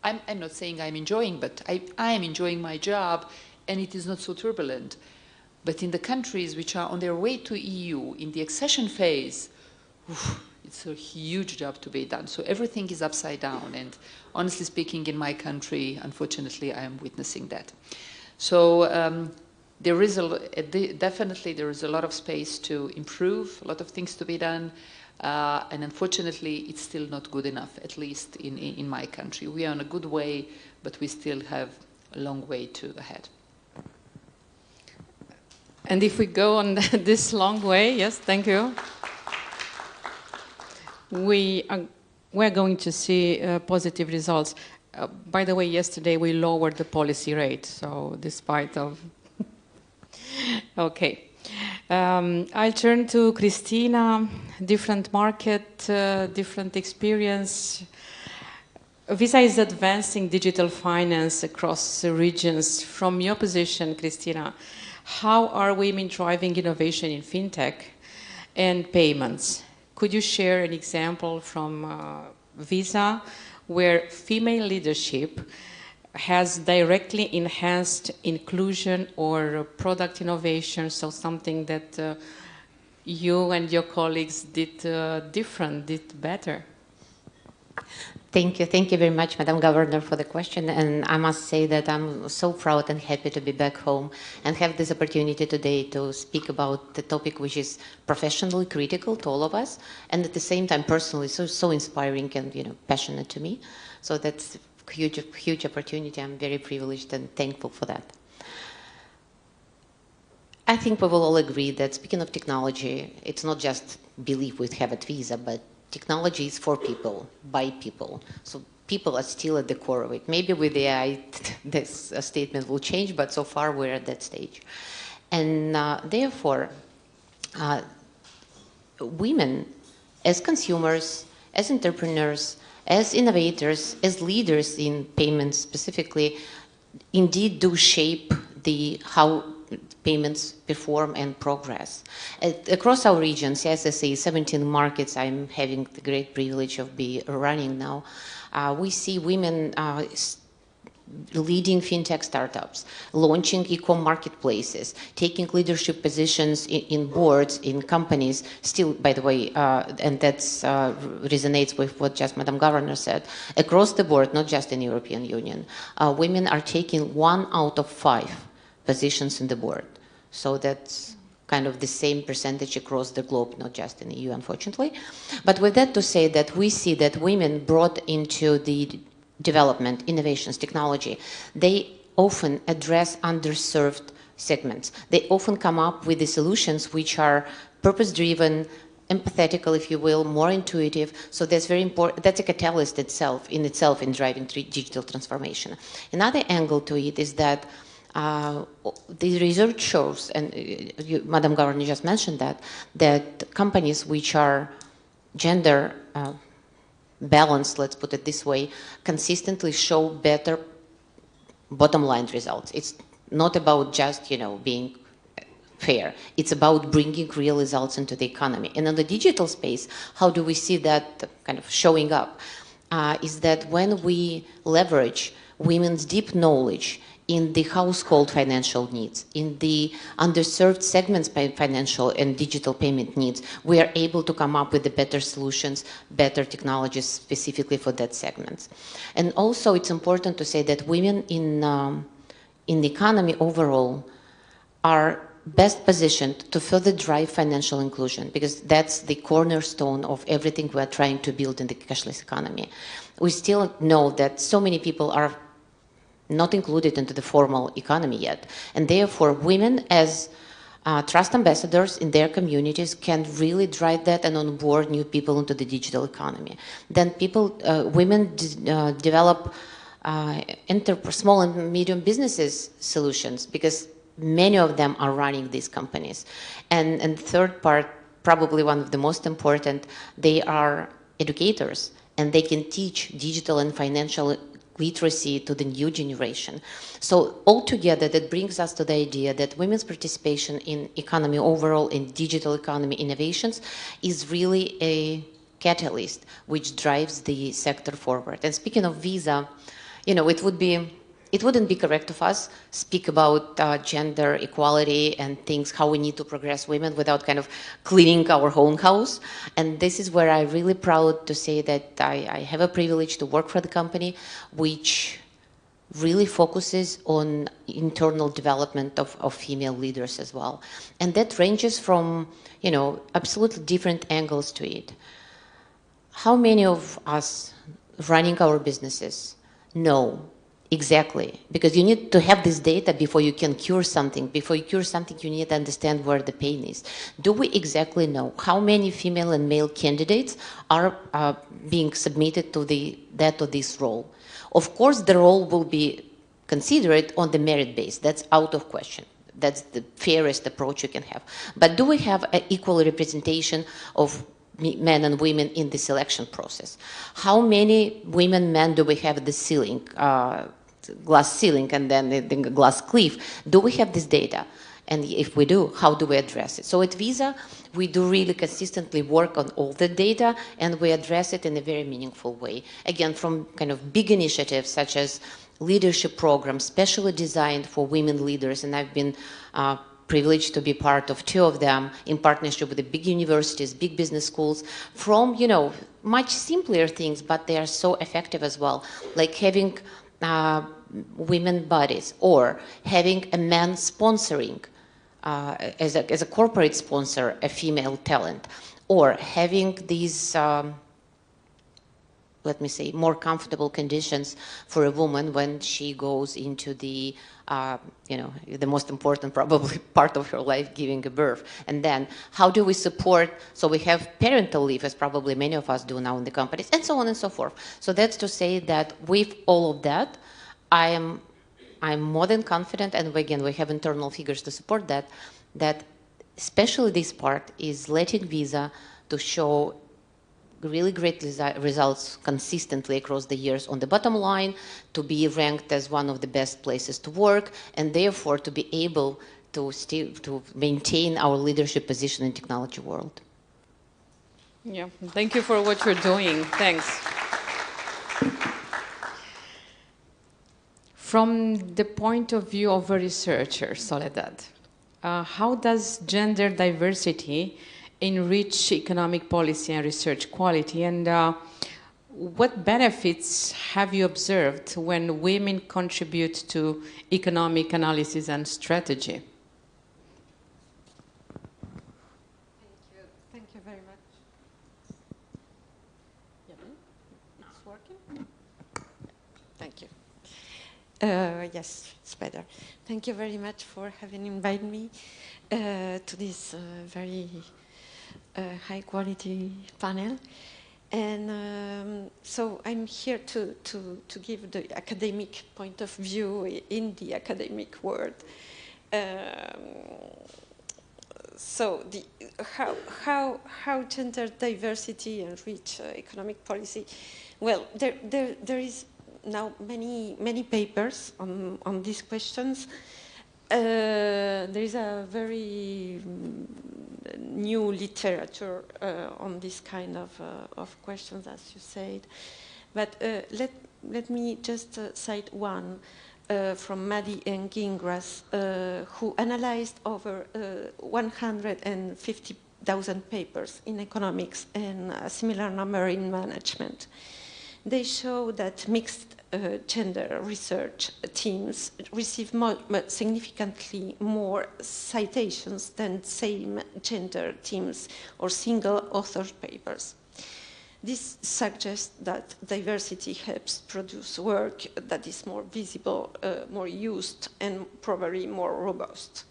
I'm not saying I'm enjoying, but I am enjoying my job, and it is not so turbulent. But in the countries which are on their way to EU, in the accession phase, it's a huge job to be done. So everything is upside down. And honestly speaking, in my country, unfortunately, I am witnessing that. So there is definitely there is a lot of space to improve, a lot of things to be done. And unfortunately, it's still not good enough, at least in my country. We are on a good way, but we still have a long way ahead. And if we go on this long way, yes, thank you. We're going to see positive results. By the way, yesterday we lowered the policy rate, so despite of... Okay. I'll turn to Christina. Different market, different experience. Visa is advancing digital finance across the regions. From your position, Christina, how are women driving innovation in fintech and payments? Could you share an example from Visa where female leadership has directly enhanced inclusion or product innovation, so something that you and your colleagues did different, did better? Thank you very much, Madam Governor, for the question. And I must say that I'm so proud and happy to be back home and have this opportunity today to speak about the topic which is professionally critical to all of us, and at the same time personally so inspiring and passionate to me. So that's a huge opportunity. I'm very privileged and thankful for that. I think we will all agree that speaking of technology, it's not just belief we have at Visa, but technology is for people, by people. So people are still at the core of it. Maybe with AI, this statement will change, but so far we're at that stage. And therefore, women, as consumers, as entrepreneurs, as innovators, as leaders in payments specifically, indeed do shape how payments perform and progress. Across our regions, as I say, 17 markets I'm having the great privilege of running now, we see women leading fintech startups, launching e-com marketplaces, taking leadership positions in boards, in companies, still, by the way, and that resonates with what just Madam Governor said, across the board, not just in the European Union, women are taking 1 out of 5 positions in the board. So that's kind of the same percentage across the globe, not just in the EU, unfortunately. But with that to say that we see that women brought into the development, innovations, technology, they often address underserved segments. They often come up with the solutions which are purpose-driven, empathetical, if you will, more intuitive. So that's very important. That's a catalyst in driving digital transformation. Another angle to it is that the research shows, and Madam Governor just mentioned that companies which are gender balanced, let's put it this way, consistently show better bottom line results. It's not about just, being fair. It's about bringing real results into the economy. And in the digital space, how do we see that kind of showing up? Is that when we leverage women's deep knowledge in the household financial needs, in the underserved segments by financial and digital payment needs, we are able to come up with the better solutions, better technologies specifically for that segment. And also it's important to say that women in the economy overall are best positioned to further drive financial inclusion, because that's the cornerstone of everything we're trying to build in the cashless economy. We still know that so many people are not included into the formal economy yet. And therefore, women as trust ambassadors in their communities can really drive that and onboard new people into the digital economy. Then women develop small and medium businesses solutions, because many of them are running these companies. And third part, probably one of the most important, they are educators, and they can teach digital and financial literacy to the new generation. So altogether, that brings us to the idea that women's participation in economy overall, in digital economy innovations, is really a catalyst which drives the sector forward. And speaking of Visa, it wouldn't be correct of us speak about gender equality and things, how we need to progress women without kind of cleaning our own house. And this is where I'm really proud to say that I have a privilege to work for the company, which really focuses on internal development of female leaders as well. And that ranges from, absolutely different angles to it. How many of us running our businesses know exactly? Because you need to have this data before you can cure something. Before you cure something, you need to understand where the pain is. Do we exactly know how many female and male candidates are being submitted to this role? Of course, the role will be considered on the merit base. That's out of question. That's the fairest approach you can have. But do we have an equal representation of men and women in the selection process. How many women, men do we have at the ceiling, glass ceiling, and then the glass cliff? Do we have this data? And if we do, how do we address it? So at Visa, we do really consistently work on all the data, and we address it in a very meaningful way. Again, from kind of big initiatives such as leadership programs, specially designed for women leaders, and I've been privileged to be part of 2 of them in partnership with the big universities, big business schools, from, you know, much simpler things, but they are so effective as well, like having women bodies, or having a man sponsoring as a corporate sponsor, a female talent, or having these, let me say, more comfortable conditions for a woman when she goes into the, you know, the most important probably part of her life, giving a birth. And then how do we support, so we have parental leave, as probably many of us do now in the companies, and so on and so forth. So that's to say that with all of that, I'm more than confident, and again, we have internal figures to support that, that especially this part is letting Visa to show really great results consistently across the years on the bottom line, to be ranked as one of the best places to work, and therefore to be able to maintain our leadership position in the technology world. Yeah, thank you for what you're doing. Thanks. From the point of view of a researcher, Soledad, how does gender diversity enrich economic policy and research quality, and what benefits have you observed when women contribute to economic analysis and strategy? Thank you very much. It's working? Thank you. Yes, it's better. Thank you very much for having invited me to this very high quality panel. And so I'm here to give the academic point of view in the academic world. So how gender diversity enrich economic policy? Well, there is now many papers on these questions. There is a very new literature on this kind of questions, as you said. But let me just cite one from Maddie and Gingras, who analyzed over 150,000 papers in economics and a similar number in management. They show that mixed gender research teams receive significantly more citations than same gender teams or single author papers. This suggests that diversity helps produce work that is more visible, more used, and probably more robust.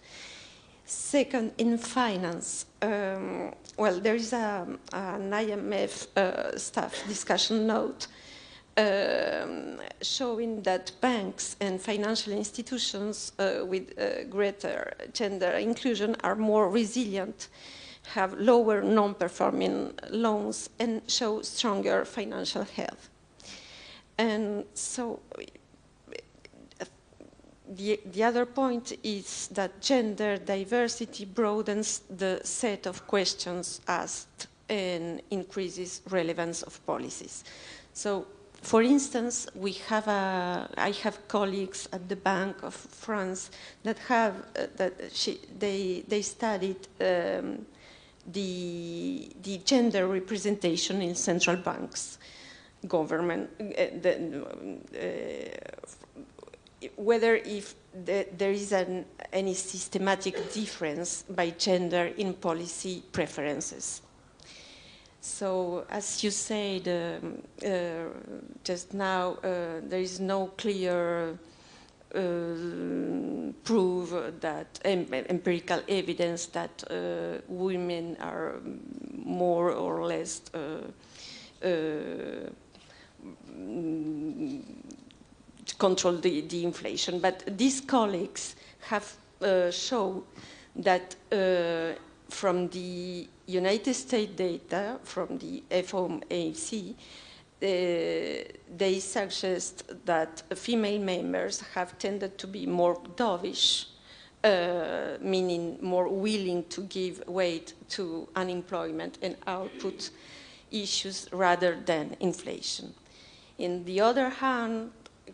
Second, in finance, well, there is an IMF staff discussion note showing that banks and financial institutions with greater gender inclusion are more resilient, have lower non-performing loans, and show stronger financial health. And so the other point is that gender diversity broadens the set of questions asked and increases relevance of policies. So, for instance, I have colleagues at the Bank of France that have they studied the gender representation in central banks, government, whether if there is any systematic difference by gender in policy preferences. So, as you said just now, there is no clear proof that empirical evidence that women are more or less control the inflation. But these colleagues have shown that from the United States data, from the FOMC, they suggest that female members have tended to be more dovish, meaning more willing to give weight to unemployment and output issues rather than inflation. On the other hand,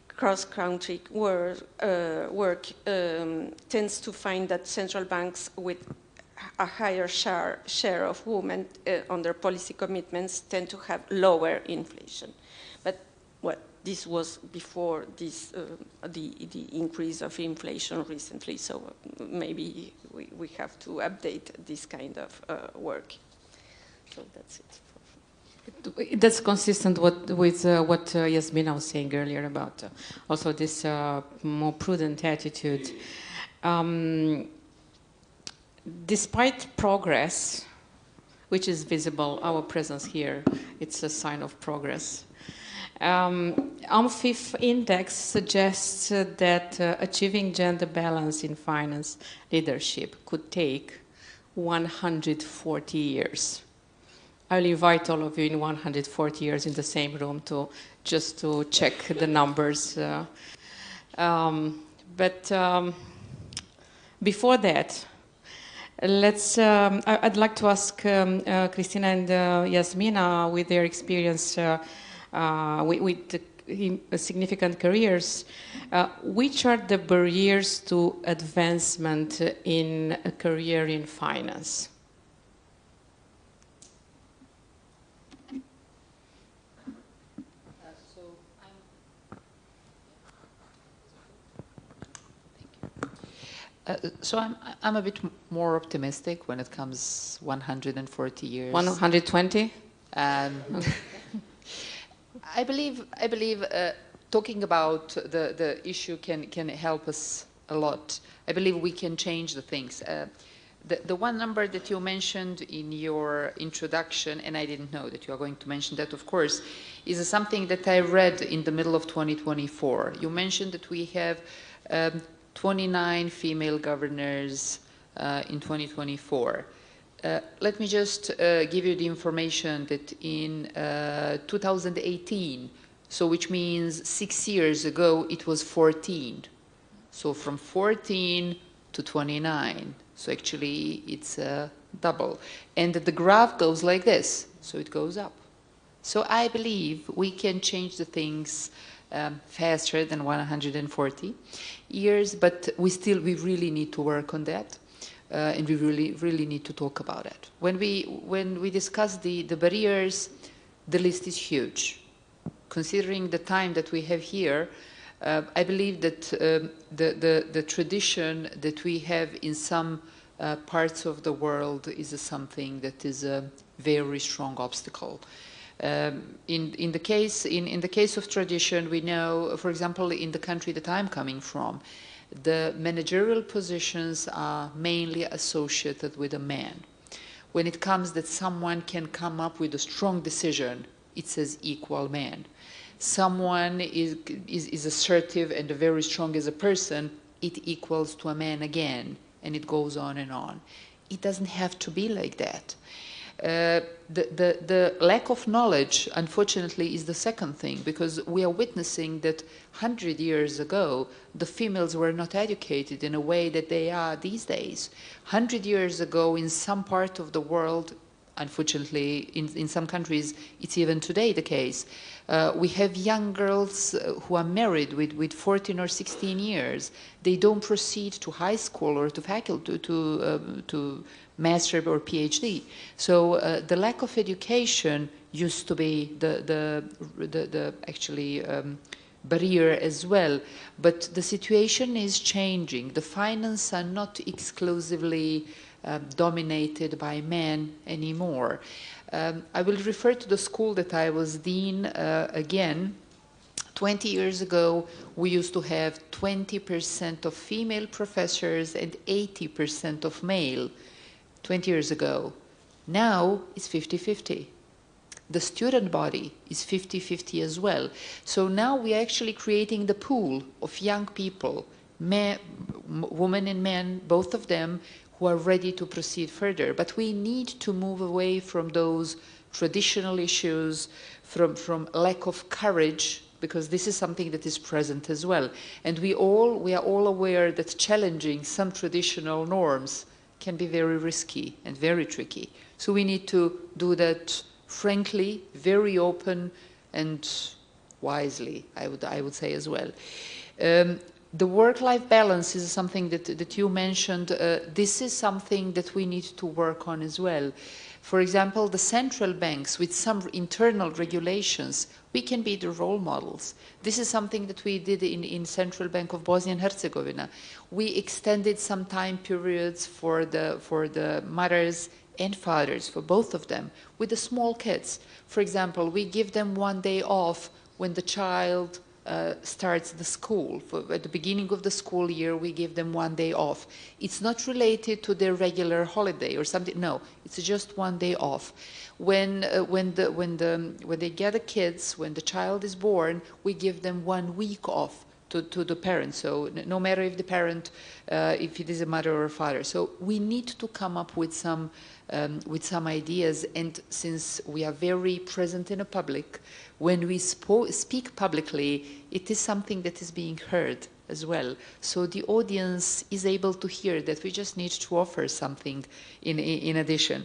cross-country work tends to find that central banks with a higher share of women on their policy commitments tend to have lower inflation. But well, this was before this, the increase of inflation recently, so maybe we have to update this kind of work. So that's it. That's consistent with what Yasmina was saying earlier about also this more prudent attitude. Despite progress, which is visible, our presence here, it's a sign of progress. AMFIF index suggests that achieving gender balance in finance leadership could take 140 years. I'll invite all of you in 140 years in the same room just to check the numbers. Before that, I'd like to ask Cristina and Yasmina, with their experience with significant careers, which are the barriers to advancement in a career in finance? So I'm a bit more optimistic when it comes 140 years. 120? I believe talking about the issue can help us a lot. I believe we can change the things. The one number that you mentioned in your introduction, and I didn't know that you are going to mention that, of course, is something that I read in the middle of 2024. You mentioned that we have 29 female governors in 2024. Let me just give you the information that in 2018, so which means 6 years ago, it was 14. So from 14 to 29. So actually, it's double. And the graph goes like this. So it goes up. So I believe we can change the things faster than 140 years, but we really need to work on that, and we really need to talk about it. When we discuss the barriers, the list is huge. Considering the time that we have here, I believe that the tradition that we have in some parts of the world is something that is a very strong obstacle. In the case of tradition, we know, for example, in the country that I'm coming from, the managerial positions are mainly associated with a man. When it comes that someone can come up with a strong decision, it says equal man. Someone is assertive and very strong as a person, it equals to a man again, and it goes on and on. It doesn't have to be like that. The lack of knowledge, unfortunately, is the second thing, because we are witnessing that 100 years ago, the females were not educated in a way that they are these days. 100 years ago, in some part of the world, unfortunately, in some countries, it's even today the case. We have young girls who are married with 14 or 16 years. They don't proceed to high school or to faculty, to master or PhD. So the lack of education used to be the actually barrier as well. But the situation is changing. The finance are not exclusively dominated by men anymore. I will refer to the school that I was dean again. 20 years ago, we used to have 20% of female professors and 80% of male. 20 years ago. Now it's 50-50. The student body is 50-50 as well. So now we are actually creating the pool of young people, women and men, both of them, who are ready to proceed further. But we need to move away from those traditional issues, from lack of courage, because this is something that is present as well. And we are all aware that challenging some traditional norms can be very risky and very tricky. So we need to do that frankly, very open, and wisely, I would say as well. The work-life balance is something that you mentioned. This is something that we need to work on as well. For example, the central banks, with some internal regulations, we can be the role models. This is something that we did in Central Bank of Bosnia and Herzegovina. We extended some time periods for the mothers and fathers, for both of them, with the small kids. For example, we give them 1 day off when the child starts the school. At the beginning of the school year, we give them 1 day off. It's not related to their regular holiday or something. No, it's just 1 day off. When they get the kids, when the child is born, we give them 1 week off to the parents. So no matter if the parent, if it is a mother or a father. So we need to come up with some ideas. And since we are very present in a public, when we speak publicly, it is something that is being heard as well. So the audience is able to hear that. We just need to offer something in addition.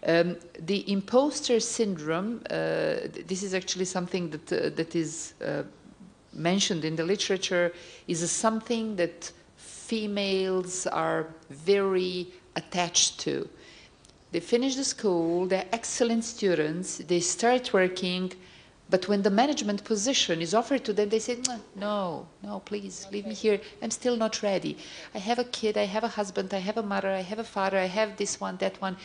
The imposter syndrome, this is actually something that is mentioned in the literature, is something that females are very attached to. They finish the school, they're excellent students, they start working, but when the management position is offered to them, they say, no, please, leave me here. I'm still not ready. I have a kid, I have a husband, I have a mother, I have a father, I have this one, that one.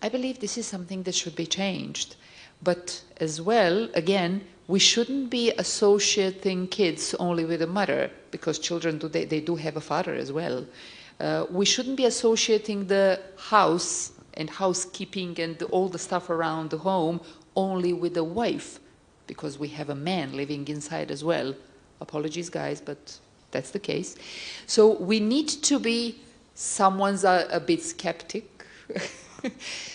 I believe this is something that should be changed. But as well, again, we shouldn't be associating kids only with a mother, because children, they do have a father as well. We shouldn't be associating the house and housekeeping and all the stuff around the home only with the wife, because we have a man living inside as well. Apologies, guys, but that's the case. So we need to be, someone's a bit skeptic.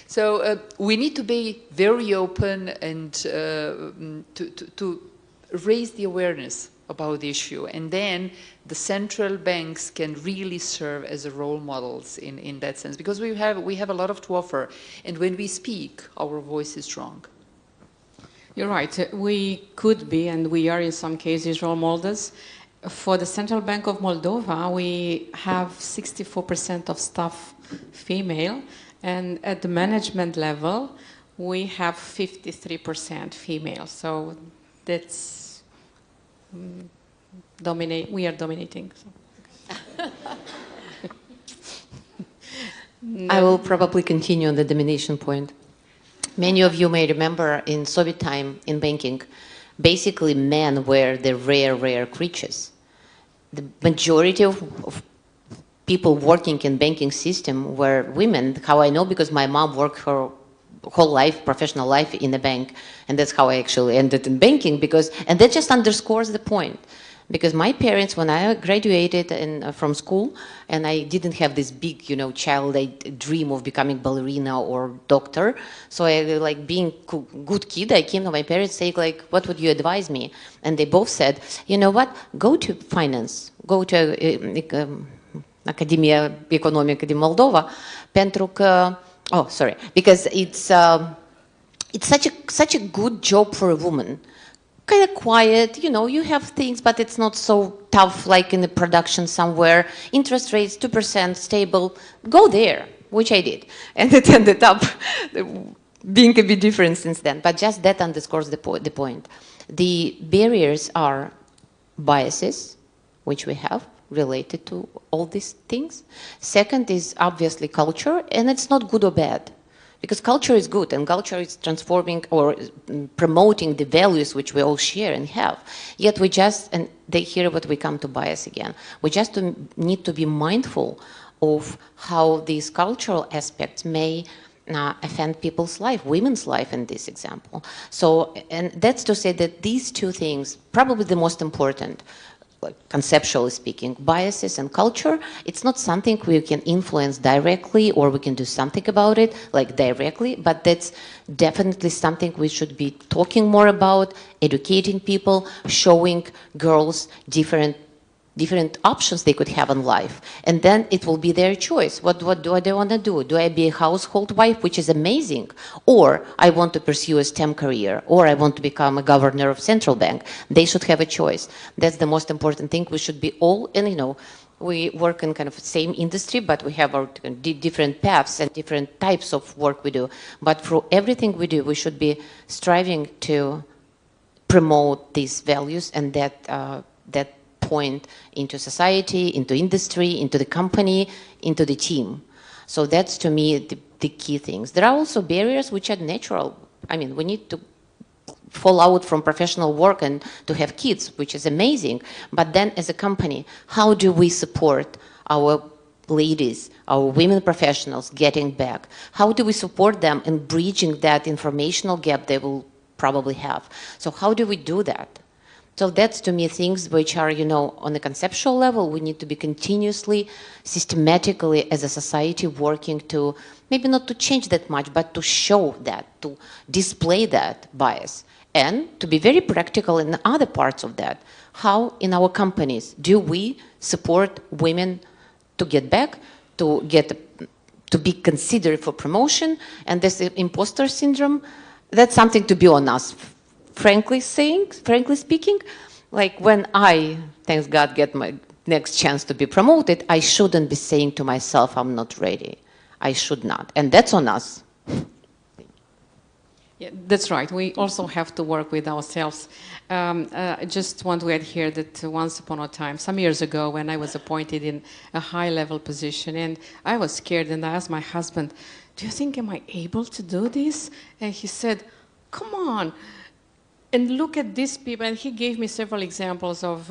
So we need to be very open and to raise the awareness about the issue. And then the central banks can really serve as role models in that sense, because we have a lot to offer. And when we speak, our voice is strong. You're right. We could be, and we are in some cases, role models. For the Central Bank of Moldova, we have 64% of staff female, and at the management level, we have 53% female. So that's we are dominating. So. I will probably continue on the domination point. Many of you may remember in Soviet time in banking, basically men were the rare creatures. The majority of people working in banking system were women. How I know, because my mom worked her whole life, professional life in a bank, and that's how I actually ended in banking, and that just underscores the point. Because my parents, when I graduated from school, and I didn't have this big, childhood dream of becoming ballerina or doctor, so I, like being good kid, I came to my parents saying, like, what would you advise me? And they both said, you know what, go to finance, go to Academia Economică din Moldova, pentru că, because it's such a good job for a woman. Kind of quiet, you have things, but it's not so tough like in the production somewhere. Interest rates, 2%, stable. Go there, which I did. And it ended up being a bit different since then. But just that underscores the point. The barriers are biases, which we have related to all these things. Second is obviously culture, and it's not good or bad. Because culture is good, and culture is transforming or promoting the values which we all share and have. Yet we just, and here what we come to bias again, we just need to be mindful of how these cultural aspects may offend people's life, women's life in this example. So, and that's to say that these two things, probably the most important, like conceptually speaking, biases and culture, it's not something we can influence directly or we can do something about it, like directly, but that's definitely something we should be talking more about, educating people, showing girls different options they could have in life. And then it will be their choice. What do I want to do? Do I be a household wife, which is amazing? Or I want to pursue a STEM career? Or I want to become a governor of central bank? They should have a choice. That's the most important thing. We should be all, and you know, we work in kind of the same industry, but we have our different paths and different types of work we do. But for everything we do, we should be striving to promote these values and that point into society, into industry, into the company, into the team. So that's, to me, the key things. There are also barriers which are natural. I mean, we need to fall out from professional work and to have kids, which is amazing. But then as a company, how do we support our ladies, our women professionals getting back? How do we support them in bridging that informational gap they will probably have? So how do we do that? So that's, to me, things which are, you know, on a conceptual level, we need to be continuously, systematically, as a society, working to, maybe not to change that much, but to show that, to display that bias, and to be very practical in other parts of that. How, in our companies, do we support women to get back, to be considered for promotion? And this imposter syndrome, that's something to be on us. Frankly speaking, like when I, thanks God, get my next chance to be promoted, I shouldn't be saying to myself, I'm not ready. I should not. And that's on us. Yeah, that's right. We also have to work with ourselves. I just want to add here that once upon a time, some years ago, when I was appointed in a high-level position, and I was scared, and I asked my husband, do you think am I able to do this? And he said, come on. And look at these people, and he gave me several examples of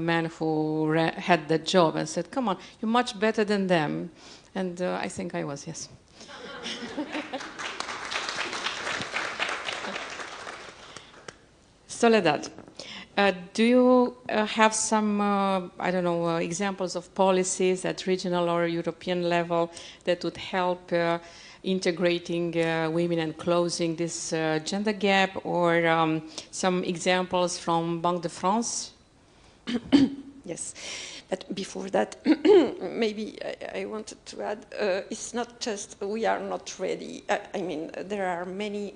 men who had that job and said, come on, you're much better than them. And I think I was, yes. Soledad, do you have some, I don't know, examples of policies at regional or European level that would help integrating women and closing this gender gap, or some examples from Banque de France? Yes, but before that, maybe I wanted to add, it's not just we are not ready. I mean, there are many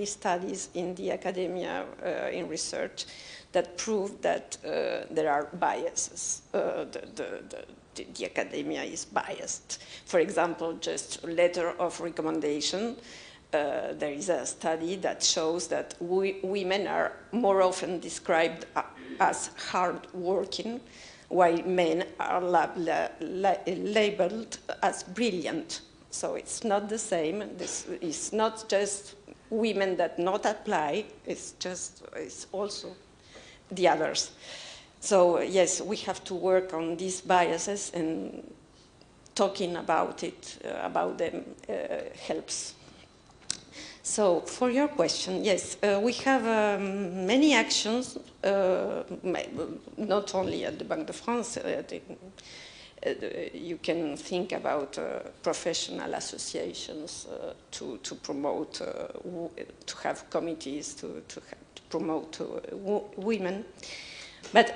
studies in the academia, in research, that prove that there are biases. The academia is biased. For example, just a letter of recommendation. There is a study that shows that women are more often described as hard-working, while men are labeled as brilliant. So it's not the same. This is not just women that not apply, it's also the others. So yes, we have to work on these biases, and talking about them helps. So for your question, yes, we have many actions, not only at the Banque de France. You can think about professional associations to promote, to have committees to promote women. But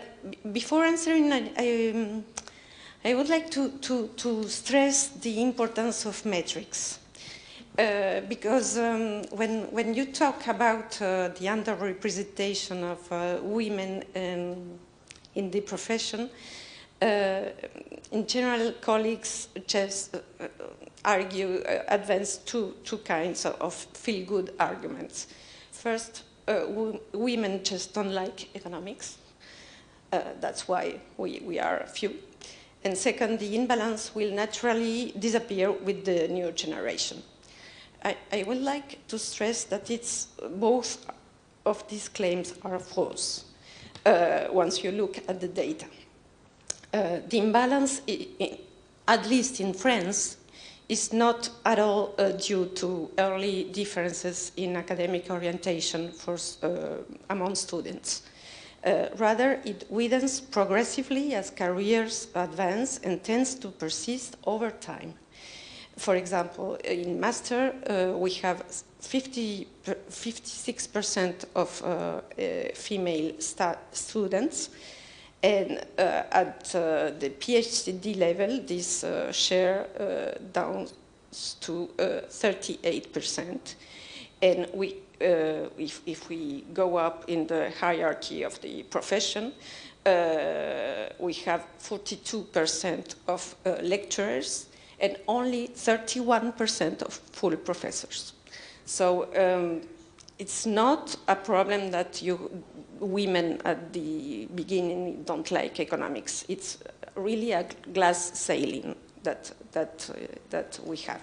before answering, I would like to stress the importance of metrics. Because when you talk about the underrepresentation of women in the profession, in general, colleagues just advance two kinds of feel-good arguments. First, women just don't like economics. That's why we are few. And second, the imbalance will naturally disappear with the new generation. I would like to stress that both of these claims are false once you look at the data. The imbalance, at least in France, is not at all due to early differences in academic orientation among students. Rather, it widens progressively as careers advance and tends to persist over time. For example, in master, we have 56% of female students, and at the PhD level, this share down to 38%. And we, if we go up in the hierarchy of the profession, we have 42% of lecturers and only 31% of full professors. So it's not a problem that women at the beginning don't like economics. It's really a glass ceiling that we have.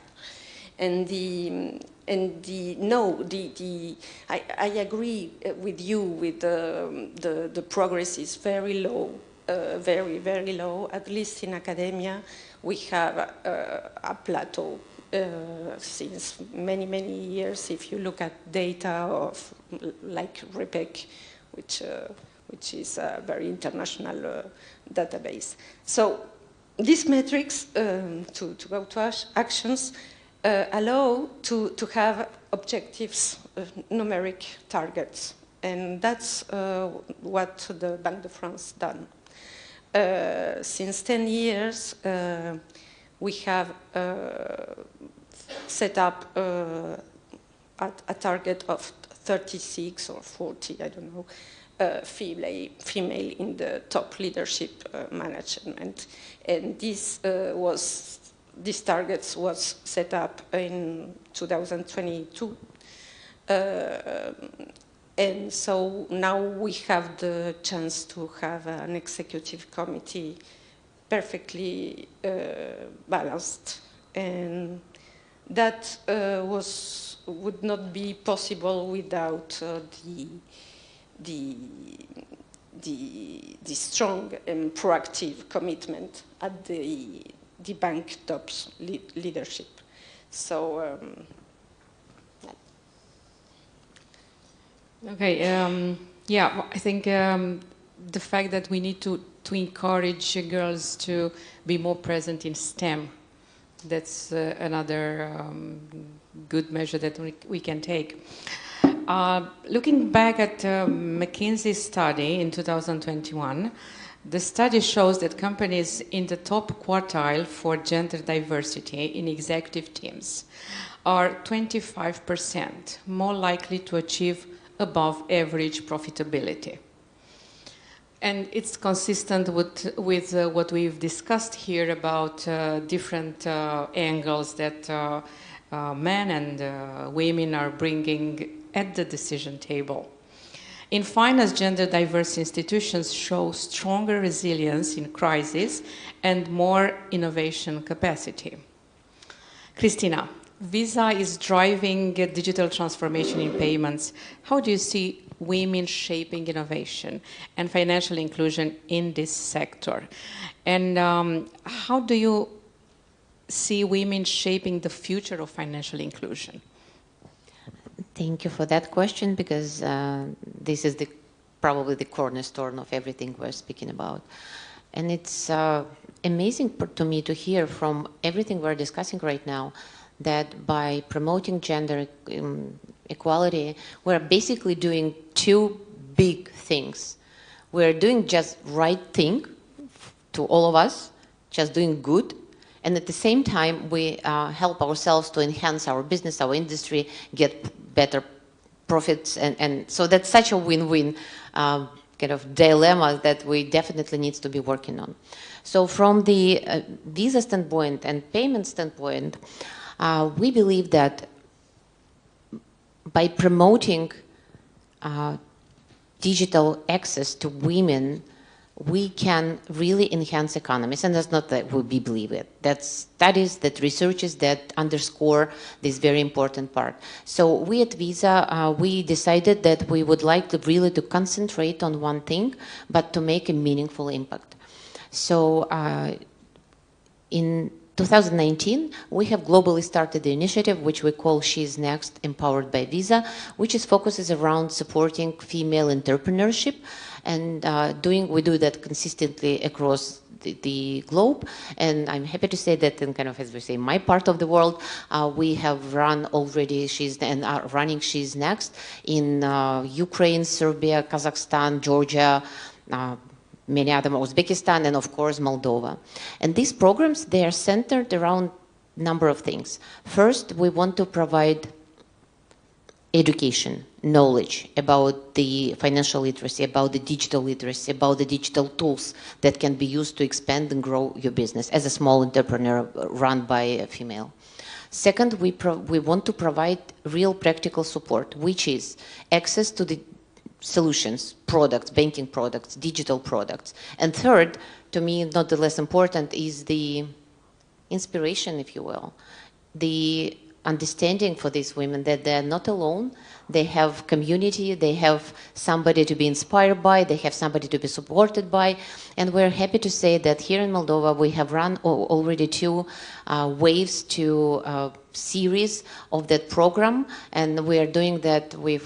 And I agree with you with the progress is very low, very, very low. At least in academia, we have a plateau since many, many years. If you look at data of like REPEC, which is a very international database. So these metrics, to go to actions, allow to have objectives, numeric targets. And that's what the Banque de France done. Since 10 years, we have set up a target of 36 or 40, I don't know, female in the top leadership management. And these targets was set up in 2022. And so now we have the chance to have an executive committee perfectly balanced. And that would not be possible without the strong and proactive commitment at the bank top's leadership. So, okay, yeah, I think the fact that we need to encourage girls to be more present in STEM, that's another good measure that we can take. Looking back at McKinsey's study in 2021, the study shows that companies in the top quartile for gender diversity in executive teams are 25% more likely to achieve above average profitability. And it's consistent with what we've discussed here about different angles that men and women are bringing at the decision table. In finance, gender diverse institutions show stronger resilience in crisis and more innovation capacity. Christina, Visa is driving digital transformation in payments. How do you see women shaping innovation and financial inclusion in this sector? And how do you see women shaping the future of financial inclusion? Thank you for that question, because this is probably the cornerstone of everything we're speaking about. And it's amazing to me to hear from everything we're discussing right now that by promoting gender equality, we're basically doing two big things. We're doing just right thing to all of us, just doing good, and at the same time, we help ourselves to enhance our business, our industry, get better profits, and so that's such a win-win kind of dilemma that we definitely need to be working on. So from the Visa standpoint and payment standpoint, we believe that by promoting digital access to women, we can really enhance economies. And that's not that we believe it. That's studies, that researches that underscore this very important part. So we at Visa, we decided that we would like to really to concentrate on one thing, but to make a meaningful impact. So in 2019, we have globally started the initiative which we call She's Next, Empowered by Visa, which focuses around supporting female entrepreneurship, and we do that consistently across the globe. And I'm happy to say that in kind of, as we say, my part of the world, we have run already and are running She's Next in Ukraine, Serbia, Kazakhstan, Georgia, many other, Uzbekistan, and of course Moldova. And these programs, they are centered around a number of things. First, we want to provide education, knowledge about the financial literacy, about the digital literacy, about the digital tools that can be used to expand and grow your business as a small entrepreneur run by a female. Second, we want to provide real practical support, which is access to the solutions, products, banking products, digital products. And third, to me, not the less important, is the inspiration, if you will, the understanding for these women that they're not alone, they have community, they have somebody to be inspired by, they have somebody to be supported by. And we're happy to say that here in Moldova, we have run already 2 waves to series of that program, and we are doing that with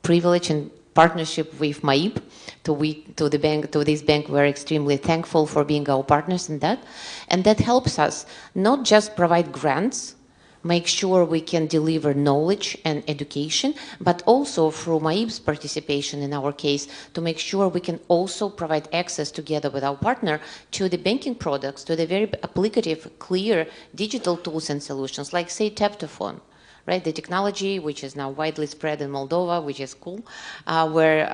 privilege and partnership with MAIB, to this bank. We're extremely thankful for being our partners in that. And that helps us not just provide grants, make sure we can deliver knowledge and education, but also through MAIB's participation in our case, to make sure we can also provide access together with our partner to the banking products, to the very applicative, clear digital tools and solutions, like say Tap to Phone. Right, the technology which is now widely spread in Moldova, which is cool, where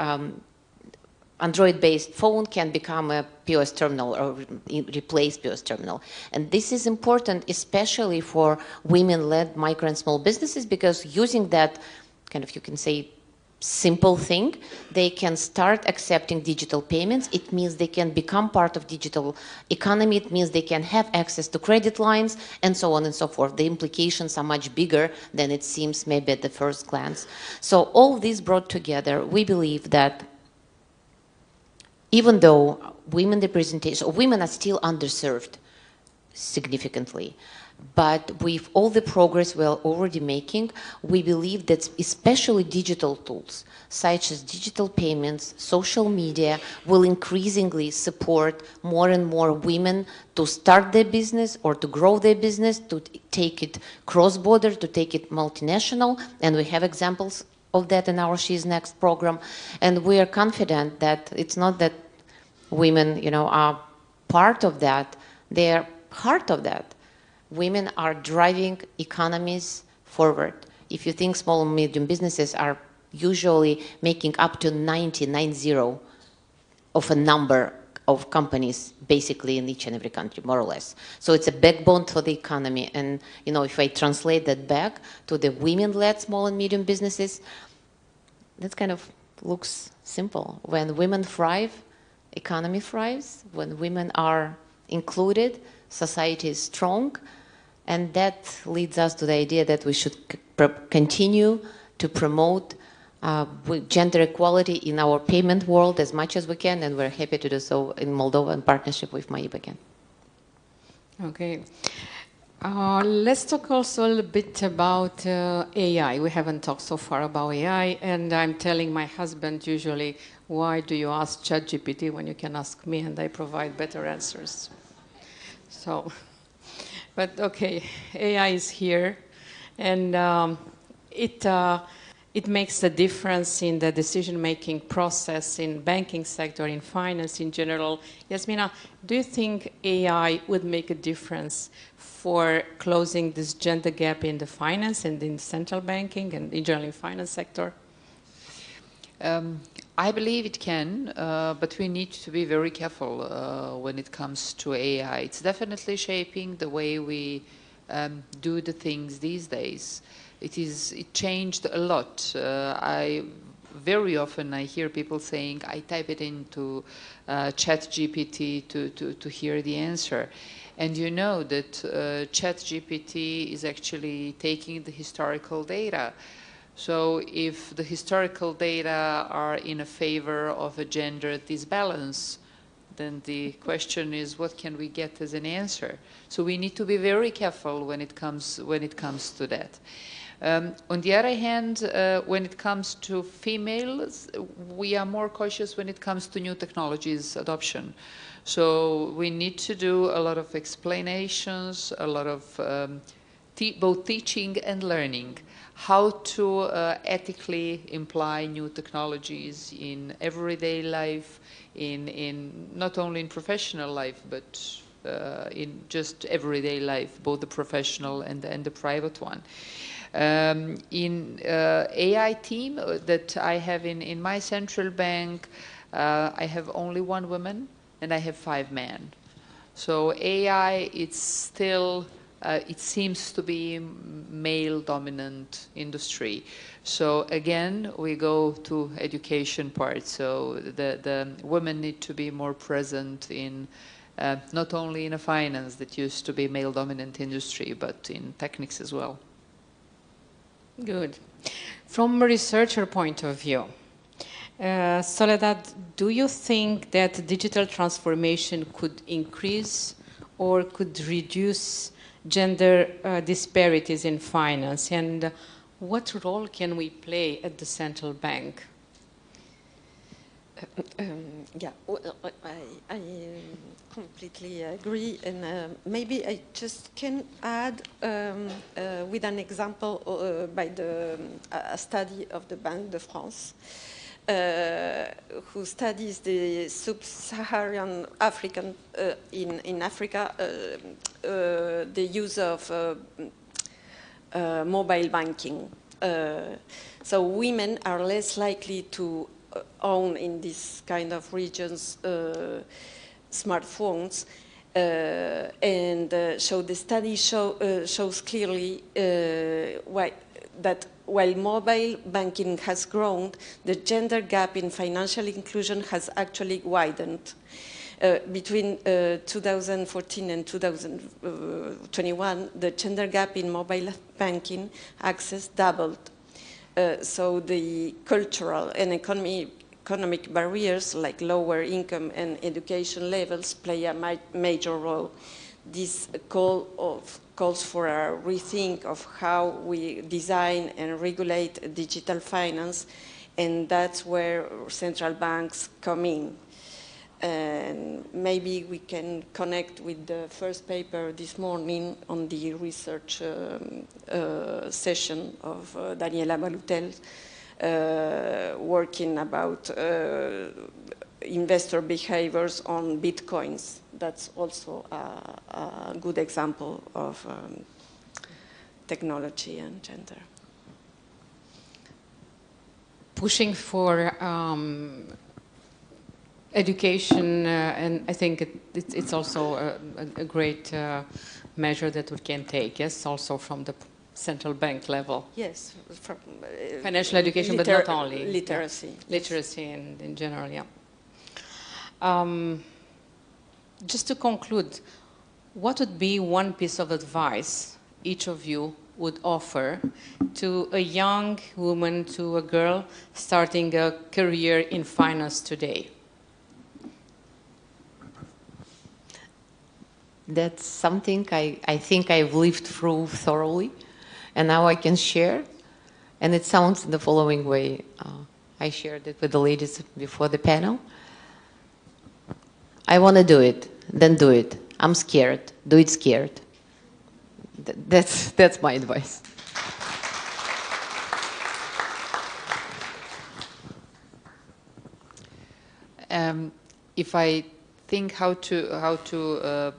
Android-based phone can become a POS terminal or replace POS terminal. And this is important, especially for women-led micro and small businesses, because using that kind of, you can say, simple thing, they can start accepting digital payments. It means they can become part of digital economy. It means they can have access to credit lines and so on and so forth. The implications are much bigger than it seems maybe at the first glance. So all this brought together, we believe that even though women are still underserved significantly, but with all the progress we are already making, we believe that especially digital tools, such as digital payments, social media, will increasingly support more and more women to start their business or to grow their business, to take it cross-border, to take it multinational. And we have examples of that in our She's Next program. And we are confident that it's not that women, are part of that, they are part of that. Women are driving economies forward. If you think small and medium businesses are usually making up to 90 of a number of companies basically in each and every country, more or less. So it's a backbone for the economy. And if I translate that back to the women-led small and medium businesses, that kind of looks simple. When women thrive, economy thrives. When women are included, society is strong. And that leads us to the idea that we should continue to promote gender equality in our payment world as much as we can, and we're happy to do so in Moldova in partnership with MAIB again. Okay. Let's talk also a little bit about AI. We haven't talked so far about AI, and I'm telling my husband usually, why do you ask ChatGPT when you can ask me and I provide better answers? So... But okay, AI is here, and it makes a difference in the decision-making process in banking sector, in finance in general. Yasmina, do you think AI would make a difference for closing this gender gap in the finance and in central banking and in general in finance sector? I believe it can, but we need to be very careful when it comes to AI. It's definitely shaping the way we do the things these days. It changed a lot. Very often I hear people saying, I type it into ChatGPT to hear the answer. And you know that ChatGPT is actually taking the historical data. So if the historical data are in a favor of a gender disbalance, then the question is, what can we get as an answer? So we need to be very careful when it comes to that. On the other hand, when it comes to females, we are more cautious when it comes to new technologies adoption. So we need to do a lot of explanations, a lot of both teaching and learning, how to ethically imply new technologies in everyday life, in not only in professional life, but in just everyday life, both the professional and the private one. In AI team that I have in my central bank, I have only 1 woman and I have 5 men. So AI, it's still, it seems to be male-dominant industry. So again, we go to education part. So the women need to be more present in not only in a finance that used to be male-dominant industry, but in techniques as well. Good. From a researcher point of view, Soledad, do you think that digital transformation could increase or could reduce gender disparities in finance? And what role can we play at the central bank? Yeah, well, I completely agree, and maybe I just can add with an example by a study of the Banque de France, who studies the sub-Saharan African in Africa, the use of mobile banking. So women are less likely to own in this kind of regions smartphones, and so the study shows clearly that while mobile banking has grown, the gender gap in financial inclusion has actually widened. Between 2014 and 2021, the gender gap in mobile banking access doubled. So the cultural and economic barriers like lower income and education levels play a major role. This calls for a rethink of how we design and regulate digital finance, and that's where central banks come in. And maybe we can connect with the first paper this morning on the research session of Daniela Balutel, working about investor behaviors on bitcoins. That's also a good example of technology and gender. Pushing for education, and I think it's also a great measure that we can take, yes, also from the central bank level. Yes, from financial education, but not only. Literacy. Yeah. Literacy in general, yeah. Just to conclude, what would be one piece of advice each of you would offer to a young woman, to a girl starting a career in finance today? That's something I think I've lived through thoroughly, and now I can share. And it sounds the following way. I shared it with the ladies before the panel. I want to do it, then do it. I'm scared, do it scared. That's my advice. If I think how to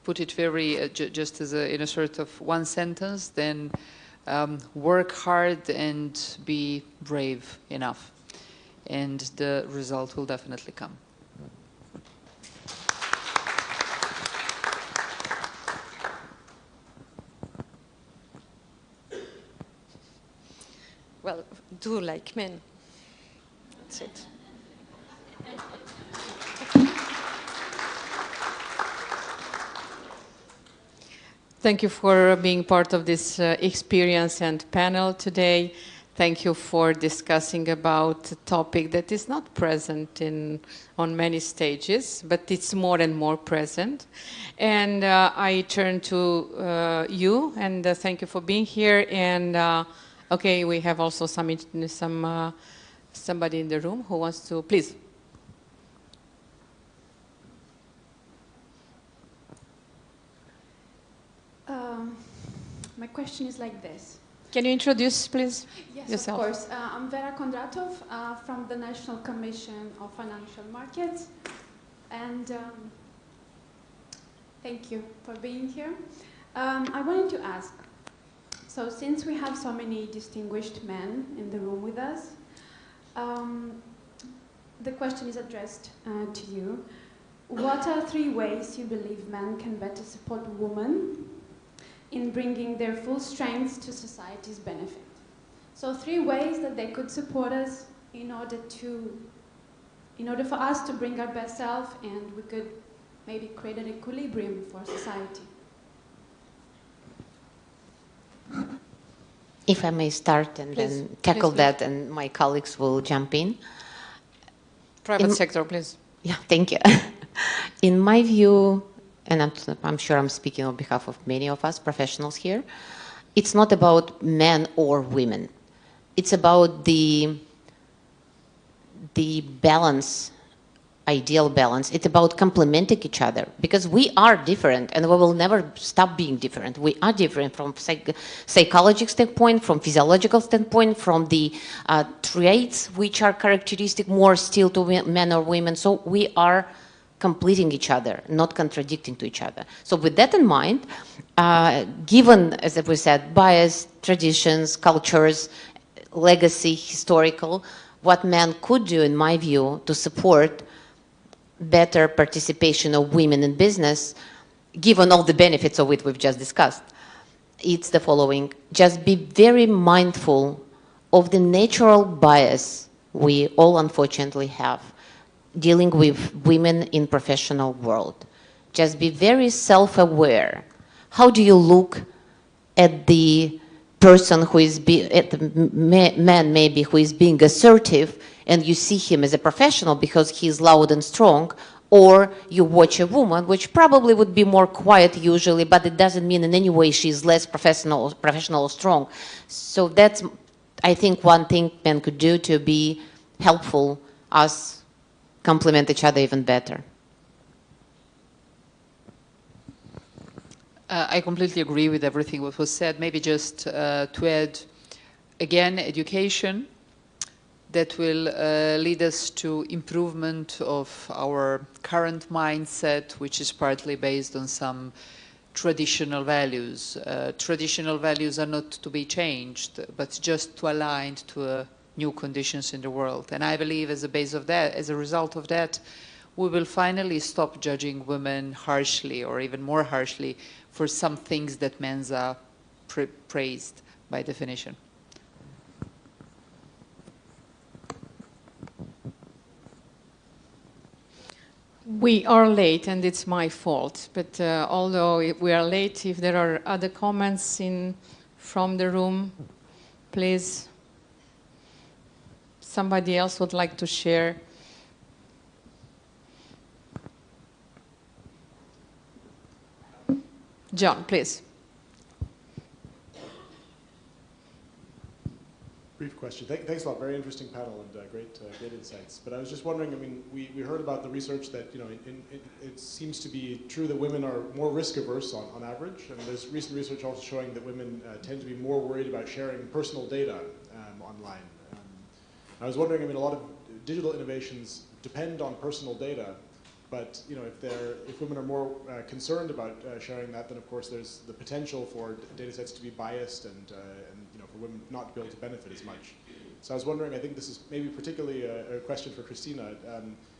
put it very just as in a sort of one sentence, then work hard and be brave enough, and the result will definitely come. Well, do like men. That's it. Thank you for being part of this experience and panel today. Thank you for discussing about a topic that is not present on many stages, but it's more and more present. And I turn to you, and thank you for being here. And okay, we have also somebody in the room who wants to, please. My question is like this. Can you introduce, please, yes, yourself? Of course. I'm Vera Kondratov from the National Commission of Financial Markets. And thank you for being here. I wanted to ask, so since we have so many distinguished men in the room with us, the question is addressed to you. What are 3 ways you believe men can better support women in bringing their full strengths to society's benefit? So 3 ways that they could support us in order for us to bring our best self, and we could maybe create an equilibrium for society. If I may start and then tackle that, and my colleagues will jump in. Private sector, please. Yeah, thank you. In my view, and I'm sure I'm speaking on behalf of many of us professionals here, it's not about men or women. It's about the balance, ideal balance. It's about complementing each other, because we are different and we will never stop being different. We are different from psychological standpoint, from physiological standpoint, from the traits which are characteristic more still to men or women. So we are completing each other, not contradicting to each other. So with that in mind, given, as we said, bias, traditions, cultures, legacy, historical, what men could do, in my view, to support better participation of women in business, given all the benefits of it we've just discussed, it's the following. Just be very mindful of the natural bias we all unfortunately have dealing with women in professional world. Just be very self-aware. How do you look at the person who is, at the man maybe, who is being assertive, and you see him as a professional because he's loud and strong, or you watch a woman, which probably would be more quiet usually, but it doesn't mean in any way she's less professional or strong. So that's, I think, one thing men could do to be helpful, us complement each other even better. I completely agree with everything that was said. Maybe just to add, again, education that will lead us to improvement of our current mindset, which is partly based on some traditional values. Traditional values are not to be changed, but just to align to new conditions in the world. And I believe as a base of that, as a result of that, we will finally stop judging women harshly, or even more harshly, for some things that men are praised by definition. We are late, and it's my fault. But although we are late, if there are other comments from the room, please. Somebody else would like to share? John, please. Brief question. Thanks a lot. Very interesting panel and great insights. But I was just wondering, I mean, we heard about the research that, you know, it seems to be true that women are more risk averse on average. And there's recent research also showing that women tend to be more worried about sharing personal data online. I was wondering, I mean, a lot of digital innovations depend on personal data, but, you know, if women are more concerned about sharing that, then of course there's the potential for data sets to be biased and you know, for women not to be able to benefit as much. So I was wondering, I think this is maybe particularly a question for Christina,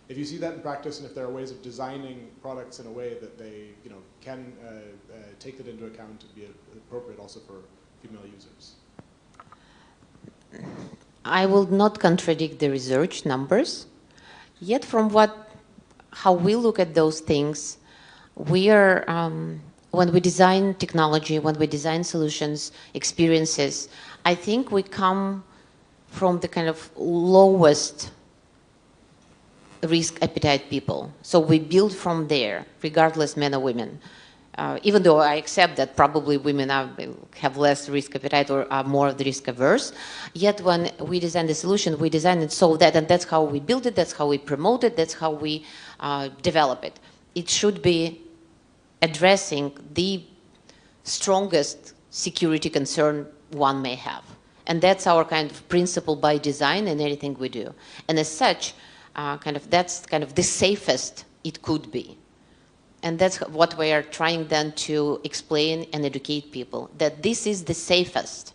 if you see that in practice, and if there are ways of designing products in a way that they, you know, can take that into account and be appropriate also for female users. I will not contradict the research numbers, yet from how we look at those things, we are, when we design technology, when we design solutions, experiences, I think we come from the kind of lowest risk appetite people. So we build from there, regardless men or women. Even though I accept that probably women have less risk appetite or are more of the risk averse, yet when we design the solution, we design it so that, and that's how we build it, that's how we promote it, that's how we develop it. It should be addressing the strongest security concern one may have. And that's our kind of principle by design in anything we do. And as such, that's kind of the safest it could be. And that's what we are trying then to explain and educate people, that this is the safest.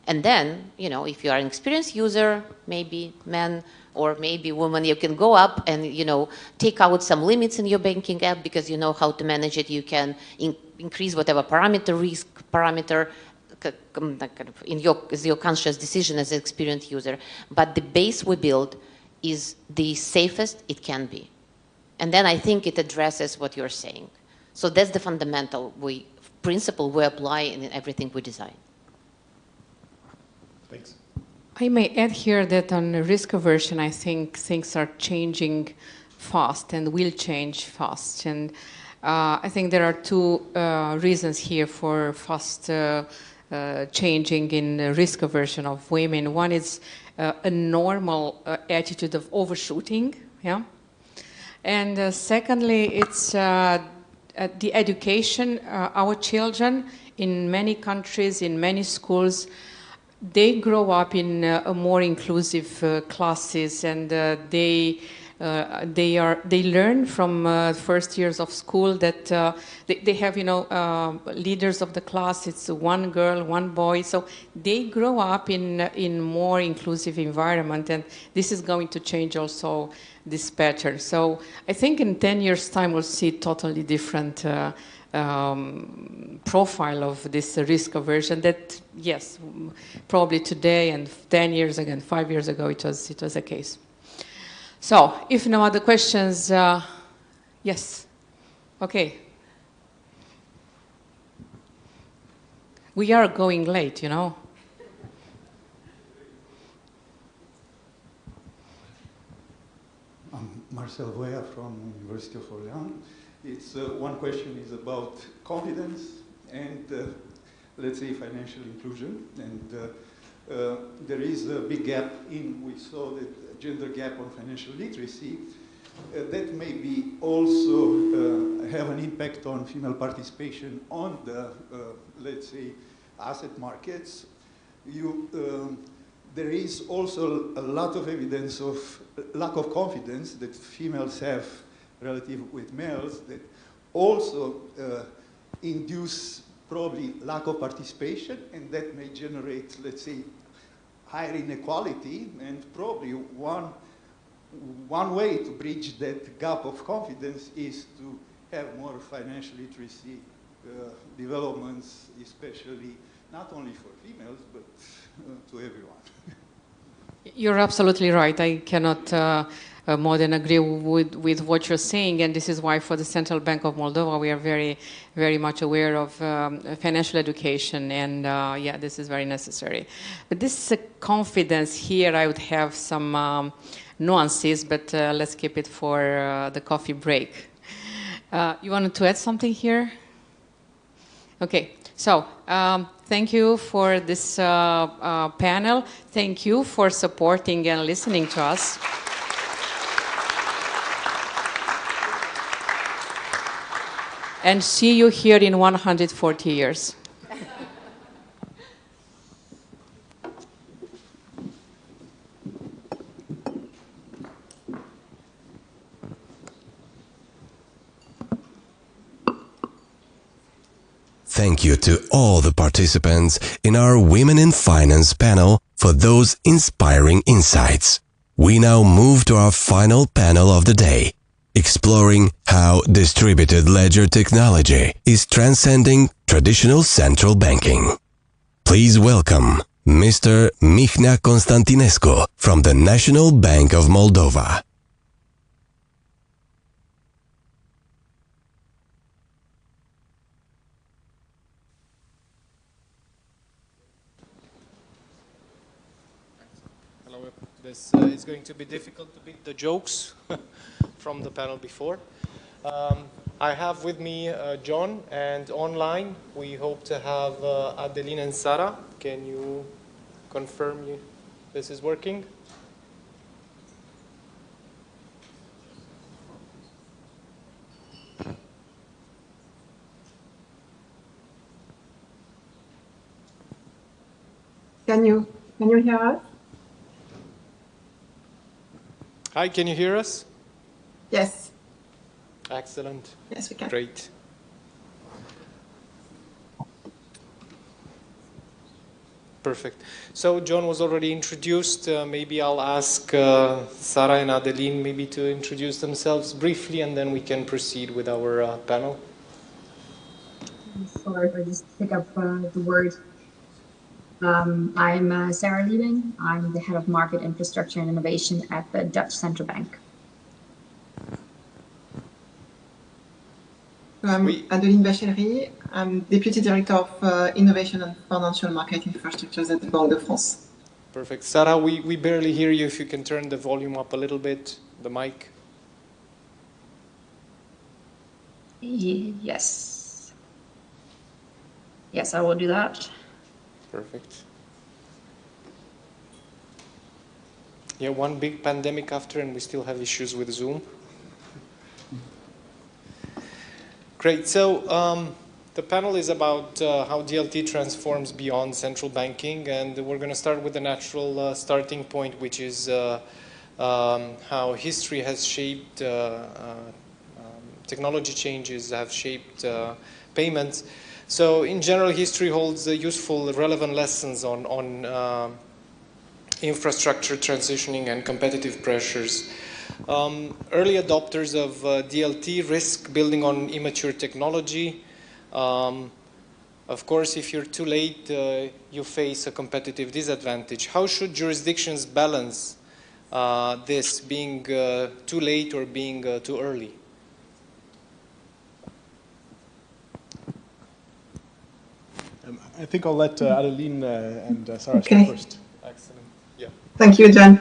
And then, you know, if you are an experienced user, maybe man or maybe woman, you can go up and, you know, take out some limits in your banking app because you know how to manage it. You can increase whatever parameter, risk parameter, in your conscious decision as an experienced user. But the base we build is the safest it can be. And then I think it addresses what you're saying. So that's the fundamental principle we apply in everything we design. Thanks. I may add here that on risk aversion, I think things are changing fast and will change fast. And I think there are two reasons here for fast changing in risk aversion of women. One is a normal attitude of overshooting, yeah. And secondly, it's the education. Our children in many countries, in many schools, they grow up in more inclusive classes, and they learn from first years of school that they have, you know, leaders of the class. It's one girl, one boy. So they grow up in more inclusive environment, and this is going to change also this pattern. So I think in 10 years' time we'll see totally different profile of this risk aversion. That yes, probably today and 10 years ago and 5 years ago it was the case. So, if no other questions, yes. Okay. We are going late, you know. I'm Marcel Voya from University of Orléans. It's one question is about confidence and let's say financial inclusion. And there is a big gap we saw that gender gap on financial literacy. That may be also have an impact on female participation on the, let's say, asset markets. There is also a lot of evidence of lack of confidence that females have relative with males that also induce probably lack of participation, and that may generate, let's say, higher inequality. And probably one way to bridge that gap of confidence is to have more financial literacy developments, especially not only for females, but to everyone. You're absolutely right. I cannot more than agree with what you're saying, and this is why for the Central Bank of Moldova we are very, very much aware of financial education, and yeah, this is very necessary. But this confidence here, I would have some nuances, but let's keep it for the coffee break. You wanted to add something here? Okay, so thank you for this panel. Thank you for supporting and listening to us. And see you here in 140 years. Thank you to all the participants in our Women in Finance panel for those inspiring insights. We now move to our final panel of the day, exploring how distributed ledger technology is transcending traditional central banking. Please welcome Mr. Mihnea Constantinescu from the National Bank of Moldova. this is going to be difficult to beat the jokes from the panel before. I have with me John, and online we hope to have Adeline and Sarah. Can you confirm this is working? Can you hear us? Hi, can you hear us? Yes. Excellent. Yes, we can. Great. Perfect. So John was already introduced. Maybe I'll ask Sarah and Adeline maybe to introduce themselves briefly, and then we can proceed with our panel. Sorry if I just pick up the word. I'm Sarah Liebing. I'm the head of market infrastructure and innovation at the Dutch Central Bank. I'm Adeline Bachellery. I'm Deputy Director of Innovation and Financial Market Infrastructures at the Banque de France. Perfect. Sarah, we barely hear you. If you can turn the volume up a little bit, the mic. Yes. Yes, I will do that. Perfect. Yeah, one big pandemic after, and we still have issues with Zoom. Great. So the panel is about how DLT transforms beyond central banking, and we're going to start with the natural starting point, which is how history has shaped, technology changes have shaped payments. So in general, history holds useful, relevant lessons on infrastructure transitioning and competitive pressures. Early adopters of DLT risk building on immature technology. Of course, if you're too late, you face a competitive disadvantage. How should jurisdictions balance this, being too late or being too early? I think I'll let Adeline and Sarah start first. Excellent. Yeah. Thank you, John.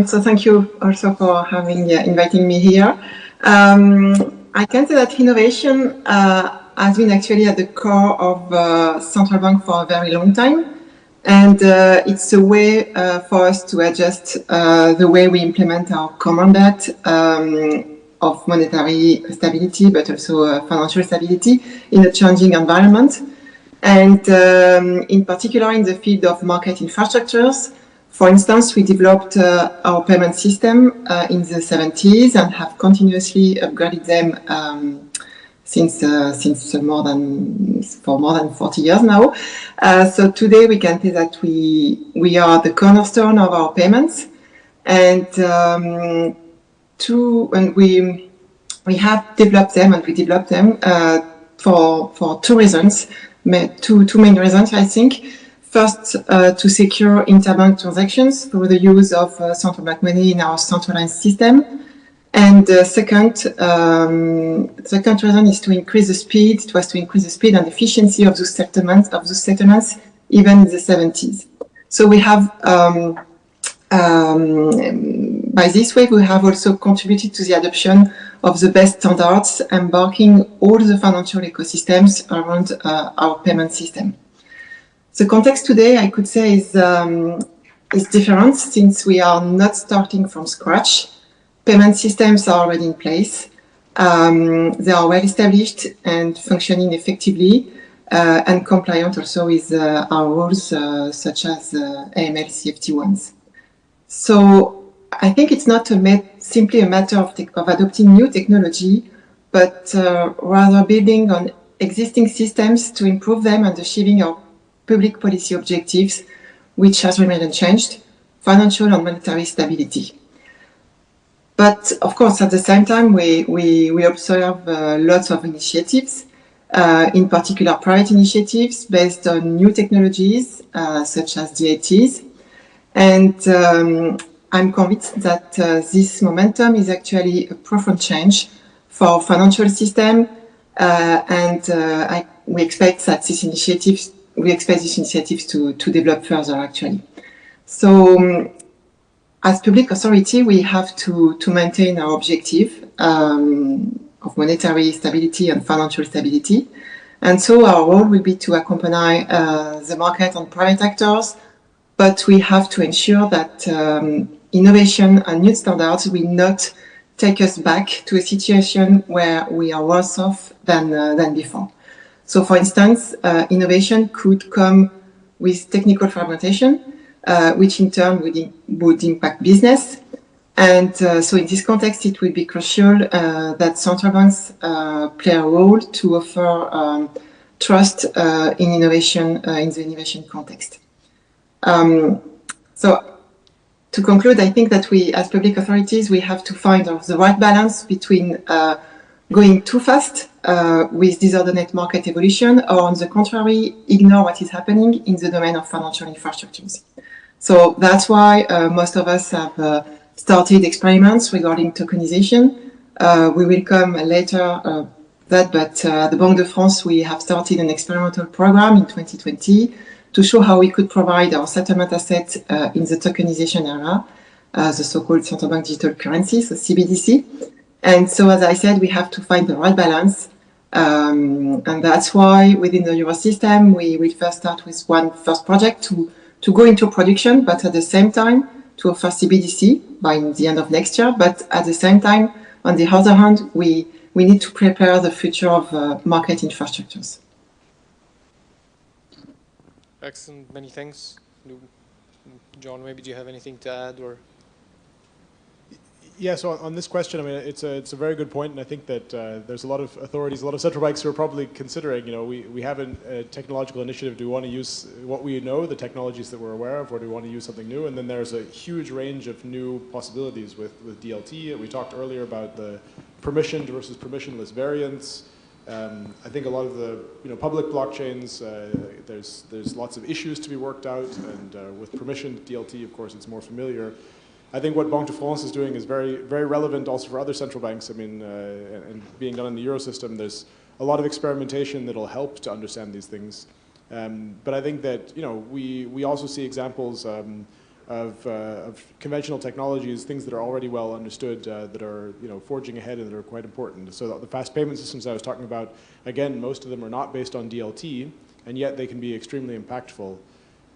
So thank you also for inviting me here. I can say that innovation has been actually at the core of central bank for a very long time, and it's a way for us to adjust the way we implement our common debt of monetary stability, but also financial stability in a changing environment. And in particular, in the field of market infrastructures, for instance, we developed our payment system in the 70s and have continuously upgraded them since more than 40 years now. So today we can say that we are the cornerstone of our payments, and we have developed them, and we developed them for two reasons. Two main reasons, I think. First, to secure interbank transactions through the use of central bank money in our centralized system. And second reason is to increase the speed. It was to increase the speed and efficiency of those settlements, even in the 70s. So we have, by this way, we have also contributed to the adoption of the best standards, embarking all the financial ecosystems around our payment system. The context today, I could say, is different, since we are not starting from scratch. Payment systems are already in place. They are well established and functioning effectively, and compliant also with our rules, such as AML CFT1s. So I think it's not simply a matter of adopting new technology, but rather building on existing systems to improve them and achieving our public policy objectives, which has remained unchanged: financial and monetary stability. But of course, at the same time, we observe lots of initiatives, in particular private initiatives based on new technologies, such as DLTs. And I'm convinced that this momentum is actually a profound change for our financial system, and we expect these initiatives to develop further, actually. So as public authority, we have to maintain our objective of monetary stability and financial stability. And so our role will be to accompany the market and private actors, but we have to ensure that innovation and new standards will not take us back to a situation where we are worse off than before. So for instance, innovation could come with technical fragmentation, which in turn would impact business. And so in this context, it will be crucial that central banks play a role to offer trust in innovation, in the innovation context. So to conclude, I think that we, as public authorities, we have to find the right balance between going too fast with disorderly market evolution, or on the contrary, ignore what is happening in the domain of financial infrastructures. So that's why most of us have started experiments regarding tokenization. We will come later but at the Banque de France, we have started an experimental program in 2020 to show how we could provide our settlement assets in the tokenization era, the so-called central bank digital currency, so CBDC. And so, as I said, we have to find the right balance. And that's why within the Eurosystem, we will first start with one first project to go into production, but at the same time to offer CBDC by the end of next year. But at the same time, on the other hand, we need to prepare the future of market infrastructures. Excellent, many thanks. John, maybe do you have anything to add, or? Yeah, so on this question, I mean, it's a very good point, and I think that there's a lot of authorities, a lot of central banks who are probably considering, you know, we have a technological initiative. Do we want to use what we know, the technologies that we're aware of, or do we want to use something new? And then there's a huge range of new possibilities with DLT. We talked earlier about the permissioned versus permissionless variants. I think a lot of the public blockchains, there's lots of issues to be worked out, and with permissioned DLT, of course, it's more familiar. I think what Banque de France is doing is very, very relevant also for other central banks. I mean, and being done in the Eurosystem, there's a lot of experimentation that'll help to understand these things. But I think that we also see examples of conventional technologies, things that are already well understood, that are forging ahead and that are quite important. So the fast payment systems I was talking about, again, most of them are not based on DLT, and yet they can be extremely impactful.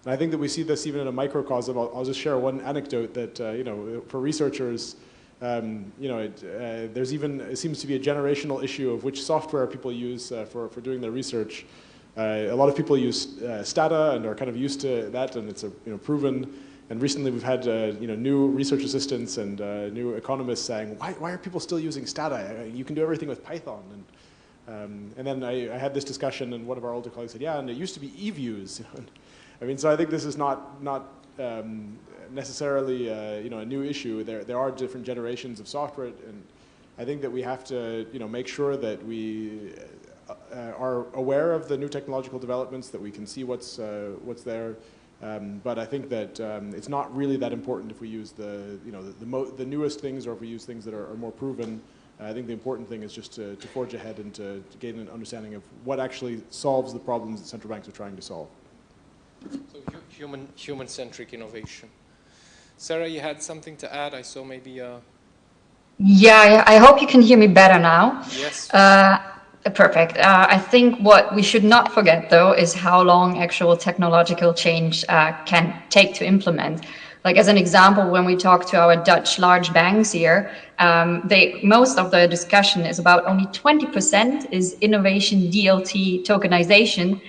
And I think that we see this even in a microcosm. I'll just share one anecdote that for researchers, there's even, it seems to be a generational issue of which software people use for doing their research. A lot of people use Stata and are kind of used to that, and it's proven. And recently we've had new research assistants and new economists saying, why are people still using Stata? You can do everything with Python. And then I had this discussion, and one of our older colleagues said, yeah, and it used to be eViews. I mean, so I think this is not necessarily a new issue. There are different generations of software, and I think that we have to make sure that we are aware of the new technological developments, that we can see what's there. But I think that it's not really that important if we use the newest things, or if we use things that are more proven. I think the important thing is just to forge ahead and to gain an understanding of what actually solves the problems that central banks are trying to solve. So human-centric innovation. Sarah, you had something to add? I saw maybe Yeah, I hope you can hear me better now. Yes. Perfect. I think what we should not forget, though, is how long actual technological change can take to implement. Like, as an example, when we talk to our Dutch large banks here, most of the discussion is about only 20% is innovation, DLT, tokenization.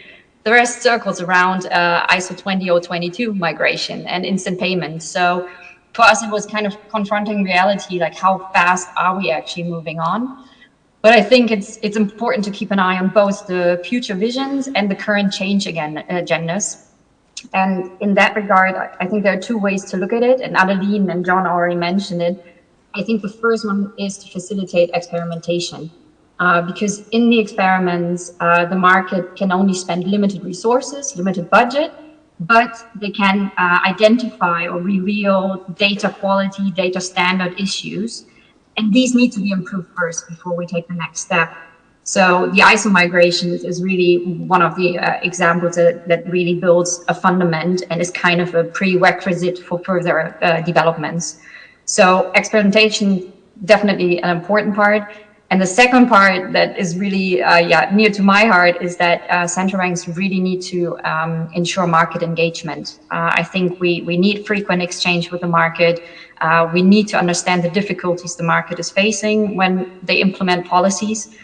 The rest circles around ISO 20022 migration and instant payments. So for us, it was kind of confronting reality, like how fast are we actually moving on? But I think it's important to keep an eye on both the future visions and the current change agendas. And in that regard, I think there are two ways to look at it, and Adeline and John already mentioned it. I think the first one is to facilitate experimentation. Because in the experiments, the market can only spend limited resources, limited budget, but they can identify or reveal data quality, data standard issues. And these need to be improved first before we take the next step. So the ISO migration is really one of the examples that really builds a fundament and is kind of a prerequisite for further developments. So experimentation, definitely an important part. And the second part that is really near to my heart is that central banks really need to ensure market engagement. I think we need frequent exchange with the market. We need to understand the difficulties the market is facing when they implement policies.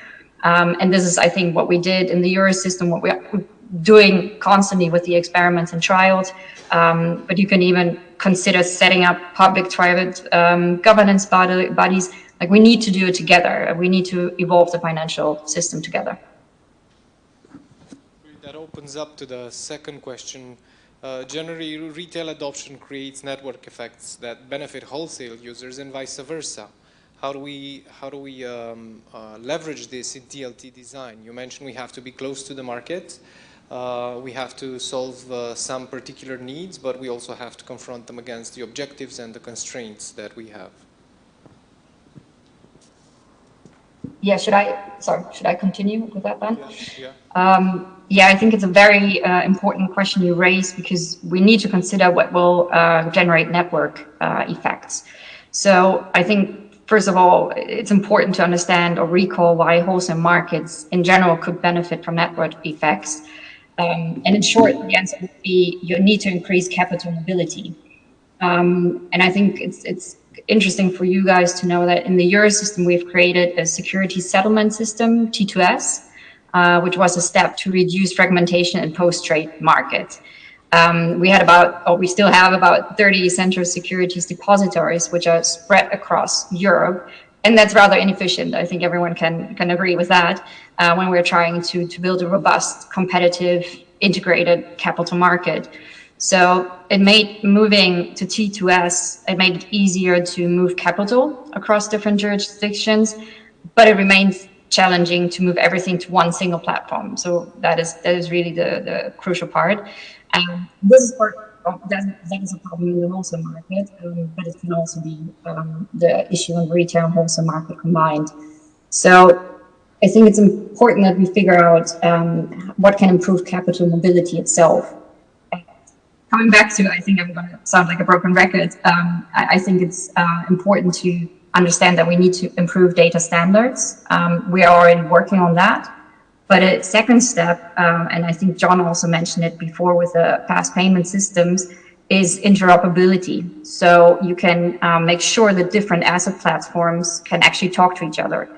And this is, I think, what we did in the Euro system, what we're doing constantly with the experiments and trials. But you can even consider setting up public-private governance bodies. Like, we need to do it together. We need to evolve the financial system together. That opens up to the second question. Generally, retail adoption creates network effects that benefit wholesale users and vice versa. How do we leverage this in TLT design? You mentioned we have to be close to the market. We have to solve some particular needs, but we also have to confront them against the objectives and the constraints that we have. Yeah, should I continue with that then? Yeah. Yeah, I think it's a very important question you raise, because we need to consider what will generate network effects. So I think, first of all, it's important to understand or recall why wholesale markets in general could benefit from network effects. And in short, the answer would be you need to increase capital mobility. And I think it's interesting for you guys to know that in the Euro system, we've created a security settlement system, T2S, which was a step to reduce fragmentation in post-trade markets. We had we still have about 30 central securities depositories, which are spread across Europe. And that's rather inefficient. I think everyone can agree with that when we're trying to build a robust, competitive, integrated capital market. So it made moving to T2S, it made it easier to move capital across different jurisdictions, but it remains challenging to move everything to one single platform. So that is really the crucial part. This is that is a problem in the wholesale market, but it can also be the issue in retail and wholesale market combined. So I think it's important that we figure out what can improve capital mobility itself. Coming back to, I think I'm going to sound like a broken record. I think it's important to understand that we need to improve data standards. We are already working on that. But a second step, and I think John also mentioned it before with the fast payment systems, is interoperability. So you can make sure that different asset platforms can actually talk to each other.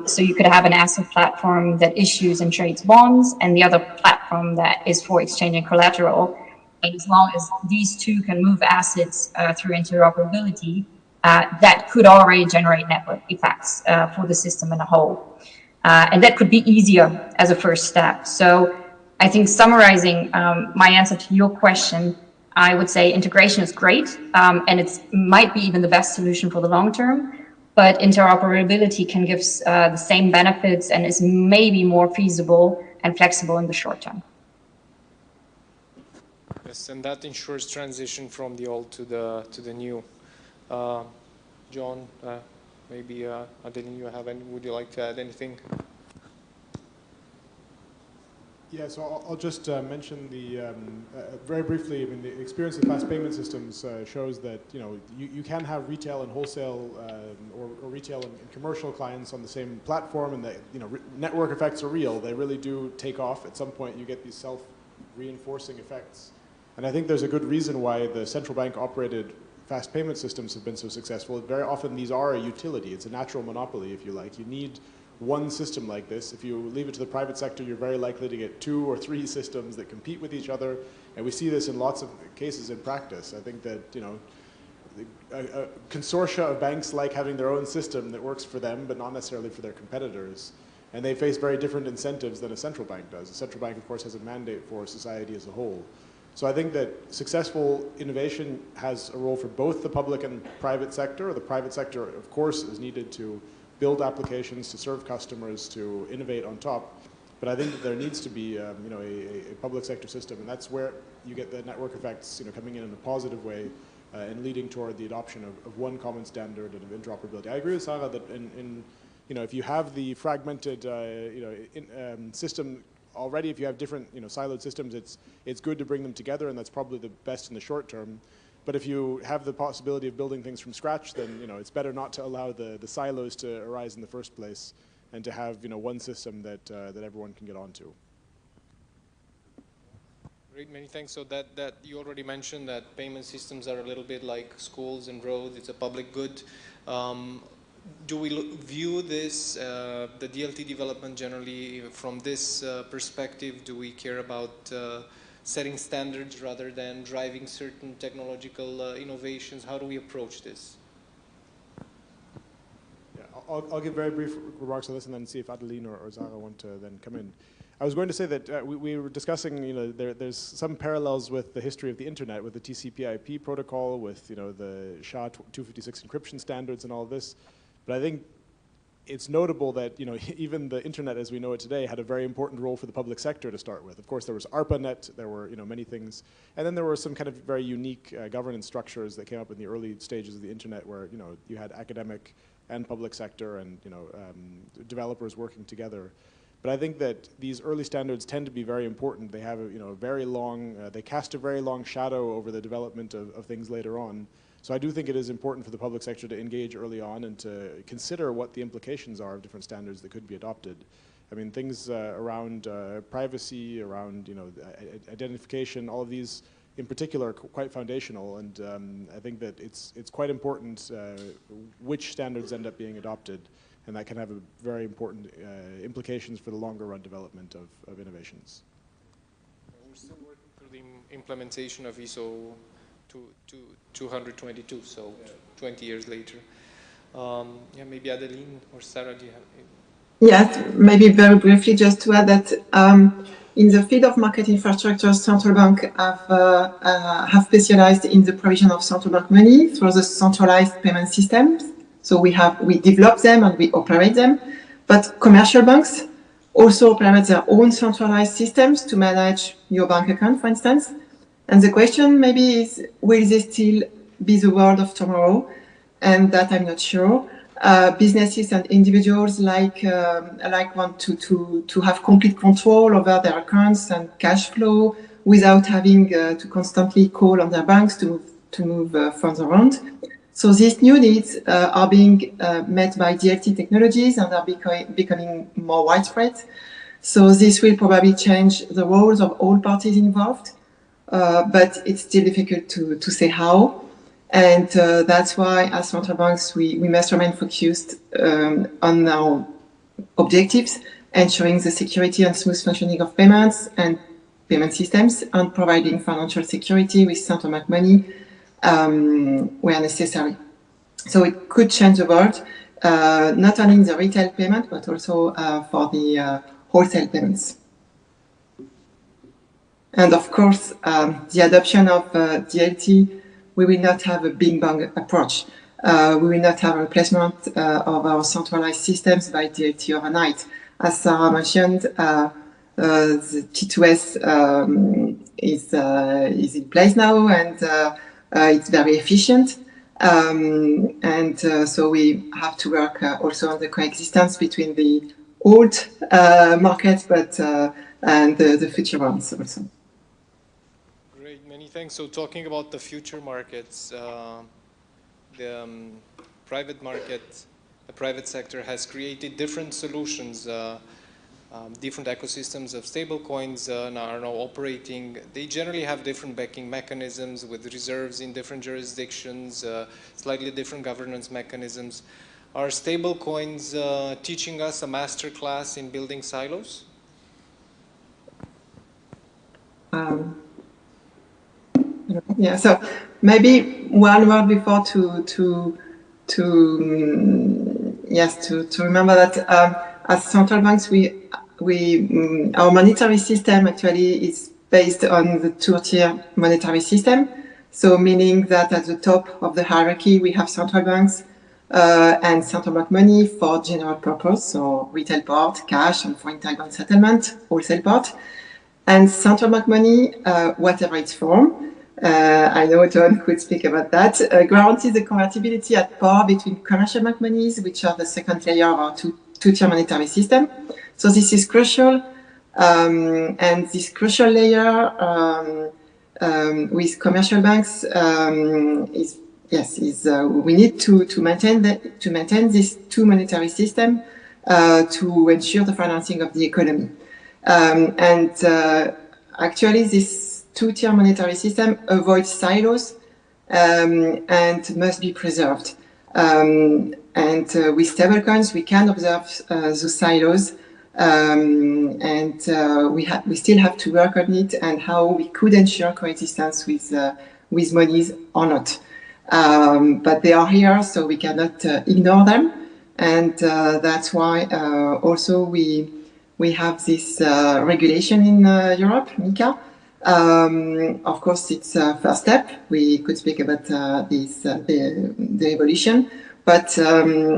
So you could have an asset platform that issues and trades bonds, and the other platform that is for exchanging collateral. And as long as these two can move assets through interoperability, that could already generate network effects for the system in a whole. And that could be easier as a first step. So I think summarizing my answer to your question, I would say integration is great, and it might be even the best solution for the long term, but interoperability can give the same benefits and is maybe more feasible and flexible in the short term. Yes, and that ensures transition from the old to the new. John, maybe Adeline, would you like to add anything? Yeah, so I'll just mention very briefly. I mean, the experience of fast payment systems shows that you can have retail and wholesale or retail and commercial clients on the same platform, and that network effects are real. They really do take off. At some point, you get these self-reinforcing effects, and I think there's a good reason why the central bank operated fast payment systems have been so successful. Very often, these are a utility. It's a natural monopoly, if you like. You need one system like this. If you leave it to the private sector, you're very likely to get 2 or 3 systems that compete with each other, and we see this in lots of cases in practice. I think that a consortia of banks like having their own system that works for them, but not necessarily for their competitors, and they face very different incentives than a central bank does. A central bank, of course, has a mandate for society as a whole. So I think that successful innovation has a role for both the public and private sector. The private sector, of course, is needed to build applications, to serve customers, to innovate on top. But I think that there needs to be a public sector system, and that's where you get the network effects coming in a positive way and leading toward the adoption of one common standard and of interoperability. I agree with Sarah that in you know, if you have the fragmented, system already, if you have different, siloed systems, it's good to bring them together, and that's probably the best in the short term. But if you have the possibility of building things from scratch, then it's better not to allow the silos to arise in the first place, and to have one system that that everyone can get onto. Great, many thanks. So that you already mentioned that payment systems are a little bit like schools and roads. It's a public good. Do we view this, the DLT development generally from this perspective? Do we care about setting standards rather than driving certain technological innovations? How do we approach this? Yeah, I'll give very brief remarks on this and then see if Adeline or Zara want to then come in. I was going to say that we were discussing, there's some parallels with the history of the internet, with the TCP/IP protocol, with the SHA-256 encryption standards and all of this. But I think it's notable that even the internet as we know it today had a very important role for the public sector to start with. Of course, there was ARPANET, there were many things, and then there were some kind of very unique governance structures that came up in the early stages of the internet, where you had academic and public sector and developers working together. But I think that these early standards tend to be very important. They have a very long, they cast a very long shadow over the development of things later on. So I do think it is important for the public sector to engage early on and to consider what the implications are of different standards that could be adopted. I mean, things around privacy, around identification, all of these in particular are quite foundational, and I think that it's quite important which standards end up being adopted, and that can have a very important implications for the longer run development of innovations. We're still working through the implementation of ISO 222, so 20 years later. Yeah, maybe Adeline or Sarah, do you have? Yes, maybe very briefly, just to add that in the field of market infrastructure, central banks have specialized in the provision of central bank money through the centralized payment systems. So we develop them and we operate them. But commercial banks also operate their own centralized systems to manage your bank account, for instance. And the question maybe is, will they still be the world of tomorrow? And that I'm not sure. Businesses and individuals like want to have complete control over their accounts and cash flow without having to constantly call on their banks to move funds around. So these new needs are being met by DLT technologies and are becoming more widespread. So this will probably change the roles of all parties involved, but it's still difficult to say how. And that's why, as central banks, we must remain focused on our objectives, ensuring the security and smooth functioning of payments and payment systems, and providing financial security with central bank money where necessary. So it could change the world, not only in the retail payment, but also for the wholesale payments. And of course, the adoption of DLT, we will not have a big bang approach. We will not have a replacement of our centralized systems by DLT overnight. As Sarah mentioned, the T2S is in place now, and it's very efficient. So we have to work also on the coexistence between the old markets and the future ones also. Great, many thanks. So talking about the future markets, the private market, the private sector has created different solutions. Different ecosystems of stablecoins are now operating. They generally have different backing mechanisms with reserves in different jurisdictions, slightly different governance mechanisms. Are stablecoins teaching us a master class in building silos? Yeah, so maybe one word before to remember that as central banks, our monetary system actually is based on the two-tier monetary system. So meaning that at the top of the hierarchy, we have central banks and central bank money for general purpose, so retail part, cash, and for interbank settlement, wholesale part. And central bank money, whatever its form, I know John could speak about that. Guarantees the convertibility at par between commercial bank monies, which are the second layer of our two-tier monetary system. So this is crucial. And this crucial layer with commercial banks we need to maintain this two monetary system to ensure the financing of the economy. Actually, this two-tier monetary system avoids silos and must be preserved. With stablecoins, we can observe those silos, we still have to work on it and how we could ensure coexistence with monies or not. But they are here, so we cannot ignore them, and that's why also we have this regulation in Europe, MiCA. Of course, it's a first step. We could speak about the evolution, but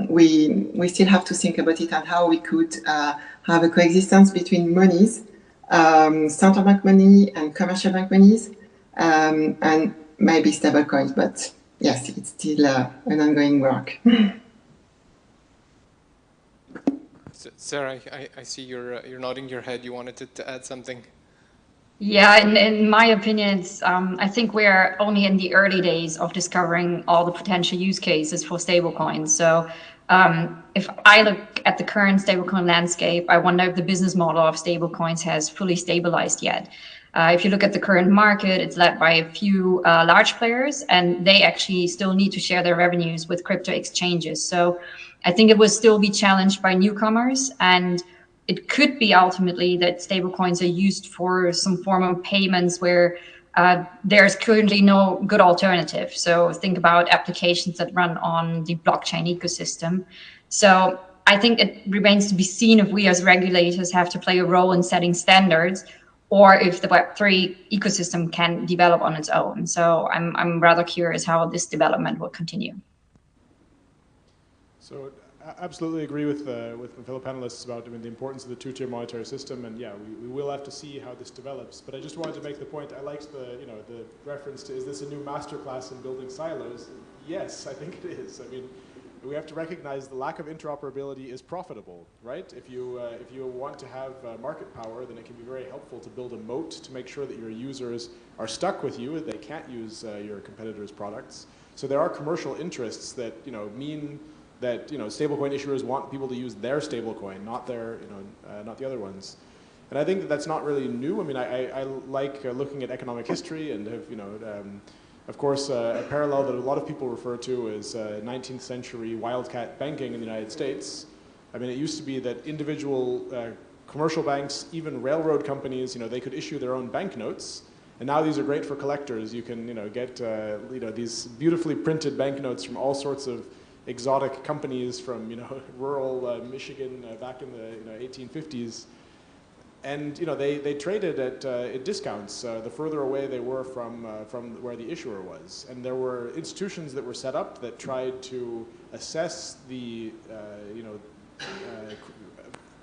we still have to think about it and how we could have a coexistence between monies, central bank money and commercial bank monies, and maybe stable coins. But yes, it's still an ongoing work. Sarah, I see you're nodding your head. You wanted to add something. Yeah, in my opinion, I think we're only in the early days of discovering all the potential use cases for stablecoins. So if I look at the current stablecoin landscape, I wonder if the business model of stablecoins has fully stabilized yet. If you look at the current market, it's led by a few large players, and they actually still need to share their revenues with crypto exchanges. So I think it will still be challenged by newcomers, and it could be ultimately that stablecoins are used for some form of payments where there's currently no good alternative. So think about applications that run on the blockchain ecosystem. So I think it remains to be seen if we as regulators have to play a role in setting standards, or if the Web3 ecosystem can develop on its own. So I'm rather curious how this development will continue. So I absolutely agree with my fellow panelists about the importance of the two-tier monetary system, and yeah, we will have to see how this develops. But I just wanted to make the point. I liked the reference to, is this a new masterclass in building silos? Yes, I think it is. I mean, we have to recognize the lack of interoperability is profitable, right? If you want to have market power, then it can be very helpful to build a moat to make sure that your users are stuck with you. They can't use your competitors' products. So there are commercial interests that mean that stablecoin issuers want people to use their stablecoin, not their not the other ones. And I think that that's not really new. I mean, I like looking at economic history and have of course a parallel that a lot of people refer to is 19th century wildcat banking in the United States. I mean, it used to be that individual commercial banks, even railroad companies, they could issue their own banknotes. And now these are great for collectors. You can get these beautifully printed banknotes from all sorts of exotic companies from rural Michigan back in the 1850s, and they traded at discounts the further away they were from where the issuer was. And there were institutions that were set up that tried to assess the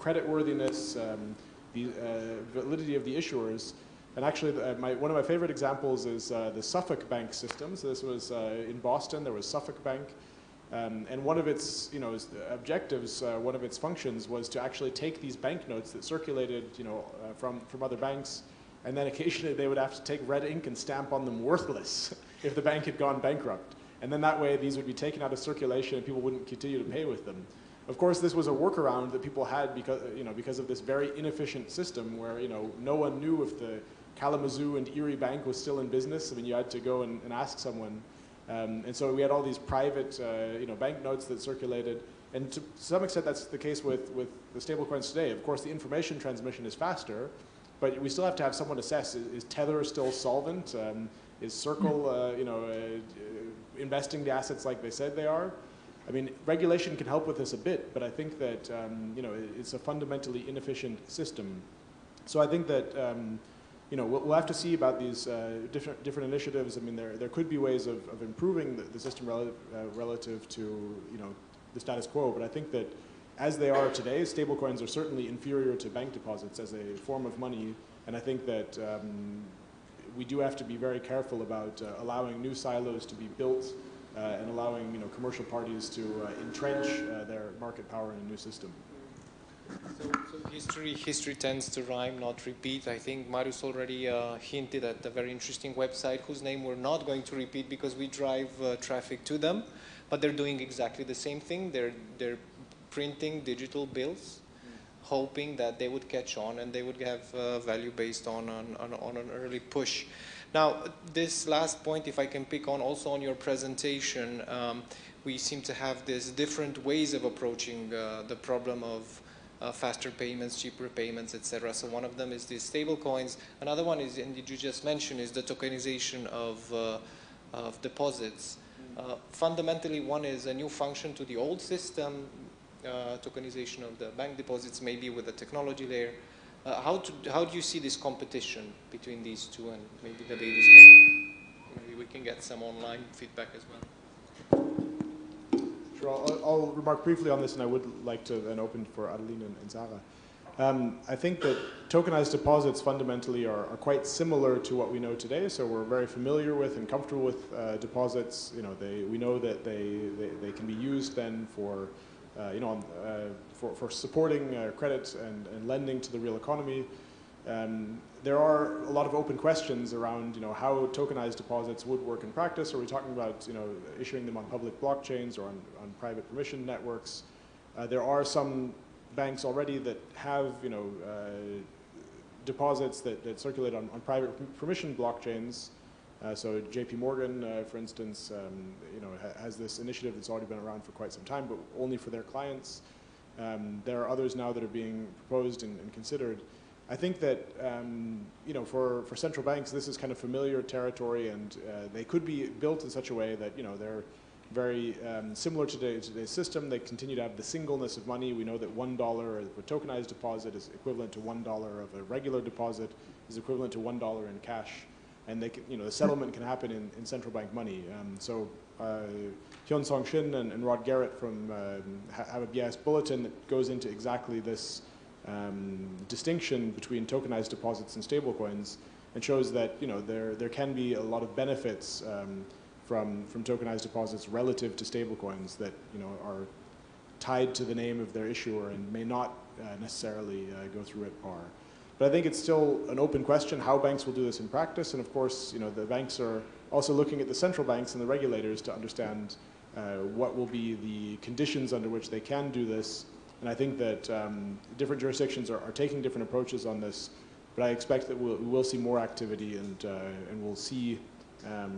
creditworthiness, the validity of the issuers. And actually, one of my favorite examples is the Suffolk Bank system. So this was in Boston. There was Suffolk Bank. And one of its objectives, one of its functions was to actually take these banknotes that circulated from other banks, and then occasionally they would have to take red ink and stamp on them worthless if the bank had gone bankrupt. And then that way these would be taken out of circulation and people wouldn't continue to pay with them. Of course, this was a workaround that people had because of this very inefficient system where no one knew if the Kalamazoo and Erie Bank was still in business. I mean, you had to go and ask someone. And so we had all these private, banknotes that circulated, and to some extent that's the case with the stablecoins today. Of course, the information transmission is faster, but we still have to have someone assess: is Tether still solvent? Is Circle, investing the assets like they said they are? I mean, regulation can help with this a bit, but I think that it's a fundamentally inefficient system. So I think that. We'll have to see about these different initiatives. I mean, there could be ways of improving the system relative to the status quo. But I think that as they are today, stablecoins are certainly inferior to bank deposits as a form of money. And I think that we do have to be very careful about allowing new silos to be built and allowing commercial parties to entrench their market power in a new system. So history tends to rhyme, not repeat. I think Marius already hinted at a very interesting website whose name we're not going to repeat because we drive traffic to them, but they're doing exactly the same thing. They're printing digital bills, hoping that they would catch on and they would have value based on an early push. Now, this last point, if I can pick on also on your presentation, we seem to have these different ways of approaching the problem of faster payments, cheaper payments, etc. So one of them is these stable coins. Another one is, and you just mentioned, is the tokenization of deposits. Fundamentally, one is a new function to the old system, tokenization of the bank deposits, maybe with the technology layer. How do you see this competition between these two, and maybe the ladies maybe we can get some online feedback as well. Sure, I'll remark briefly on this, and I would like to then open for Adeline and Sarah. I think that tokenized deposits fundamentally are quite similar to what we know today. So we're very familiar with and comfortable with deposits. We know that they can be used then for for supporting credit and lending to the real economy. There are a lot of open questions around how tokenized deposits would work in practice. Are we talking about issuing them on public blockchains or on private permission networks? There are some banks already that have deposits that circulate on private permission blockchains. So JP Morgan, for instance, has this initiative that's already been around for quite some time, but only for their clients. There are others now that are being proposed and considered. I think that for central banks, this is kind of familiar territory, and they could be built in such a way that they're very similar to today's system. They continue to have the singleness of money. We know that $1 of a tokenized deposit is equivalent to $1 of a regular deposit, is equivalent to $1 in cash. And they can, the settlement can happen in central bank money. So Hyun Song Shin and Rod Garrett from have a BIS bulletin that goes into exactly this distinction between tokenized deposits and stablecoins, and shows that there can be a lot of benefits from tokenized deposits relative to stablecoins that are tied to the name of their issuer and may not necessarily go through at par. But I think it's still an open question how banks will do this in practice, and of course, the banks are also looking at the central banks and the regulators to understand what will be the conditions under which they can do this. And I think that different jurisdictions are taking different approaches on this, but I expect that we will see more activity, and we'll see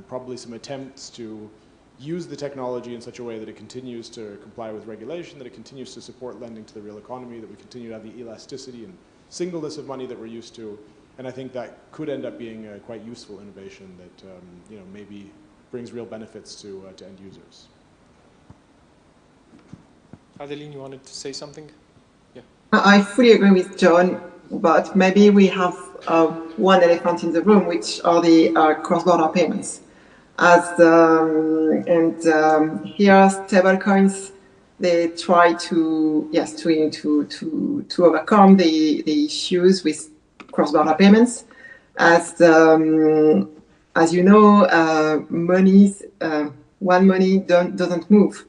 probably some attempts to use the technology in such a way that it continues to comply with regulation, that it continues to support lending to the real economy, that we continue to have the elasticity and singleness of money that we're used to. And I think that could end up being a quite useful innovation that maybe brings real benefits to end users. Adeline, you wanted to say something? Yeah. I fully agree with John, but maybe we have one elephant in the room, which are the cross-border payments. Here, stablecoins, they try to overcome the issues with cross-border payments. As you know, one money doesn't move.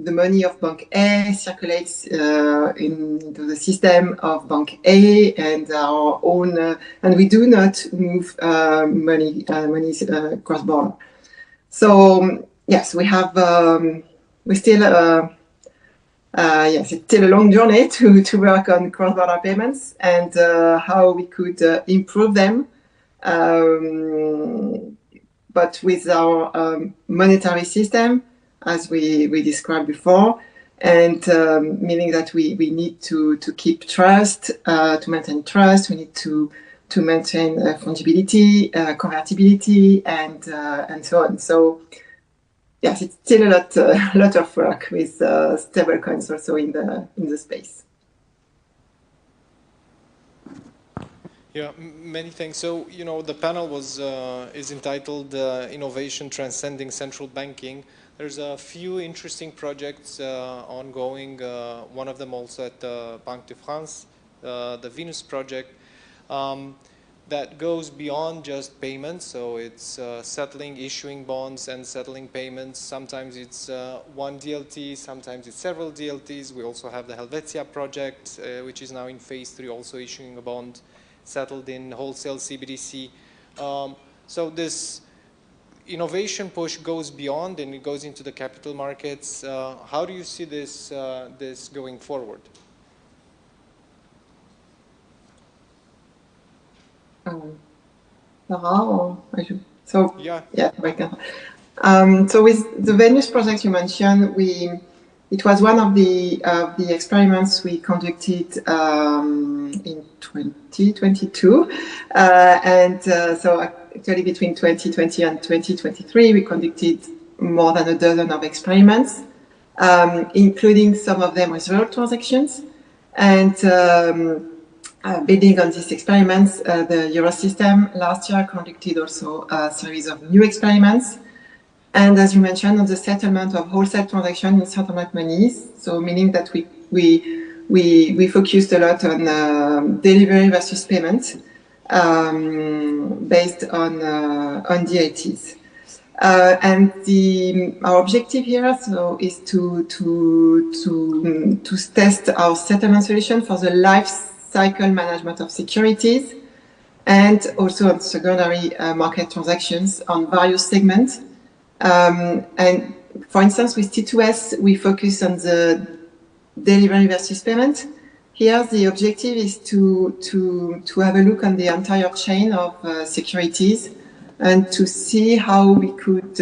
The money of Bank A circulates into the system of Bank A and our own, and we do not move money cross-border. So yes, we have. It's still a long journey to work on cross-border payments and how we could improve them. But with our monetary system, as we described before, and meaning that we need to keep trust, to maintain trust, we need to maintain fungibility, convertibility, and so on. So yes, it's still a lot of work with stablecoins also in the space. Yeah, many thanks. So the panel is entitled "Innovation Transcending Central Banking." There's a few interesting projects ongoing. One of them also at Banque de France, the Venus project. that goes beyond just payments. So it's settling, issuing bonds and settling payments. Sometimes it's one DLT, sometimes it's several DLTs. We also have the Helvetia project, which is now in phase 3, also issuing a bond settled in wholesale CBDC. So this innovation push goes beyond and it goes into the capital markets. How do you see this, this going forward? So yeah, I can. So with the Venus project you mentioned, it was one of the experiments we conducted in 2022, so actually between 2020 and 2023 we conducted more than a dozen of experiments, including some of them with real transactions, and building on these experiments, the Eurosystem last year conducted also a series of new experiments. And as you mentioned, on the settlement of wholesale transactions in central bank monies, so meaning that we focused a lot on delivery versus payment based on DLTs. And our objective here is to test our settlement solution for the life cycle management of securities and also on secondary market transactions on various segments. And for instance, with T2S, we focus on the delivery versus payment. Here, the objective is to have a look on the entire chain of securities and to see how we could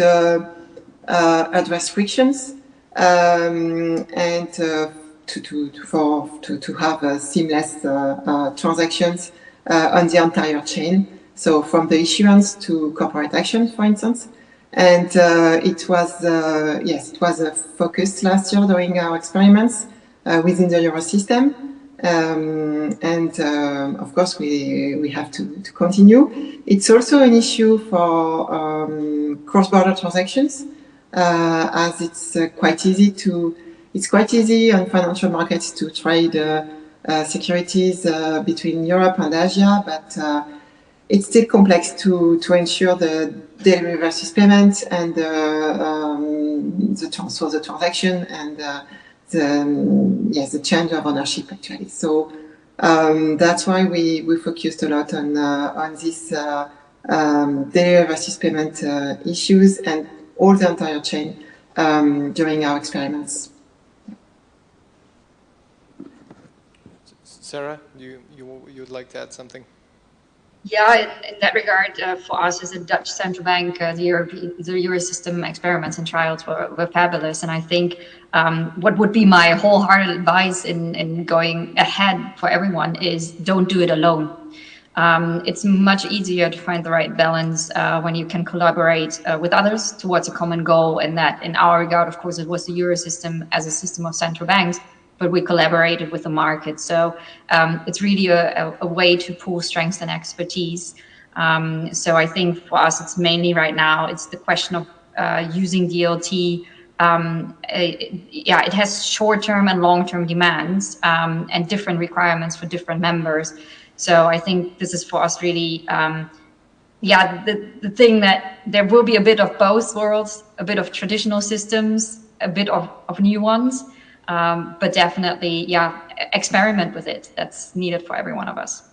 address frictions and to have seamless transactions on the entire chain. So from the issuance to corporate action, for instance. And it was a focus last year during our experiments within the Eurosystem. And of course, we have to continue. It's also an issue for cross-border transactions, as it's quite easy on financial markets to trade securities between Europe and Asia, but it's still complex to ensure the delivery versus payment and the transfer of the transaction and the change of ownership actually. So that's why we focused a lot on this delivery versus payment issues and all the entire chain during our experiments. Sarah, you'd like to add something? Yeah, in that regard, for us as a Dutch central bank, the Eurosystem experiments and trials were fabulous. And I think what would be my wholehearted advice in going ahead for everyone is don't do it alone. It's much easier to find the right balance when you can collaborate with others towards a common goal. And that, in our regard, of course, it was the Eurosystem as a system of central banks, but we collaborated with the market. So it's really a way to pool strengths and expertise. So I think for us, it's mainly right now, it's the question of using DLT. It has short-term and long-term demands and different requirements for different members. So I think this is for us really, the thing that there will be a bit of both worlds, a bit of traditional systems, a bit of new ones. But definitely, experiment with it. That's needed for every one of us.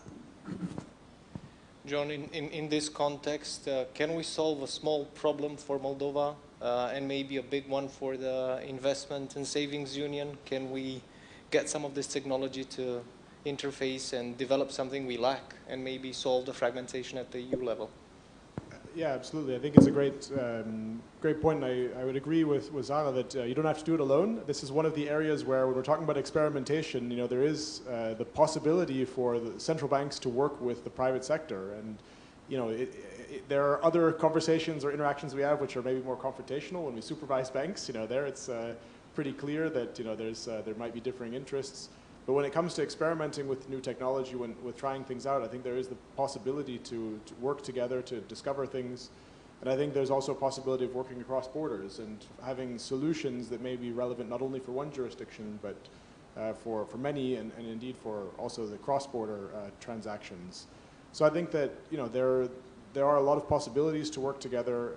John, in this context, can we solve a small problem for Moldova and maybe a big one for the Investment and Savings Union? Can we get some of this technology to interface and develop something we lack and maybe solve the fragmentation at the EU level? Yeah, absolutely. I think it's a great point. I would agree with Zara that you don't have to do it alone. This is one of the areas where, when we're talking about experimentation, there is the possibility for the central banks to work with the private sector. And there are other conversations or interactions we have which are maybe more confrontational when we supervise banks. There it's pretty clear that there might be differing interests. But when it comes to experimenting with new technology, with trying things out, I think there is the possibility to work together to discover things. And I think there's also a possibility of working across borders and having solutions that may be relevant not only for one jurisdiction, but for many, and indeed for also the cross-border transactions. So I think that there are a lot of possibilities to work together.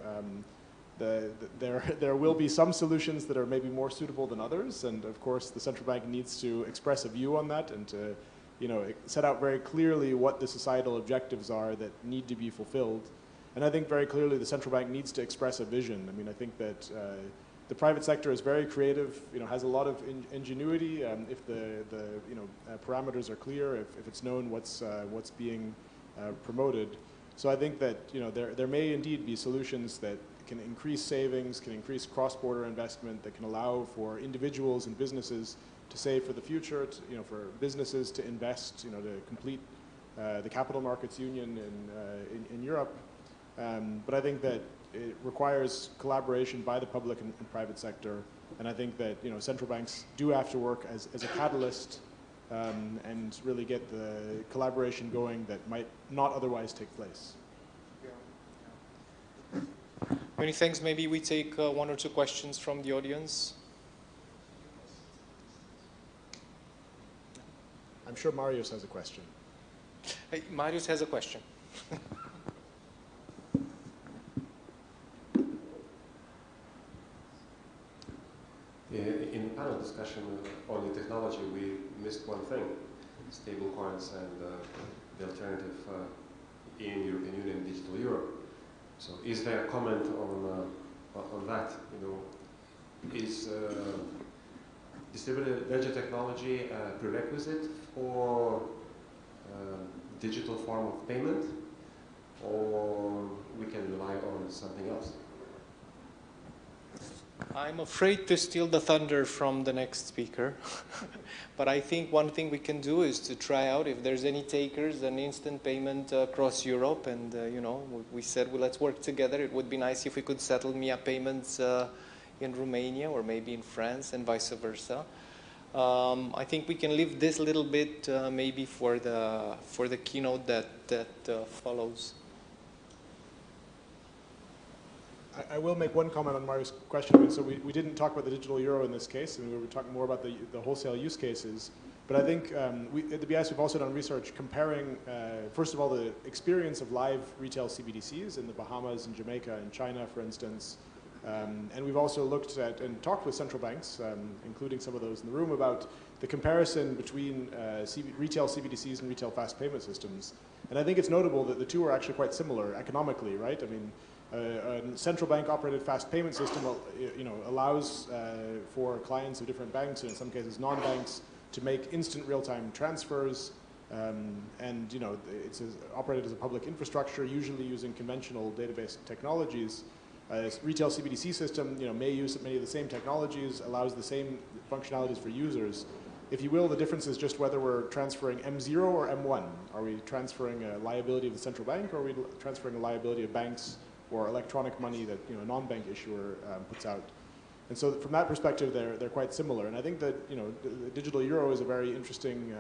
There will be some solutions that are maybe more suitable than others, and of course the central bank needs to express a view on that and to set out very clearly what the societal objectives are that need to be fulfilled. And I think very clearly the central bank needs to express a vision. I mean, I think that the private sector is very creative, has a lot of ingenuity if the parameters are clear, if it's known what's being promoted. So I think that there may indeed be solutions that can increase savings, can increase cross-border investment, that can allow for individuals and businesses to save for the future, for businesses to invest, to complete the capital markets union in Europe. But I think that it requires collaboration by the public and private sector, and I think that central banks do have to work as a catalyst and really get the collaboration going that might not otherwise take place. Many thanks. Maybe we take one or two questions from the audience. I'm sure Marius has a question. Hey, Marius has a question. In the panel discussion on the technology, we missed one thing: stablecoins and the alternative in European Union, digital euro. So, is there a comment on that? Is distributed ledger technology a prerequisite for digital form of payment, or we can rely on something else? I'm afraid to steal the thunder from the next speaker, but I think one thing we can do is to try out if there's any takers an instant payment across Europe, and we said, well, let's work together. It would be nice if we could settle MIA payments in Romania or maybe in France and vice versa. I think we can leave this little bit maybe for the keynote that follows. I will make one comment on Marius' question. So we didn't talk about the digital euro in this case, and we were talking more about the wholesale use cases. But I think at the BIS we've also done research comparing, first of all, the experience of live retail CBDCs in the Bahamas and Jamaica and China, for instance. And we've also looked at and talked with central banks, including some of those in the room, about the comparison between retail CBDCs and retail fast payment systems. And I think it's notable that the two are actually quite similar economically, right? I mean, a central bank operated fast payment system allows for clients of different banks, and in some cases non-banks, to make instant real-time transfers, and it's operated as a public infrastructure, usually using conventional database technologies. Retail CBDC system may use many of the same technologies, allows the same functionalities for users. If you will, the difference is just whether we're transferring M0 or M1. Are we transferring a liability of the central bank, or are we transferring a liability of banks or electronic money that a non-bank issuer puts out? And so from that perspective, they're quite similar. And I think that the digital euro is a very interesting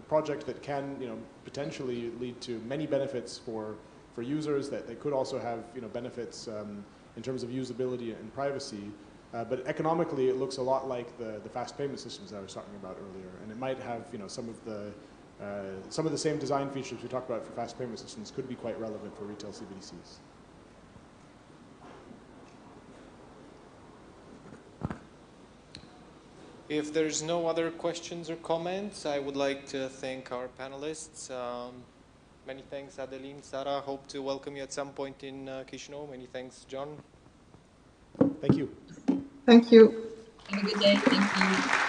project that can potentially lead to many benefits for users. That they could also have benefits in terms of usability and privacy. But economically, it looks a lot like the fast payment systems I was talking about earlier, and it might have some of the same design features we talked about for fast payment systems could be quite relevant for retail CBDCs. If there's no other questions or comments, I would like to thank our panelists. Many thanks, Adeline, Sarah. Hope to welcome you at some point in Chișinău. Many thanks, John. Thank you. Thank you. Have a good day. Thank you.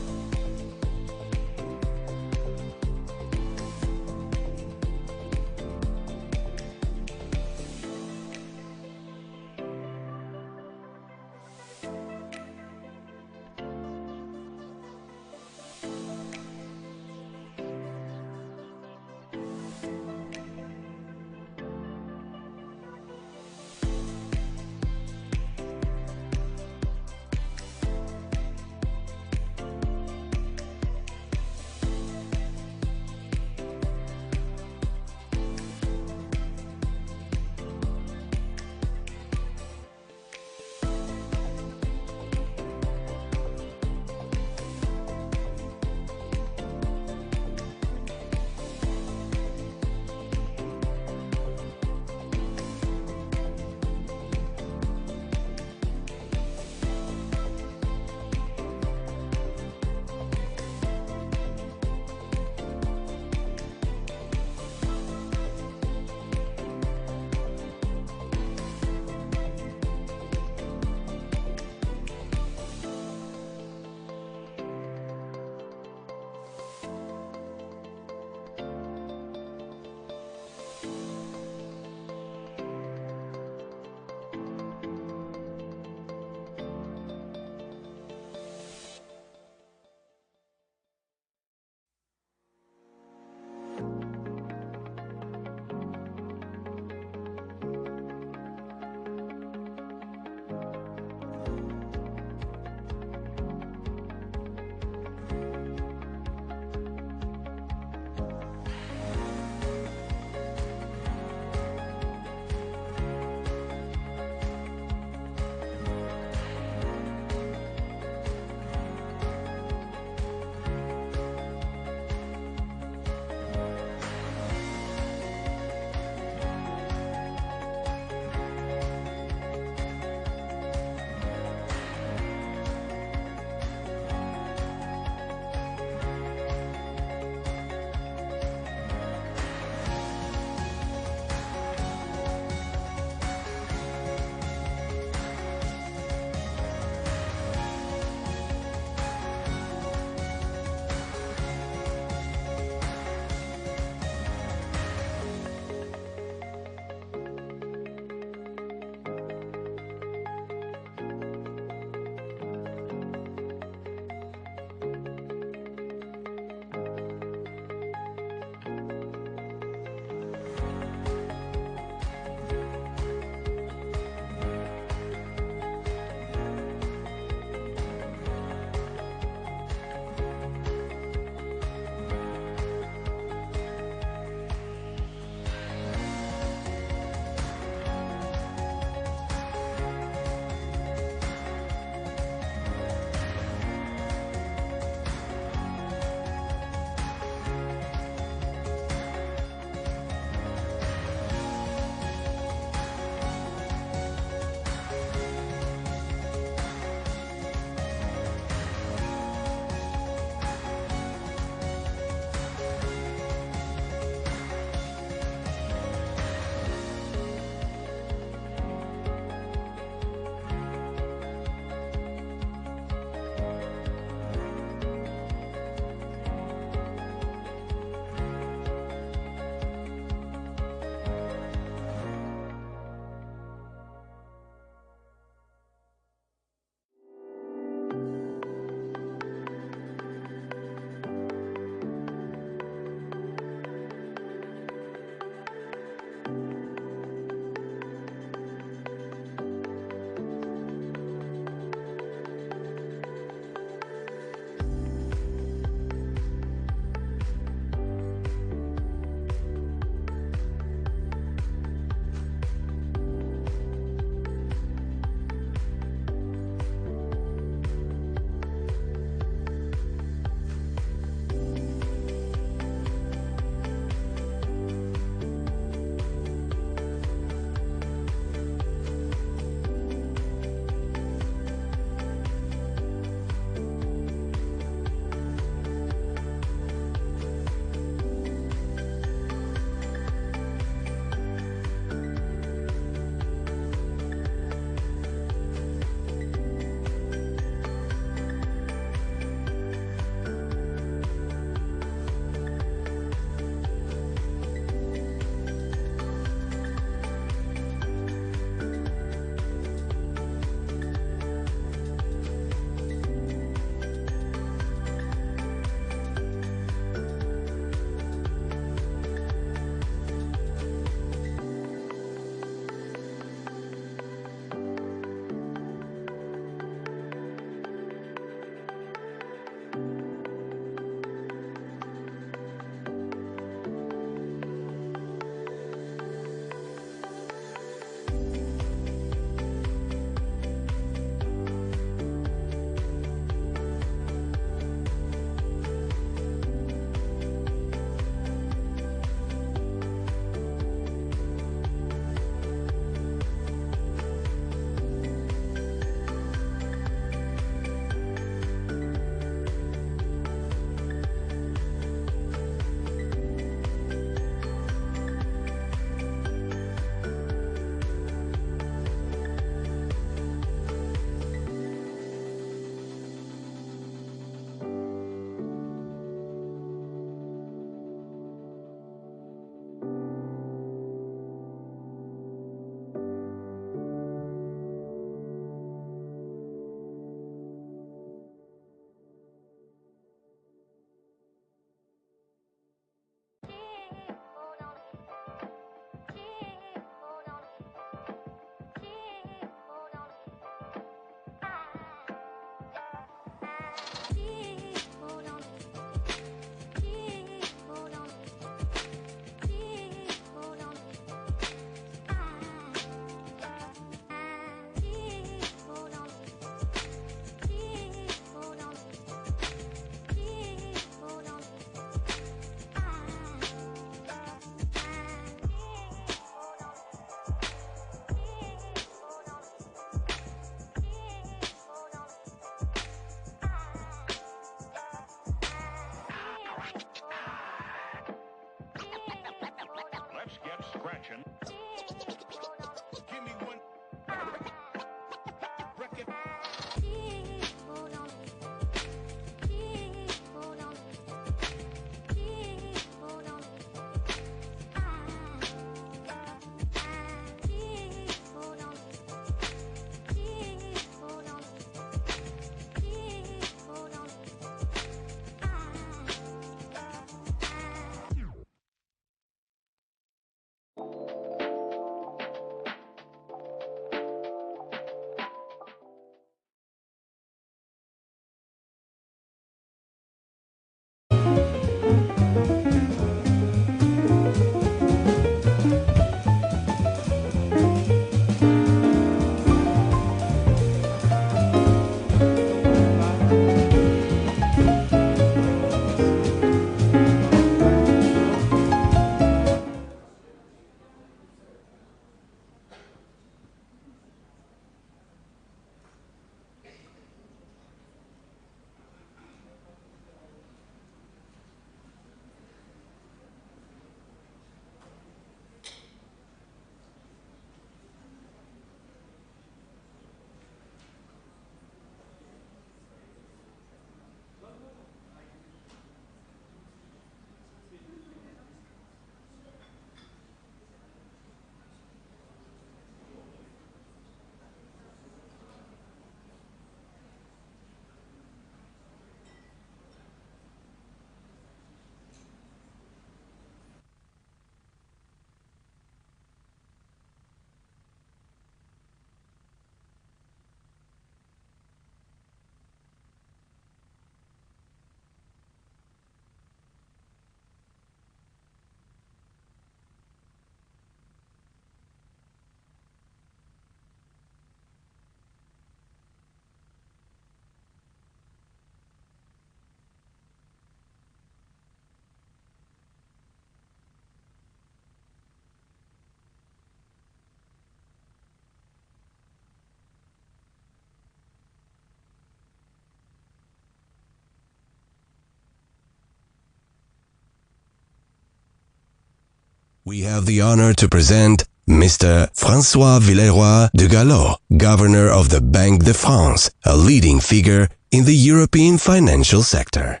We have the honor to present Mr. François Villeroy de Gallo, Governor of the Banque de France, a leading figure in the European financial sector.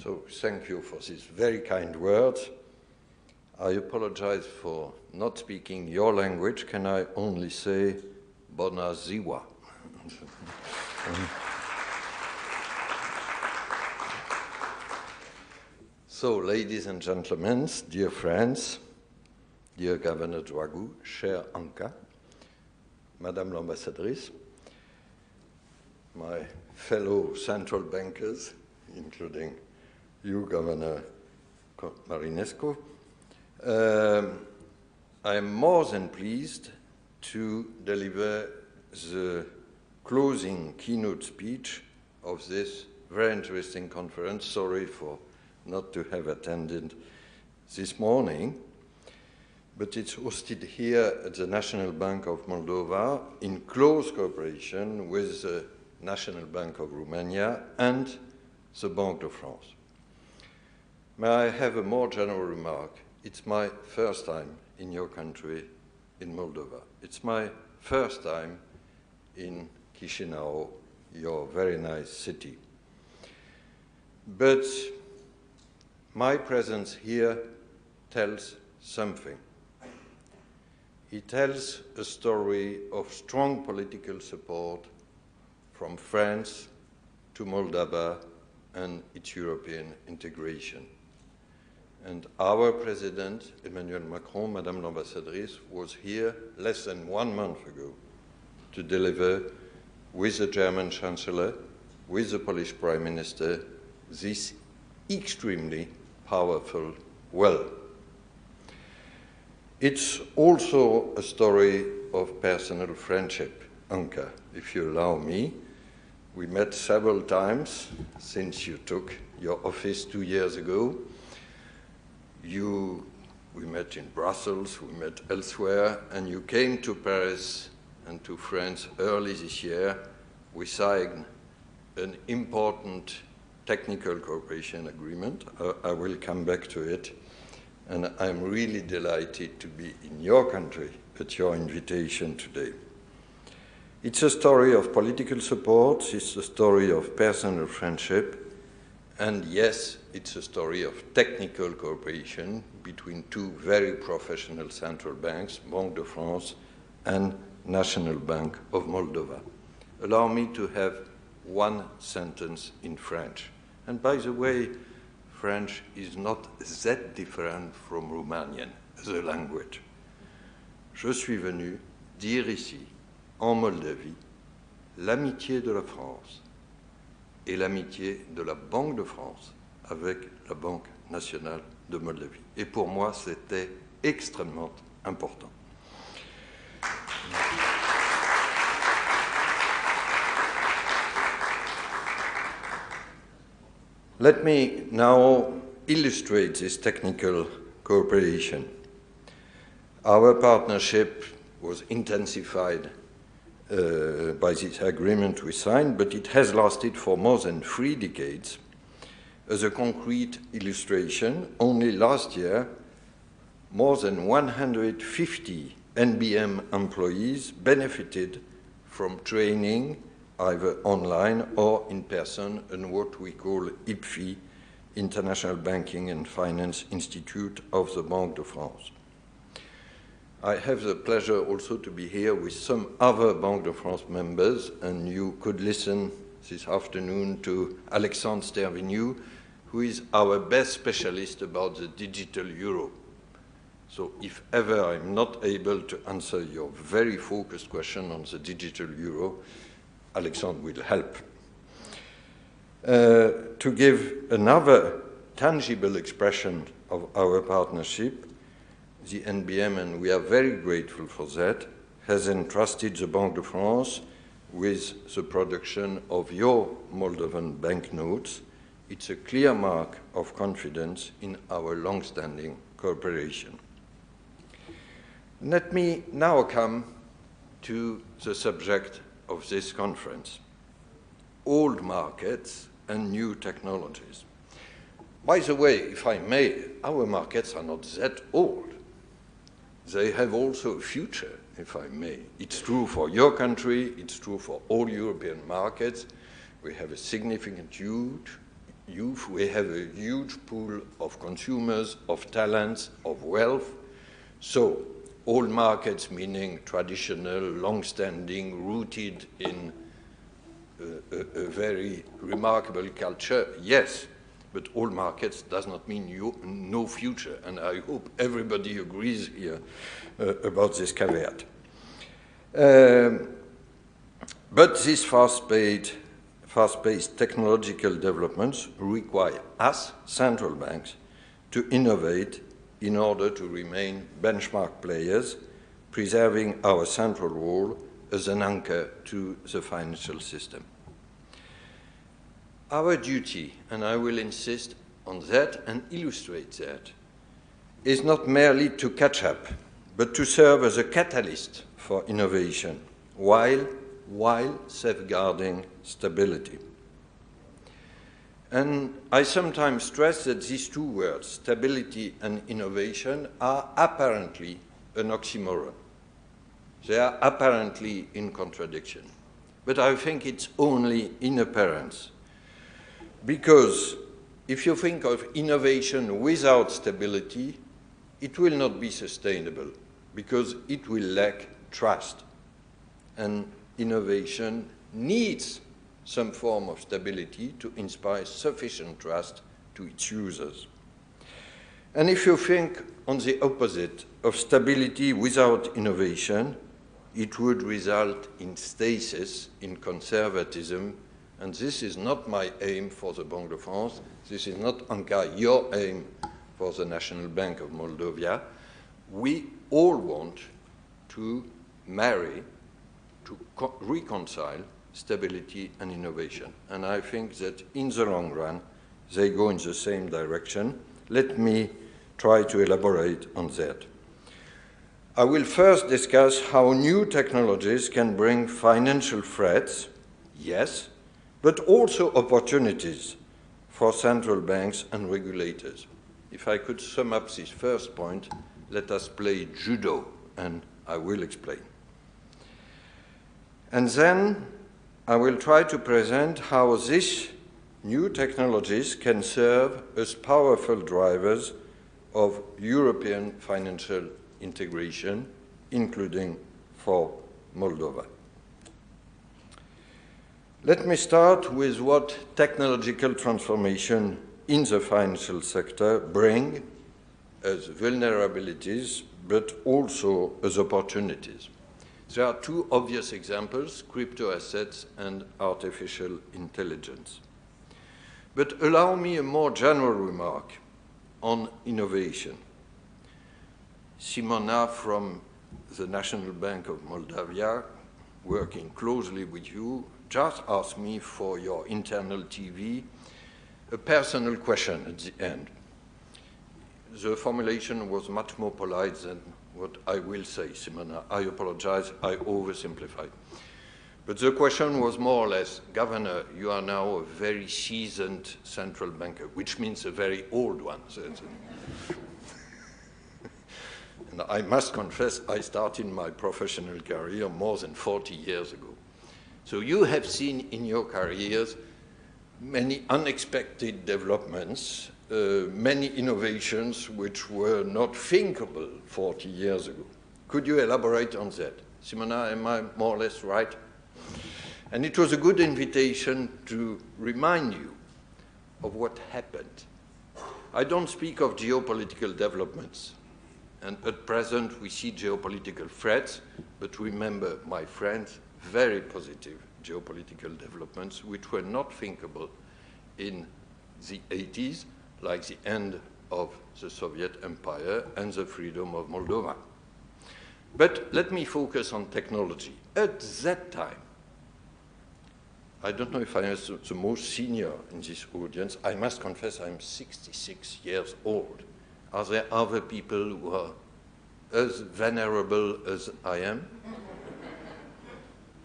So thank you for these very kind words. I apologize for not speaking your language. Can I only say Bona Ziwa? So, ladies and gentlemen, dear friends, dear Governor Dragou, cher Anka, Madame l'Ambassadrice, my fellow central bankers, including you, Governor Marinescu, I am more than pleased to deliver the closing keynote speech of this very interesting conference. Sorry for not to have attended this morning, but it's hosted here at the National Bank of Moldova in close cooperation with the National Bank of Romania and the Banque de France. May I have a more general remark? It's my first time in your country, in Moldova. It's my first time in Chisinau, your very nice city. But my presence here tells something. It tells a story of strong political support from France to Moldova and its European integration. And our President, Emmanuel Macron, Madame l'Ambassadrice, was here less than 1 month ago to deliver, with the German Chancellor, with the Polish Prime Minister, this extremely powerful will. It's also a story of personal friendship, Anka, if you allow me. We met several times since you took your office 2 years ago. We met in Brussels, we met elsewhere, and you came to Paris and to France early this year. We signed an important technical cooperation agreement. I will come back to it. And I'm really delighted to be in your country at your invitation today. It's a story of political support, it's a story of personal friendship, and yes, it's a story of technical cooperation between two very professional central banks, Banque de France and National Bank of Moldova. Allow me to have one sentence in French. And by the way, French is not that different from Romanian as a language. Je suis venu dire ici, en Moldavie, l'amitié de la France et l'amitié de la Banque de France avec la Banque Nationale de Moldavie. Et pour moi, c'était extrêmement important. Let me now illustrate this technical cooperation. Our partnership was intensified by this agreement we signed, but it has lasted for more than 3 decades. As a concrete illustration, only last year, more than 150 NBM employees benefited from training either online or in person in what we call IPFI, International Banking and Finance Institute of the Banque de France. I have the pleasure also to be here with some other Banque de France members, and you could listen this afternoon to Alexandre Stervignou, who is our best specialist about the digital euro. So if ever I'm not able to answer your very focused question on the digital euro, Alexandre will help. To give another tangible expression of our partnership, the NBM, and we are very grateful for that, has entrusted the Banque de France with the production of your Moldovan banknotes. It's a clear mark of confidence in our long-standing cooperation. Let me now come to the subject of this conference, old markets and new technologies. By the way, if I may, our markets are not that old. They have also a future, if I may. It's true for your country, it's true for all European markets. We have a significant youth, we have a huge pool of consumers, of talents, of wealth. So, old markets meaning traditional, long-standing, rooted in a very remarkable culture, yes. But old markets does not mean no future, and I hope everybody agrees here about this caveat. But these fast-paced technological developments require us, central banks, to innovate in order to remain benchmark players, preserving our central role as an anchor to the financial system. Our duty, and I will insist on that and illustrate that, is not merely to catch up, but to serve as a catalyst for innovation while safeguarding stability. And I sometimes stress that these two words, stability and innovation, are apparently an oxymoron. They are apparently in contradiction. But I think it's only in appearance. Because if you think of innovation without stability, it will not be sustainable, because it will lack trust. And innovation needs some form of stability to inspire sufficient trust to its users. And if you think on the opposite of stability without innovation, it would result in stasis, in conservatism. And this is not my aim for the Banque de France. This is not, Anka, your aim for the National Bank of Moldova. We all want to marry, to reconcile stability and innovation. And I think that in the long run, they go in the same direction. Let me try to elaborate on that. I will first discuss how new technologies can bring financial threats, yes, but also opportunities for central banks and regulators. If I could sum up this first point, let us play judo, and I will explain. And then I will try to present how these new technologies can serve as powerful drivers of European financial integration, including for Moldova. Let me start with what technological transformation in the financial sector bring as vulnerabilities, but also as opportunities. There are two obvious examples, crypto assets and artificial intelligence. But allow me a more general remark on innovation. Simona from the National Bank of Moldova, working closely with you, just asked me for your internal TV a personal question at the end. The formulation was much more polite than what I will say, Simona. I apologize, I oversimplified. But the question was more or less, Governor, you are now a very seasoned central banker, which means a very old one. And I must confess, I started my professional career more than 40 years ago. So you have seen in your careers many unexpected developments, many innovations which were not thinkable 40 years ago. Could you elaborate on that? Simona, am I more or less right? And it was a good invitation to remind you of what happened. I don't speak of geopolitical developments. And at present, we see geopolitical threats, but remember, my friends, very positive geopolitical developments which were not thinkable in the 80s, like the end of the Soviet Empire and the freedom of Moldova. But let me focus on technology. At that time, I don't know if I am the most senior in this audience. I must confess I'm 66 years old. Are there other people who are as venerable as I am?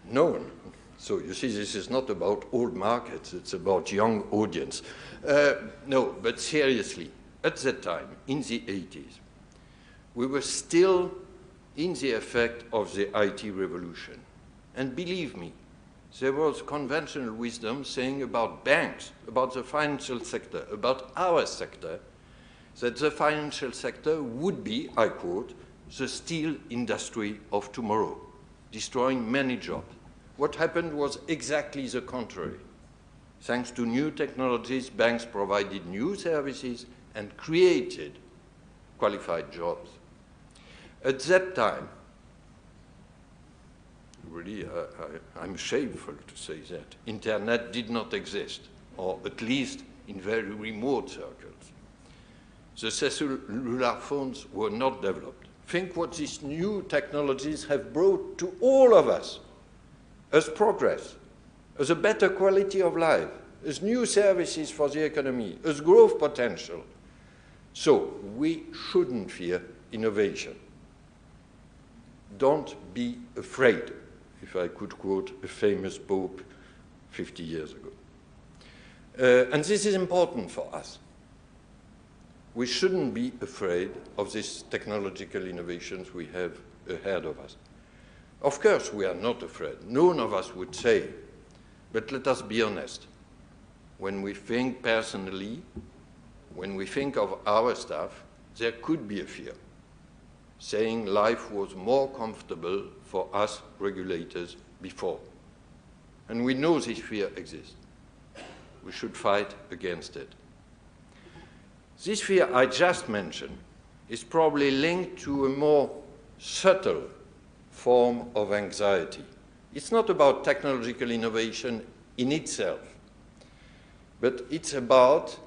No one. So you see, this is not about old markets, it's about young audience. No, but seriously, at that time, in the 80s, we were still in the effect of the IT revolution. And believe me, there was conventional wisdom saying about banks, about the financial sector, about our sector, that the financial sector would be, I quote, the steel industry of tomorrow, destroying many jobs. What happened was exactly the contrary. Thanks to new technologies, banks provided new services and created qualified jobs. At that time, really, I'm shameful to say that, internet did not exist, or at least in very remote circles. The cellular phones were not developed. Think what these new technologies have brought to all of us as progress, as a better quality of life, as new services for the economy, as growth potential. So we shouldn't fear innovation. Don't be afraid, if I could quote a famous pope 50 years ago. And this is important for us. We shouldn't be afraid of these technological innovations we have ahead of us. Of course, we are not afraid. None of us would say. But let us be honest. When we think personally, when we think of our staff, there could be a fear, saying life was more comfortable for us regulators before. And we know this fear exists. We should fight against it. This fear I just mentioned is probably linked to a more subtle form of anxiety. It's not about technological innovation in itself, but it's about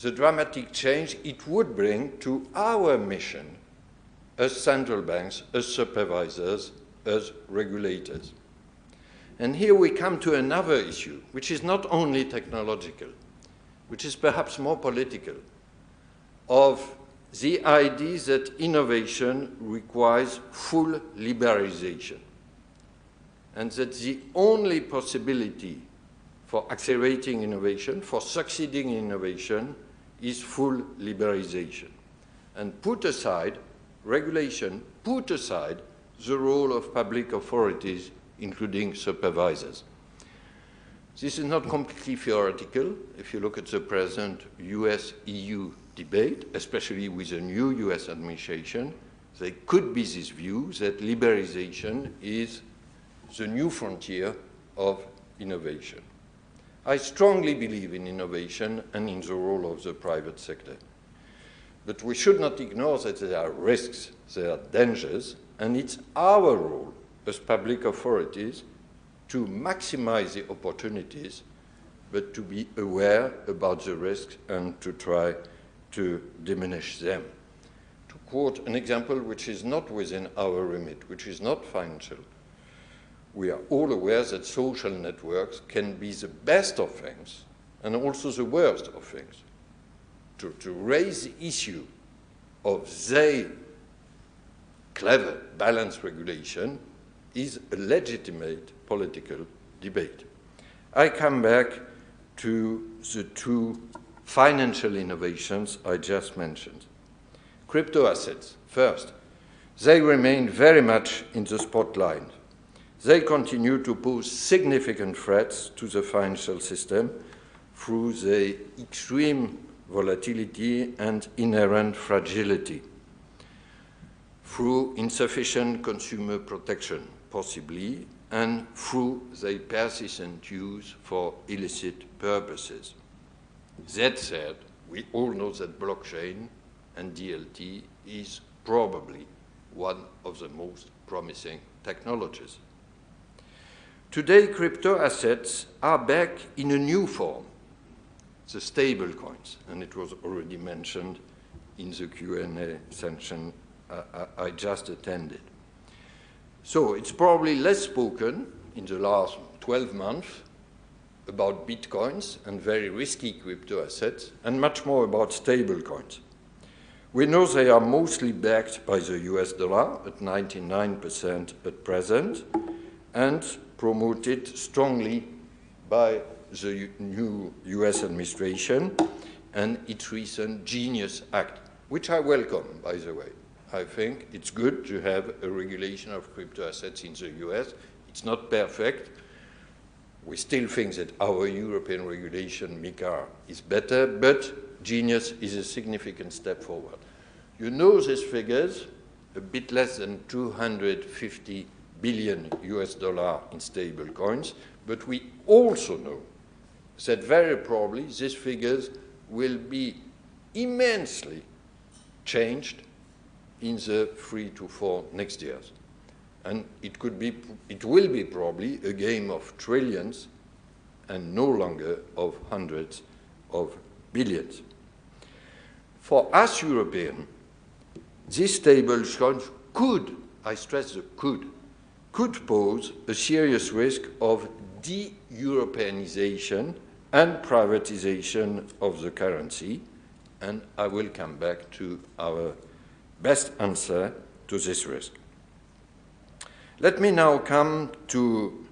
the dramatic change it would bring to our mission as central banks, as supervisors, as regulators. And here we come to another issue, which is not only technological, which is perhaps more political, of the idea that innovation requires full liberalization, and that the only possibility for accelerating innovation, for succeeding in innovation, is full liberalization. And put aside regulation, put aside the role of public authorities, including supervisors. This is not completely theoretical. If you look at the present US-EU debate, especially with the new US administration, there could be this view that liberalization is the new frontier of innovation. I strongly believe in innovation and in the role of the private sector. But we should not ignore that there are risks, there are dangers, and it's our role as public authorities to maximize the opportunities, but to be aware about the risks and to try to diminish them. To quote an example which is not within our remit, which is not financial, we are all aware that social networks can be the best of things and also the worst of things. To raise the issue of their clever, balanced regulation is a legitimate political debate. I come back to the two financial innovations I just mentioned. Crypto assets, first, they remain very much in the spotlight. They continue to pose significant threats to the financial system through the extreme volatility and inherent fragility, through insufficient consumer protection, possibly, and through their persistent use for illicit purposes. That said, we all know that blockchain and DLT is probably one of the most promising technologies. Today, crypto assets are back in a new form, the stable coins, and it was already mentioned in the Q&A session I just attended. So it's probably less spoken in the last 12 months about bitcoins and very risky crypto assets, and much more about stable coins. We know they are mostly backed by the US dollar at 99% at present and promoted strongly by the new US administration and its recent Genius Act, which I welcome, by the way. I think it's good to have a regulation of crypto assets in the US. It's not perfect. We still think that our European regulation, MiCA, is better, but Genius is a significant step forward. You know these figures, a bit less than 250 billion US dollar in stable coins, but we also know that very probably these figures will be immensely changed in the 3 to 4 next years. And it will be probably a game of trillions and no longer of hundreds of billions. For us Europeans, these stable coins could, I stress the could pose a serious risk of de-Europeanization and privatization of the currency, and I will come back to our best answer to this risk. Let me now come to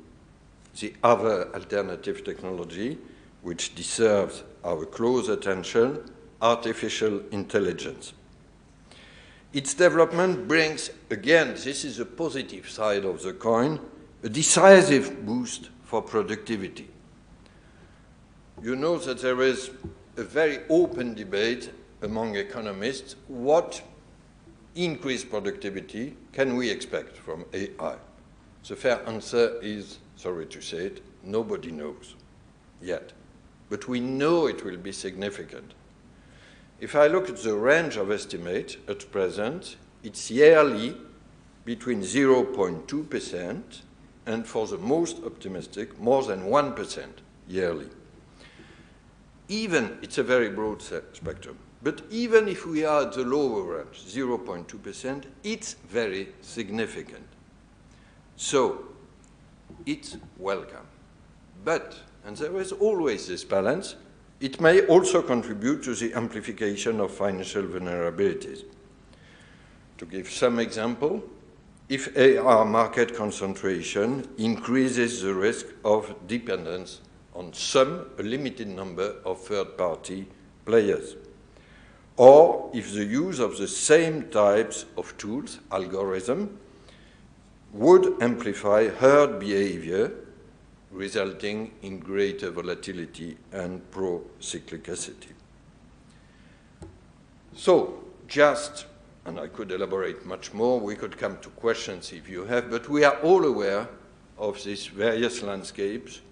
the other alternative technology which deserves our close attention, artificial intelligence. Its development brings, again, this is a positive side of the coin, a decisive boost for productivity. You know that there is a very open debate among economists what increased productivity can we expect from AI? The fair answer is, sorry to say it, nobody knows yet. But we know it will be significant. If I look at the range of estimates at present, it's yearly between 0.2% and, for the most optimistic, more than 1% yearly. Even, it's a very broad spectrum, but even if we are at the lower range, 0.2%, it's very significant. So, it's welcome. But, and there is always this balance, it may also contribute to the amplification of financial vulnerabilities. To give some example, if AR market concentration increases the risk of dependence on a limited number of third-party players, or if the use of the same types of tools, algorithm, would amplify herd behavior, resulting in greater volatility and pro-cyclicity. So, just, and I could elaborate much more, we could come to questions if you have, but we are all aware of these various landscapes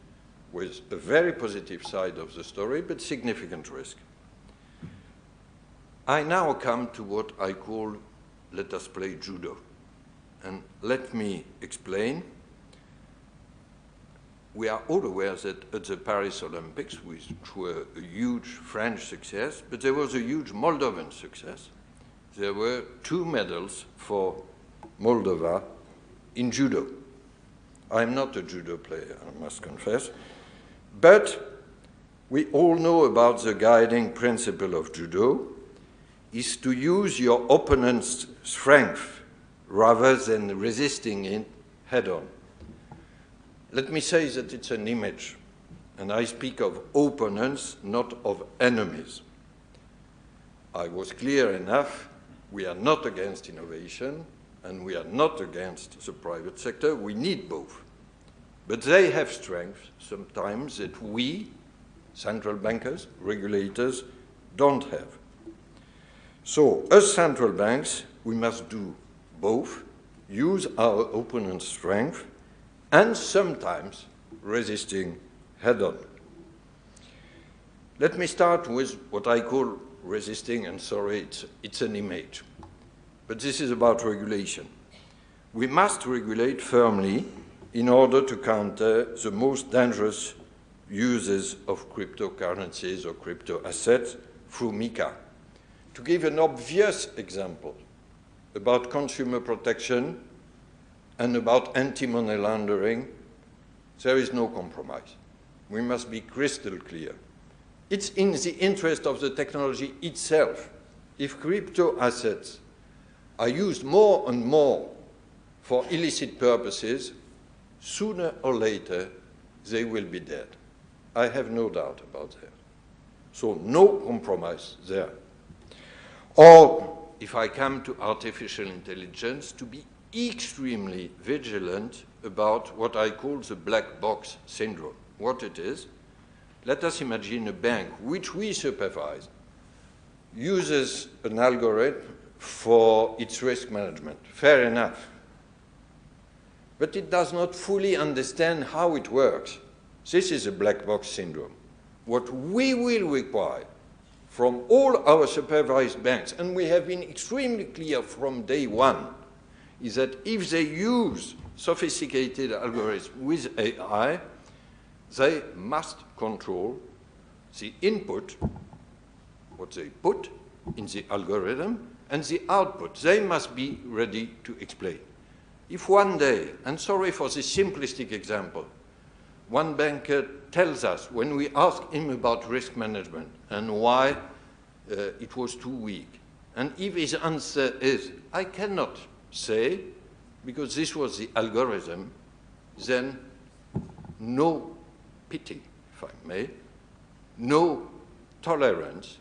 with a very positive side of the story, but significant risk. I now come to what I call, let us play judo. And let me explain. We are all aware that at the Paris Olympics, which were a huge French success, but there was a huge Moldovan success. There were 2 medals for Moldova in judo. I'm not a judo player, I must confess. But we all know about the guiding principle of judo is to use your opponent's strength rather than resisting it head-on. Let me say that it's an image, and I speak of opponents, not of enemies. I was clear enough, we are not against innovation, and we are not against the private sector, we need both. But they have strengths sometimes that we, central bankers, regulators, don't have. So, as central banks, we must do both, use our opponent's strength, and sometimes resisting head-on. Let me start with what I call resisting, and sorry, it's an image. But this is about regulation. We must regulate firmly in order to counter the most dangerous uses of cryptocurrencies or crypto assets through MiCA. To give an obvious example about consumer protection and about anti-money laundering, there is no compromise. We must be crystal clear. It's in the interest of the technology itself if crypto assets are used more and more for illicit purposes, sooner or later they will be dead. I have no doubt about that. So no compromise there. Or, if I come to artificial intelligence, to be extremely vigilant about what I call the black box syndrome. What it is, let us imagine a bank which we supervise uses an algorithm for its risk management. Fair enough. But it does not fully understand how it works. This is a black box syndrome. What we will require from all our supervised banks, and we have been extremely clear from day one, is that if they use sophisticated algorithms with AI, they must control the input, what they put in the algorithm, and the output. They must be ready to explain. If one day, and sorry for this simplistic example, one banker tells us when we ask him about risk management and why it was too weak, and if his answer is, I cannot say, because this was the algorithm, then no pity, if I may, no tolerance.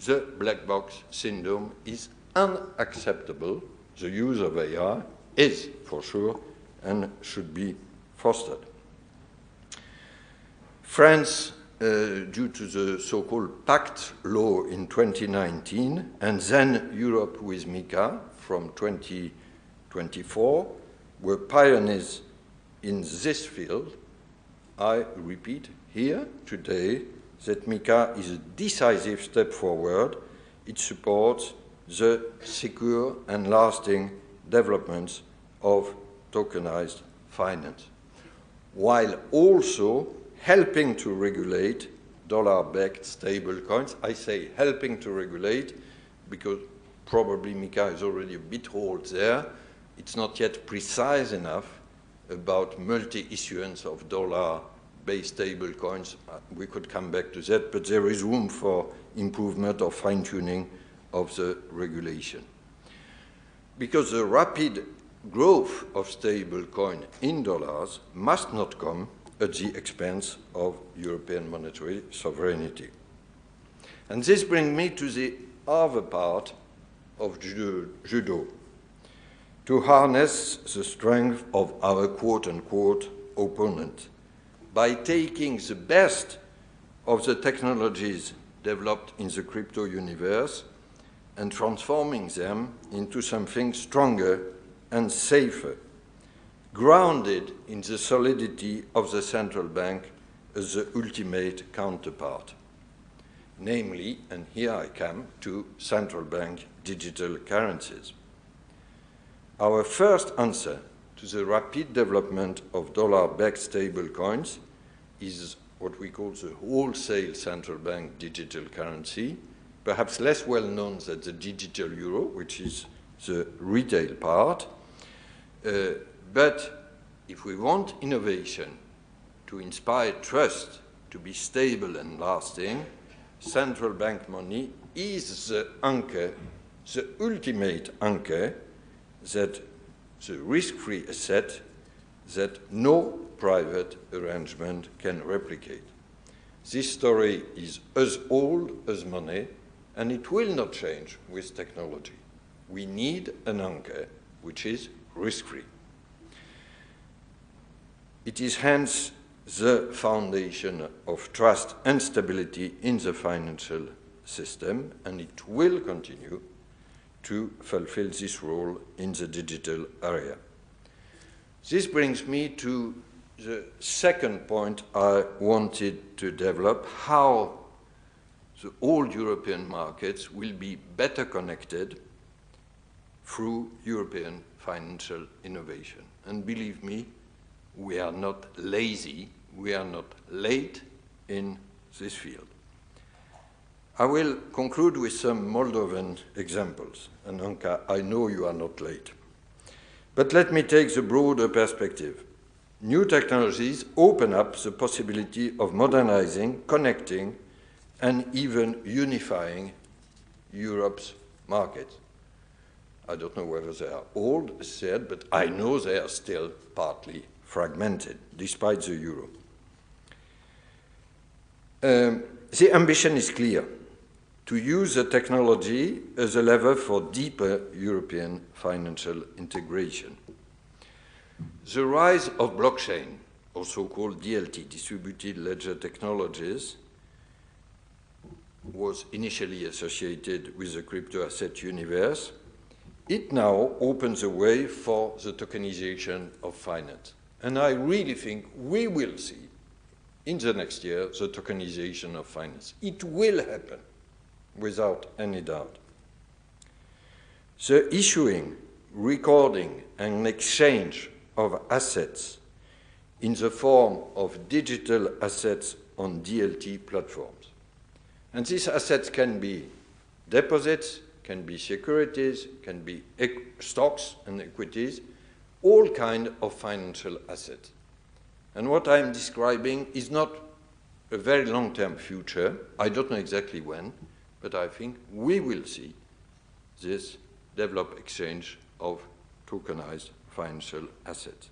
The black box syndrome is unacceptable. The use of AI is, for sure, and should be fostered. France, due to the so-called Pact law in 2019, and then Europe with MiCA from 2024, were pioneers in this field. I repeat here today that MiCA is a decisive step forward. It supports the secure and lasting developments of tokenized finance, while also helping to regulate dollar-backed stablecoins. I say helping to regulate because probably MiCA is already a bit old there. It's not yet precise enough about multi-issuance of dollar-based stablecoins. We could come back to that, but there is room for improvement or fine-tuning of the regulation. Because the rapid growth of stablecoin in dollars must not come at the expense of European monetary sovereignty. And this brings me to the other part of judo, to harness the strength of our quote-unquote opponent by taking the best of the technologies developed in the crypto universe and transforming them into something stronger and safer, grounded in the solidity of the central bank as the ultimate counterpart, namely, and here I come to central bank digital currencies. Our first answer to the rapid development of dollar-backed stablecoins is what we call the wholesale central bank digital currency, perhaps less well known than the digital euro, which is the retail part. But if we want innovation to inspire trust, to be stable and lasting, central bank money is the anchor, the ultimate anchor, that the risk-free asset that no private arrangement can replicate. This story is as old as money, and it will not change with technology. We need an anchor which is risk-free. It is hence the foundation of trust and stability in the financial system, and it will continue to fulfill this role in the digital area. This brings me to the second point I wanted to develop, how the old European markets will be better connected through European financial innovation. And believe me, we are not lazy, we are not late in this field. I will conclude with some Moldovan examples. And Anka, I know you are not late. But let me take the broader perspective. New technologies open up the possibility of modernizing, connecting, and even unifying Europe's markets. I don't know whether they are all said, but I know they are still partly fragmented, despite the euro. The ambition is clear: to use the technology as a lever for deeper European financial integration. The rise of blockchain, also called DLT, distributed ledger technologies, was initially associated with the crypto asset universe. It now opens the way for the tokenization of finance. And I really think we will see in the next year the tokenization of finance. It will happen without any doubt. The issuing, recording, and exchange of assets in the form of digital assets on DLT platforms. And these assets can be deposits, can be securities, can be stocks and equities, all kinds of financial assets. And what I'm describing is not a very long-term future. I don't know exactly when, but I think we will see this developed exchange of tokenized financial assets.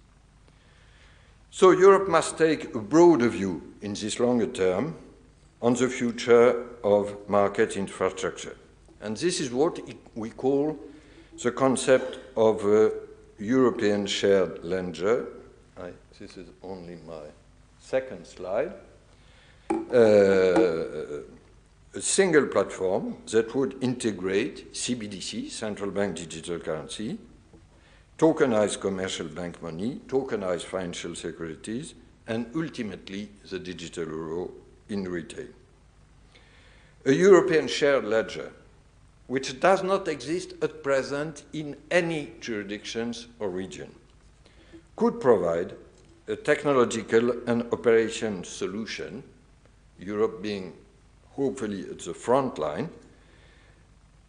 So Europe must take a broader view in this longer term on the future of market infrastructure. And this is what we call the concept of a European shared ledger. This is only my second slide. A single platform that would integrate CBDC, central bank digital currency, tokenized commercial bank money, tokenized financial securities, and ultimately the digital euro in retail. A European shared ledger, which does not exist at present in any jurisdictions or region, could provide a technological and operation solution, Europe being hopefully at the front line,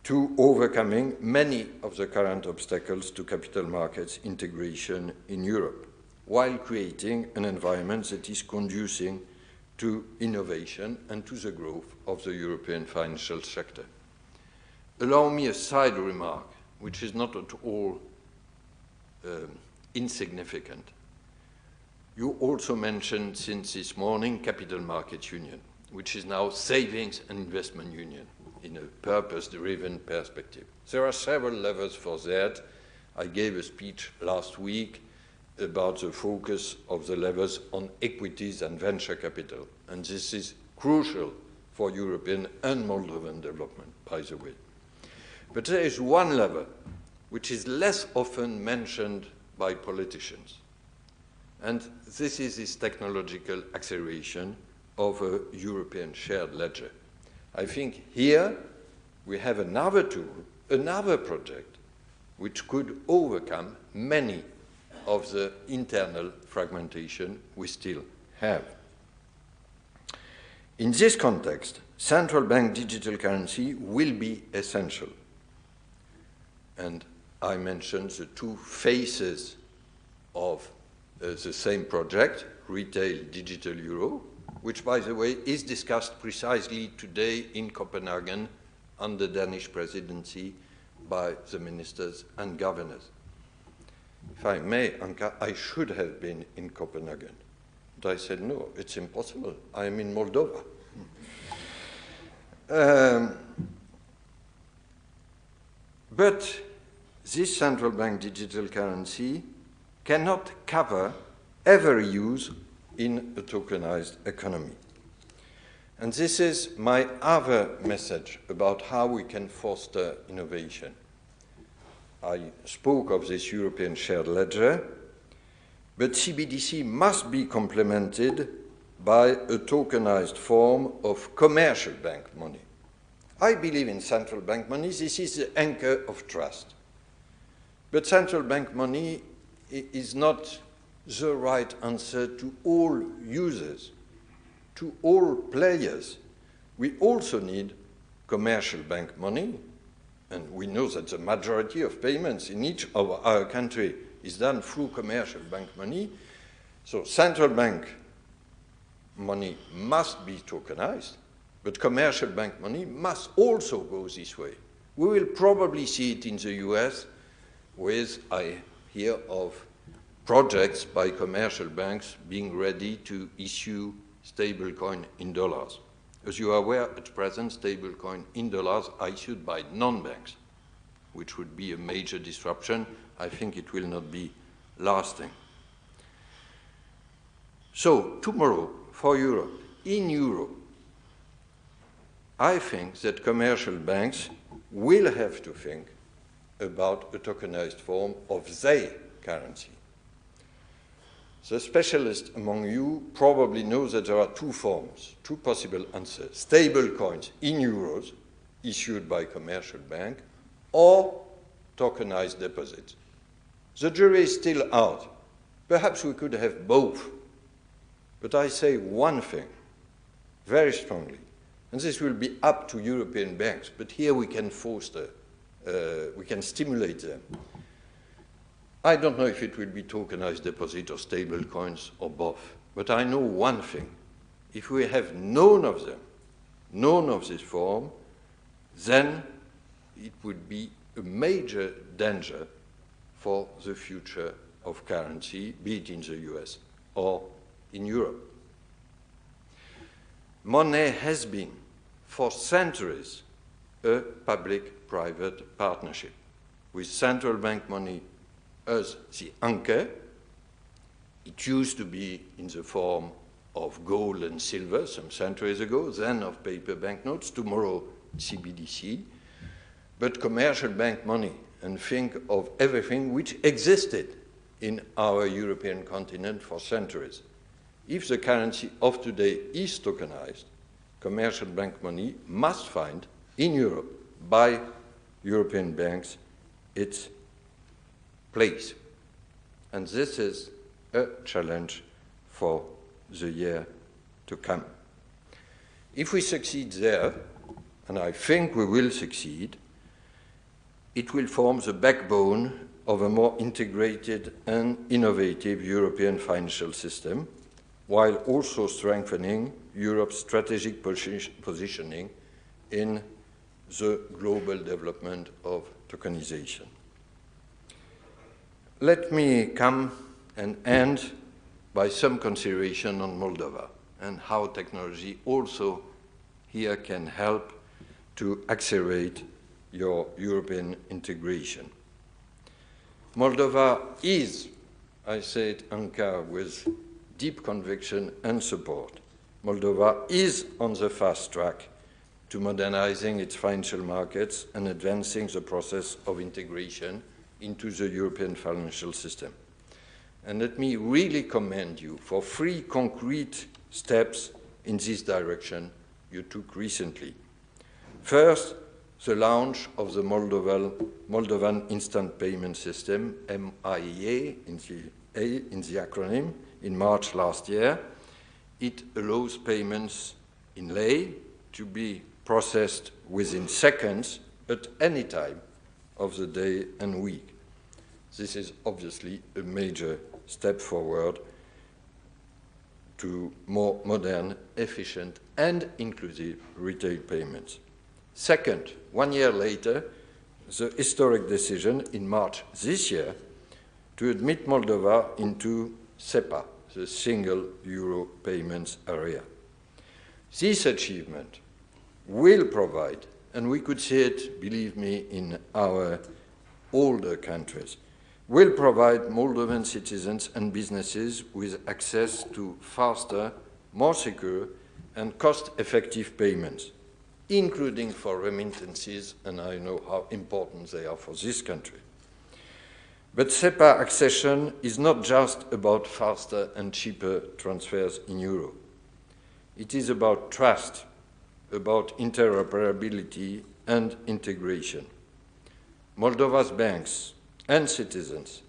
to overcoming many of the current obstacles to capital markets integration in Europe, while creating an environment that is conducive to innovation and to the growth of the European financial sector. Allow me a side remark, which is not at all insignificant. You also mentioned since this morning Capital Markets Union, which is now Savings and Investment Union in a purpose-driven perspective. There are several levels for that. I gave a speech last week about the focus of the levels on equities and venture capital, and this is crucial for European and Moldovan development, by the way. But there is one level which is less often mentioned by politicians, and this is this technological acceleration of a European shared ledger. I think here we have another tool, another project, which could overcome many of the internal fragmentation we still have. In this context, central bank digital currency will be essential. And I mentioned the two phases of the same project, retail digital euro, which, by the way, is discussed precisely today in Copenhagen under Danish presidency by the ministers and governors. If I may, Anka, I should have been in Copenhagen. But I said, no, it's impossible. I am in Moldova. But this central bank digital currency cannot cover every use in a tokenized economy. And this is my other message about how we can foster innovation. I spoke of this European shared ledger, but CBDC must be complemented by a tokenized form of commercial bank money. I believe in central bank money. This is the anchor of trust. But central bank money is not the right answer to all users, to all players. We also need commercial bank money, and we know that the majority of payments in each of our country is done through commercial bank money. So central bank money must be tokenized, but commercial bank money must also go this way. We will probably see it in the US with, I hear of projects by commercial banks being ready to issue stablecoin in dollars. As you are aware, at present, stablecoin in dollars are issued by non-banks, which would be a major disruption. I think it will not be lasting. So, tomorrow, for Europe, in Europe, I think that commercial banks will have to think about a tokenized form of their currency. The specialists among you probably know that there are two forms, two possible answers. Stable coins in euros issued by commercial bank or tokenized deposits. The jury is still out. Perhaps we could have both. But I say one thing very strongly, and this will be up to European banks, but here we can foster, we can stimulate them. I don't know if it will be tokenized deposit or stable coins or both, but I know one thing. If we have none of them, none of this form, then it would be a major danger for the future of currency, be it in the US or in Europe. Money has been, for centuries, a public-private partnership, with central bank money as the anchor. It used to be in the form of gold and silver some centuries ago, then of paper banknotes, tomorrow CBDC, but commercial bank money, and think of everything which existed in our European continent for centuries. If the currency of today is tokenized, commercial bank money must find in Europe by European banks its place. And this is a challenge for the year to come. If we succeed there, and I think we will succeed, it will form the backbone of a more integrated and innovative European financial system, while also strengthening Europe's strategic positioning in the global development of tokenization. Let me come and end by some consideration on Moldova and how technology also here can help to accelerate your European integration. Moldova is, I say it, Ankara, with deep conviction and support. Moldova is on the fast track to modernizing its financial markets and advancing the process of integration into the European financial system. And let me really commend you for 3 concrete steps in this direction you took recently. First, the launch of the Moldovan Instant Payment System, MIA in the acronym, in March last year. It allows payments in lei to be processed within seconds at any time of the day and week. This is obviously a major step forward to more modern, efficient, and inclusive retail payments. Second, 1 year later, the historic decision in March this year to admit Moldova into SEPA, the single euro payments area. This achievement will provide, and we could see it, believe me, in our older countries, will provide Moldovan citizens and businesses with access to faster, more secure, and cost-effective payments, including for remittances, and I know how important they are for this country. But SEPA accession is not just about faster and cheaper transfers in euro. It is about trust, about interoperability and integration. Moldova's banks and citizens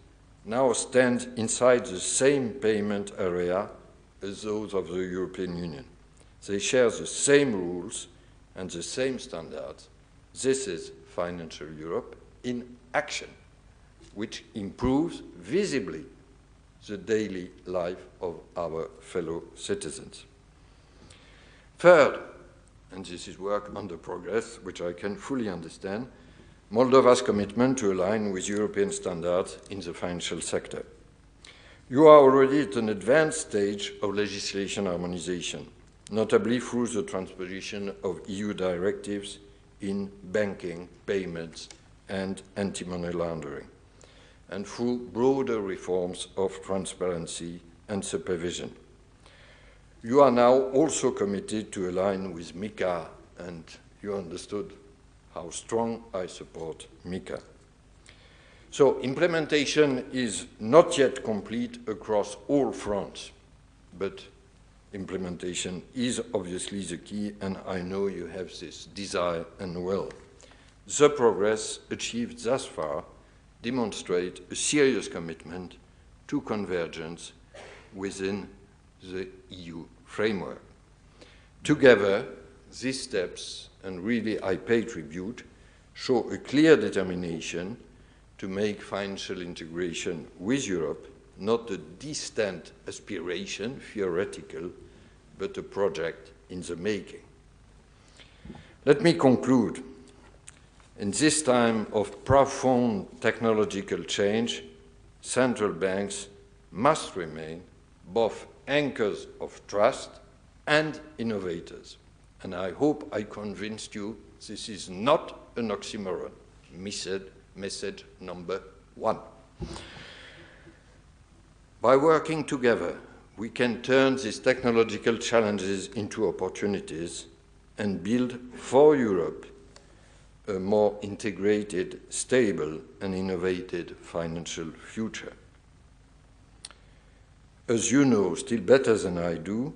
now stand inside the same payment area as those of the European Union. They share the same rules and the same standards. This is financial Europe in action, which improves visibly the daily life of our fellow citizens. Third, and this is work under progress, which I can fully understand, Moldova's commitment to align with European standards in the financial sector. You are already at an advanced stage of legislation harmonization, notably through the transposition of EU directives in banking, payments, and anti-money laundering, and through broader reforms of transparency and supervision. You are now also committed to align with MiCA, and you understood how strong I support MiCA. So implementation is not yet complete across all fronts, but implementation is obviously the key, and I know you have this desire and will. The progress achieved thus far demonstrate a serious commitment to convergence within the EU framework. Together, these steps, and really I pay tribute, show a clear determination to make financial integration with Europe not a distant aspiration, theoretical, but a project in the making. Let me conclude. In this time of profound technological change, central banks must remain both anchors of trust and innovators. And I hope I convinced you this is not an oxymoron. Message number one. By working together, we can turn these technological challenges into opportunities and build for Europe a more integrated, stable, and innovative financial future. As you know still better than I do,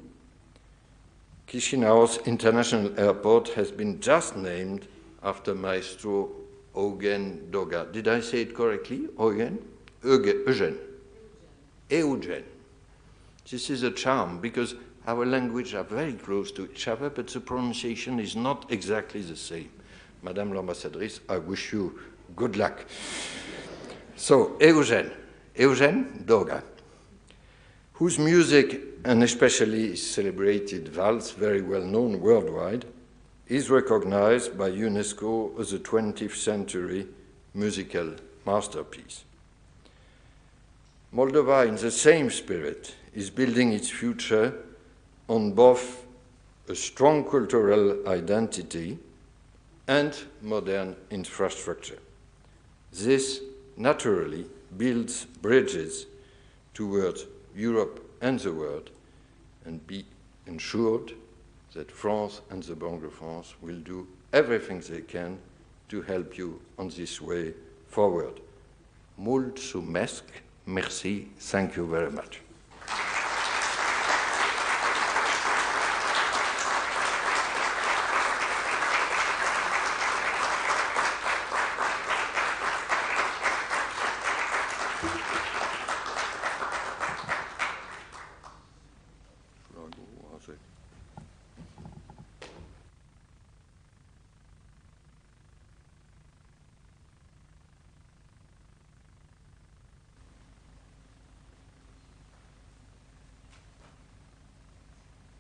Chișinău's International Airport has been just named after Maestro Eugen Doga. Did I say it correctly? Eugen? Eugen. Eugen. This is a charm because our languages are very close to each other, but the pronunciation is not exactly the same. Madame l'Ambassadrice, I wish you good luck. So, Eugen Doga, whose music, and especially celebrated valse, very well known worldwide, is recognized by UNESCO as a 20th century musical masterpiece. Moldova, in the same spirit, is building its future on both a strong cultural identity and modern infrastructure. This naturally builds bridges towards Europe and the world, and be ensured that France and the Banque de France will do everything they can to help you on this way forward. Mulțumesc, merci, thank you very much.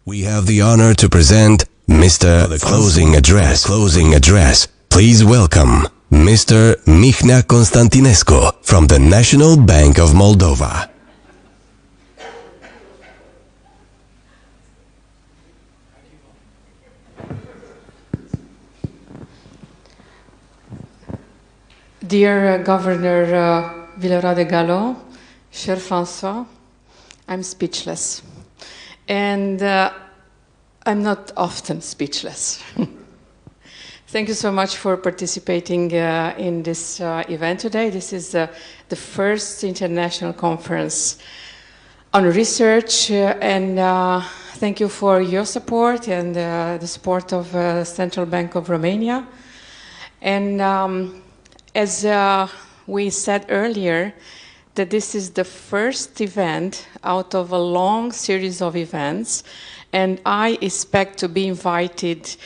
We have the honor to present Mr. Closing Address. Please welcome Mr. Mihnea Constantinescu from the National Bank of Moldova. Dear Governor Villeroi Gallo, cher François, I'm speechless. And I'm not often speechless. Thank you so much for participating in this event today. This is the first international conference on research, and thank you for your support and the support of Central Bank of Romania. And as we said earlier, that this is the first event out of a long series of events, and I expect to be invited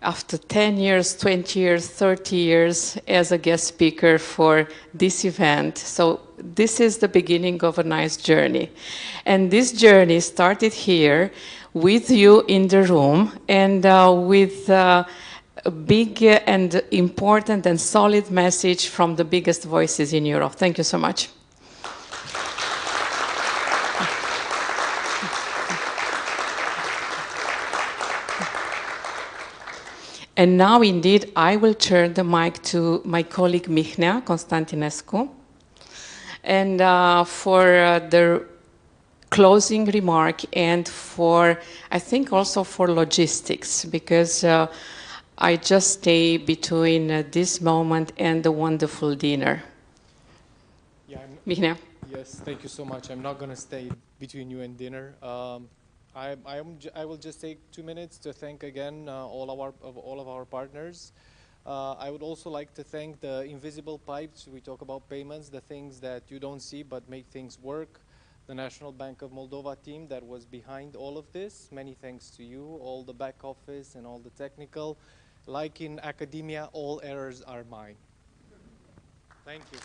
after 10 years, 20 years, 30 years as a guest speaker for this event. So this is the beginning of a nice journey. And this journey started here with you in the room and with a big and important and solid message from the biggest voices in Europe. Thank you so much. And now, indeed, I will turn the mic to my colleague Mihnea Constantinescu, and for the closing remark and for, I think, also for logistics, because I just stay between this moment and the wonderful dinner. Yeah, Mihnea. Yes, thank you so much. I'm not going to stay between you and dinner. I will just take 2 minutes to thank again all of our partners. I would also like to thank the invisible pipes. We talk about payments, the things that you don't see but make things work. The National Bank of Moldova team that was behind all of this. Many thanks to you, all the back office and all the technical. Like in academia, all errors are mine. Thank you.